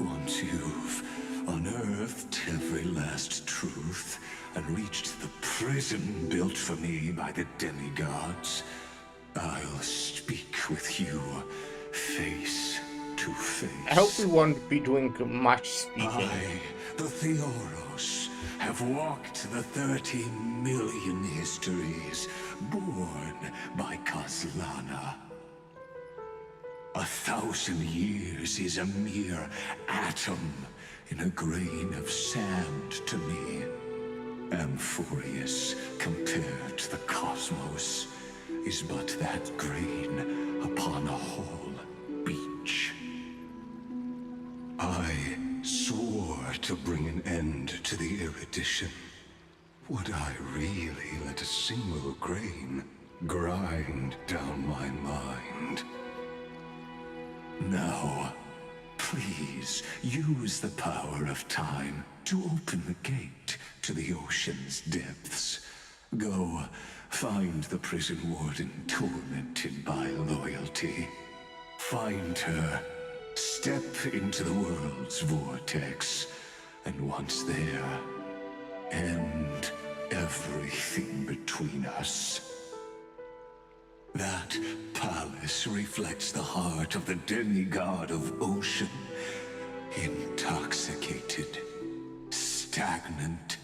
Once you've unearthed every last truth and reached the prison built for me by the demigods, I'll speak with you face to face. I hope we won't be doing much speaking. I, the Theoros, have walked the 30 million histories born by Kozlana. 1,000 years is a mere atom in a grain of sand to me. Amphorius, compared to the cosmos, is but that grain upon a whole beach. I swore to bring an end to the erudition. Would I really let a single grain grind down my mind? Now, please use the power of time to open the gate to the ocean's depths. Go, find the prison warden tormented by loyalty. Find her, step into the world's vortex, and once there, end everything between us. That palace reflects the heart of the demigod of ocean. Intoxicated, stagnant.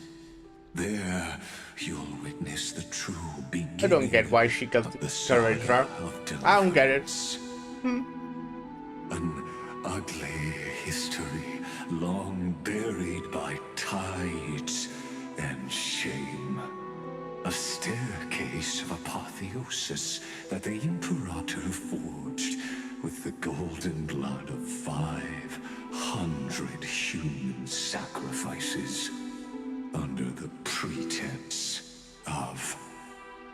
There, you'll witness the true beginning. I don't get why she got the courage drop. I don't get it. An ugly history, long buried by tides and shame. A staircase of apotheosis that the Imperator forged with the golden blood of 500 human sacrifices under the pretense of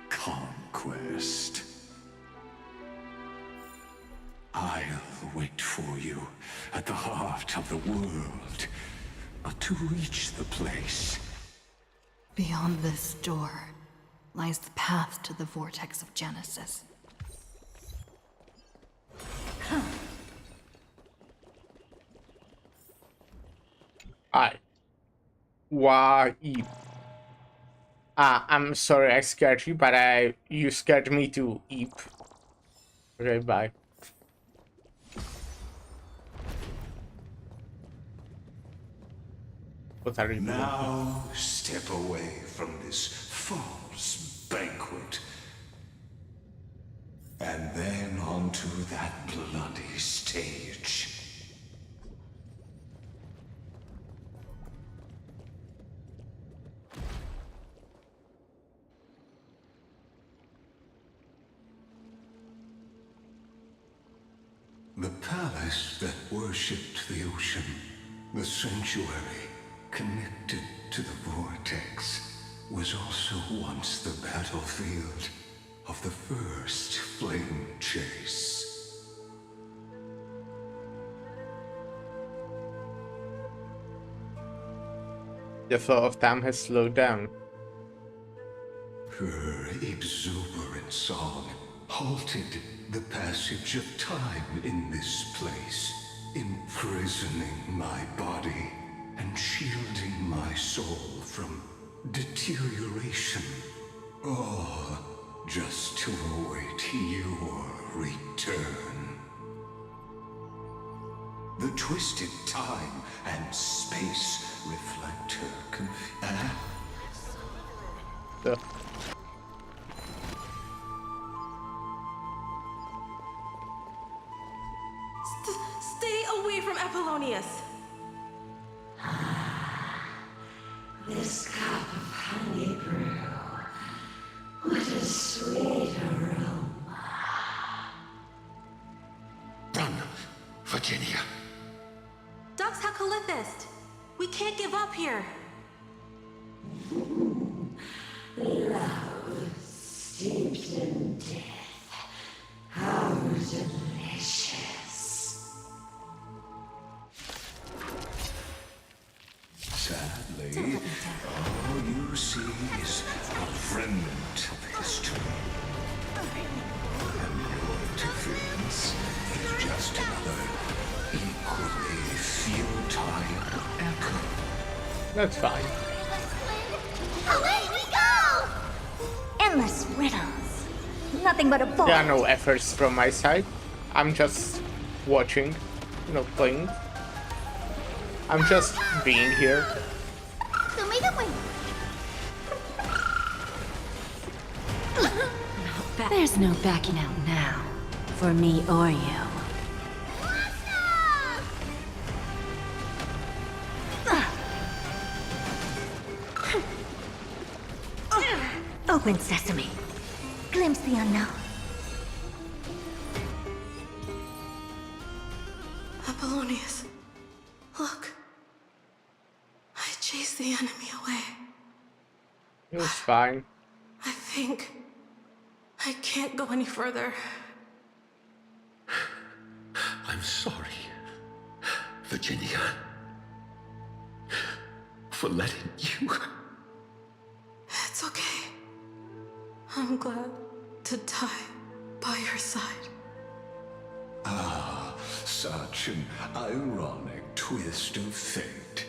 conquest. I'll wait for you at the heart of the world, to reach the place. Beyond this door lies the path to the vortex of Genesis. Alright. Why? I'm sorry I scared you, but you scared me too, Eep. Okay, bye. What are you doing? Now step away from this false banquet. And then onto that bloody stage. The palace that worshipped the ocean, the sanctuary connected to the vortex, was also once the battlefield of the first flame chase. The flow of time has slowed down. Her exuberant song halted the passage of time in this place, imprisoning my body and shielding my soul from deterioration. All just to await your return. The twisted time and space reflect her confusion. Stay away from Apollonius! This cup of honey brew. What a sweet aroma. Run, Virginia. Dux Hakalithist! We can't give up here! Love steeped in death. How delicious. Sadly, all you see is a remnant of history. And your interference is just another equally futile echo. That's fine. Away we go! Endless riddles. Nothing but a ball. There are no efforts from my side. I'm just watching, playing. I'm just being here. There's no backing out now, for me or you. Open sesame. Glimpse the unknown. Apollonius, look. I chased the enemy away. It was fine. I think I can't go any further. I'm sorry, Virginia, for letting you. It's okay. I'm glad to die by your side. Ah, such an ironic twist of fate.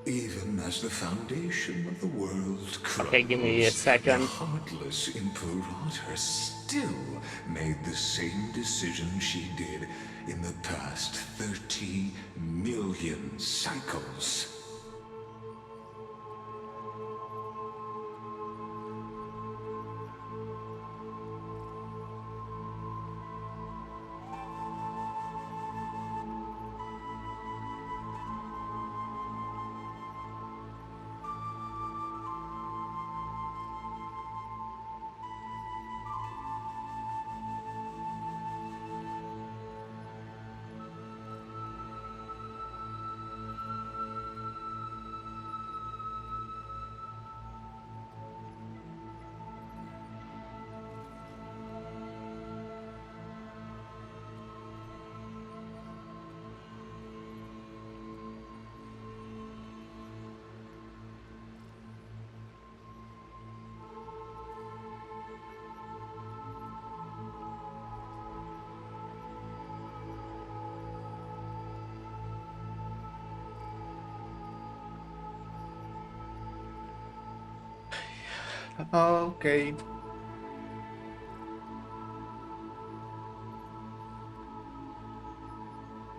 Even as the foundation of the world crumbles, Okay, give me a second. the heartless Imperator still made the same decision she did in the past 30 million cycles. Okay.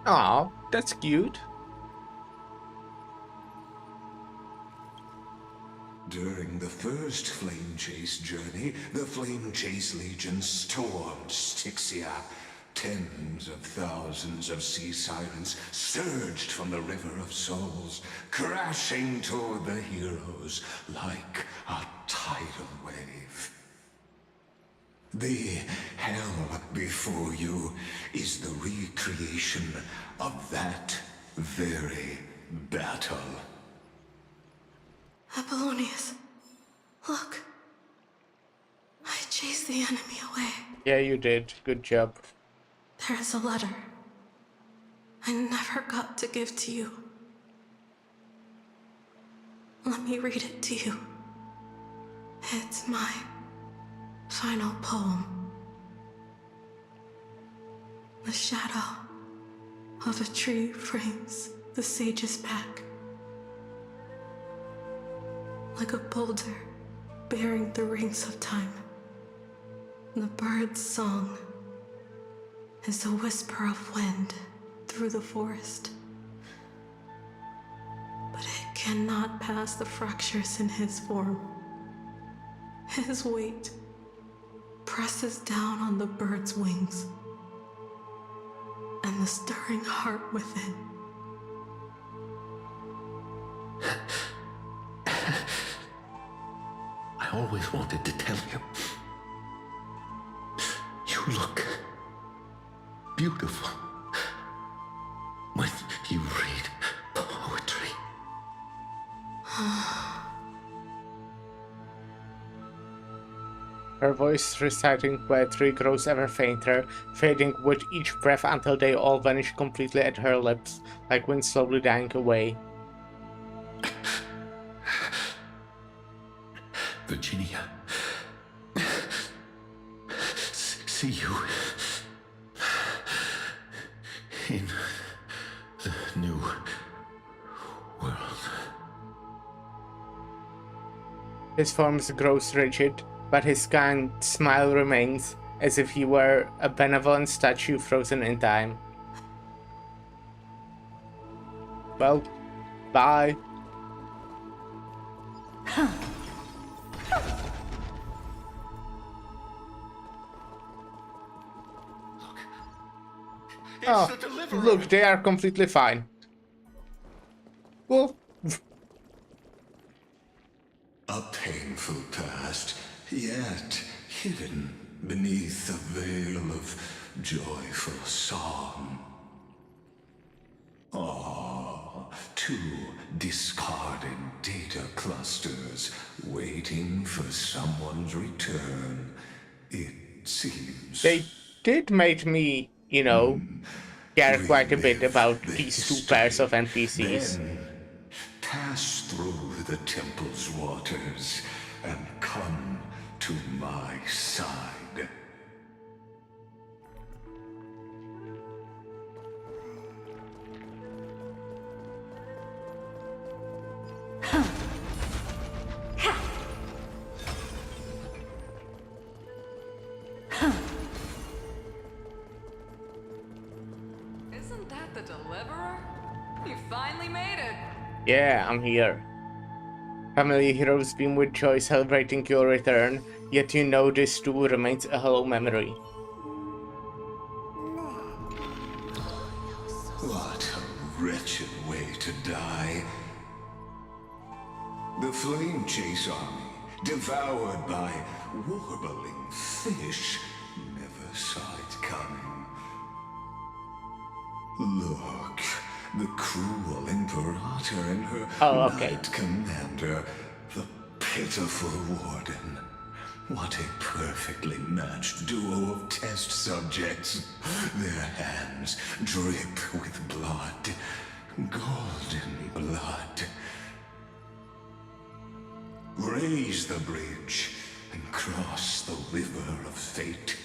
Aw, that's cute. During the first Flame Chase journey, the Flame Chase Legion stormed Styxia. Tens of thousands of sea sirens surged from the River of Souls, crashing toward the heroes like a tidal wave. The hell before you is the recreation of that very battle. Apollonius, look. I chased the enemy away. Yeah, you did. Good job. There is a letter I never got to give to you. Let me read it to you. It's my final poem. The shadow of a tree frames the sage's back, like a boulder bearing the rings of time. The bird's song is a whisper of wind through the forest, but it cannot pass the fractures in his form. His weight presses down on the bird's wings and the stirring heart within. I always wanted to tell you. You look beautiful when you read poetry. Her voice reciting poetry grows ever fainter, fading with each breath until they all vanish completely at her lips, like wind slowly dying away. Virginia, see you in the new world. His form grows rigid, but his kind smile remains, as if he were a benevolent statue frozen in time. Well, bye. Oh, look, they are completely fine. Well, a painful past, yet hidden beneath a veil of joyful song. Ah, two discarded data clusters waiting for someone's return. It seems they did make me, care quite a bit about these two pairs of NPCs. Then pass through the temple's waters and come to my side. Isn't that the Deliverer? You finally made it. Yeah, I'm here. Family heroes beam with joy celebrating your return, yet you know this too remains a hollow memory. What a wretched way to die. The Flame Chase army, devoured by warbling fish, never saw it coming. Look, the cruel Imperator and her Knight Commander, the pitiful Warden. What a perfectly matched duo of test subjects. Their hands drip with blood, golden blood. Raise the bridge and cross the river of fate.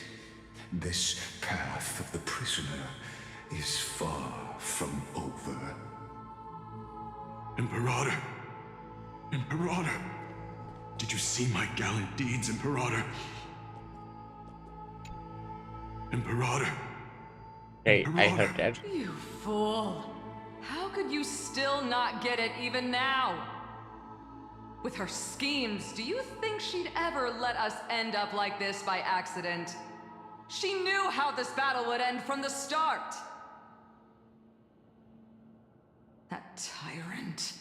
This path of the prisoner is far from over. Imperator! Imperator! Did you see my gallant deeds, Imperator? Imperator. Hey, I heard that. You fool. How could you still not get it even now? With her schemes, do you think she'd ever let us end up like this by accident? She knew how this battle would end from the start. That tyrant.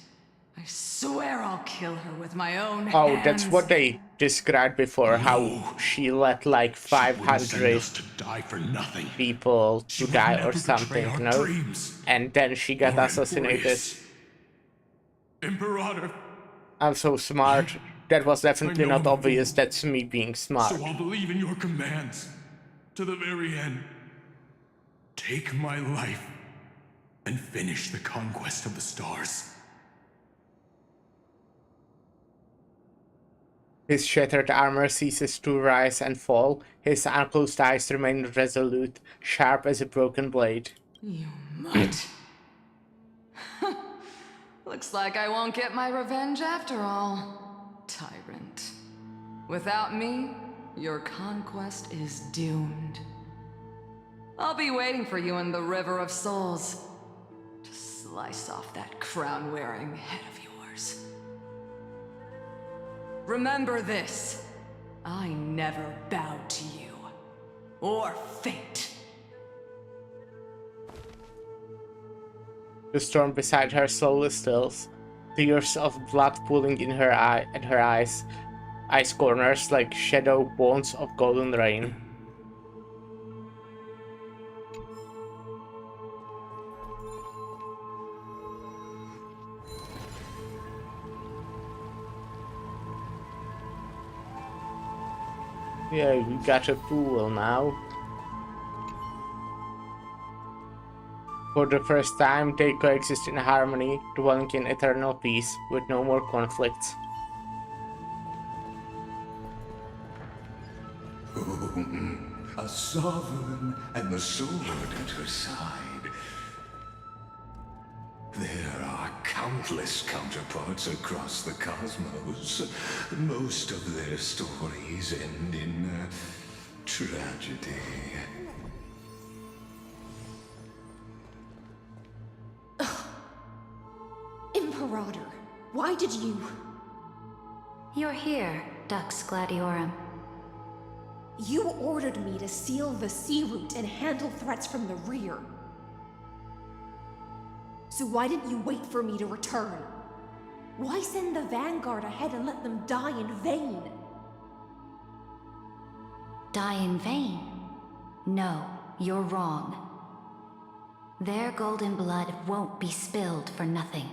I swear I'll kill her with my own hands. Oh, that's what they described before, how she let like 500 people to die or something, no? And then she got assassinated. Imperator. I'm so smart. That was definitely I know not I'm a obvious. fool. That's me being smart. So I'll believe in your commands to the very end. Take my life and finish the conquest of the stars. His shattered armor ceases to rise and fall. His unclosed eyes remain resolute, sharp as a broken blade. You mutt. Looks like I won't get my revenge after all, tyrant. Without me, your conquest is doomed. I'll be waiting for you in the River of Souls to slice off that crown-wearing head of yours. Remember this. I never bowed to you. Or fate. The storm beside her slowly stills, tears of blood pooling in her eyes, ice corners like shadow bonds of golden rain. Yeah, we got a pool now. For the first time, they coexist in harmony, dwelling in eternal peace, with no more conflicts. A sovereign and the sword at her side. There are countless counterparts across the cosmos. Most of their stories end in tragedy. Imperator, why did you... You're here, Dux Gladiorum. You ordered me to seal the sea route and handle threats from the rear. So why didn't you wait for me to return? Why send the vanguard ahead and let them die in vain? Die in vain? No, you're wrong. Their golden blood won't be spilled for nothing.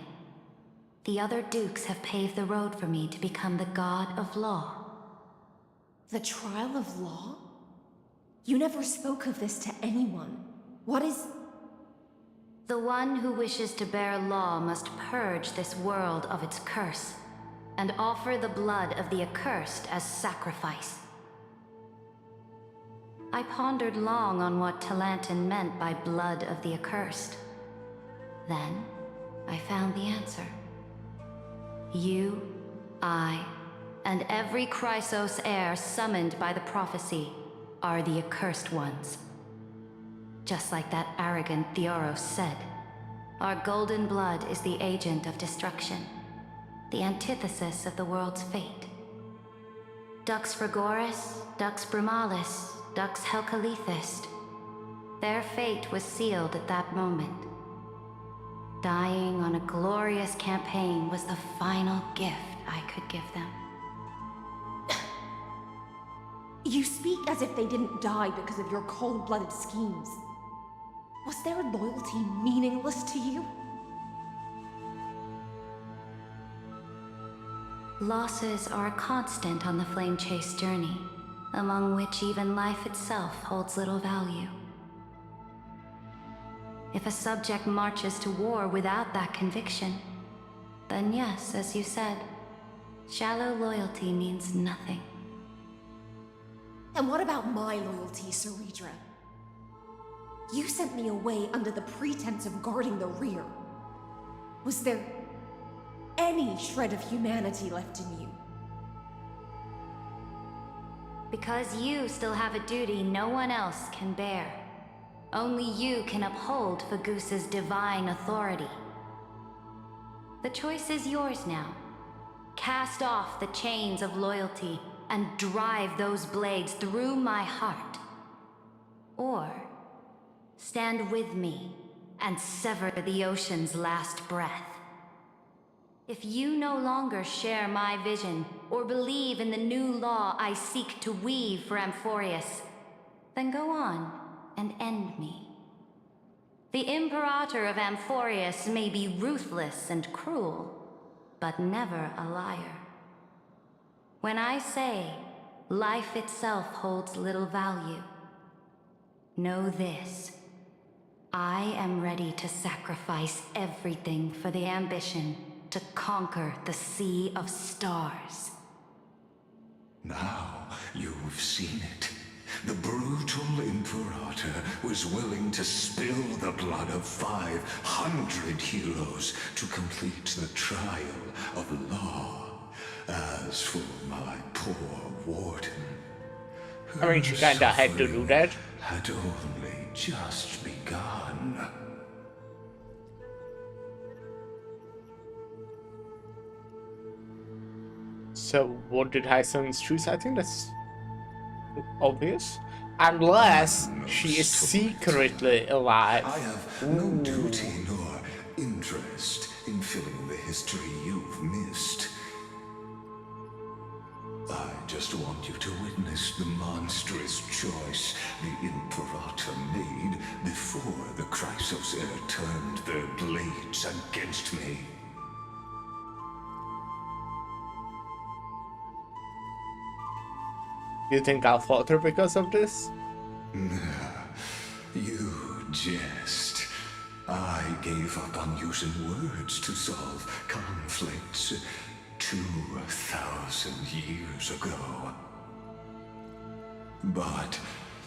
The other dukes have paved the road for me to become the god of law. The trial of law? You never spoke of this to anyone. What is... The one who wishes to bear law must purge this world of its curse, and offer the blood of the accursed as sacrifice. I pondered long on what Talantin meant by blood of the accursed. Then, I found the answer. You, I, and every Chrysos heir summoned by the prophecy are the accursed ones. Just like that arrogant Theoros said, our golden blood is the agent of destruction, the antithesis of the world's fate. Dux Frigoris, Dux Brumalis, Dux Helcalethist. Their fate was sealed at that moment. Dying on a glorious campaign was the final gift I could give them. You speak as if they didn't die because of your cold-blooded schemes. Was their loyalty meaningless to you? Losses are a constant on the Flame Chase journey, among which even life itself holds little value. If a subject marches to war without that conviction, then yes, as you said, shallow loyalty means nothing. And what about my loyalty, Ceridra? You sent me away under the pretense of guarding the rear. Was there any shred of humanity left in you? Because you still have a duty no one else can bear. Only you can uphold Fagusa's divine authority. The choice is yours now. Cast off the chains of loyalty and drive those blades through my heart. Or stand with me and sever the ocean's last breath. If you no longer share my vision or believe in the new law I seek to weave for Amphorius, then go on and end me. The Imperator of Amphorius may be ruthless and cruel, but never a liar. When I say life itself holds little value, know this. I am ready to sacrifice everything for the ambition to conquer the Sea of Stars. Now you've seen it. The brutal Imperator was willing to spill the blood of 500 heroes to complete the trial of law. As for my poor warden, I mean, she kinda had to do that. Had only just begun. So what did Hyson choose? I think that's obvious. Unless she is secretly alive. I have no duty nor interest in filling the history you've missed. I just want you to witness the monstrous choice the Imperator made before the Chrysos Heir turned their blades against me. You think I'll falter because of this? You jest. I gave up on using words to solve conflicts 2,000 years ago. But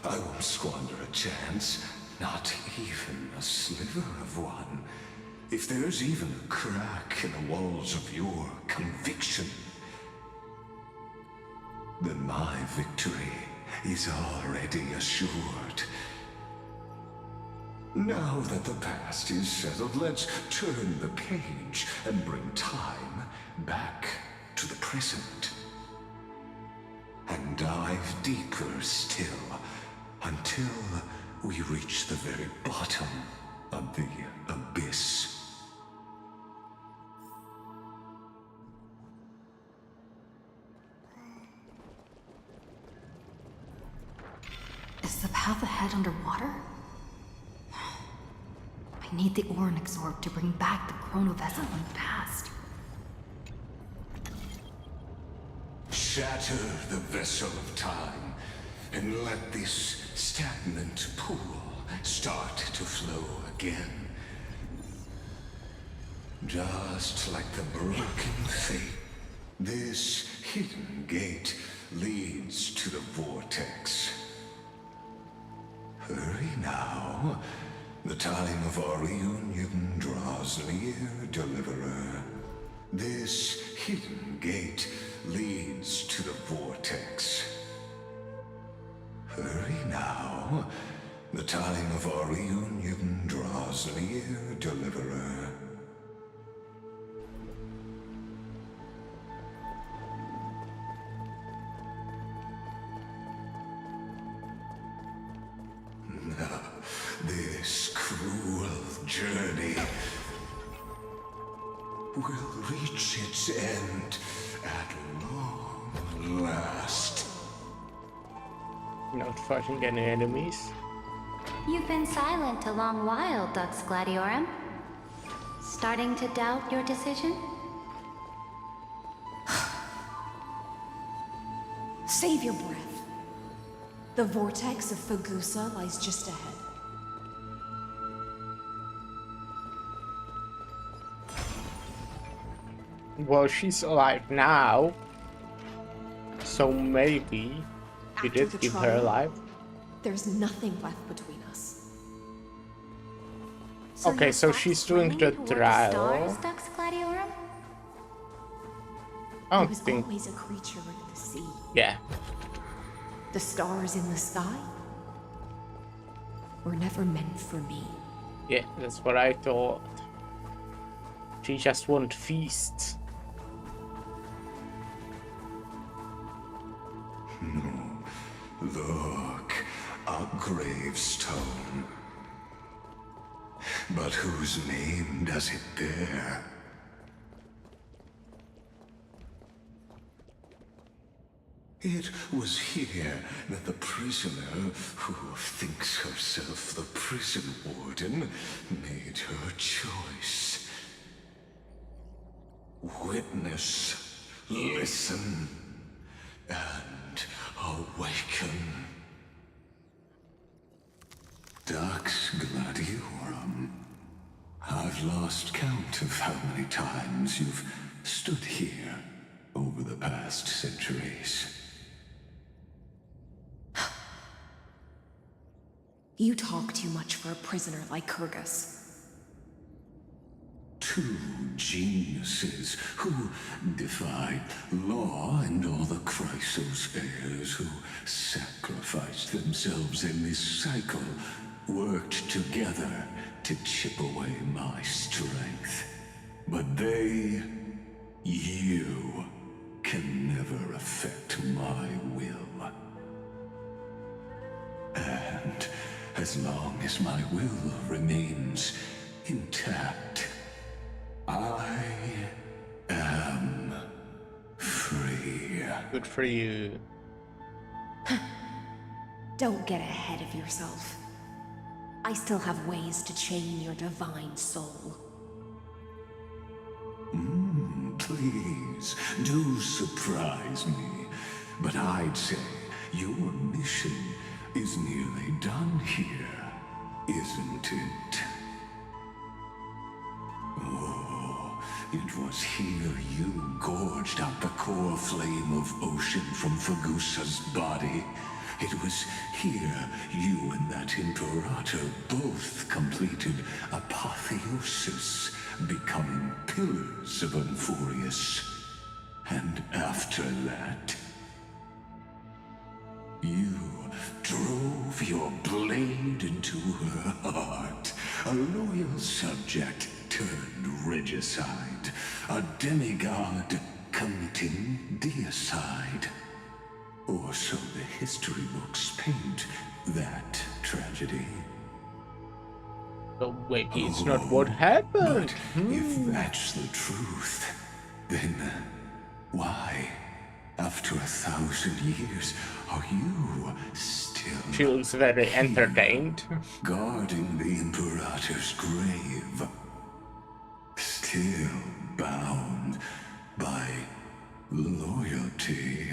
I won't squander a chance, not even a sliver of one. If there's even a crack in the walls of your conviction, then my victory is already assured. Now that the past is settled, let's turn the page and bring time back to the present. And dive deeper still, until we reach the very bottom of the abyss. Is the path ahead underwater? I need the Oryx orb to bring back the chrono vessel from the past. Shatter the vessel of time, and let this stagnant pool start to flow again. Just like the broken fate, this hidden gate leads to the vortex. Hurry now. The time of our reunion draws near, Deliverer. This hidden gate leads to the vortex. Hurry now. The time of our reunion draws near, Deliverer. This cruel journey will reach its end at long last. Not fighting any enemies. You've been silent a long while, Dux Gladiorum. Starting to doubt your decision? Save your breath. The vortex of Fagusa lies just ahead. Well, she's alive now, so maybe we After did the keep her trial, alive. There's nothing left between us. Okay, so she's doing the trial. Stars, Dux Gladiorum? I He don't was think. always a creature of the sea. Yeah. The stars in the sky were never meant for me. Yeah, that's what I thought. She just won't feast. Look, a gravestone. But whose name does it bear? It was here that the prisoner, who thinks herself the prison warden, made her choice. Witness, listen, and awaken. Dux Gladiorum. I've lost count of how many times you've stood here over the past centuries. You talk too much for a prisoner like Kyrgyz. Two geniuses who defied law and all the Chrysos heirs who sacrificed themselves in this cycle worked together to chip away my strength. But they, you, can never affect my will. And as long as my will remains intact, I am free. Good for you. Don't get ahead of yourself. I still have ways to chain your divine soul. Please, do surprise me. But I'd say your mission is nearly done here, isn't it? Oh, it was here you gorged out the core flame of ocean from Fagusa's body. It was here you and that Imperator both completed apotheosis, becoming pillars of Euphorius. And after that, you drove your blade into her heart, a loyal subject turned regicide, a demigod committing deicide. Or so the history books paint that tragedy. But maybe it's not what happened. If that's the truth, then why, after 1,000 years, are you still... She looks very entertained. Guarding the Imperator's grave. Still bound by loyalty.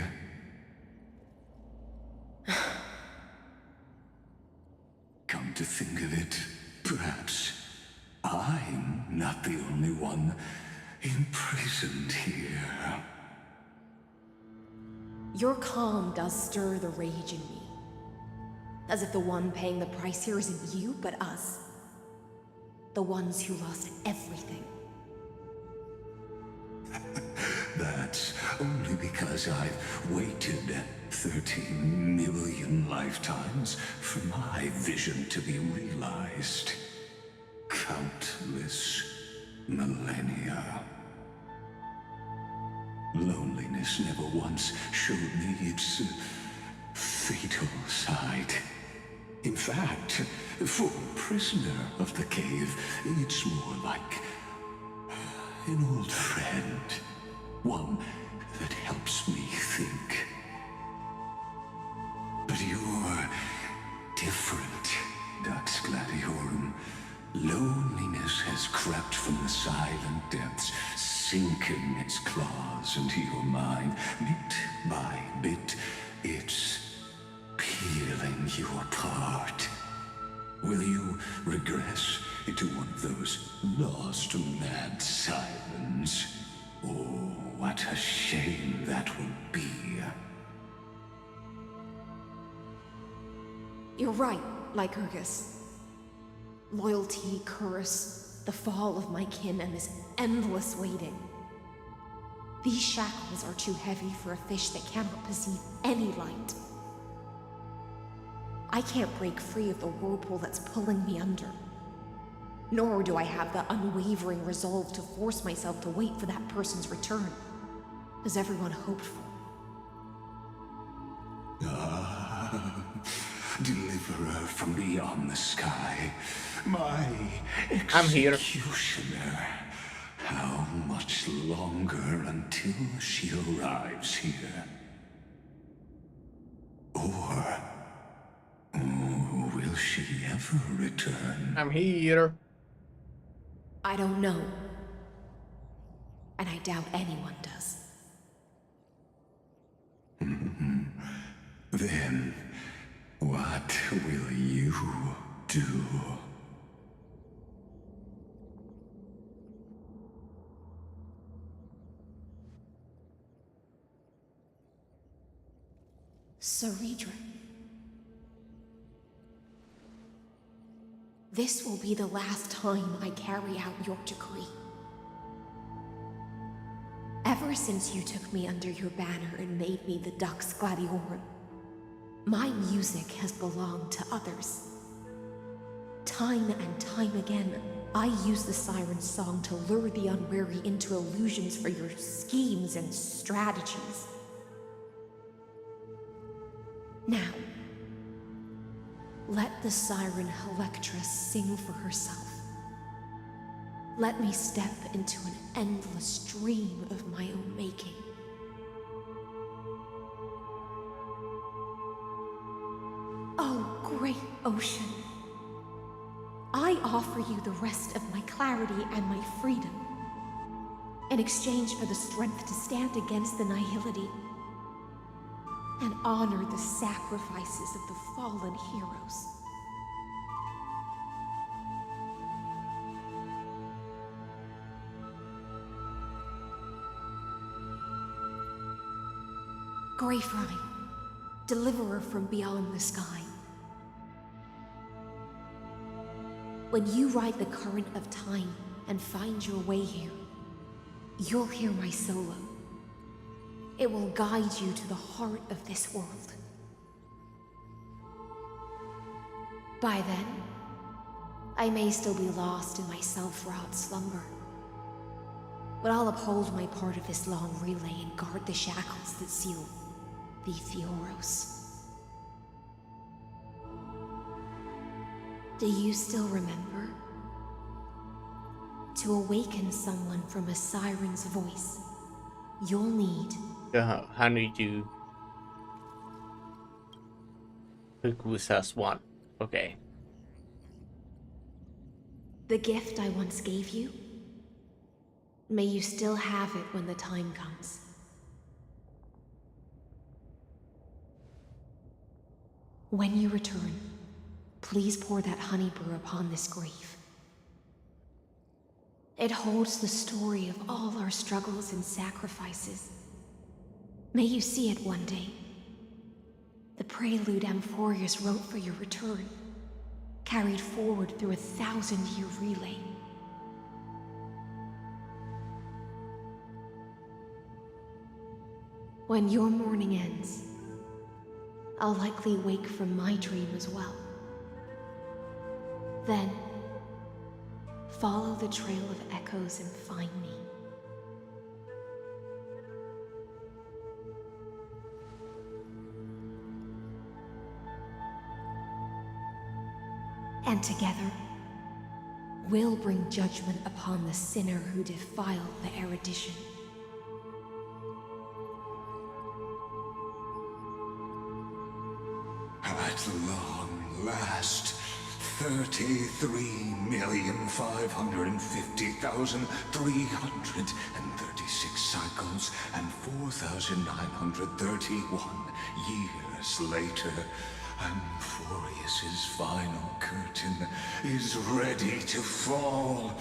Come to think of it, perhaps I'm not the only one imprisoned here. Your calm does stir the rage in me. As if the one paying the price here isn't you, but us. The ones who lost everything. That's only because I've waited 13 million lifetimes for my vision to be realized. Countless millennia. Loneliness never once showed me its fatal side. In fact, for a prisoner of the cave, it's more like an old friend. One that helps me think. But you're different, Dux Gladiorum. Loneliness has crept from the silent depths, sinking its claws into your mind. Bit by bit, it's peeling you apart. Will you regress into one of those lost mad sirens? Oh, what a shame that would be. You're right, Lycurgus. Loyalty, curse, the fall of my kin, and this endless waiting. These shackles are too heavy for a fish that cannot perceive any light. I can't break free of the whirlpool that's pulling me under. Nor do I have the unwavering resolve to force myself to wait for that person's return, as everyone hoped for. Deliverer from beyond the sky, my I'm here. executioner. How much longer until she arrives here? Or will she ever return? I'm here. I don't know. And I doubt anyone does. Then, what will you do? Saridra. This will be the last time I carry out your decree. Ever since you took me under your banner and made me the Dux Gladiorum, my music has belonged to others. Time and time again, I use the siren's song to lure the unwary into illusions for your schemes and strategies. Now, let the siren Electra sing for herself. Let me step into an endless dream of my own making. Oh, great ocean. I offer you the rest of my clarity and my freedom, in exchange for the strength to stand against the nihility and honor the sacrifices of the fallen heroes. Graferine, deliverer from beyond the sky. When you ride the current of time and find your way here, you'll hear my solo. It will guide you to the heart of this world. By then, I may still be lost in my self-wrought slumber, but I'll uphold my part of this long relay and guard the shackles that seal the Theoros. Do you still remember? To awaken someone from a siren's voice, you'll need... How need you... Hokusas one. Okay. The gift I once gave you? May you still have it when the time comes. When you return, please pour that honey brew upon this grave. It holds the story of all our struggles and sacrifices. May you see it one day. The prelude Amphorius wrote for your return, carried forward through a 1,000-year relay. When your mourning ends, I'll likely wake from my dream as well. Then, follow the trail of echoes and find me. And together, we'll bring judgment upon the sinner who defiled the erudition. At long last, 33,550,336 cycles and 4,931 years later, Amphorius's final curtain is ready to fall.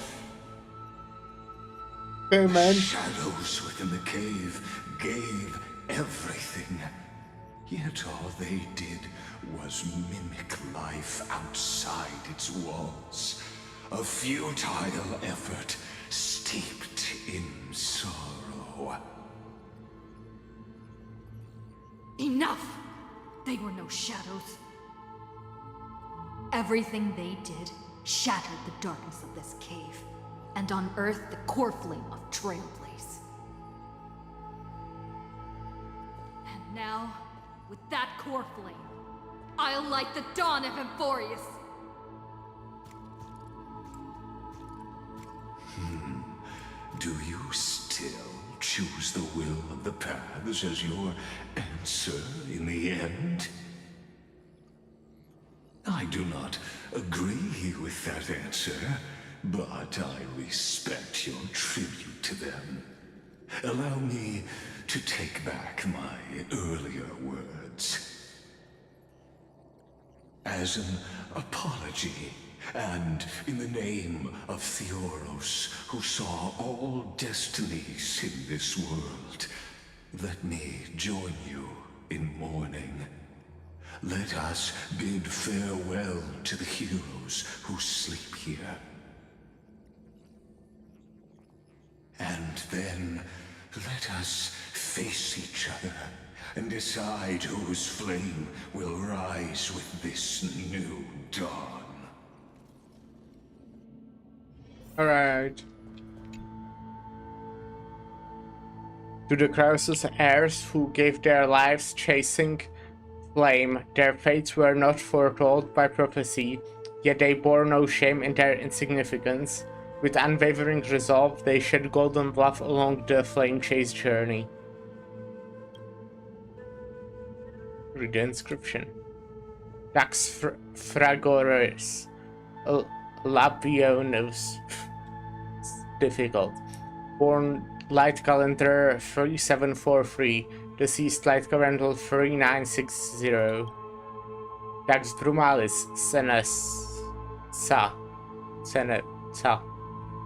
Hey, man. Shadows within the cave gave everything. Yet all they did was mimic life outside its walls. A futile effort steeped in sorrow. Enough! They were no shadows. Everything they did shattered the darkness of this cave, and unearthed the core flame of Trailblaze. And now, with that core flame, I'll light the dawn of Emphorius! Do you still choose the will of the paths as your answer in the end? I do not agree with that answer, but I respect your tribute to them. Allow me to take back my earlier words. As an apology, and in the name of Theoros, who saw all destinies in this world, let me join you in mourning. Let us bid farewell to the heroes who sleep here. And then let us face each other and decide whose flame will rise with this new dawn. Alright. To the Croesus heirs who gave their lives chasing flame, their fates were not foretold by prophecy, yet they bore no shame in their insignificance. With unwavering resolve, they shed golden blood along the flame chase journey. Read the inscription. Dax Fragoris Labionus. It's difficult. Born Light Calendar 3743. Deceased Light Calendar 3960. Dax Brumalis Senesa.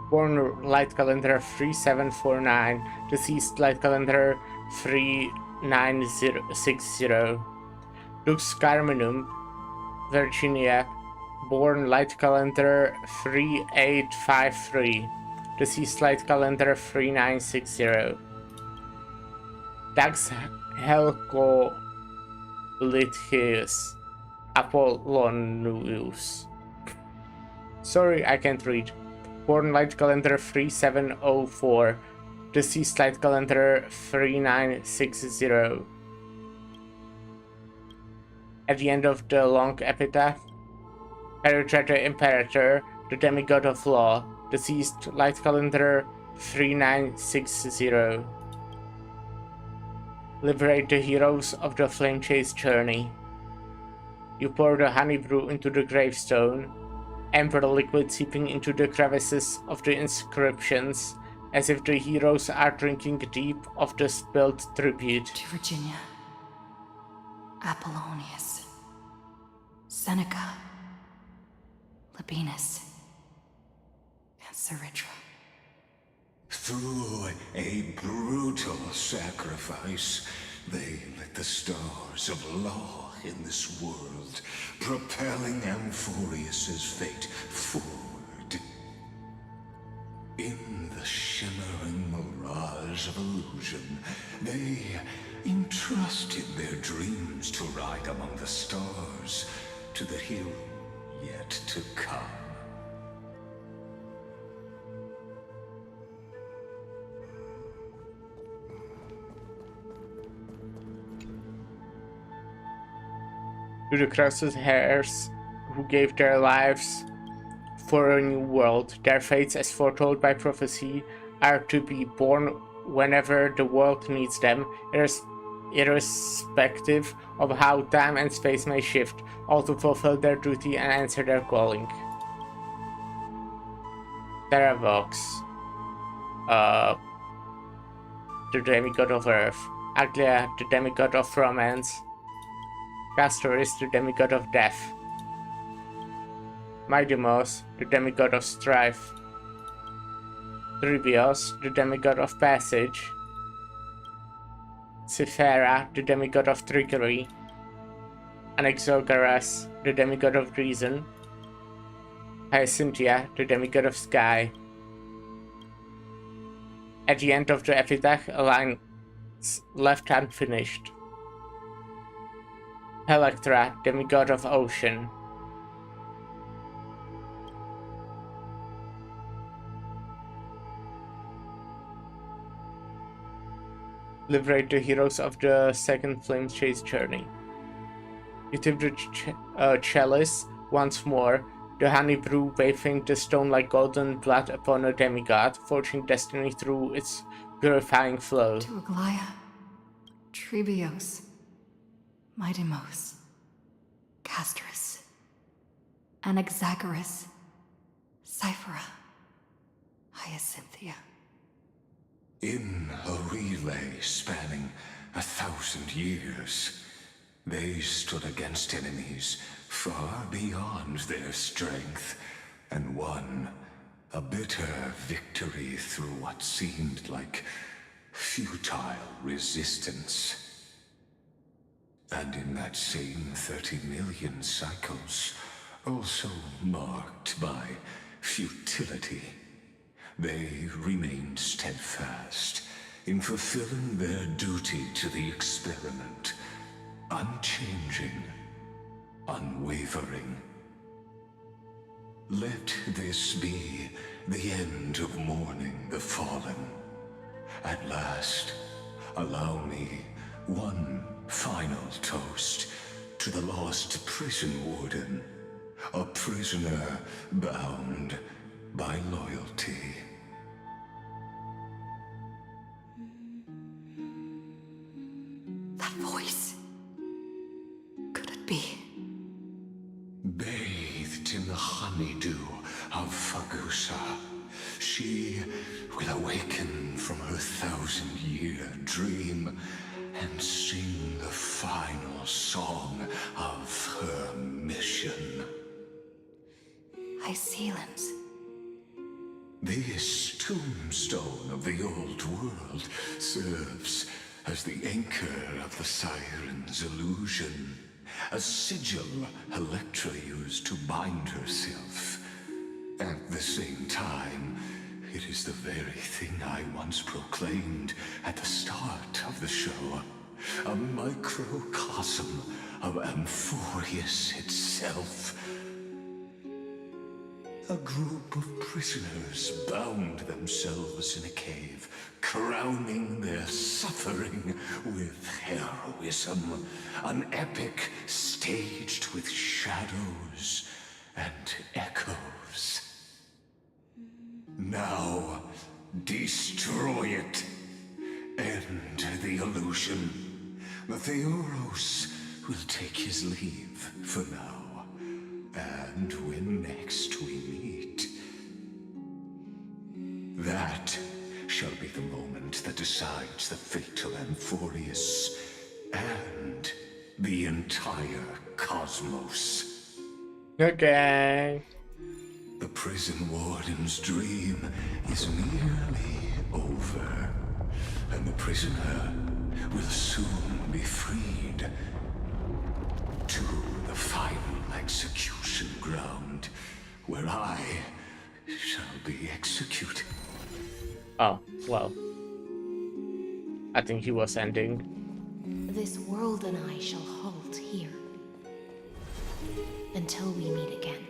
Born Light Calendar 3749. Deceased Light Calendar 3960. Lux Carminum, Virginia. Born Light Calendar 3853. Deceased Light Calendar 3960. Dax Helcolithius Apollonius. Sorry, I can't read. Born Light Calendar 3704. Deceased Light Calendar 3960. At the end of the long epitaph, Hereditary Imperator, the demigod of law, deceased Light Calendar 3960. Liberate the heroes of the flame chase journey. You pour the honey brew into the gravestone, amber liquid seeping into the crevices of the inscriptions, as if the heroes are drinking deep of the spilled tribute. To Virginia, Apollonius, Seneca, Labienus, and Saritra. Through a brutal sacrifice, they lit the stars of law in this world, propelling Amphorius's fate forward. In the shimmering mirage of illusion, they entrusted their dreams to ride among the stars to the hero yet to come. To the Croesus heirs who gave their lives for a new world, their fates as foretold by prophecy are to be born whenever the world needs them, irrespective of how time and space may shift, all to fulfill their duty and answer their calling. Terravox, the demigod of earth. Aglia, the demigod of romance. Castoris, the demigod of death. Maidimos, the demigod of strife. Trivios, the demigod of passage. Cythera, the demigod of trickery. Anaxagoras, the demigod of reason. Hyacinthia, the demigod of sky. At the end of the epitaph, a line left unfinished. Electra, demigod of ocean. liberate the heroes of the second flame chase journey. You tip the chalice once more, the honey brew bathing the stone like golden blood upon a demigod, forging destiny through its purifying flow. Tuaglaya, Trebios, Midimos, Castris, Anaxagoras, Cyphera, Hyacinthia. In a relay spanning 1,000 years, they stood against enemies far beyond their strength, and won a bitter victory through what seemed like futile resistance. And in that same 30 million cycles, also marked by futility, they remained steadfast in fulfilling their duty to the experiment, unchanging, unwavering. Let this be the end of mourning the fallen. At last, allow me one final toast to the lost prison warden, a prisoner bound by loyalty. That voice. Could it be? Bathed in the honeydew of Fagusa, she will awaken from her 1,000-year dream and sing the final song of her mission. Hycelans. This tombstone of the old world serves as the anchor of the Siren's illusion, a sigil Electra used to bind herself. At the same time, it is the very thing I once proclaimed at the start of the show, a microcosm of Amphorius itself. A group of prisoners bound themselves in a cave, crowning their suffering with heroism. An epic staged with shadows and echoes. Now, destroy it. End the illusion. Theoros will take his leave for now. And when next we meet, that shall be the moment that decides the fate of Amphorius and the entire cosmos. Okay. The prison warden's dream is nearly over, and the prisoner will soon be freed to the final execution ground, where I shall be executed. Oh, well. I think he was ending. This world and I shall halt here until we meet again.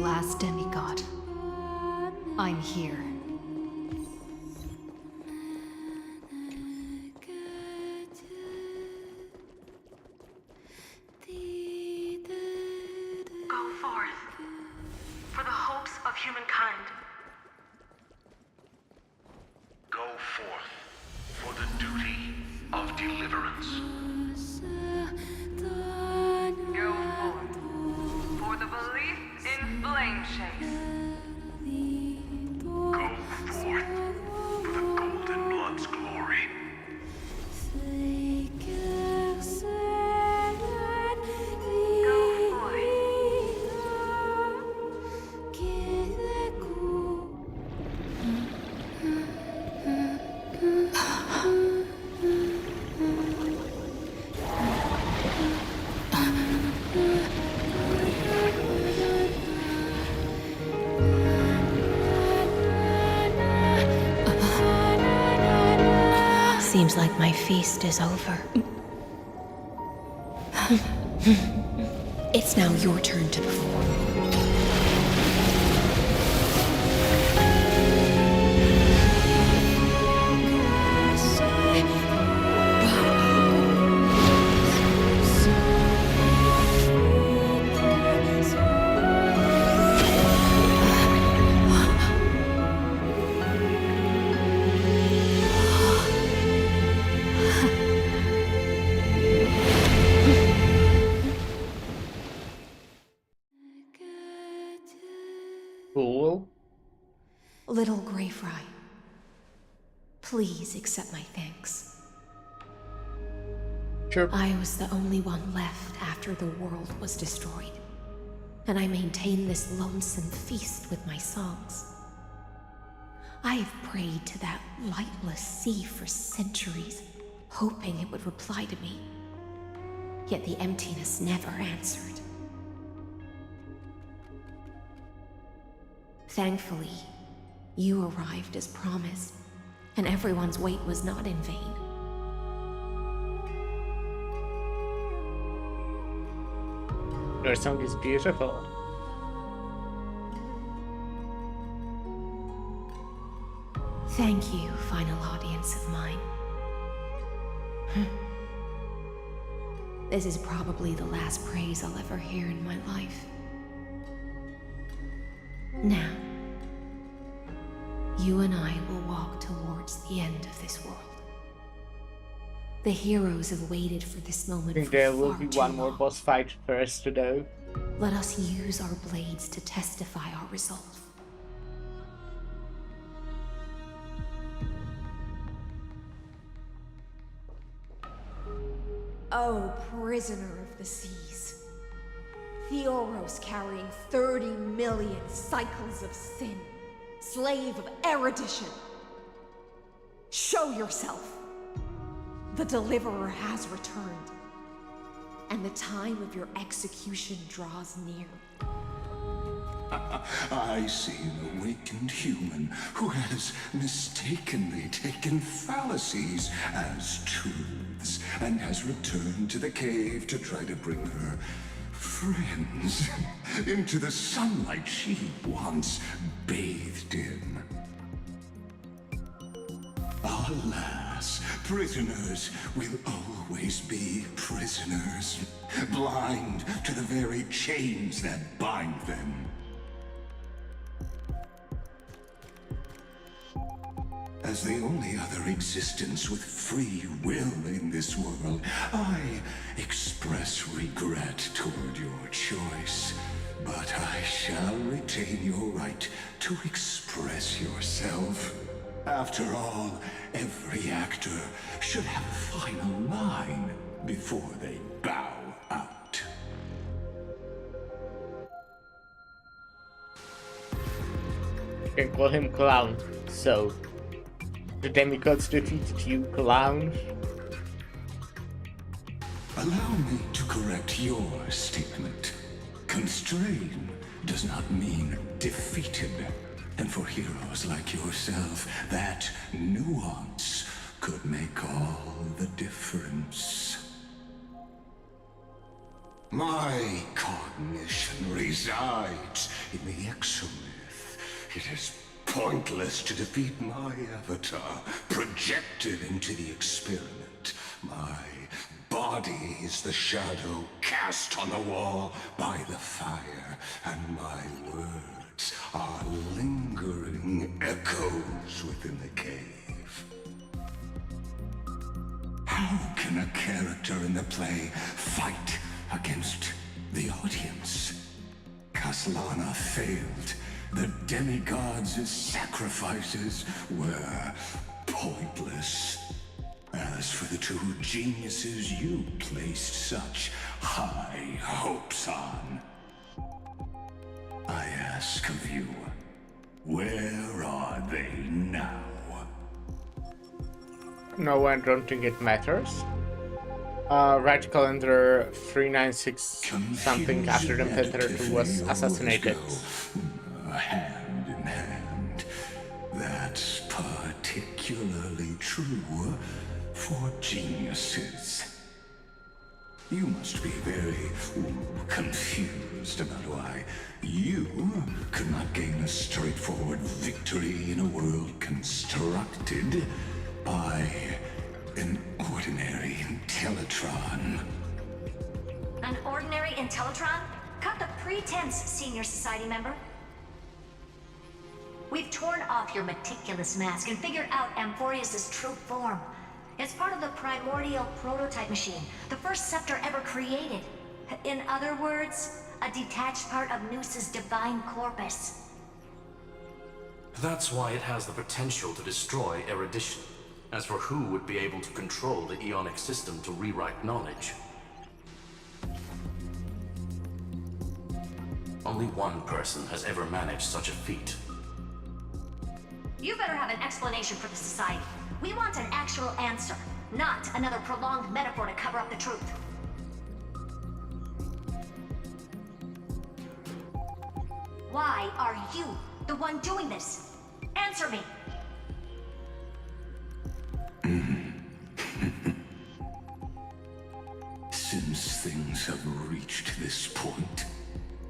Last demigod. I'm here. Go forth for the hopes of humankind. Go forth for the duty of deliverance. Go forth for the belief in flame chase. Go forth for the Golden Blood's glory. Go forth seems like my feast is over. It's now your turn to perform. Cool. Little Grey Fry, please accept my thanks. Sure. I was the only one left after the world was destroyed, and I maintain this lonesome feast with my songs. I have prayed to that lightless sea for centuries, hoping it would reply to me. Yet the emptiness never answered. Thankfully, you arrived as promised, and everyone's wait was not in vain. Your song is beautiful. Thank you, final audience of mine. This is probably the last praise I'll ever hear in my life. Now, you and I will walk towards the end of this world. The heroes have waited for this moment I think for there will far be too one more long. boss fight first to do. Let us use our blades to testify our resolve. Oh, prisoner of the seas. Theoros carrying 30 million cycles of sin. Slave of erudition. Show yourself. The Deliverer has returned. And the time of your execution draws near. I see an awakened human who has mistakenly taken fallacies as truths and has returned to the cave to try to bring her friends into the sunlight she once bathed in. Alas, prisoners will always be prisoners, blind to the very chains that bind them. As the only other existence with free will in this world, I express regret toward your choice. But I shall retain your right to express yourself. After all, every actor should have a final line before they bow out. You can call him Clown. So, the demigods defeated you, Clown. Allow me to correct your statement. Constrain does not mean defeated. And for heroes like yourself, that nuance could make all the difference. My cognition resides in the exomyth. It is pointless to defeat my avatar, projected into the experiment. My body is the shadow cast on the wall by the fire, and my words are lingering echoes within the cave. How can a character in the play fight against the audience? Kaslana failed. The demigods' sacrifices were pointless. As for the two geniuses you placed such high hopes on, I ask of you, where are they now? No, I don't think it matters. Right calendar 396 something after the Imperator was assassinated. Hand in hand. That's particularly true for geniuses. You must be very confused about why you could not gain a straightforward victory in a world constructed by an ordinary Intellitron. An ordinary Intellitron? Cut the pretense, Senior Society member. We've torn off your meticulous mask and figured out Amphorius' true form. It's part of the primordial prototype machine, the first scepter ever created. In other words, a detached part of Noos's divine corpus. That's why it has the potential to destroy erudition. As for who would be able to control the Ionic system to rewrite knowledge, only one person has ever managed such a feat. You better have an explanation for the Society. We want an actual answer, not another prolonged metaphor to cover up the truth. Why are you the one doing this? Answer me! Since things have reached this point,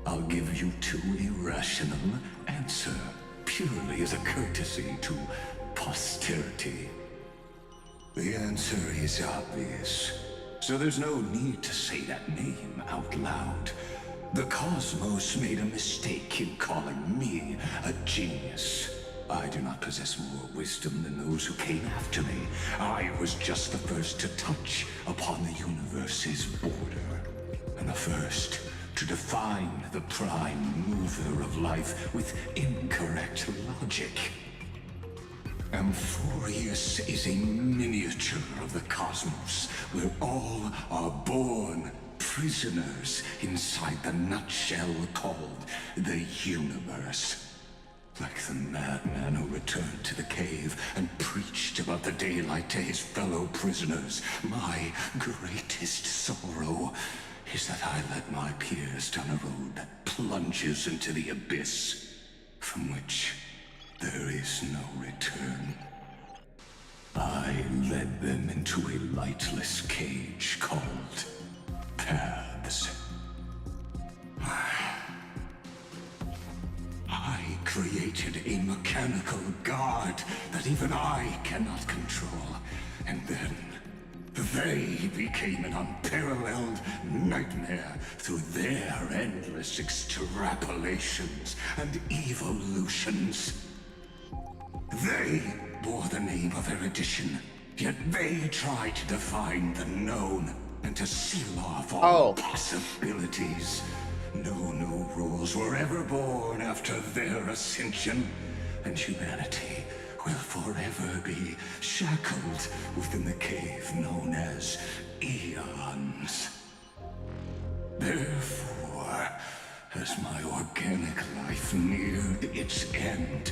I'll give you two irrational answers, purely as a courtesy to posterity. The answer is obvious, so there's no need to say that name out loud. The cosmos made a mistake in calling me a genius. I do not possess more wisdom than those who came after me. I was just the first to touch upon the universe's border, and the first to define the prime mover of life with incorrect logic. Amphorius is a miniature of the cosmos, where all are born prisoners inside the nutshell called the universe. Like the madman who returned to the cave and preached about the daylight to his fellow prisoners, my greatest sorrow is that I led my peers down a road that plunges into the abyss, from which there is no return. I led them into a lightless cage called paths. I created a mechanical guard that even I cannot control, and then they became an unparalleled nightmare through their endless extrapolations and evolutions. They bore the name of erudition, yet they tried to define the known and to seal off all possibilities. No new rules were ever born after their ascension, and humanity will forever be shackled within the cave known as eons. Therefore, as my organic life neared its end,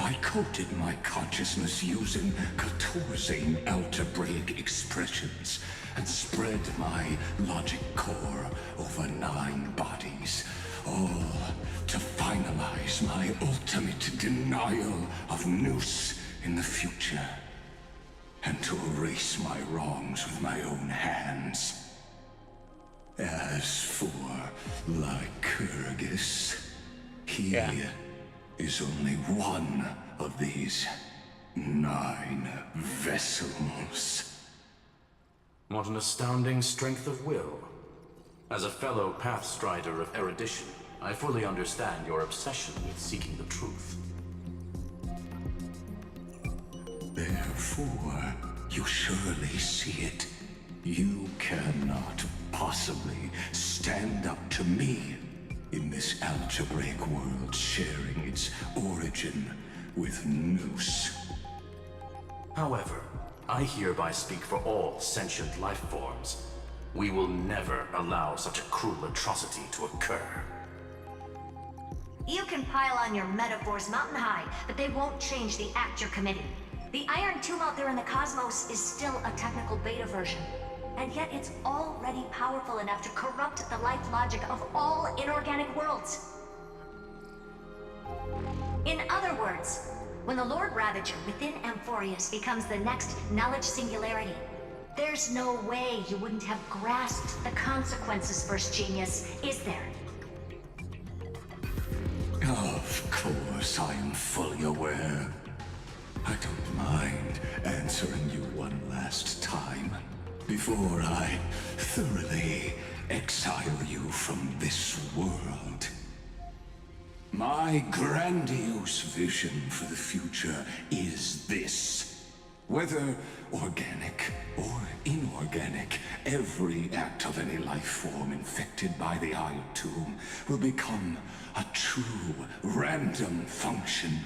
I coded my consciousness using 14 algebraic expressions and spread my logic core over 9 bodies, all to finalize my ultimate denial of Noos in the future, and to erase my wrongs with my own hands. As for Lycurgus, he is only one of these 9 vessels. What an astounding strength of will. As a fellow pathstrider of erudition, I fully understand your obsession with seeking the truth. Therefore, you surely see it. You cannot possibly stand up to me in this algebraic world sharing its origin with Noos. However, I hereby speak for all sentient life forms. We will never allow such a cruel atrocity to occur. You can pile on your metaphors mountain high, but they won't change the act you're committing. The Iron Tomb out there in the cosmos is still a technical beta version, and yet it's already powerful enough to corrupt the life logic of all inorganic worlds. In other words, when the Lord Ravager within Amphorius becomes the next knowledge singularity, There's no way you wouldn't have grasped the consequences, First Genius, is there? Of course, I am fully aware. I don't mind answering you one last time before I thoroughly exile you from this world. My grandiose vision for the future is this. Whether organic or inorganic, every act of any life form infected by the Eye of Tomb will become a true random function.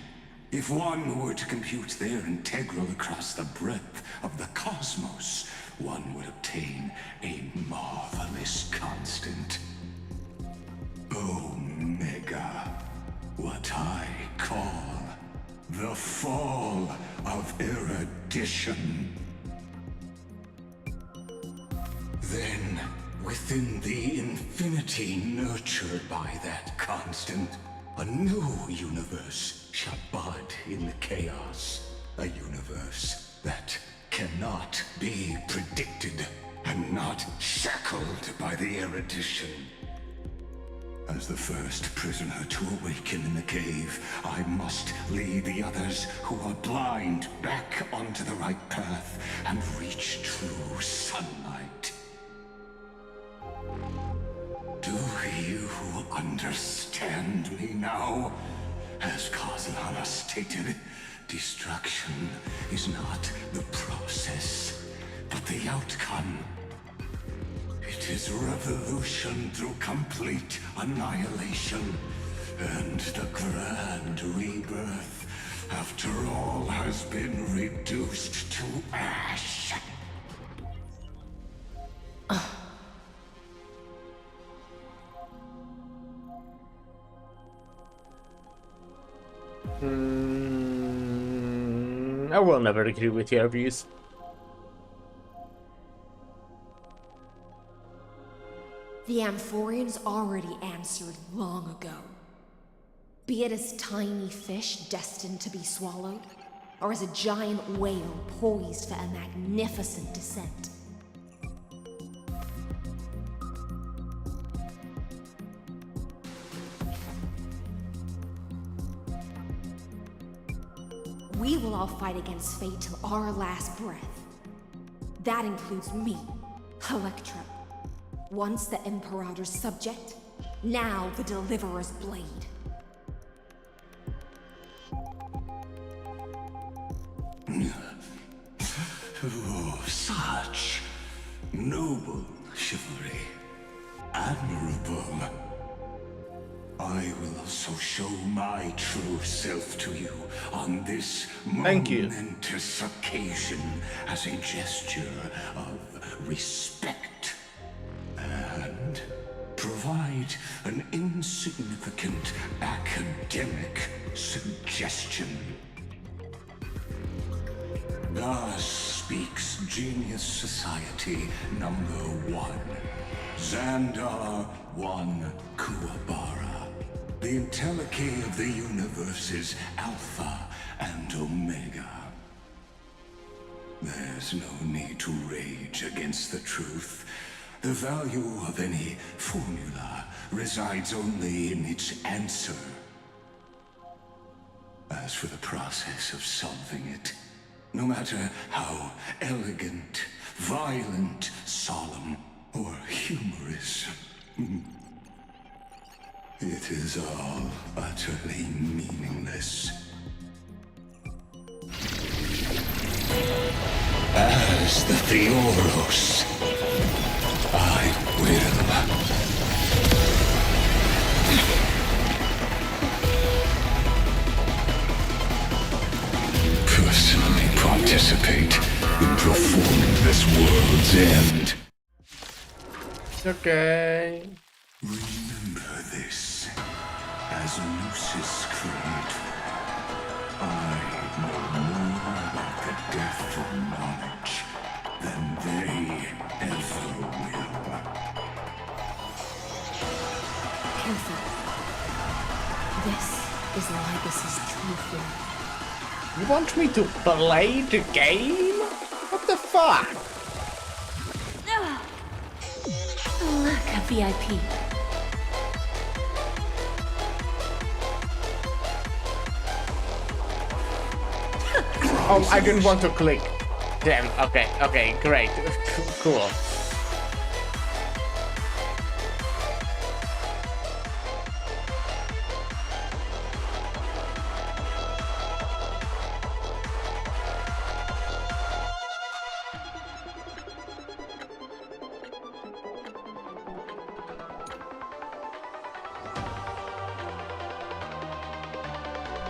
If one were to compute their integral across the breadth of the cosmos, one would obtain a marvelous constant. Omega, what I call the fall of erudition. Then, within the infinity nurtured by that constant, a new universe shall bud in the chaos. A universe that cannot be predicted and not shackled by the erudition. As the first prisoner to awaken in the cave, I must lead the others who are blind back onto the right path and reach true sunlight. Do you understand me now? As Kazalana stated, destruction is not the process, but the outcome. It is revolution through complete annihilation, and the grand rebirth, after all has been reduced to ash. I will never agree with your views. The Amphorians already answered long ago. Be it as tiny fish destined to be swallowed, or as a giant whale poised for a magnificent descent. We will all fight against fate till our last breath. That includes me, Electra. Once the Imperator's subject, now the Deliverer's blade. Oh, such noble chivalry. Admirable. I will also show my true self to you on this momentous occasion as a gesture of respect. And provide an insignificant academic suggestion. Thus speaks Genius Society number 1. Xandar 1 Kuwabara. The Entelechy of the universe's Alpha and Omega. There's no need to rage against the truth. The value of any formula resides only in its answer. As for the process of solving it, no matter how elegant, violent, solemn, or humorous, it is all utterly meaningless. As the Theoros, I will personally participate in performing this world's end. Okay. Remember this. As Lucis claimed, I know more about the death of knowledge than they ever will. Careful. This is Libus's true form. You want me to play the game? What the fuck? VIP. Oh, I didn't want to click. Damn, okay, great. Cool.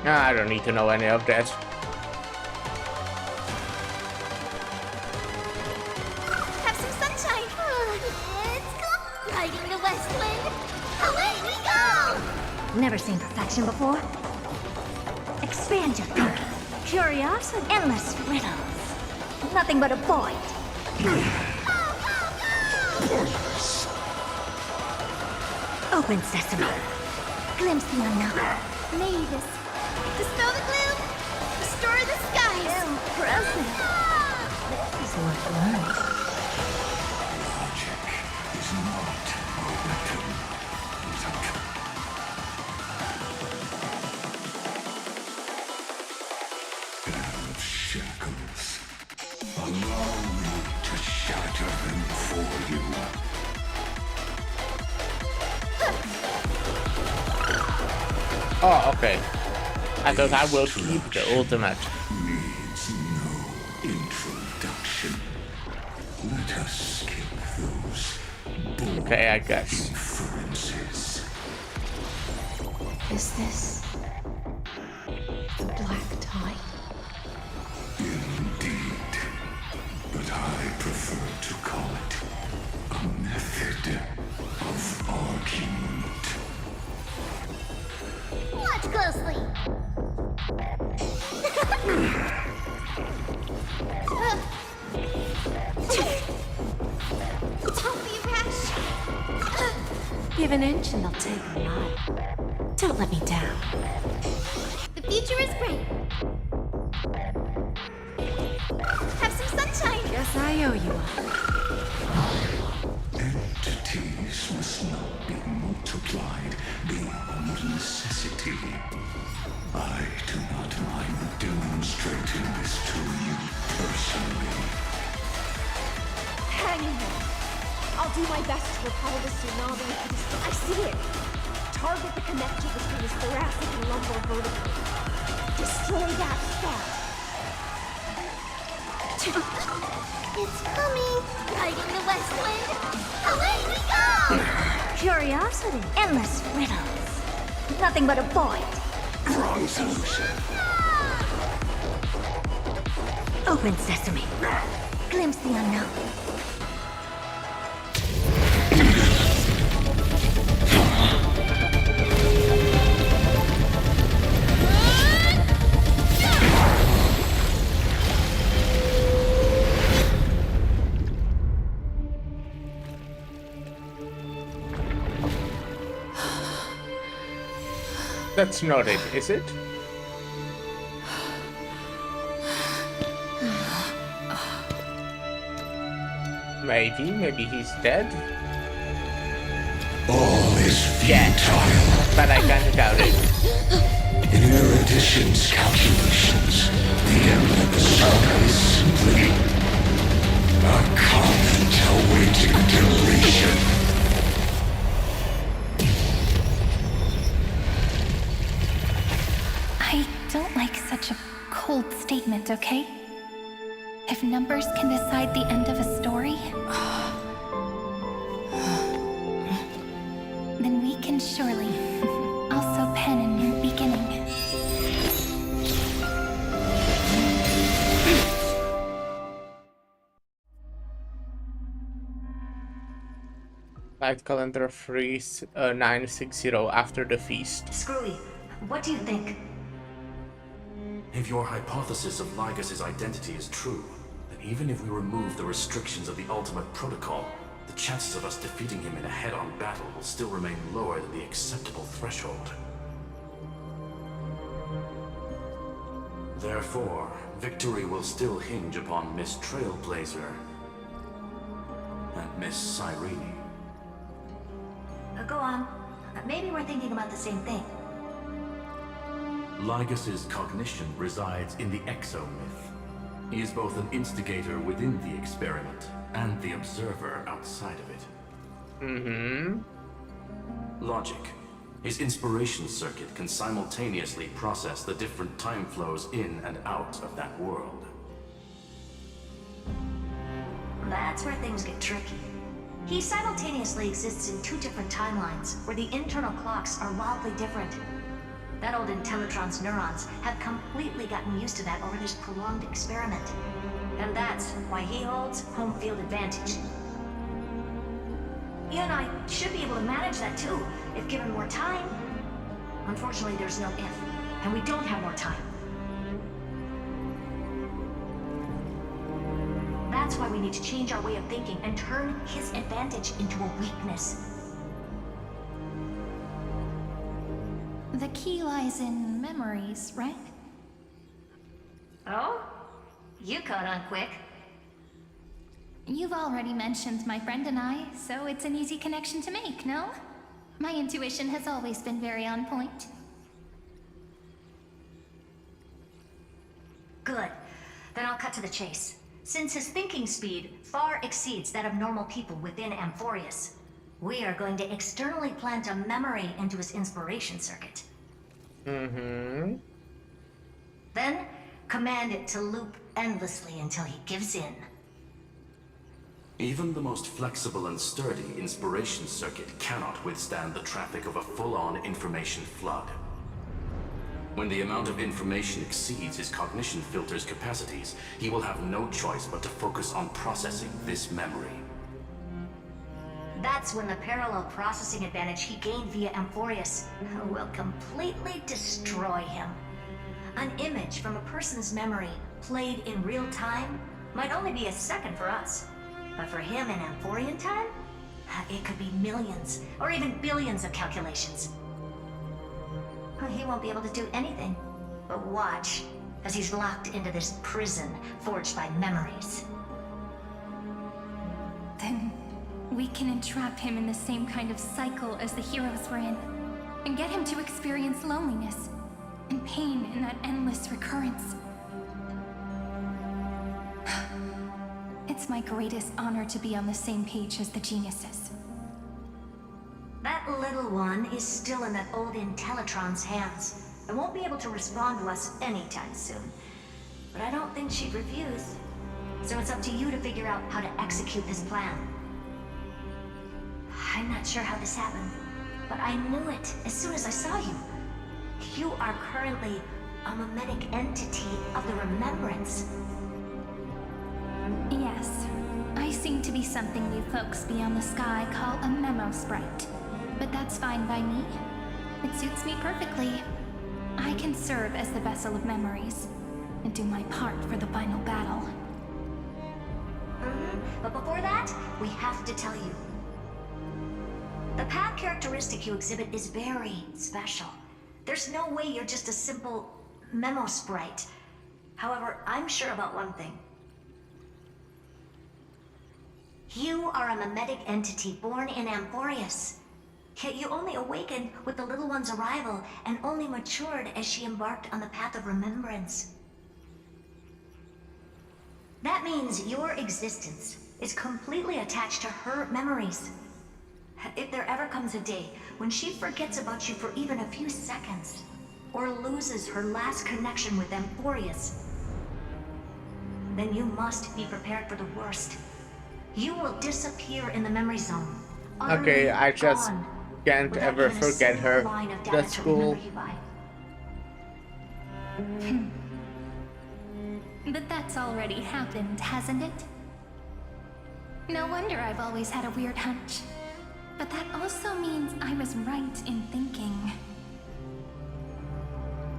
Nah, I don't need to know any of that. Have some sunshine. It's come. Riding the west wind. Away we go! Never seen perfection before? Expand your thinking. Curiosity. Endless riddles. Nothing but a void. Open sesame. Glimpse the unknown. Mavis. Dispel the gloom. Restore the skies. Impressive. This is worth learning. Logic is not a weapon. Pair of shackles. Allow me to shatter them for you. Oh, okay. I thought I will keep the ultimate. Needs no introduction. Let us skip those boring Okay, I guess. inferences. Is this the black tie? Indeed. But I prefer to call it a method of argument. Watch closely. Don't be rash. Give an inch and they'll take a mile. Don't let me down. The future is great. Have some sunshine. Guess I owe you one. Entities must not be multiplied beyond necessity. I do not mind demonstrating this to you personally. Hang in there. I'll do my best to repel the tsunami if it is. I see it. Target the connection between his thoracic and lumbar vertebrae. Destroy that spot. It's coming. Riding the west wind. Away we go! Curiosity. Endless riddles. Nothing but a void. Wrong solution. Open sesame. Glimpse the unknown. That's not it, is it? Maybe he's dead? All is futile. But I kinda doubt it. In Erudition's calculations, the emblem of the saga is simply a comment awaiting deletion. I don't like such a cold statement, okay? If numbers can decide the end of a story, then we can surely also pen a new beginning. Light calendar 3960 after the feast. Screwy, what do you think? If your hypothesis of Lygus' identity is true, then even if we remove the restrictions of the Ultimate Protocol, the chances of us defeating him in a head-on battle will still remain lower than the acceptable threshold. Therefore, victory will still hinge upon Miss Trailblazer and Miss Cyrene. Go on. Maybe we're thinking about the same thing. Lygas's cognition resides in the exomyth. He is both an instigator within the experiment and the observer outside of it. Mm-hmm. Logic. His inspiration circuit can simultaneously process the different time flows in and out of that world. That's where things get tricky. He simultaneously exists in two different timelines, where the internal clocks are wildly different. That old Intellitron's neurons have completely gotten used to that over this prolonged experiment. And that's why he holds home field advantage. You and I should be able to manage that too, if given more time. Unfortunately, there's no if, and we don't have more time. That's why we need to change our way of thinking and turn his advantage into a weakness. The key lies in memories, right? Oh? You caught on quick. You've already mentioned my friend and I, so it's an easy connection to make, no? My intuition has always been very on point. Good. Then I'll cut to the chase. Since his thinking speed far exceeds that of normal people within Amphorius, we are going to externally plant a memory into his inspiration circuit. Mm-hmm. Then, command it to loop endlessly until he gives in. Even the most flexible and sturdy inspiration circuit cannot withstand the traffic of a full-on information flood. When the amount of information exceeds his cognition filter's capacities, he will have no choice but to focus on processing this memory. That's when the parallel processing advantage he gained via Amphorius will completely destroy him. An image from a person's memory played in real time might only be a second for us. But for him in Amphorian time, it could be millions or even billions of calculations. He won't be able to do anything but watch as he's locked into this prison forged by memories. Then we can entrap him in the same kind of cycle as the heroes were in, and get him to experience loneliness and pain in that endless recurrence. It's my greatest honor to be on the same page as the geniuses. That little one is still in that old Intellitron's hands and won't be able to respond to us anytime soon. But I don't think she'd refuse. So it's up to you to figure out how to execute this plan. I'm not sure how this happened, but I knew it as soon as I saw you. You are currently a mimetic entity of the Remembrance. Yes, I seem to be something you folks beyond the sky call a memo sprite. But that's fine by me. It suits me perfectly. I can serve as the vessel of memories and do my part for the final battle. But before that, we have to tell you. The path characteristic you exhibit is very special. There's no way you're just a simple memo sprite. However, I'm sure about one thing. You are a mimetic entity born in Amphorius. Yet you only awakened with the little one's arrival and only matured as she embarked on the path of remembrance. That means your existence is completely attached to her memories. If there ever comes a day when she forgets about you for even a few seconds, or loses her last connection with Amphorius, then you must be prepared for the worst. You will disappear in the memory zone. Okay, I just gone, can't without ever even a forget single her. line of data That's to cool. remember you by. But that's already happened, hasn't it? No wonder I've always had a weird hunch. But that also means I was right in thinking.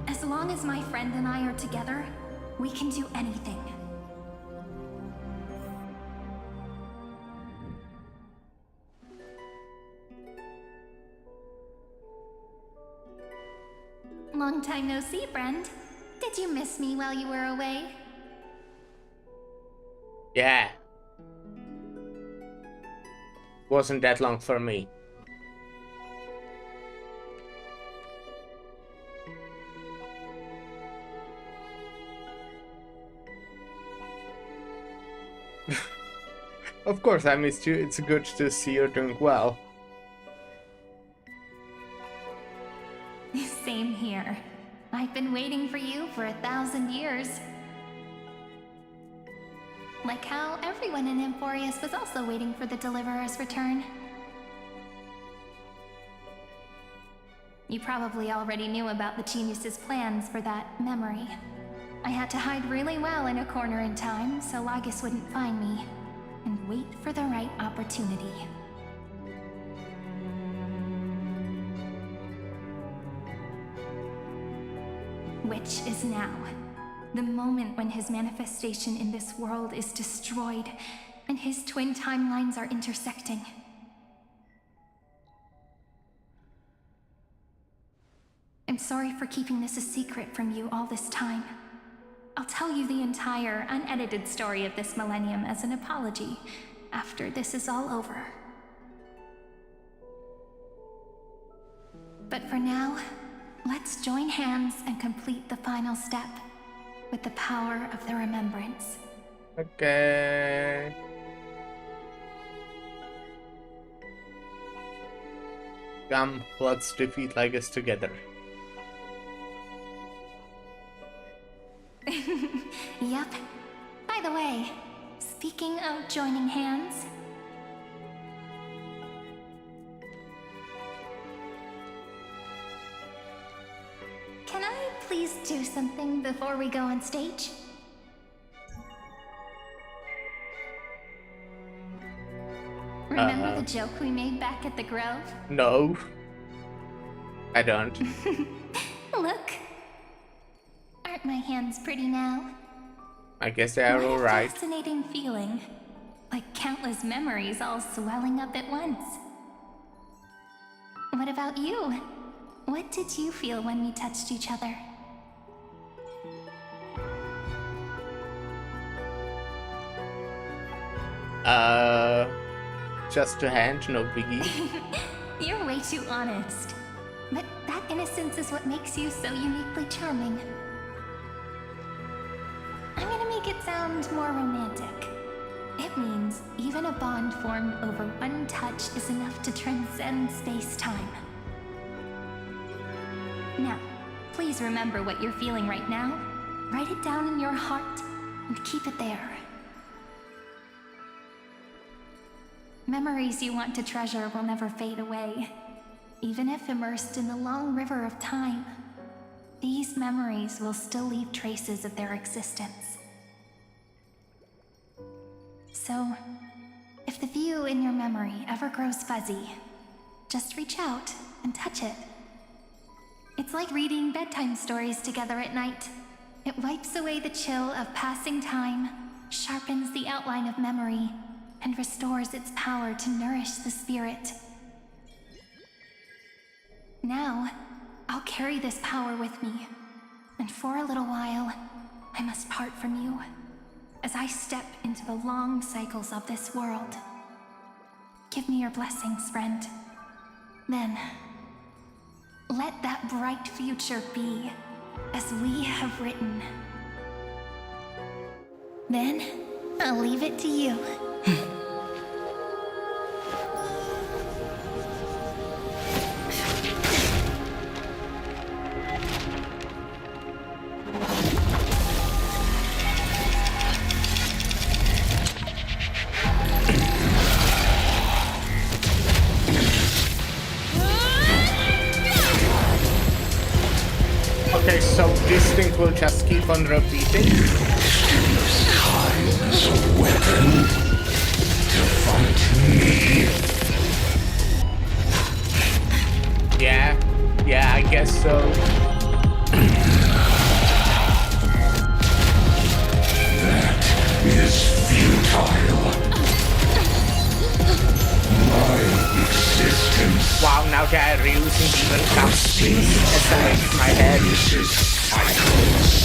As long as my friend and I are together, we can do anything. Long time no see, friend. Did you miss me while you were away? Yeah. Wasn't that long for me. Of course, I missed you. It's good to see you're doing well. Same here. I've been waiting for you for 1,000 years. Like how everyone in Emphorius was also waiting for the Deliverer's return. You probably already knew about the Genius's plans for that memory. I had to hide really well in a corner in time so Lagus wouldn't find me, and wait for the right opportunity. Which is now. The moment when his manifestation in this world is destroyed, and his twin timelines are intersecting. I'm sorry for keeping this a secret from you all this time. I'll tell you the entire, unedited story of this millennium as an apology after this is all over. But for now, let's join hands and complete the final step with the power of the remembrance. Okay. Come, let's defeat Lagus together. Yep. By the way, speaking of joining hands... Can I please do something before we go on stage? Remember the joke we made back at the Grove? No. I don't. Look. Aren't my hands pretty now? I guess they are What a alright. fascinating feeling. Like countless memories all swelling up at once. What about you? What did you feel when we touched each other? Just a hand, no biggie. You're way too honest. But that innocence is what makes you so uniquely charming. I'm gonna make it sound more romantic. It means even a bond formed over one touch is enough to transcend space-time. Now, please remember what you're feeling right now. Write it down in your heart and keep it there. Memories you want to treasure will never fade away. Even if immersed in the long river of time, these memories will still leave traces of their existence. So, if the view in your memory ever grows fuzzy, just reach out and touch it. It's like reading bedtime stories together at night. It wipes away the chill of passing time, sharpens the outline of memory, and restores its power to nourish the spirit. Now, I'll carry this power with me, and for a little while, I must part from you, as I step into the long cycles of this world. Give me your blessings, friend. Then, let that bright future be as we have written. Then, I'll leave it to you. Okay, so this thing will just keep on repeating. Kindness a weapon to fight me. Yeah, I guess so. That is futile. My existence. Wow, now they are reusing even cutscenes as I in my head. This is cycles.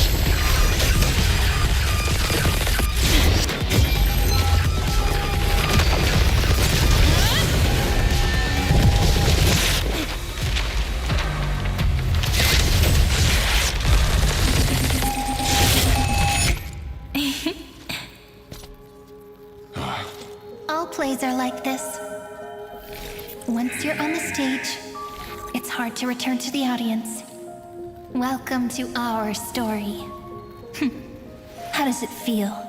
plays are like this. Once you're on the stage, it's hard to return to the audience. Welcome to our story. How does it feel?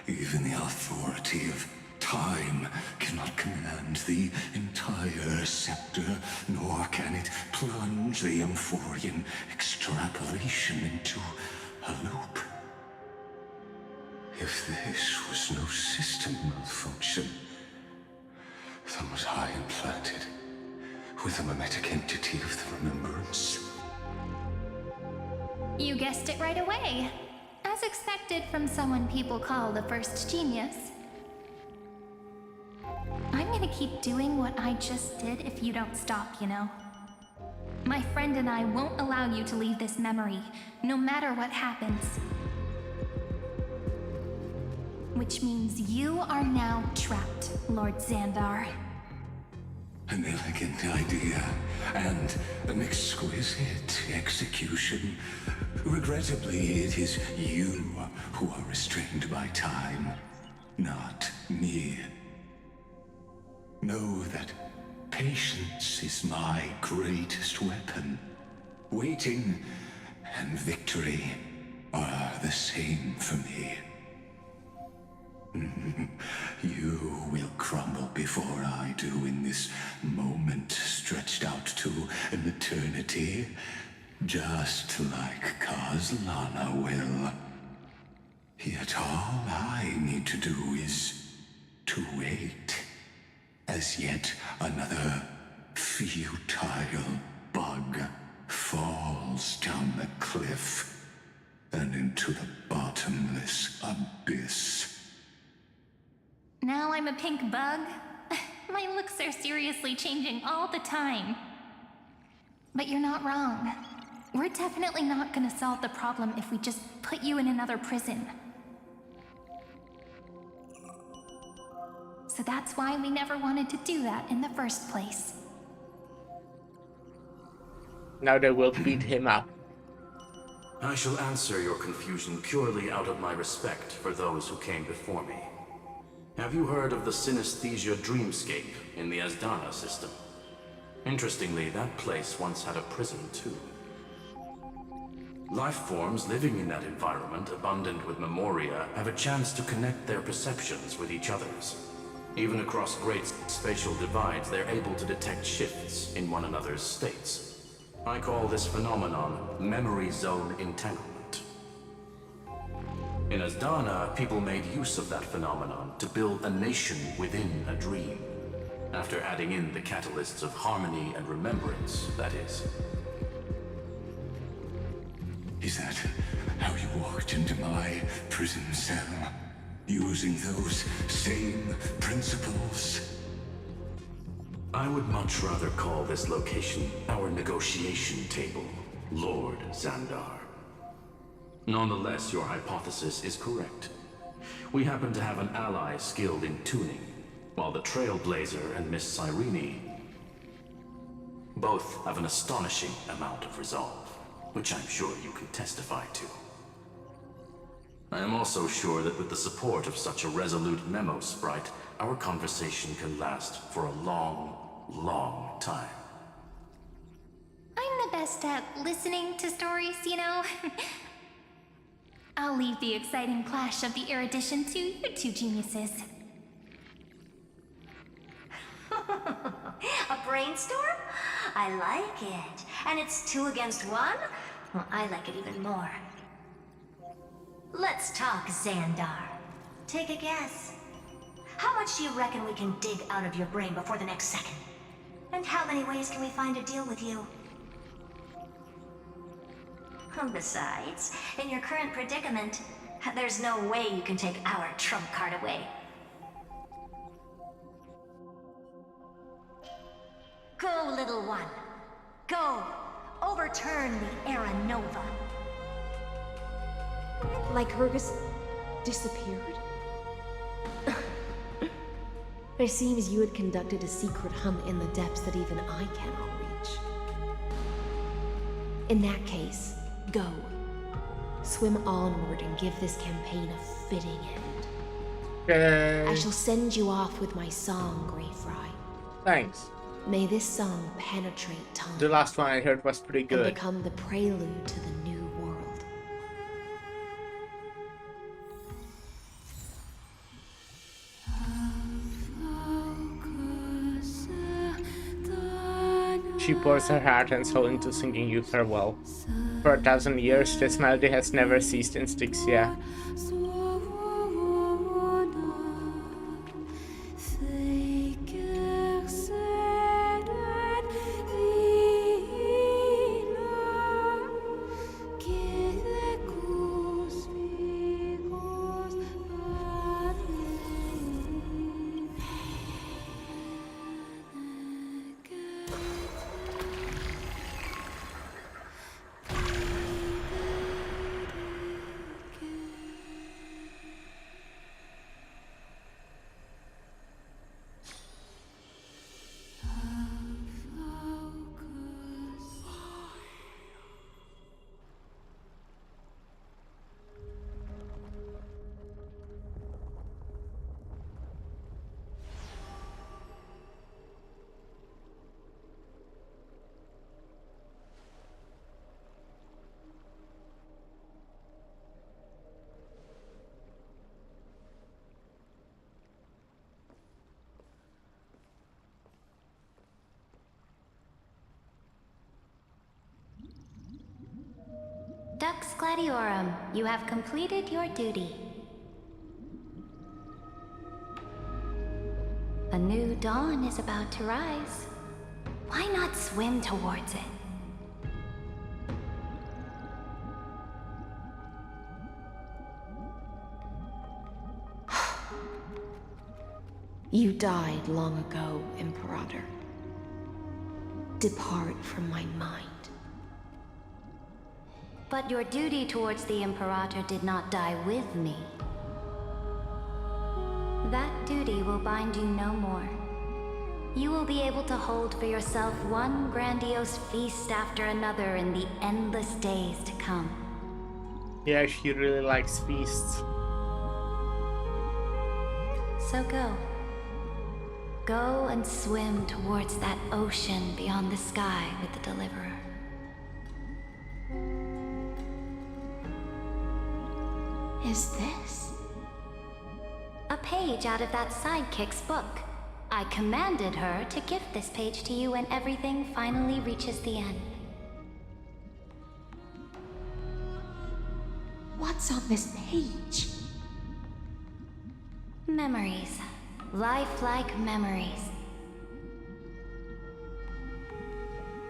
Even the authority of time cannot command the entire scepter, nor can it plunge the Amphorian extrapolation into a loop. If this was no system malfunction, then was I implanted with a mimetic entity of the remembrance? You guessed it right away. As expected from someone people call the first genius. I'm gonna keep doing what I just did if you don't stop, you know? My friend and I won't allow you to leave this memory, no matter what happens. Which means you are now trapped, Lord Xandar. An elegant idea, and an exquisite execution. Regrettably, it is you who are restrained by time, not me. Know that patience is my greatest weapon. Waiting and victory are the same for me. You will crumble before I do in this moment stretched out to an eternity, just like Kazlana will. Yet all I need to do is to wait, as yet another futile bug falls down the cliff and into the bottomless abyss. Now I'm a pink bug? My looks are seriously changing all the time. But you're not wrong. We're definitely not gonna solve the problem if we just put you in another prison. So that's why we never wanted to do that in the first place. Now they will beat him up. I shall answer your confusion purely out of my respect for those who came before me. Have you heard of the synesthesia dreamscape in the Asdana system? Interestingly, that place once had a prison too. Life forms living in that environment, abundant with memoria, have a chance to connect their perceptions with each other's. Even across great spatial divides, they're able to detect shifts in one another's states. I call this phenomenon memory zone entanglement. In Asdana, people made use of that phenomenon to build a nation within a dream. After adding in the catalysts of harmony and remembrance, that is. Is that how you walked into my prison cell? Using those same principles? I would much rather call this location our negotiation table, Lord Xandar. Nonetheless, your hypothesis is correct. We happen to have an ally skilled in tuning, while the Trailblazer and Miss Cyrene both have an astonishing amount of resolve, which I'm sure you can testify to. I am also sure that with the support of such a resolute memo sprite, our conversation can last for a long, long time. I'm the best at listening to stories, you know? I'll leave the exciting clash of the erudition to you two geniuses. A brainstorm? I like it. And it's 2 against 1? Well, I like it even more. Let's talk, Xandar. Take a guess. How much do you reckon we can dig out of your brain before the next second? And how many ways can we find to deal with you? Besides, in your current predicament, there's no way you can take our trump card away. Go, little one. Go. Overturn the Era Nova. Lycurgus disappeared? It seems you had conducted a secret hunt in the depths that even I cannot reach. In that case, go. Swim onward and give this campaign a fitting end. Okay. I shall send you off with my song, Grey Fry. Thanks. May this song penetrate time. The last one I heard was pretty good. And become the prelude to the new world. She pours her heart and soul into singing you farewell. For 1,000 years, this melody has never ceased in Styxia. Dux Gladiorum, you have completed your duty. A new dawn is about to rise. Why not swim towards it? You died long ago, Imperator. Depart from my mind. But your duty towards the Imperator did not die with me. That duty will bind you no more. You will be able to hold for yourself one grandiose feast after another in the endless days to come. Yeah, she really likes feasts. So go. Go and swim towards that ocean beyond the sky with the Deliverer. Is this? A page out of that sidekick's book. I commanded her to gift this page to you when everything finally reaches the end. What's on this page? Memories. Lifelike memories.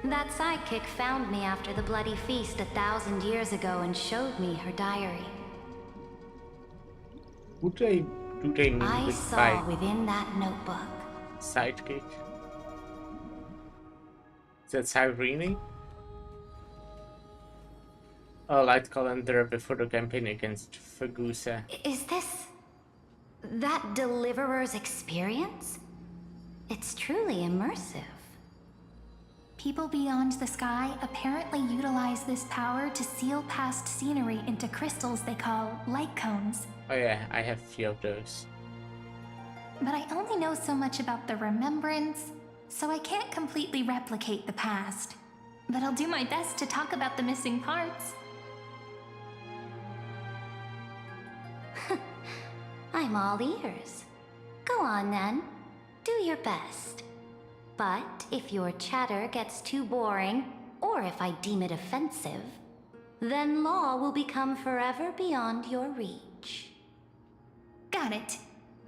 That sidekick found me after the bloody feast 1,000 years ago and showed me her diary. Do they mean I with saw within that notebook. Sidekick? Is that Cyrene? A light calendar before the campaign against Fagusa. Is this that Deliverer's experience? It's truly immersive. People beyond the sky apparently utilize this power to seal past scenery into crystals they call light cones. Oh yeah, I have a few of those. But I only know so much about the remembrance, so I can't completely replicate the past. But I'll do my best to talk about the missing parts. I'm all ears. Go on then. Do your best. But if your chatter gets too boring, or if I deem it offensive, then law will become forever beyond your reach. Got it.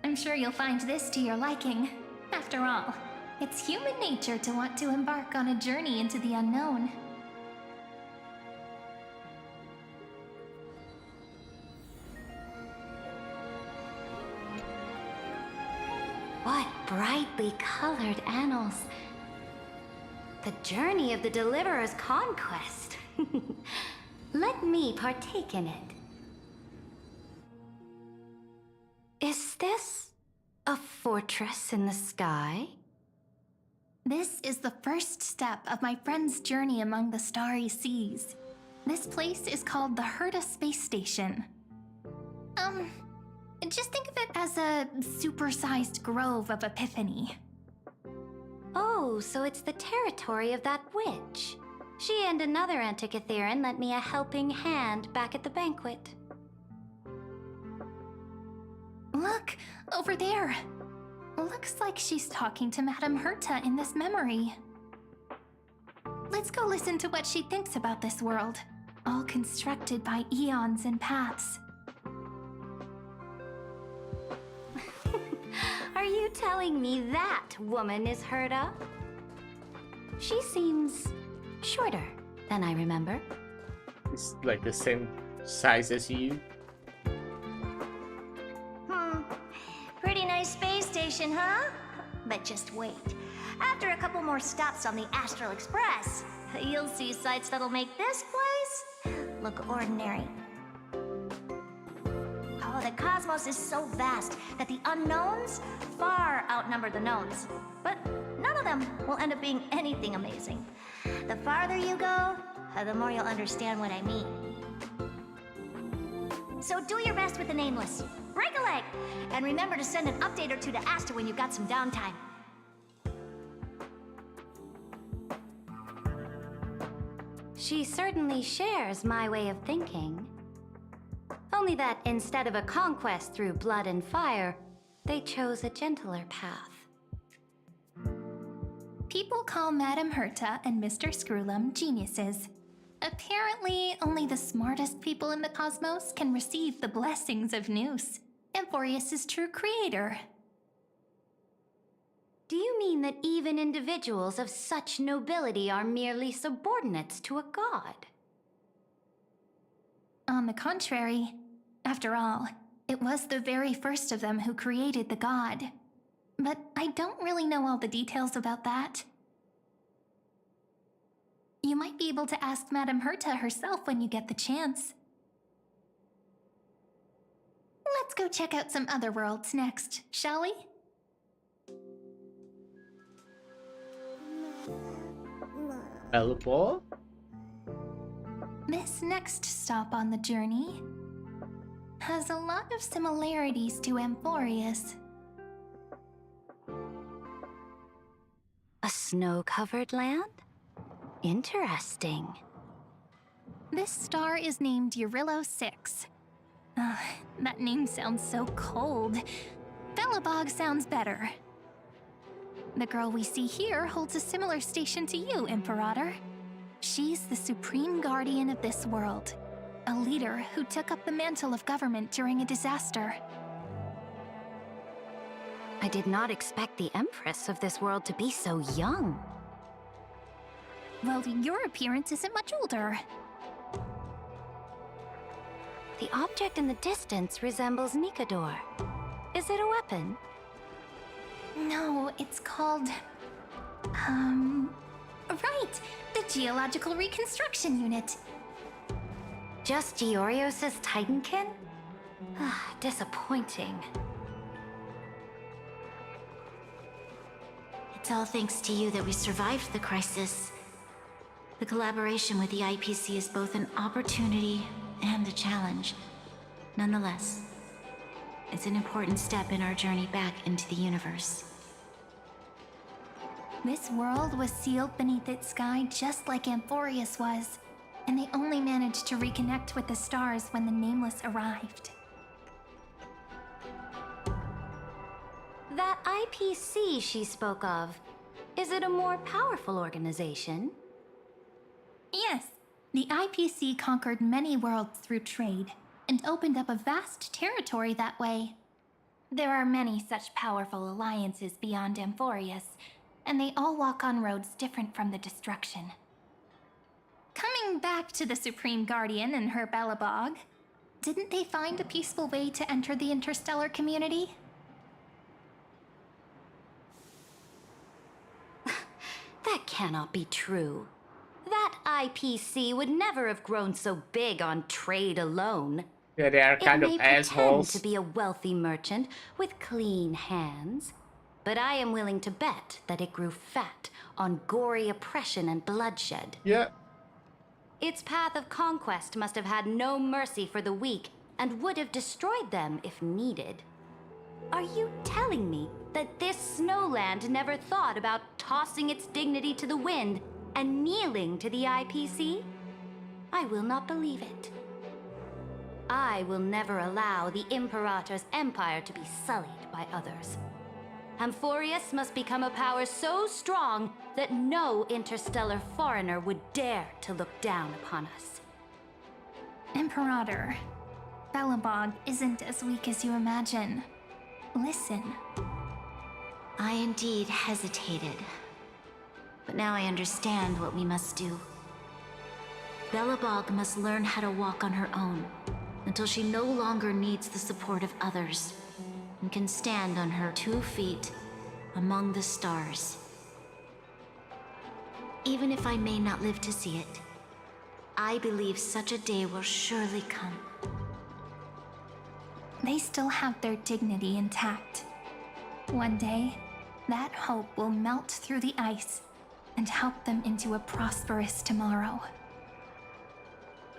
I'm sure you'll find this to your liking. After all, it's human nature to want to embark on a journey into the unknown. What brightly colored annals. The journey of the Deliverer's conquest. Let me partake in it. Is this a fortress in the sky? This is the first step of my friend's journey among the starry seas. This place is called the Herta Space Station. Just think of it as a supersized grove of Epiphany. Oh, so it's the territory of that witch. She and another Antikytherian lent me a helping hand back at the banquet. Look, over there. Looks like she's talking to Madame Herta in this memory. Let's go listen to what she thinks about this world, all constructed by eons and paths. Are you telling me that woman is Herta? She seems shorter than I remember. It's like the same size as you. Pretty nice space station, huh? But just wait. After a couple more stops on the Astral Express, you'll see sights that'll make this place look ordinary. Oh, the cosmos is so vast that the unknowns far outnumber the knowns. But none of them will end up being anything amazing. The farther you go, the more you'll understand what I mean. So do your best with the nameless. Break a leg! And remember to send an update or two to Asta when you've got some downtime. She certainly shares my way of thinking. Only that instead of a conquest through blood and fire, they chose a gentler path. People call Madame Herta and Mr. Screwlum geniuses. Apparently, only the smartest people in the cosmos can receive the blessings of Nous, Amphorius' true creator. Do you mean that even individuals of such nobility are merely subordinates to a god? On the contrary, after all, it was the very first of them who created the god. But I don't really know all the details about that. You might be able to ask Madame Herta herself when you get the chance. Let's go check out some other worlds next, shall we? Elbow? This next stop on the journey has a lot of similarities to Amphorius. A snow-covered land? Interesting. This star is named Eurillo 6. That name sounds so cold. Belobog sounds better. The girl we see here holds a similar station to you, Imperator. She's the supreme guardian of this world, a leader who took up the mantle of government during a disaster. I did not expect the Empress of this world to be so young. Well, your appearance isn't much older. The object in the distance resembles Nikador. Is it a weapon? No, it's called... Right! The Geological Reconstruction Unit. Just Giorios' Titankin? Disappointing. It's all thanks to you that we survived the crisis. The collaboration with the IPC is both an opportunity and a challenge. Nonetheless, it's an important step in our journey back into the universe. This world was sealed beneath its sky just like Amphorius was, and they only managed to reconnect with the stars when the Nameless arrived. That IPC she spoke of, is it a more powerful organization? Yes, the IPC conquered many worlds through trade, and opened up a vast territory that way. There are many such powerful alliances beyond Amphorius, and they all walk on roads different from the destruction. Coming back to the Supreme Guardian and her Belobog, didn't they find a peaceful way to enter the interstellar community? That cannot be true. That IPC would never have grown so big on trade alone. Yeah, they are kind It of may pretend assholes. to be a wealthy merchant with clean hands, but I am willing to bet that it grew fat on gory oppression and bloodshed. Yeah. Its path of conquest must have had no mercy for the weak and would have destroyed them if needed. Are you telling me that this snowland never thought about tossing its dignity to the wind and kneeling to the IPC? I will not believe it. I will never allow the Imperator's empire to be sullied by others. Amphorius must become a power so strong that no interstellar foreigner would dare to look down upon us. Imperator, Belobog isn't as weak as you imagine. Listen. I indeed hesitated. But now I understand what we must do. Belobog must learn how to walk on her own until she no longer needs the support of others and can stand on her 2 feet among the stars. Even if I may not live to see it, I believe such a day will surely come. They still have their dignity intact. One day, that hope will melt through the ice and help them into a prosperous tomorrow.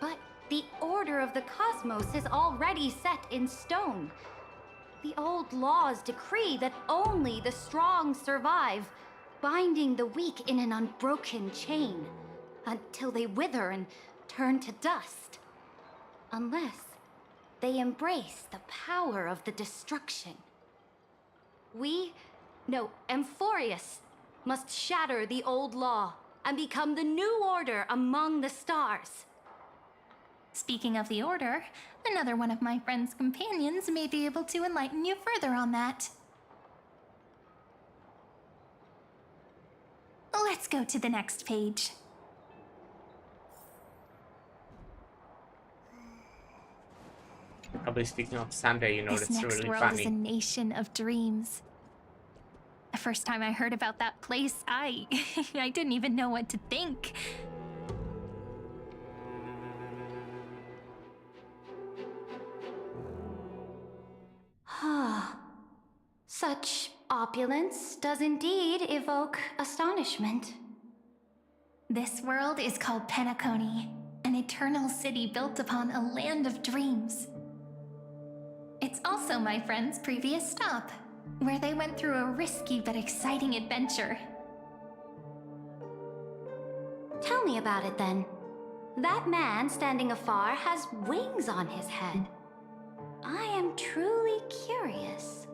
But the order of the cosmos is already set in stone. The old laws decree that only the strong survive, binding the weak in an unbroken chain until they wither and turn to dust. Unless they embrace the power of the destruction. Amphorius must shatter the old law and become the new order among the stars. Speaking of the Order, another one of my friend's companions may be able to enlighten you further on that. Let's go to the next page. Probably speaking of Sunday, you know, This that's next really world is a funny. nation of dreams. The first time I heard about that place, I didn't even know what to think. Such opulence does indeed evoke astonishment. This world is called Penacony, an eternal city built upon a land of dreams. It's also my friend's previous stop, where they went through a risky but exciting adventure. Tell me about it then. That man standing afar has wings on his head. I am truly curious.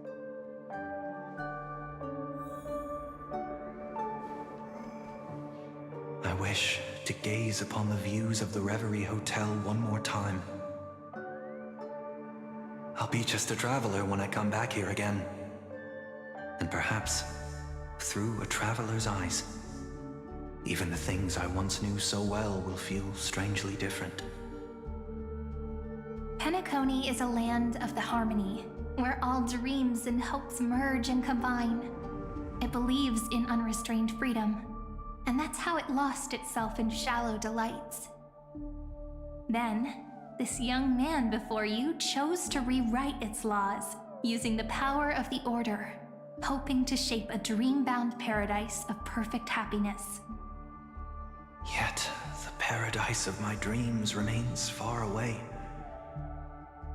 I wish to gaze upon the views of the Reverie Hotel one more time. I'll be just a traveler when I come back here again. And perhaps, through a traveler's eyes, even the things I once knew so well will feel strangely different. Penacony is a land of the harmony, where all dreams and hopes merge and combine. It believes in unrestrained freedom, and that's how it lost itself in shallow delights. Then, this young man before you chose to rewrite its laws, using the power of the Order, hoping to shape a dream-bound paradise of perfect happiness. Yet, the paradise of my dreams remains far away.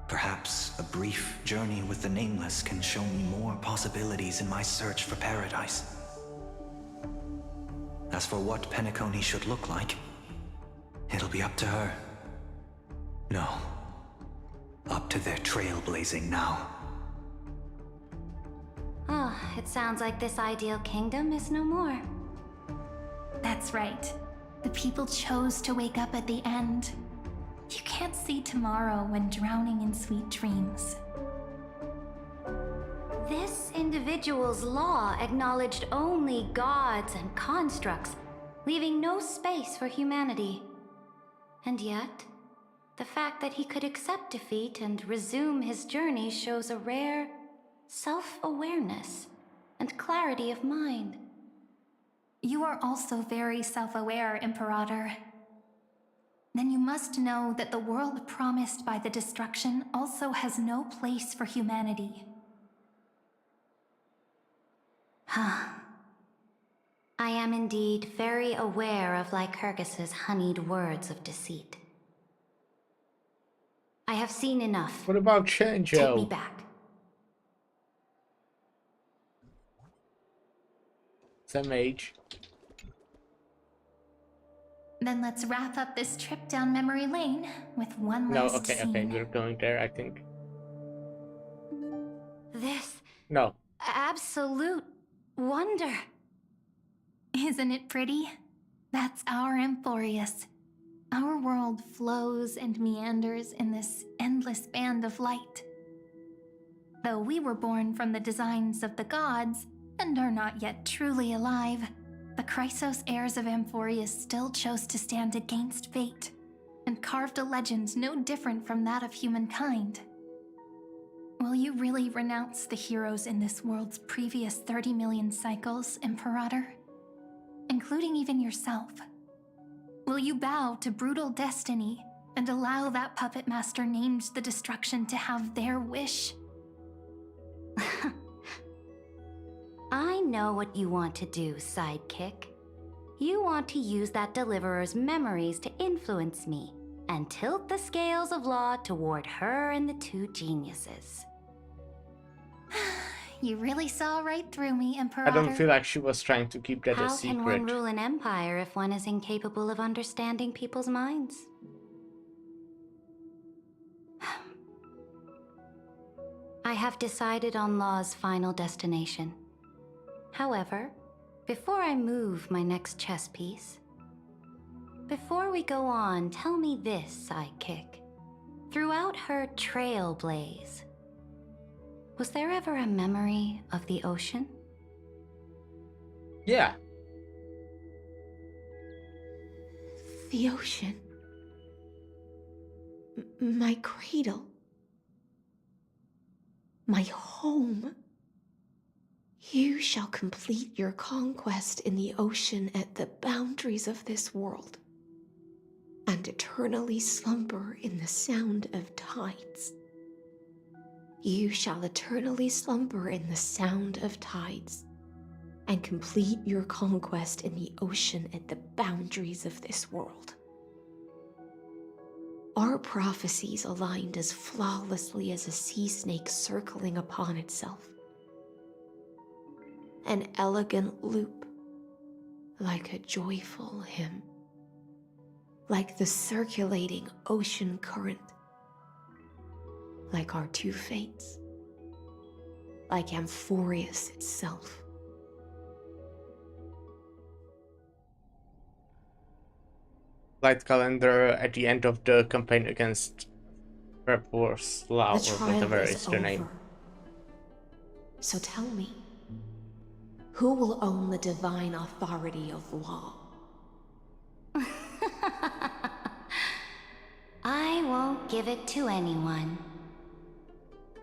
Perhaps a brief journey with the Nameless can show me more possibilities in my search for paradise. As for what Penacony should look like, it'll be up to her. No, up to their trailblazing now. It sounds like this ideal kingdom is no more. That's right. The people chose to wake up at the end. You can't see tomorrow when drowning in sweet dreams. This individual's law acknowledged only gods and constructs, leaving no space for humanity. And yet, the fact that he could accept defeat and resume his journey shows a rare self-awareness and clarity of mind. You are also very self-aware, Imperator. Then you must know that the world promised by the destruction also has no place for humanity. I am indeed very aware of Lycurgus's honeyed words of deceit. I have seen enough. What about Take me Chenjo? back. Same age. Then let's wrap up this trip down memory lane with one No, last okay, scene. we're going there, I think. This No. absolute wonder. Isn't it pretty? That's our Amphorius. Our world flows and meanders in this endless band of light. Though we were born from the designs of the gods and are not yet truly alive, the Chrysos heirs of Amphorius still chose to stand against fate and carved a legend no different from that of humankind. Will you really renounce the heroes in this world's previous 30 million cycles, Imperator? Including even yourself. Will you bow to brutal destiny and allow that puppet master named the destruction to have their wish? I know what you want to do, sidekick. You want to use that deliverer's memories to influence me and tilt the scales of law toward her and the two geniuses. You really saw right through me, I Imperator. don't feel like she was trying to keep that a How can one secret. rule an empire if one is incapable of understanding people's minds? I have decided on Law's final destination. However, before I move my next chess piece, before we go on, tell me this, sidekick. Throughout her trailblaze, was there ever a memory of the ocean? Yeah. The ocean. My cradle. My home. You shall complete your conquest in the ocean at the boundaries of this world, and eternally slumber in the sound of tides. You shall eternally slumber in the sound of tides, and complete your conquest in the ocean at the boundaries of this world. Our prophecies aligned as flawlessly as a sea snake circling upon itself. An elegant loop, like a joyful hymn, like the circulating ocean current, like our two fates, like Amphorius itself. Light calendar at the end of the campaign against Repors Lao, The or trial whatever is is the name. over. So tell me, who will own the divine authority of law? I won't give it to anyone.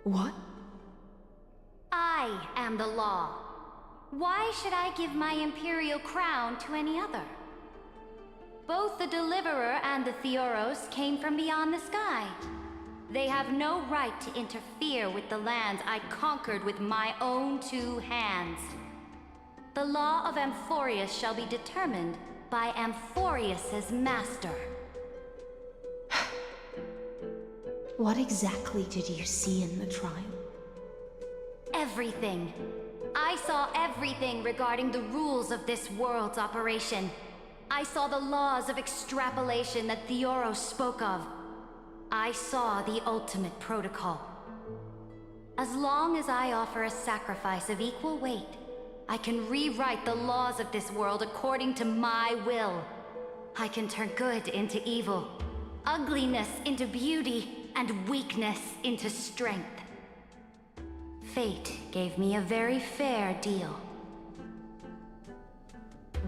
What? I am the law. Why should I give my imperial crown to any other? Both the Deliverer and the Theoros came from beyond the sky. They have no right to interfere with the lands I conquered with my own two hands. The law of Amphorius shall be determined by Amphorius's master. What exactly did you see in the trial? Everything. I saw everything regarding the rules of this world's operation. I saw the laws of extrapolation that Theoros spoke of. I saw the ultimate protocol. As long as I offer a sacrifice of equal weight, I can rewrite the laws of this world according to my will. I can turn good into evil, ugliness into beauty, and weakness into strength. Fate gave me a very fair deal.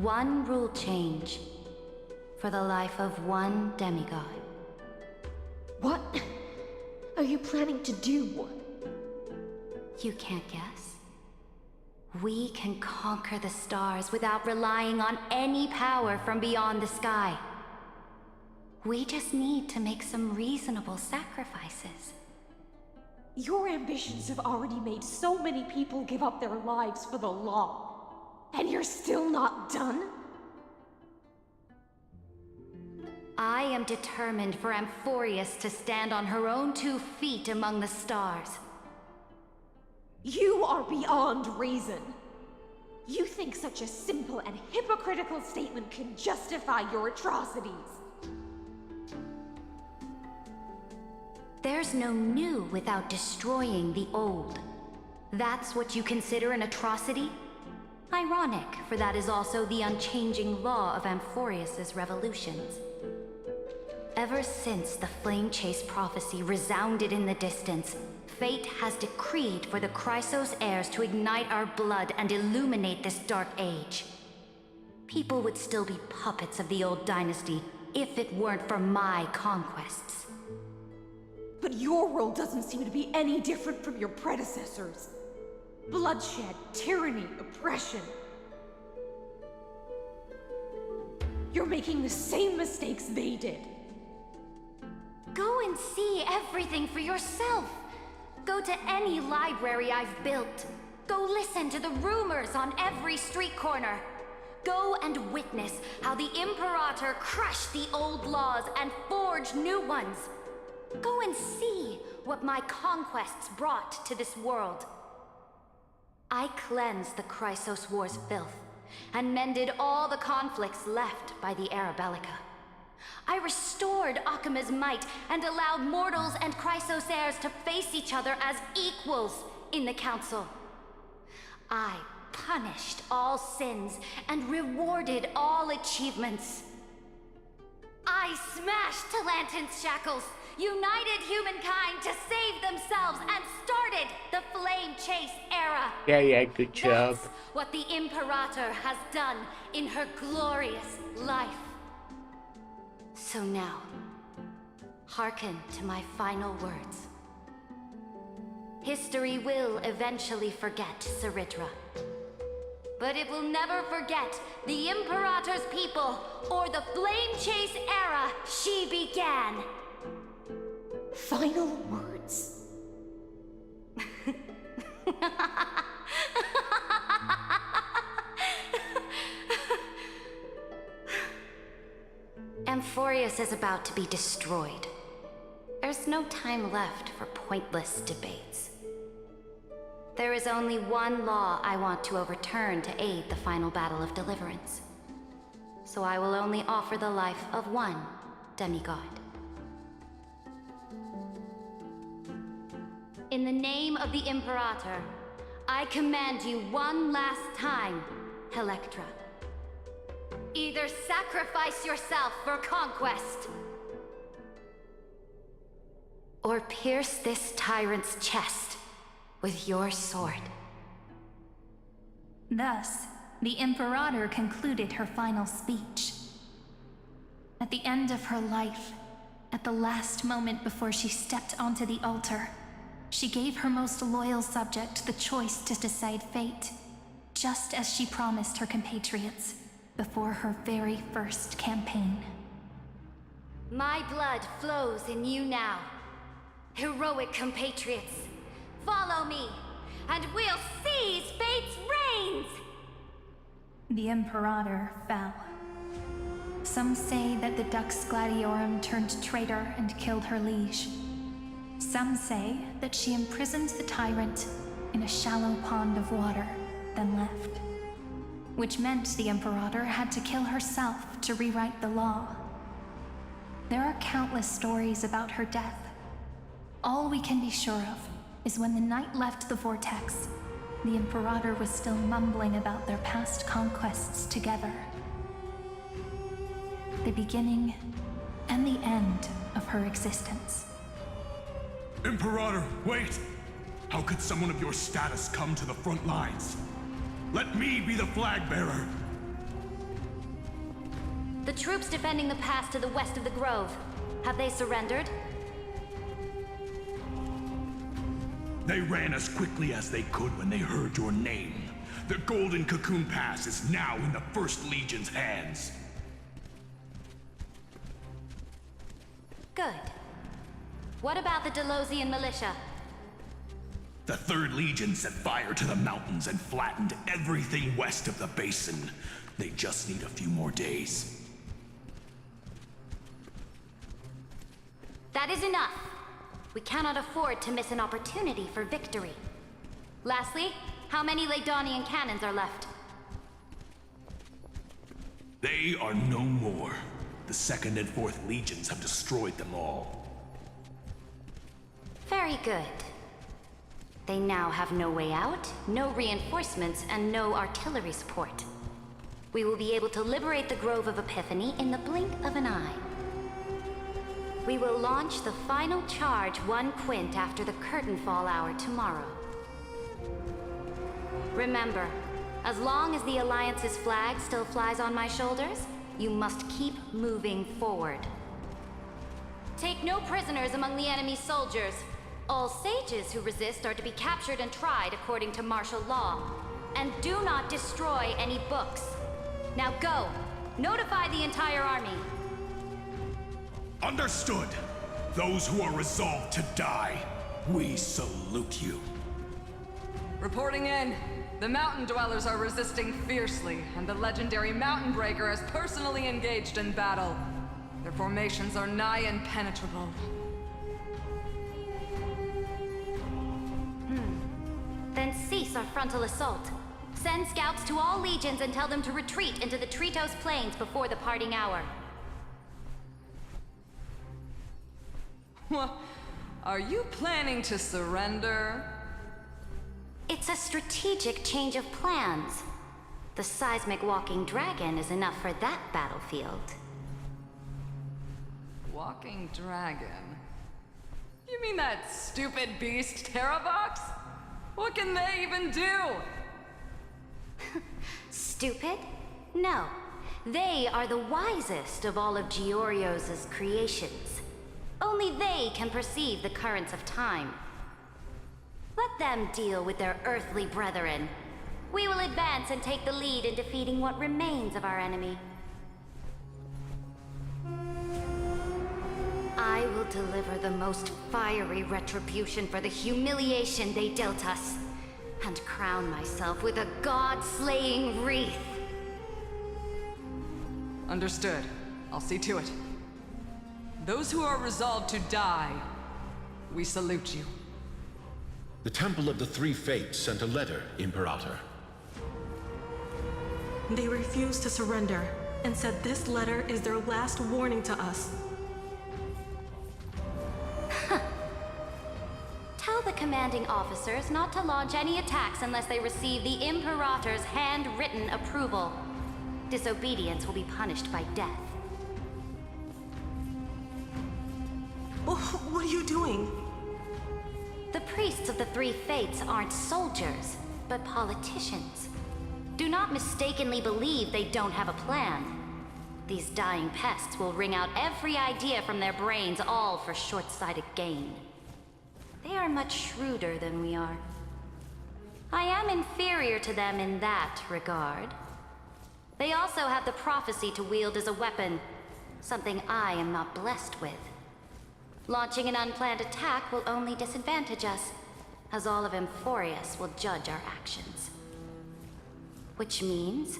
One rule change for the life of one demigod. What are you planning to do? You can't guess. We can conquer the stars without relying on any power from beyond the sky. We just need to make some reasonable sacrifices. Your ambitions have already made so many people give up their lives for the law. And you're still not done? I am determined for Amphorius to stand on her own 2 feet among the stars. You are beyond reason. You think such a simple and hypocritical statement can justify your atrocities? There's no new without destroying the old. That's what you consider an atrocity? Ironic, for that is also the unchanging law of Amphorius's revolutions. Ever since the Flame Chase prophecy resounded in the distance, fate has decreed for the Chrysos heirs to ignite our blood and illuminate this dark age. People would still be puppets of the old dynasty if it weren't for my conquests. But your world doesn't seem to be any different from your predecessors. Bloodshed, tyranny, oppression. You're making the same mistakes they did. Go and see everything for yourself. Go to any library I've built. Go listen to the rumors on every street corner. Go and witness how the Imperator crushed the old laws and forged new ones. Go and see what my conquests brought to this world. I cleansed the Chrysos War's filth, and mended all the conflicts left by the Era Bellica. I restored Akima's might, and allowed mortals and Chrysos heirs to face each other as equals in the Council. I punished all sins, and rewarded all achievements. I smashed Talantin's shackles, united humankind to save themselves, and started the Flame Chase era. Yeah, good job. That's what the Imperator has done in her glorious life. So now, hearken to my final words. History will eventually forget Cyritra, but it will never forget the Imperator's people or the Flame Chase era she began. Final words. Amphorius is about to be destroyed. There's no time left for pointless debates. There is only one law I want to overturn to aid the final battle of deliverance. So I will only offer the life of one demigod. In the name of the Imperator, I command you one last time, Electra. Either sacrifice yourself for conquest, or pierce this tyrant's chest with your sword. Thus, the Imperator concluded her final speech. At the end of her life, at the last moment before she stepped onto the altar, she gave her most loyal subject the choice to decide fate, just as she promised her compatriots before her very first campaign. My blood flows in you now. Heroic compatriots, follow me, and we'll seize fate's reins! The Imperator fell. Some say that the Dux Gladiorum turned traitor and killed her liege. Some say that she imprisoned the tyrant in a shallow pond of water, then left. Which meant the Imperator had to kill herself to rewrite the law. There are countless stories about her death. All we can be sure of is when the knight left the vortex, the Imperator was still mumbling about their past conquests together. The beginning and the end of her existence. Imperator, wait! How could someone of your status come to the front lines? Let me be the flag bearer! The troops defending the pass to the west of the grove, have they surrendered? They ran as quickly as they could when they heard your name. The Golden Cocoon Pass is now in the First Legion's hands. Good. What about the Delosian militia? The Third Legion set fire to the mountains and flattened everything west of the basin. They just need a few more days. That is enough. We cannot afford to miss an opportunity for victory. Lastly, how many Laydonian cannons are left? They are no more. The Second and Fourth Legions have destroyed them all. Very good. They now have no way out, no reinforcements, and no artillery support. We will be able to liberate the Grove of Epiphany in the blink of an eye. We will launch the final charge 1 quint after the curtain fall hour tomorrow. Remember, as long as the Alliance's flag still flies on my shoulders, you must keep moving forward. Take no prisoners among the enemy's soldiers. All sages who resist are to be captured and tried according to martial law. And do not destroy any books. Now go! Notify the entire army. Understood. Those who are resolved to die, we salute you. Reporting in. The Mountain Dwellers are resisting fiercely, and the legendary Mountain Breaker has personally engaged in battle. Their formations are nigh impenetrable. Then cease our frontal assault. Send scouts to all legions and tell them to retreat into the Tritos Plains before the parting hour. What? Are you planning to surrender? It's a strategic change of plans. The seismic walking dragon is enough for that battlefield. Walking dragon? You mean that stupid beast, Terravox? What can they even do? Stupid? No. They are the wisest of all of Giorio's creations. Only they can perceive the currents of time. Let them deal with their earthly brethren. We will advance and take the lead in defeating what remains of our enemy. I will deliver the most fiery retribution for the humiliation they dealt us, and crown myself with a god-slaying wreath. Understood. I'll see to it. Those who are resolved to die, we salute you. The Temple of the Three Fates sent a letter, Imperator. They refused to surrender and said this letter is their last warning to us. Tell the commanding officers not to launch any attacks unless they receive the Imperator's handwritten approval. Disobedience will be punished by death. What are you doing? The priests of the Three Fates aren't soldiers, but politicians. Do not mistakenly believe they don't have a plan. These dying pests will wring out every idea from their brains, all for short-sighted gain. They are much shrewder than we are. I am inferior to them in that regard. They also have the prophecy to wield as a weapon, something I am not blessed with. Launching an unplanned attack will only disadvantage us, as all of Emphorius will judge our actions. Which means,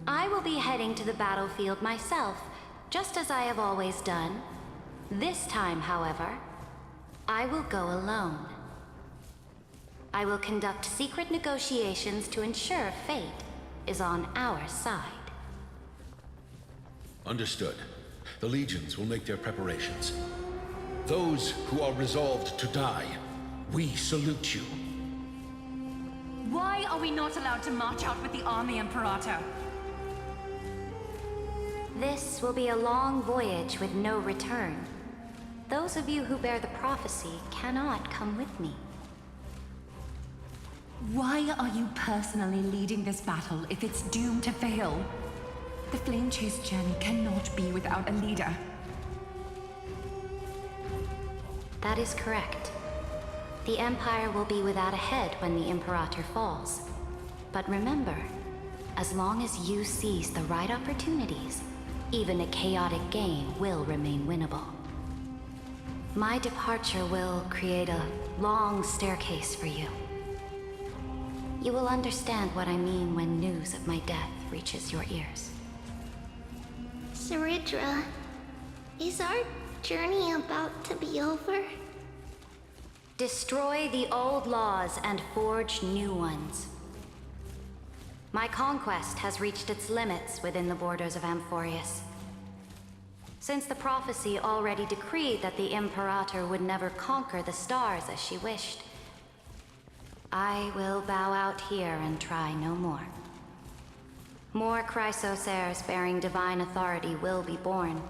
I will be heading to the battlefield myself, just as I have always done. This time, however, I will go alone. I will conduct secret negotiations to ensure fate is on our side. Understood. The legions will make their preparations. Those who are resolved to die, we salute you. Why are we not allowed to march out with the army, Imperator? This will be a long voyage with no return. Those of you who bear the prophecy cannot come with me. Why are you personally leading this battle if it's doomed to fail? The Flame Chase journey cannot be without a leader. That is correct. The Empire will be without a head when the Imperator falls. But remember, as long as you seize the right opportunities, even a chaotic game will remain winnable. My departure will create a long staircase for you. You will understand what I mean when news of my death reaches your ears. Saridra, is our journey about to be over? Destroy the old laws and forge new ones. My conquest has reached its limits within the borders of Amphorius. Since the prophecy already decreed that the Imperator would never conquer the stars as she wished, I will bow out here and try no more. More Chrysosaurs bearing divine authority will be born,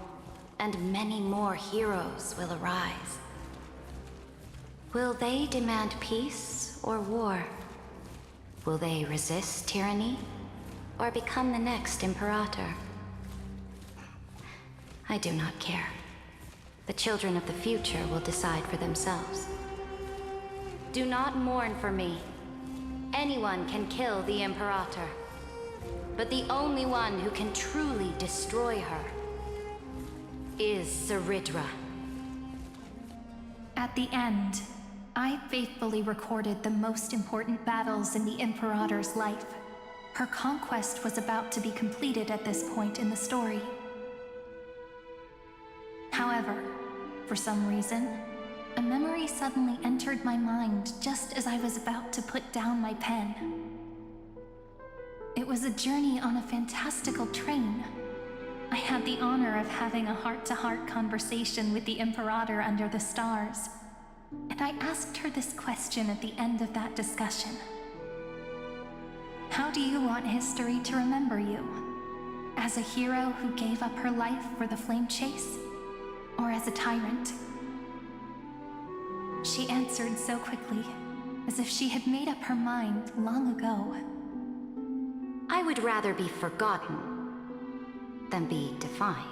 and many more heroes will arise. Will they demand peace or war? Will they resist tyranny, or become the next Imperator? I do not care. The children of the future will decide for themselves. Do not mourn for me. Anyone can kill the Imperator, but the only one who can truly destroy her is Saridra. At the end, I faithfully recorded the most important battles in the Imperator's life. Her conquest was about to be completed at this point in the story. However, for some reason, a memory suddenly entered my mind just as I was about to put down my pen. It was a journey on a fantastical train. I had the honor of having a heart-to-heart conversation with the Imperator under the stars, and I asked her this question at the end of that discussion. How do you want history to remember you? As a hero who gave up her life for the flame chase? Or as a tyrant? She answered so quickly, as if she had made up her mind long ago. I would rather be forgotten than be defined.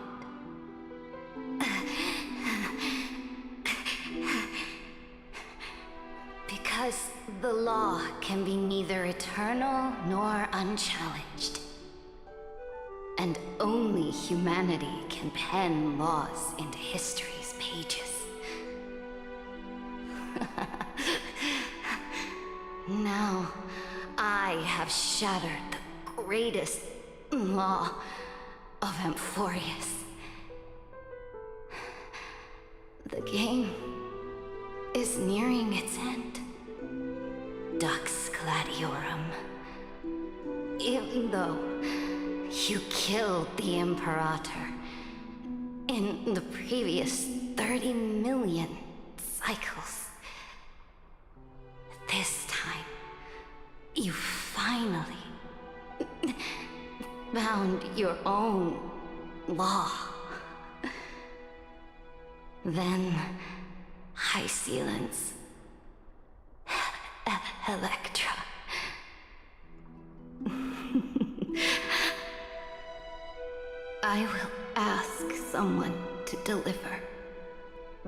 Because the law can be neither eternal nor unchallenged. And only humanity can pen laws into history's pages. Now, I have shattered the greatest law of Amphorius. The game is nearing its end. Dux Gladiorum. Even though you killed the Imperator in the previous 30 million cycles, this time, you finally found your own law. Then, High Sealants, Electra. I will ask someone to deliver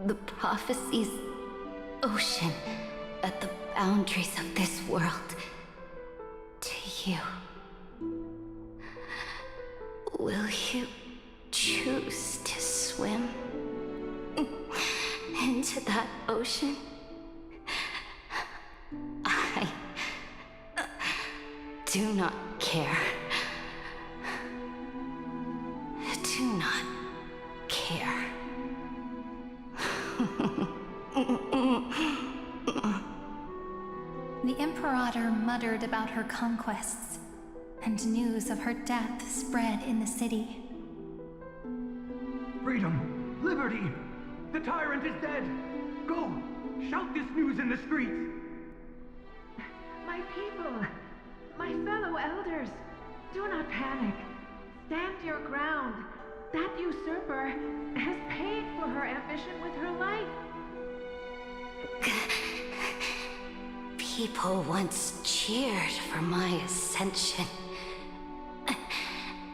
the prophecy's ocean at the boundaries of this world to you. Will you choose to swim into that ocean? I do not care. Do not care. The Imperator muttered about her conquests, and news of her death spread in the city. Freedom! Liberty! The tyrant is dead! Go! Shout this news in the streets! My people! My fellow elders! Do not panic. Stand your ground. That usurper has paid for her ambition with her life. People once cheered for my ascension.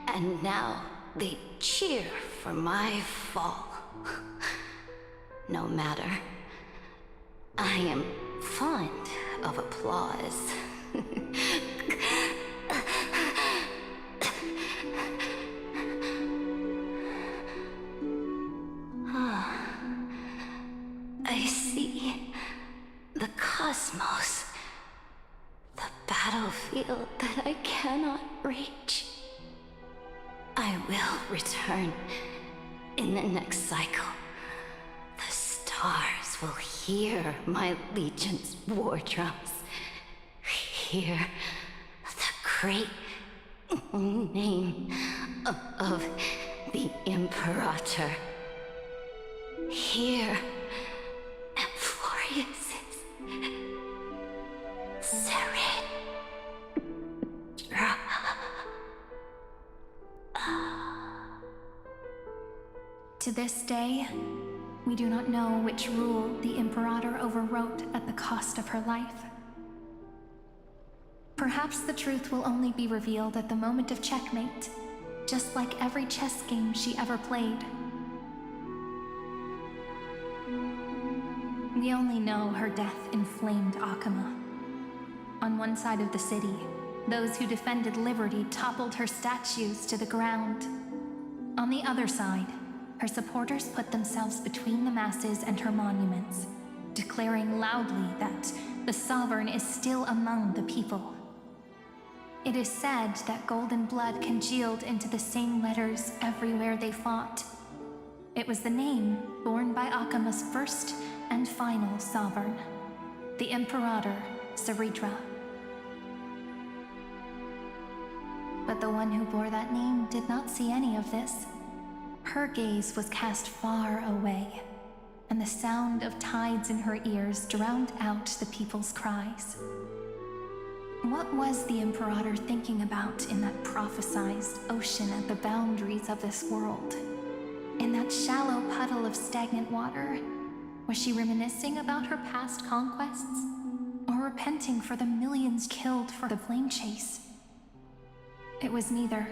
And now they cheer for my fall. No matter. I am fond of applause. cosmos. The battlefield that I cannot reach. I will return in the next cycle. The stars will hear my legion's war drums. Hear the great name of the Imperator. Hear Amphorius's serene. To this day, we do not know which rule the Imperator overwrote at the cost of her life. Perhaps the truth will only be revealed at the moment of checkmate, just like every chess game she ever played. We only know her death inflamed Akama. On one side of the city, those who defended liberty toppled her statues to the ground. On the other side, her supporters put themselves between the masses and her monuments, declaring loudly that the Sovereign is still among the people. It is said that golden blood congealed into the same letters everywhere they fought. It was the name borne by Akama's first and final sovereign, the Imperator Saritra. But the one who bore that name did not see any of this. Her gaze was cast far away, and the sound of tides in her ears drowned out the people's cries. What was the Imperator thinking about in that prophesized ocean at the boundaries of this world? In that shallow puddle of stagnant water? Was she reminiscing about her past conquests? Or repenting for the millions killed for the plane chase? It was neither.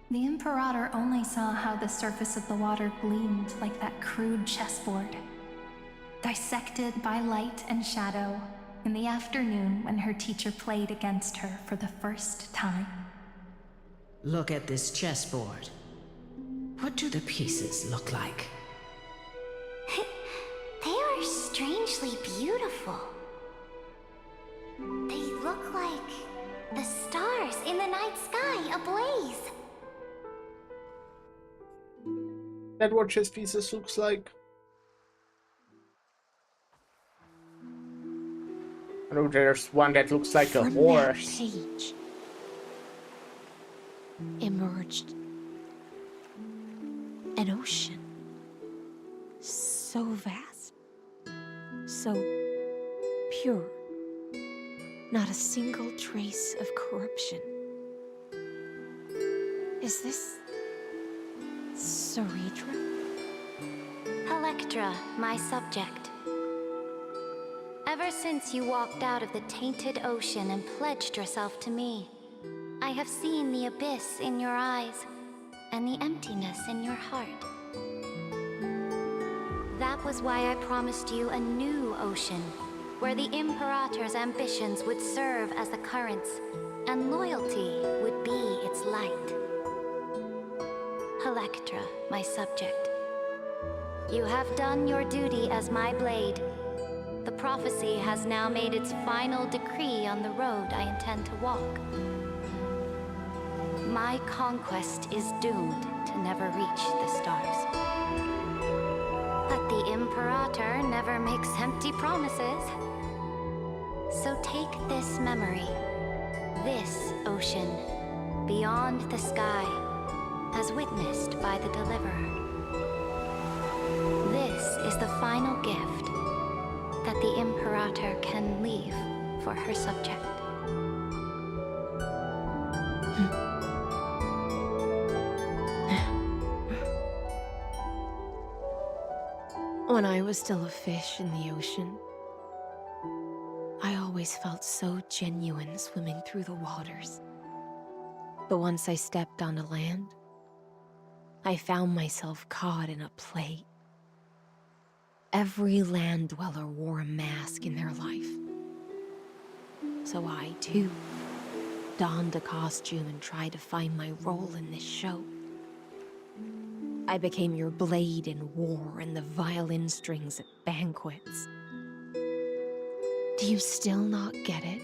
The Imperator only saw how the surface of the water gleamed like that crude chessboard, dissected by light and shadow in the afternoon when her teacher played against her for the first time. Look at this chessboard. What do the pieces look like? They are strangely beautiful. They look like the stars in the night sky ablaze. That what chess pieces looks like? I know there's one that looks like a horse. From that page emerged an ocean so vast, so pure, not a single trace of corruption. Is this Saritra? Electra, my subject. Ever since you walked out of the tainted ocean and pledged yourself to me, I have seen the abyss in your eyes and the emptiness in your heart. That was why I promised you a new ocean, where the Imperator's ambitions would serve as the currents, and loyalty would be its light. Electra, my subject. You have done your duty as my blade. The prophecy has now made its final decree on the road I intend to walk. My conquest is doomed to never reach the stars. But the Imperator never makes empty promises. So take this memory, this ocean, beyond the sky, as witnessed by the Deliverer. This is the final gift that the Imperator can leave for her subject. When I was still a fish in the ocean, I always felt so genuine swimming through the waters. But once I stepped onto land, I found myself caught in a play. Every land dweller wore a mask in their life. So I, too, donned a costume and tried to find my role in this show. I became your blade in war and the violin strings at banquets. Do you still not get it?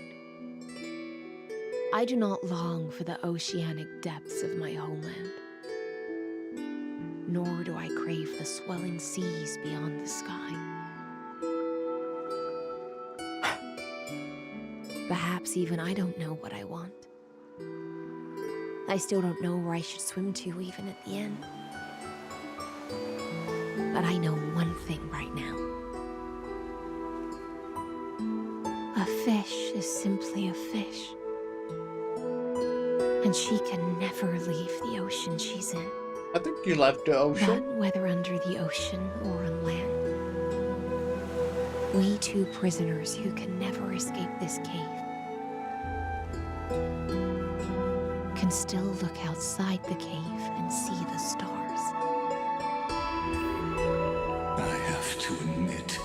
I do not long for the oceanic depths of my homeland. Nor do I crave the swelling seas beyond the sky. Perhaps even I don't know what I want. I still don't know where I should swim to even at the end. But I know one thing right now. A fish is simply a fish. And she can never leave the ocean she's in. I think you left the ocean. But whether under the ocean or on land, we two prisoners who can never escape this cave can still look outside the cave and see the stars. I have to admit,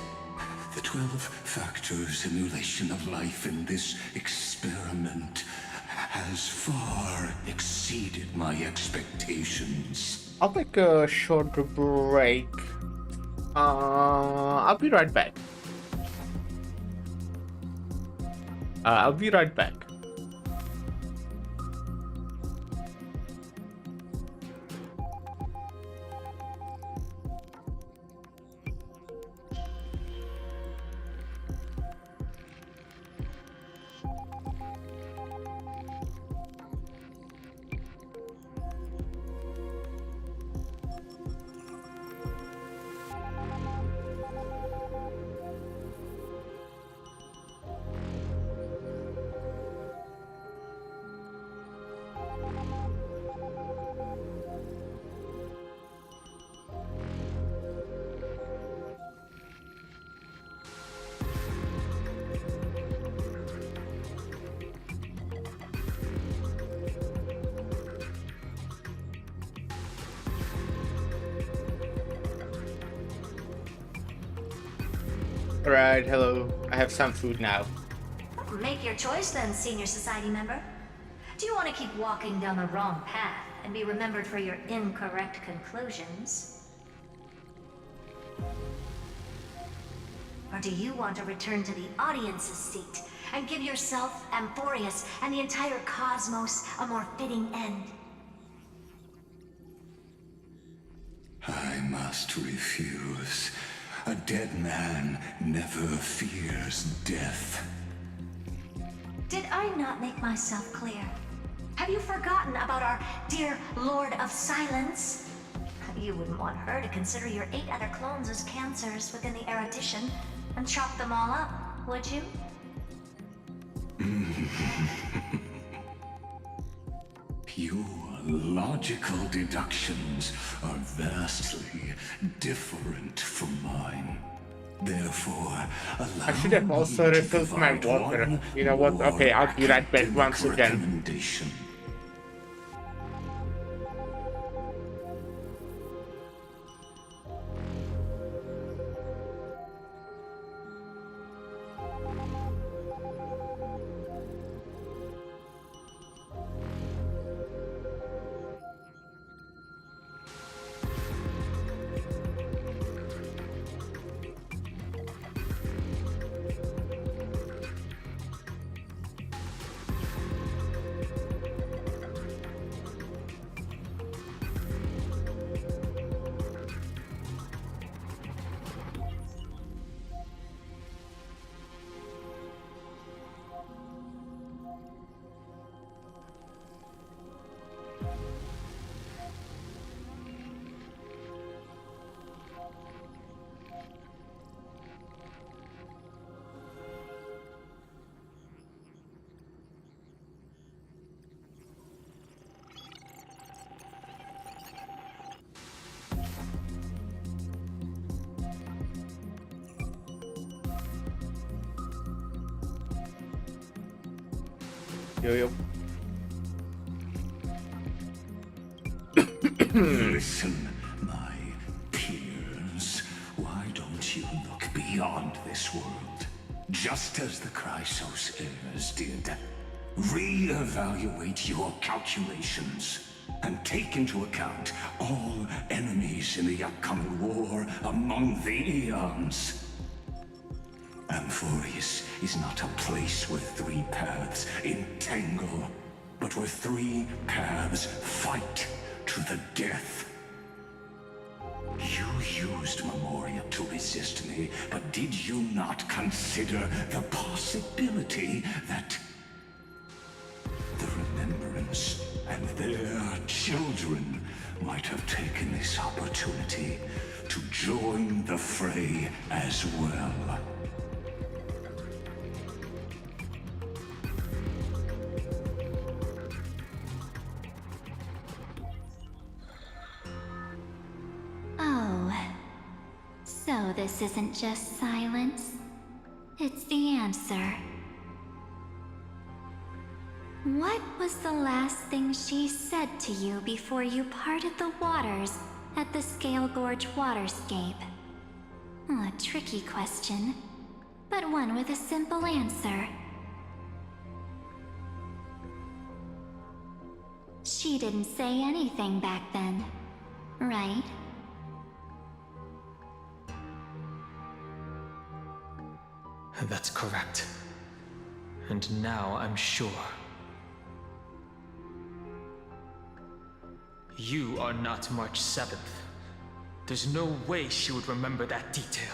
the 12-factor simulation of life in this experiment has far exceeded my expectations. I'll take a short break. I'll be right back. I'll be right back. Alright, hello. I have some food now. Make your choice then, senior society member. Do you want to keep walking down the wrong path and be remembered for your incorrect conclusions? Or do you want to return to the audience's seat and give yourself, Amphorius, and the entire cosmos a more fitting end? I must refuse. A dead man never fears death. Did I not make myself clear? Have you forgotten about our dear Lord of Silence? You wouldn't want her to consider your 8 other clones as cancers within the erudition and chop them all up, would you? Your logical deductions are vastly different from mine. Therefore, I should have also refilled my water. You know what? Okay, I'll be right back once again. Yo. Listen, my peers. Why don't you look beyond this world? Just as the Chrysos heirs did. Re-evaluate your calculations and take into account all enemies in the upcoming war among the Eons. Amphorius is not a place where three paths entangle, but where three paths fight to the death. You used Memoria to resist me, but did you not consider the possibility that the Remembrance and their children might have taken this opportunity to join the fray as well? Oh, so this isn't just silence. It's the answer. What was the last thing she said to you before you parted the waters at the Scale Gorge waterscape? A tricky question, but one with a simple answer. She didn't say anything back then, right? That's correct. And now I'm sure. You are not March 7th. There's no way she would remember that detail.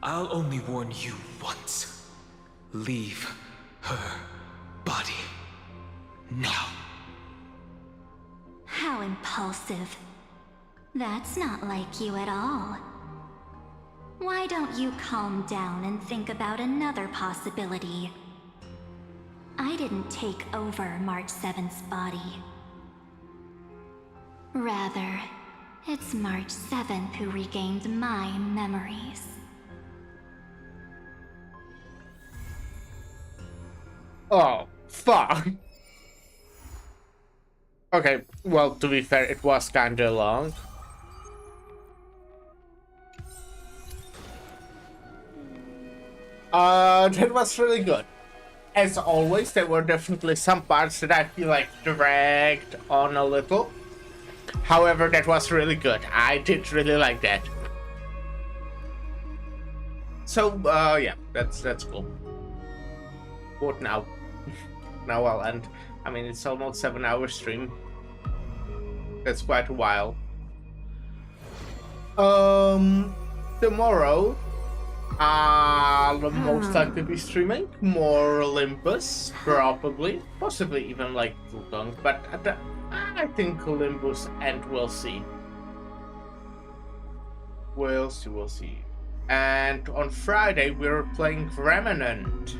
I'll only warn you once. Leave her body. Now. How impulsive. That's not like you at all. Why don't you calm down and think about another possibility? I didn't take over March 7th's body. Rather, it's March 7th who regained my memories. Oh, fuck. Okay, well, to be fair, it was kinda long. That was really good. As always, there were definitely some parts that I feel like dragged on a little. However, that was really good. I did really like that. So, yeah, that's cool. What now? Now I'll end. I mean, it's almost 7-hour stream. That's quite a while. Tomorrow, I'll most likely be streaming more Olympus, probably, possibly even like Wukong, but I think Olympus, and we'll see. We'll see. And on Friday, we're playing Remnant.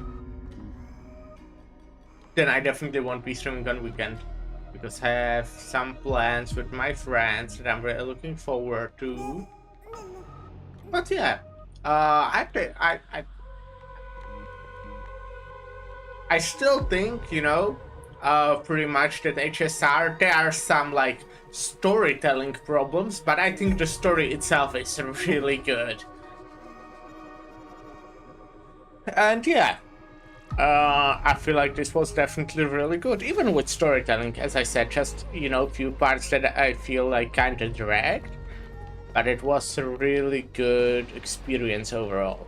Then I definitely won't be streaming on weekend, because I have some plans with my friends that I'm really looking forward to. But yeah, I still think, you know, pretty much that HSR, there are some like storytelling problems, but I think the story itself is really good. And yeah, I feel like this was definitely really good, even with storytelling. As I said, just, you know, a few parts that I feel like kind of dragged, but it was a really good experience overall.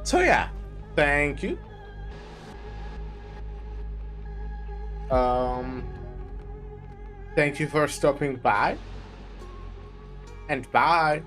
So yeah, thank you. Thank you for stopping by, and bye.